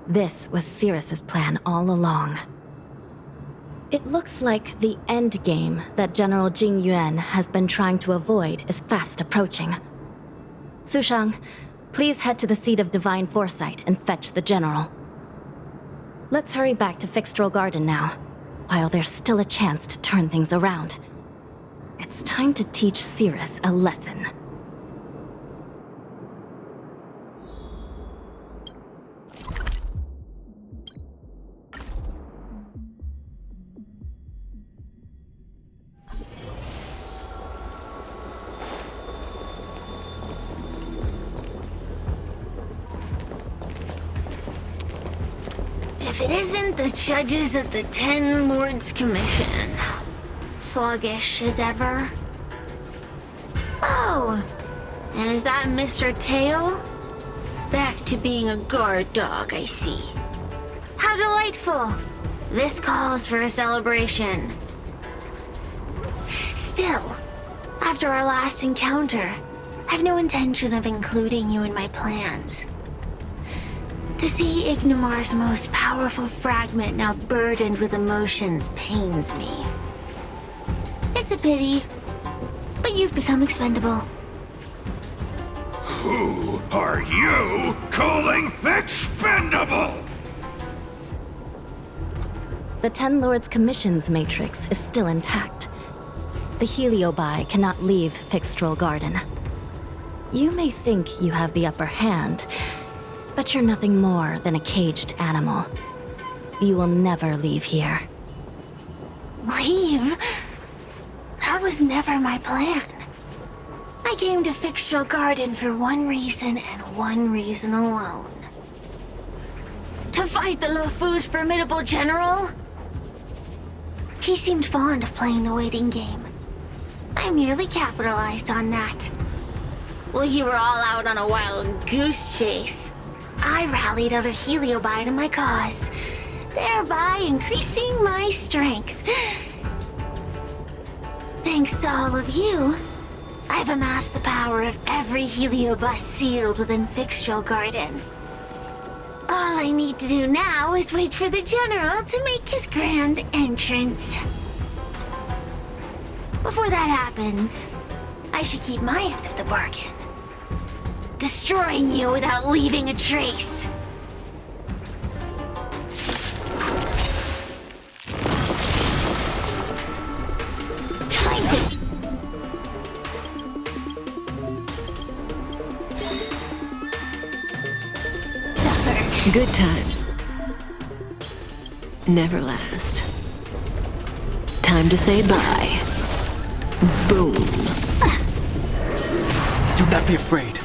This was Cirrus's plan all along. It looks like the end game that General Jing Yuan has been trying to avoid is fast approaching. Sushang, please head to the seat of Divine Foresight and fetch the General. Let's hurry back to Fyxestroll Garden now, while there's still a chance to turn things around. It's time to teach Cirrus a lesson. If it isn't the judges of the Ten Lords Commission. Sluggish as ever. Oh, and is that Mr. Tail? Back to being a guard dog, I see. How delightful! This calls for a celebration. Still, after our last encounter, I've no intention of including you in my plans. To see Ignimar's most powerful fragment now burdened with emotions pains me. It's a pity, but you've become expendable. Who are you calling expendable? The Ten Lords Commission's matrix is still intact. The Heliobi cannot leave Fyxestroll Garden. You may think you have the upper hand, but you're nothing more than a caged animal. You will never leave here. Leave? That was never my plan. I came to Fyxestroll Garden for one reason and one reason alone. To fight the Luofu's formidable general? He seemed fond of playing the waiting game. I merely capitalized on that. While you were all out on a wild goose chase, I rallied other Heliobi to my cause, thereby increasing my strength. Thanks to all of you, I've amassed the power of every Heliobus sealed within Fyxestroll Garden. All I need to do now is wait for the General to make his grand entrance. Before that happens, I should keep my end of the bargain. Destroying you without leaving a trace. Time to... Good times never last. Time to say bye. Boom. Do not be afraid.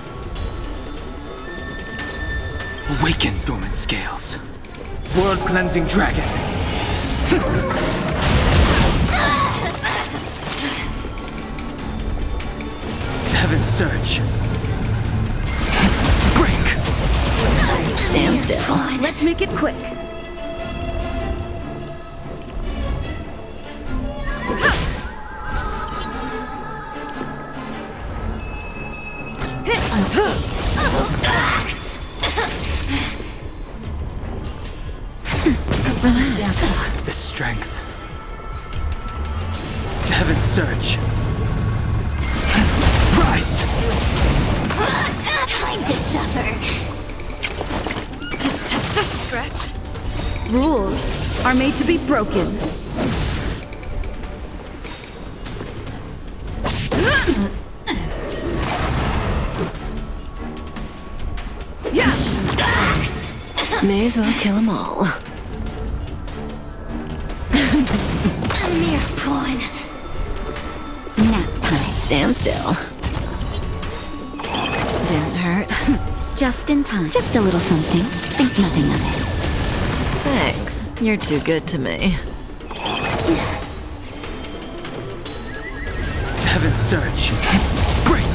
Awaken, dormant scales. World-cleansing dragon. Heaven's surge. Break. Let's make it quick. The strength. Heaven's surge. Rise! Time to suffer. Just a scratch. Rules are made to be broken. May as well kill them all. A mere pawn. Nap time. Stand still. Didn't hurt. Just in time. Just a little something. Think nothing of it. Thanks. You're too good to me. Heaven's surge. Break!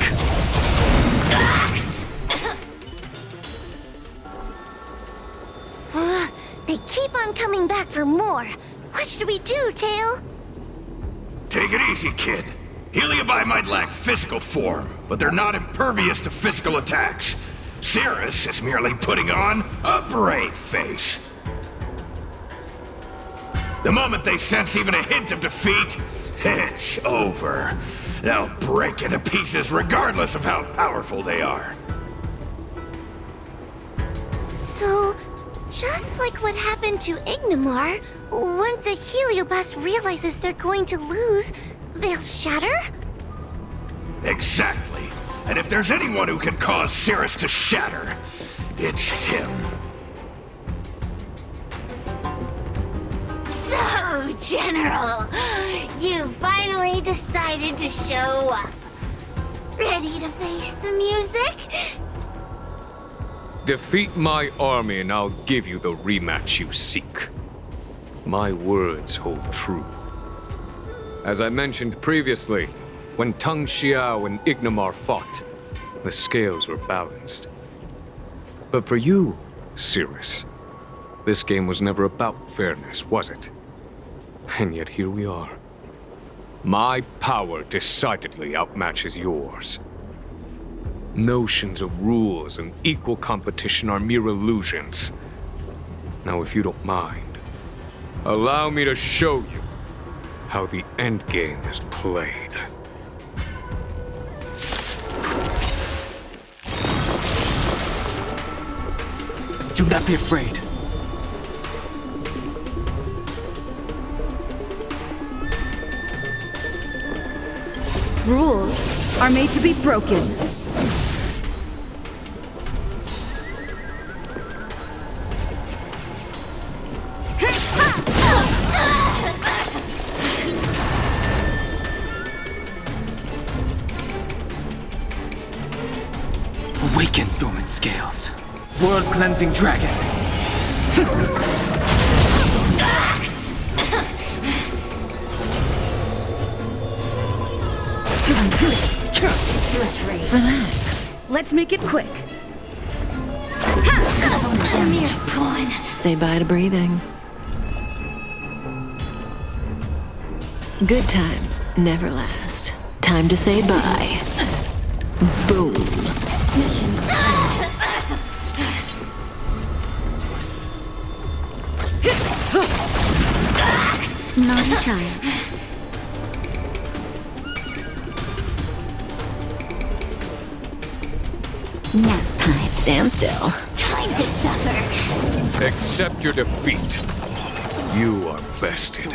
They keep on coming back for more. What should we do, Tail? Take it easy, kid. Heliobi might lack physical form, but they're not impervious to physical attacks. Cirrus is merely putting on a brave face. The moment they sense even a hint of defeat, it's over. They'll break into pieces regardless of how powerful they are. So, just like what happened to Ignimar, once a Heliobus realizes they're going to lose, they'll shatter? Exactly. And if there's anyone who can cause Cirrus to shatter, it's him. So, General, you finally decided to show up. Ready to face the music? Defeat my army and I'll give you the rematch you seek. My words hold true. As I mentioned previously, when Tang Xiao and Ignimar fought, the scales were balanced. But for you, Cirrus, this game was never about fairness, was it? And yet here we are. My power decidedly outmatches yours. Notions of rules and equal competition are mere illusions. Now, if you don't mind, allow me to show you how the endgame is played. Do not be afraid. Rules are made to be broken. Awaken, dormant scales. World-cleansing dragon. Relax. Let's make it quick. A mere pawn. Say bye to breathing. Good times never last. Time to say bye. Boom. Mission. Naughty child. Nap time. Stand still. Time to suffer. Accept your defeat. You are bested.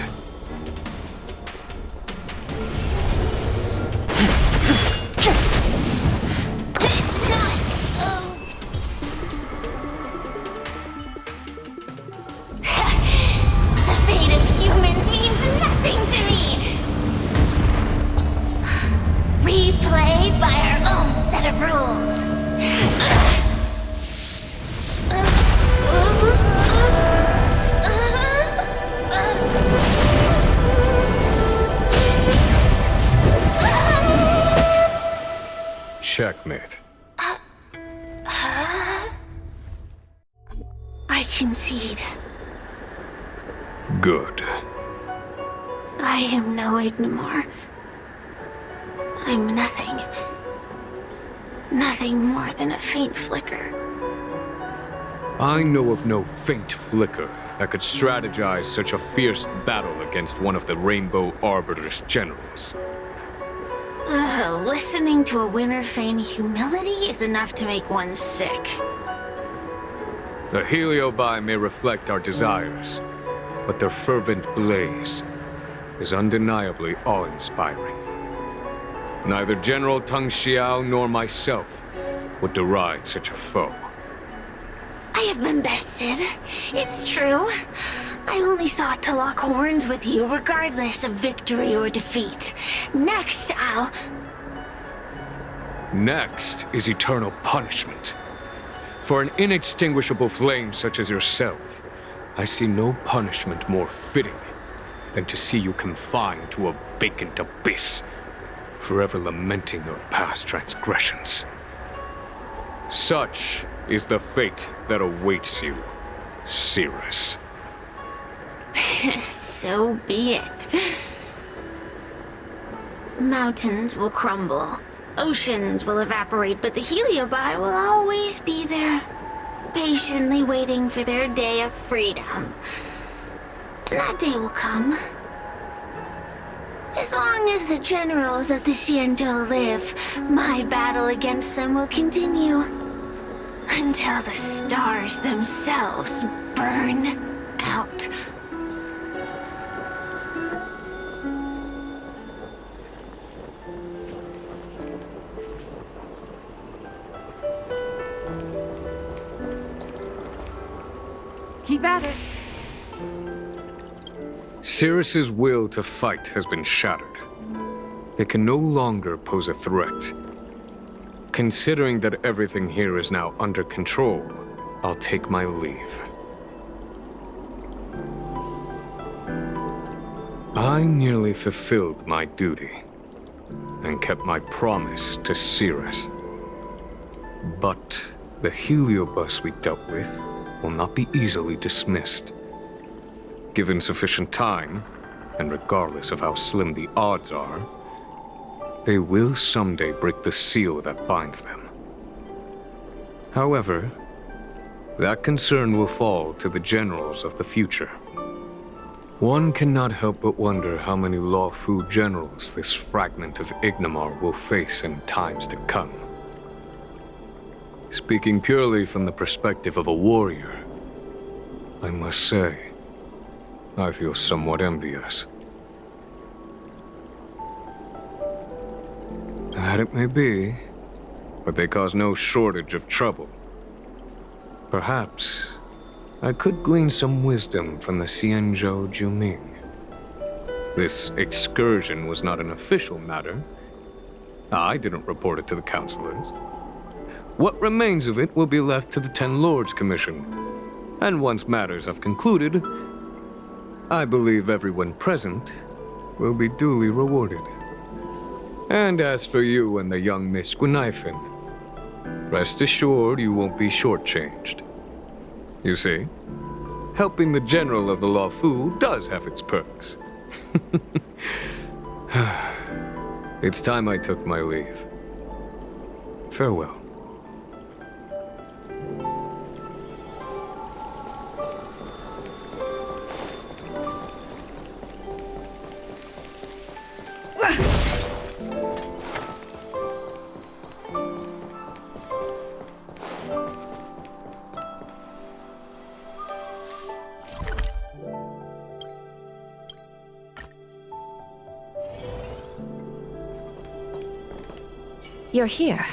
The fate of humans means nothing to me. We play by our own set of rules. Checkmate. I concede. Good. I am no Ignimar. I'm nothing. Nothing more than a faint flicker. I know of no faint flicker that could strategize such a fierce battle against one of the Rainbow Arbiter's generals. Listening to a winner feign humility is enough to make one sick. The Heliobi may reflect our desires, but their fervent blaze is undeniably awe-inspiring. Neither General Tang Xiao nor myself would deride such a foe. I have been bested. It's true. I only sought to lock horns with you regardless of victory or defeat. Next, Next is eternal punishment. For an inextinguishable flame such as yourself, I see no punishment more fitting than to see you confined to a vacant abyss, forever lamenting your past transgressions. Such is the fate that awaits you, Cirrus. So be it. Mountains will crumble. Oceans will evaporate, but the Heliobi will always be there, patiently waiting for their day of freedom. And that day will come. As long as the generals of the Xianzhou live, my battle against them will continue. Until the stars themselves burn out. Keep at it. Cirrus's will to fight has been shattered. It can no longer pose a threat. Considering that everything here is now under control, I'll take my leave. I merely fulfilled my duty and kept my promise to Cirrus. But the Heliobus we dealt with will not be easily dismissed. Given sufficient time, and regardless of how slim the odds are, they will someday break the seal that binds them. However, that concern will fall to the generals of the future. One cannot help but wonder how many Lawfu generals this fragment of Ignimar will face in times to come. Speaking purely from the perspective of a warrior, I must say, I feel somewhat envious. That it may be, but they cause no shortage of trouble. Perhaps I could glean some wisdom from the Xianzhou Juming. This excursion was not an official matter. I didn't report it to the counselors. What remains of it will be left to the Ten Lords Commission. And once matters have concluded, I believe everyone present will be duly rewarded. And as for you and the young Miss Guinaifen, rest assured you won't be shortchanged. You see, helping the general of the Lawfu does have its perks. It's time I took my leave. Farewell. You're here.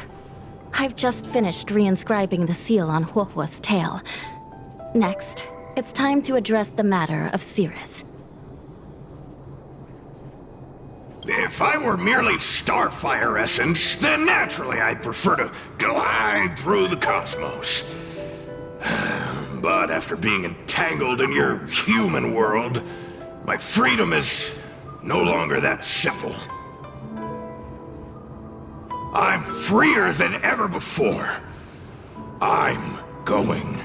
I've just finished reinscribing the seal on Huohuo's tail. Next, it's time to address the matter of Cirrus. If I were merely starfire essence, then naturally I'd prefer to glide through the cosmos. But after being entangled in your human world, my freedom is no longer that simple. I'm freer than ever before. I'm going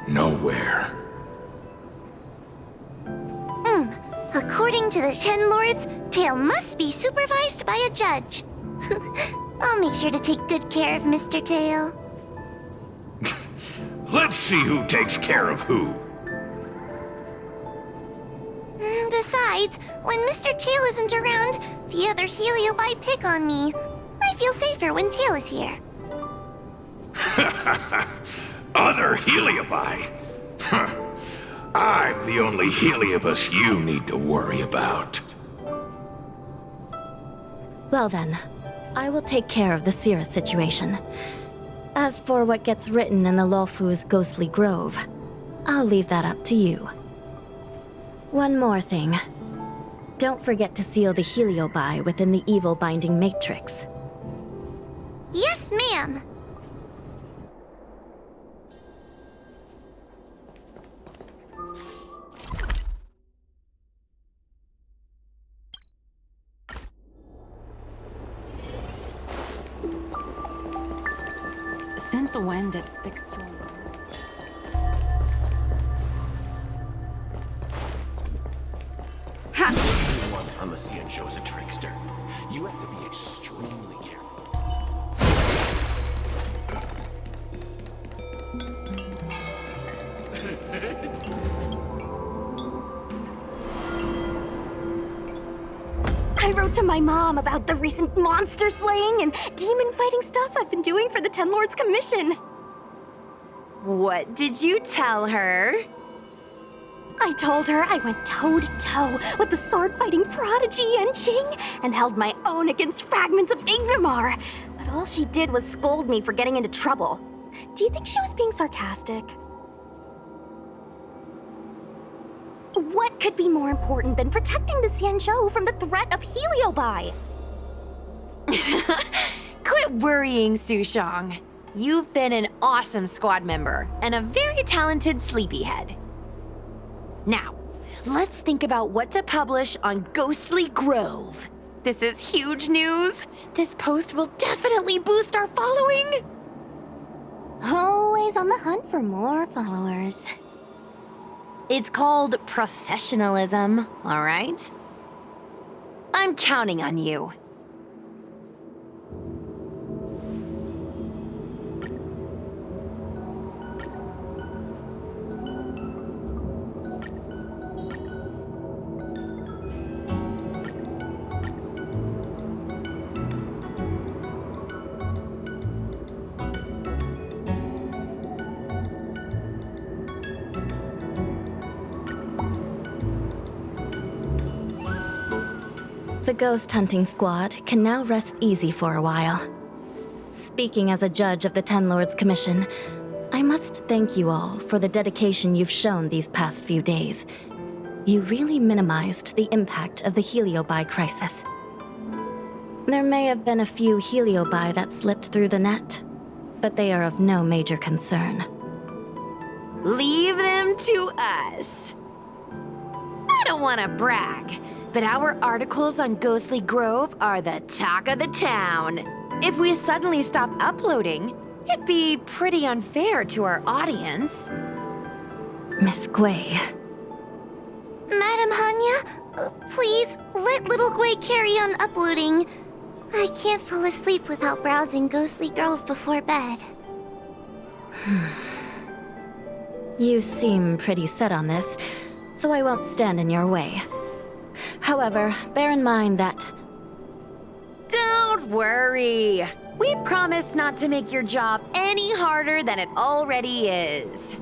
nowhere. According to the Ten Lords, Tail must be supervised by a judge. I'll make sure to take good care of Mr. Tail. Let's see who takes care of who. Besides, when Mr. Tail isn't around, the other Heliobi pick on me. I feel safer when Tail is here. Other Heliobi? I'm the only Heliobus you need to worry about. Well then, I will take care of the Cirrus situation. As for what gets written in the Lawfu's Ghastly Grove, I'll leave that up to you. One more thing. Don't forget to seal the Heliobi within the evil binding matrix. Yes, ma'am. Since when did Fyxestroll... Everyone on the Cienjo is a trickster. You have to be extremely careful. I wrote to my mom about the recent monster slaying and demon fighting stuff I've been doing for the Ten Lords Commission. What did you tell her? I told her I went toe-to-toe with the sword-fighting prodigy Yenqing and held my own against fragments of Ingmar. But all she did was scold me for getting into trouble. Do you think she was being sarcastic? What could be more important than protecting the Cienjo from the threat of Heliobi? Quit worrying, Sushong. You've been an awesome squad member and a very talented sleepyhead. Now, let's think about what to publish on Ghastly Grove. This is huge news. This post will definitely boost our following. Always on the hunt for more followers. It's called professionalism, all right? I'm counting on you. The ghost hunting squad can now rest easy for a while. Speaking as a judge of the Ten Lords Commission, I must thank you all for the dedication you've shown these past few days. You really minimized the impact of the Heliobi crisis. There may have been a few Heliobi that slipped through the net, but they are of no major concern. Leave them to us. I don't want to brag, but our articles on Ghastly Grove are the talk of the town. If we suddenly stopped uploading, it'd be pretty unfair to our audience. Miss Gui. Madam Hanya, please let little Gui carry on uploading. I can't fall asleep without browsing Ghastly Grove before bed. You seem pretty set on this, so I won't stand in your way. However, bear in mind that... Don't worry. We promise not to make your job any harder than it already is.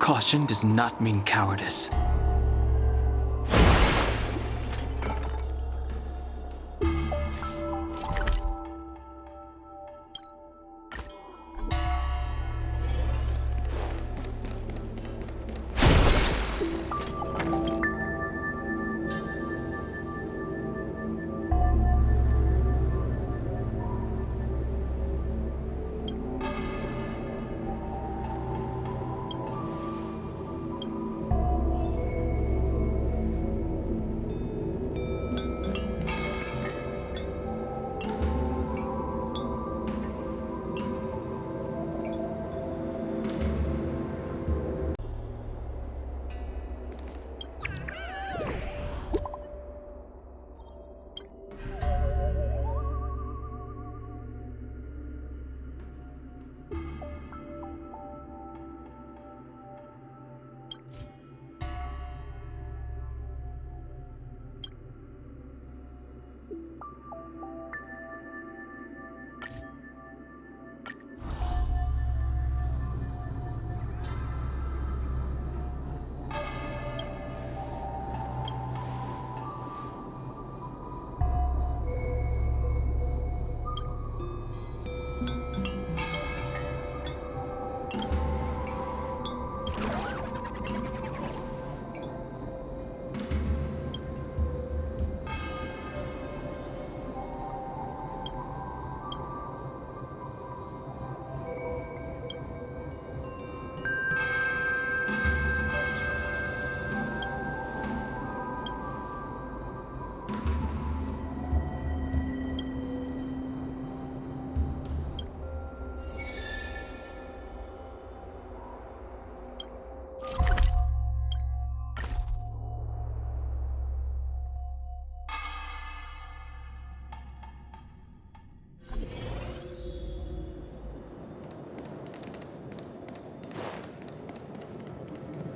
Caution does not mean cowardice.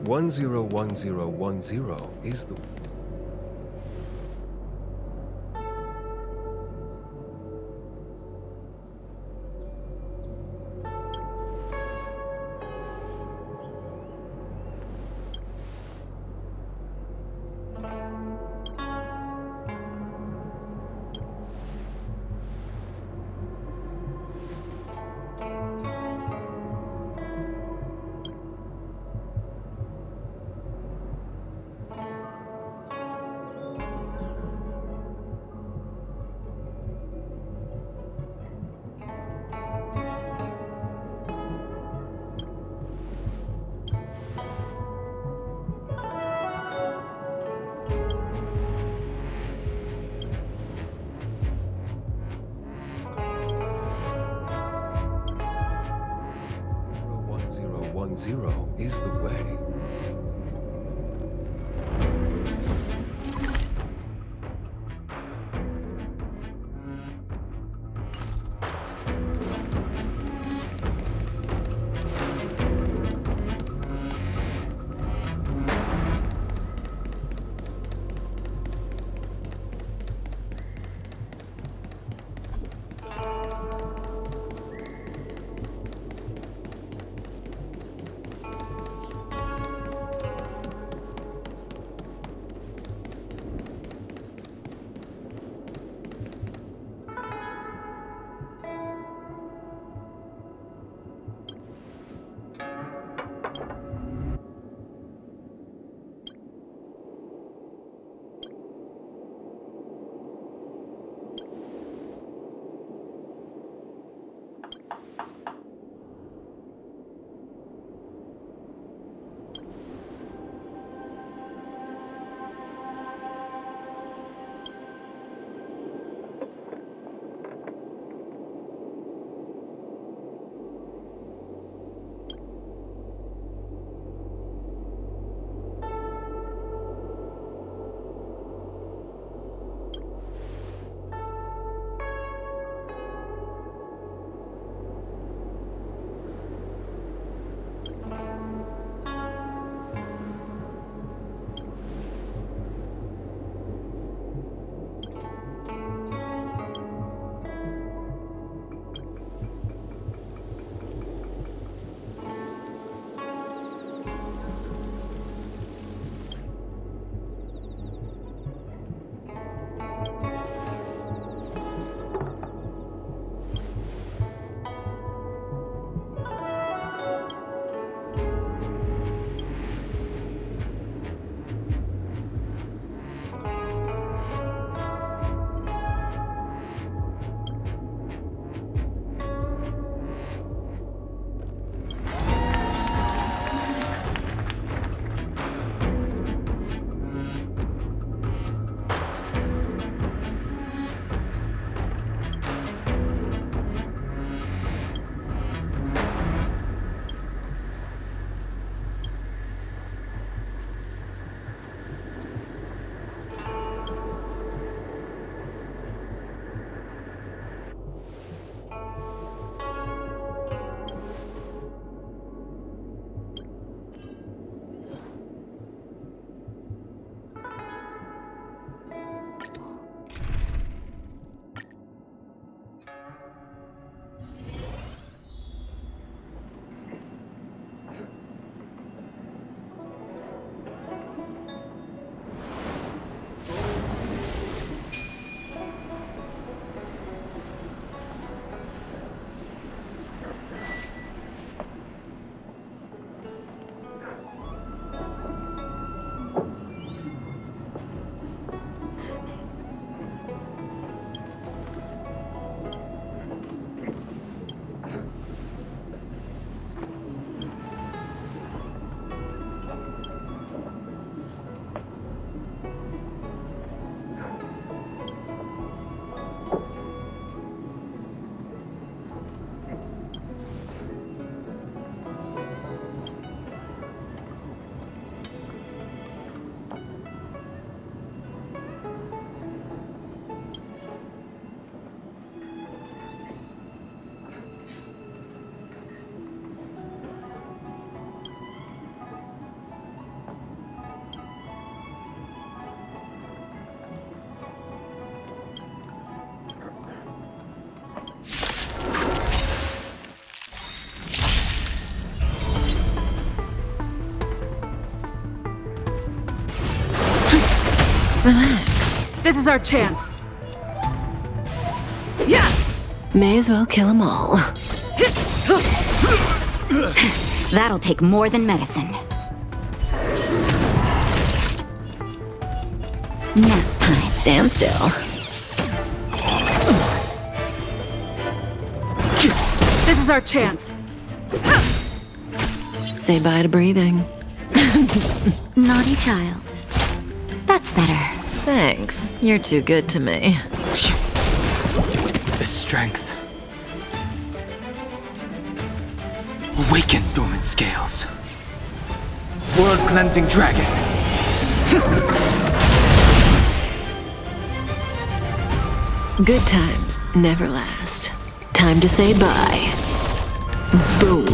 One zero 1010 is the... Zero is the way. Relax. This is our chance. Yeah! May as well kill them all. That'll take more than medicine. Nap time. Stand still. This is our chance. Say bye to breathing. Naughty child. That's better. Thanks. You're too good to me. The strength. Awaken, dormant scales. World-cleansing dragon. Good times never last. Time to say bye. Boom.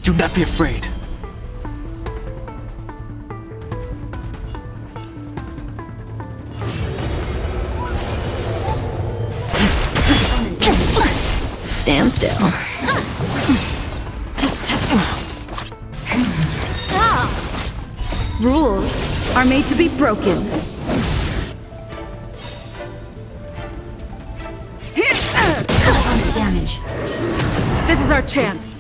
Do not be afraid. Stand still. Rules are made to be broken. Damage. This is our chance.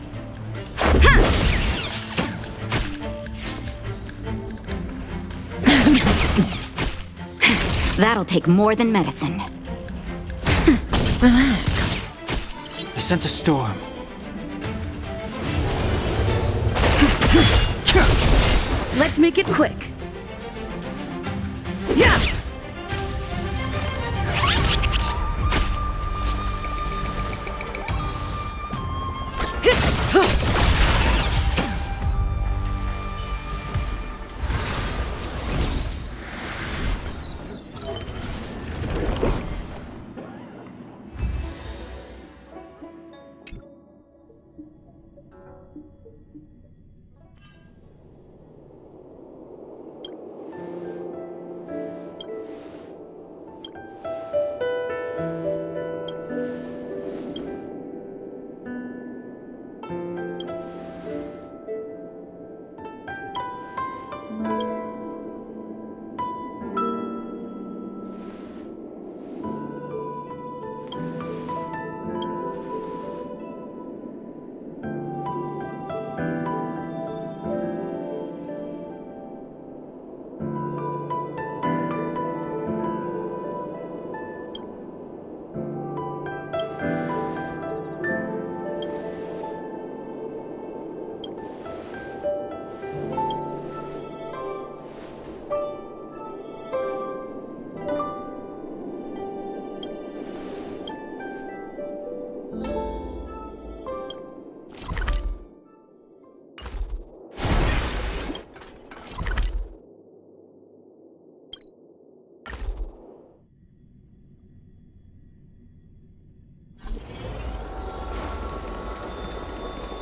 That'll take more than medicine. Relax. I sense a storm. Let's make it quick. Yeah!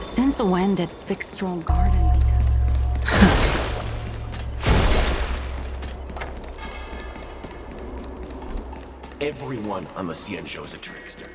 Since when did Fyxestroll Garden become? Everyone on the Cienjo is a trickster.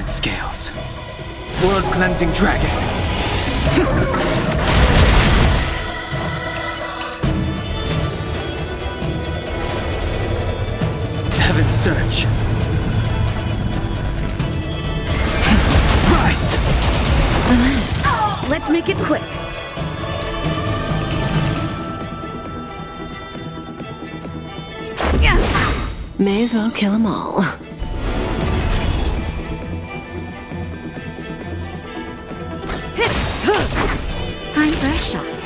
Scales. World cleansing dragon. Heaven surge. Rise. Relax. Let's make it quick. May as well kill them all. Time for a shot.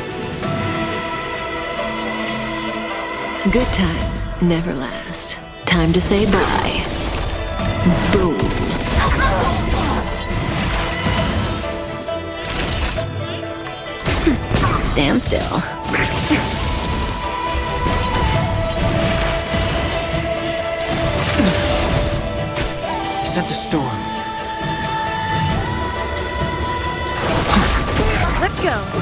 Good times never last. Time to say bye. Boom. Stand still. Sense a storm. Let's go.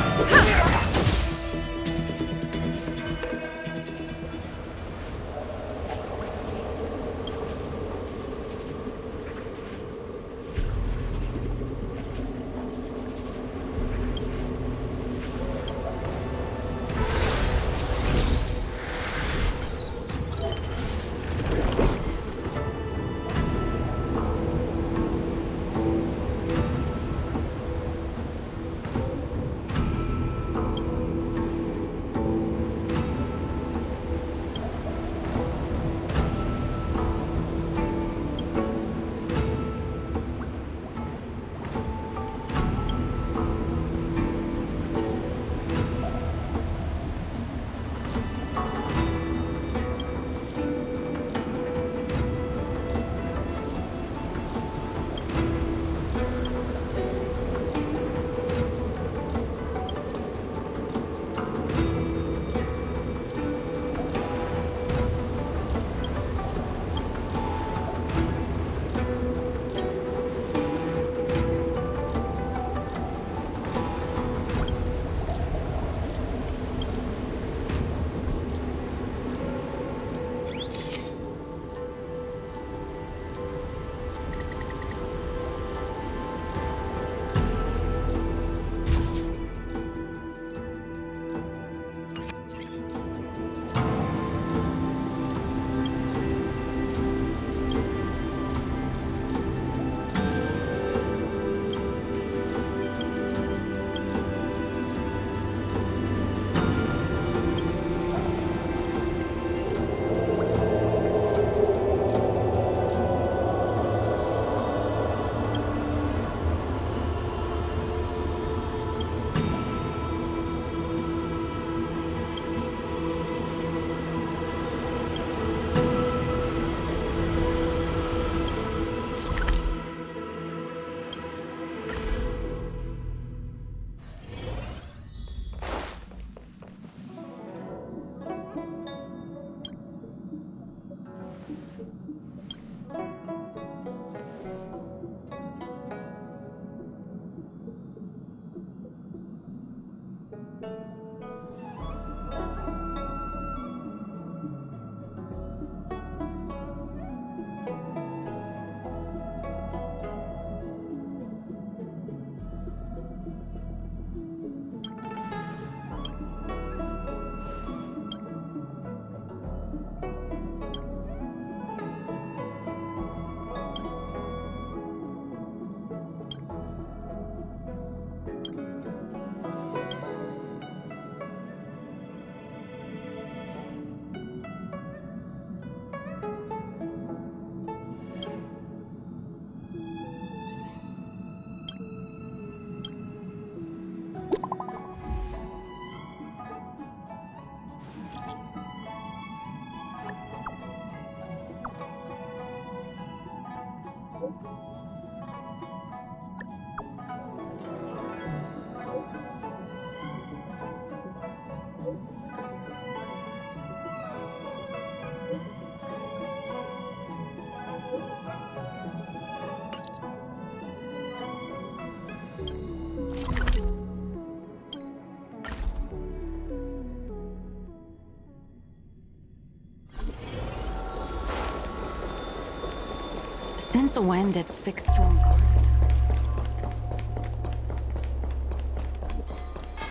Since when did Fyxestroll Gathering?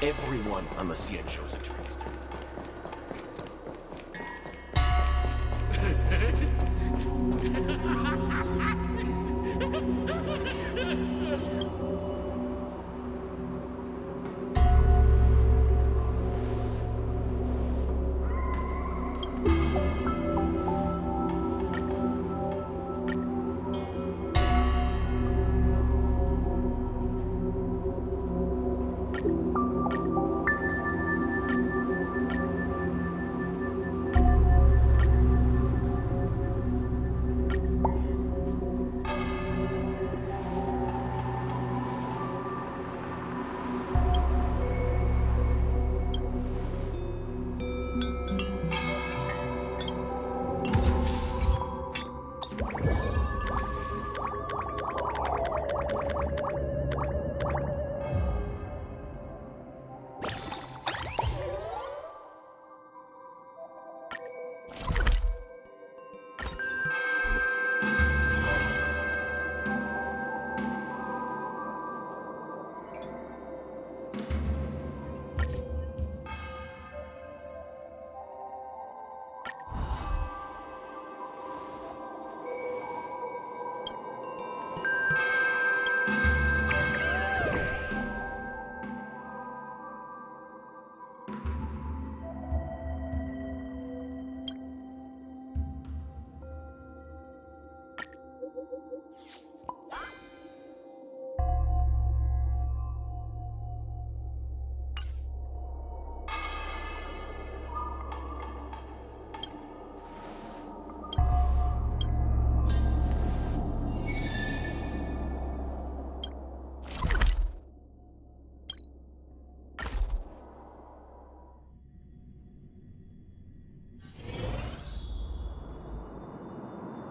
Everyone on the CN is a trickster.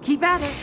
Keep at it.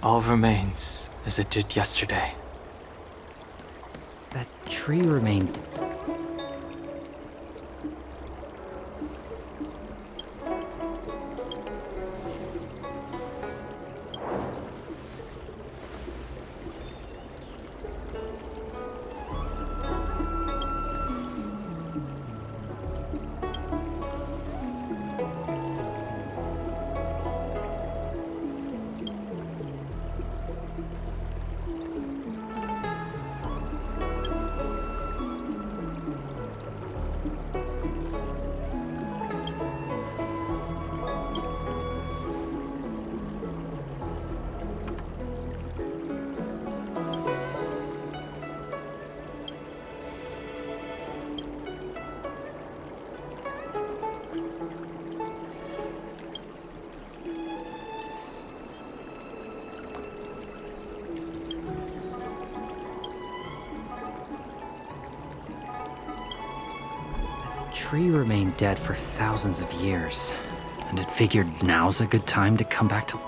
All remains as it did yesterday. That tree remained. Tree remained dead for thousands of years, and it figured now's a good time to come back to.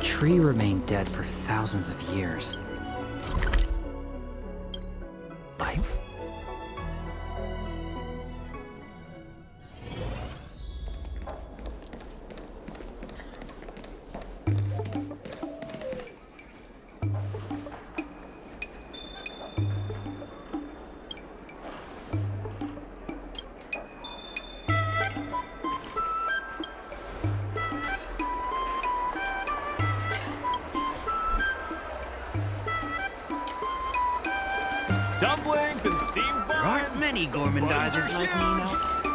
Tree remained dead for thousands of years. Life? Dumplings and steamed buns. There aren't many gormandizers like me now.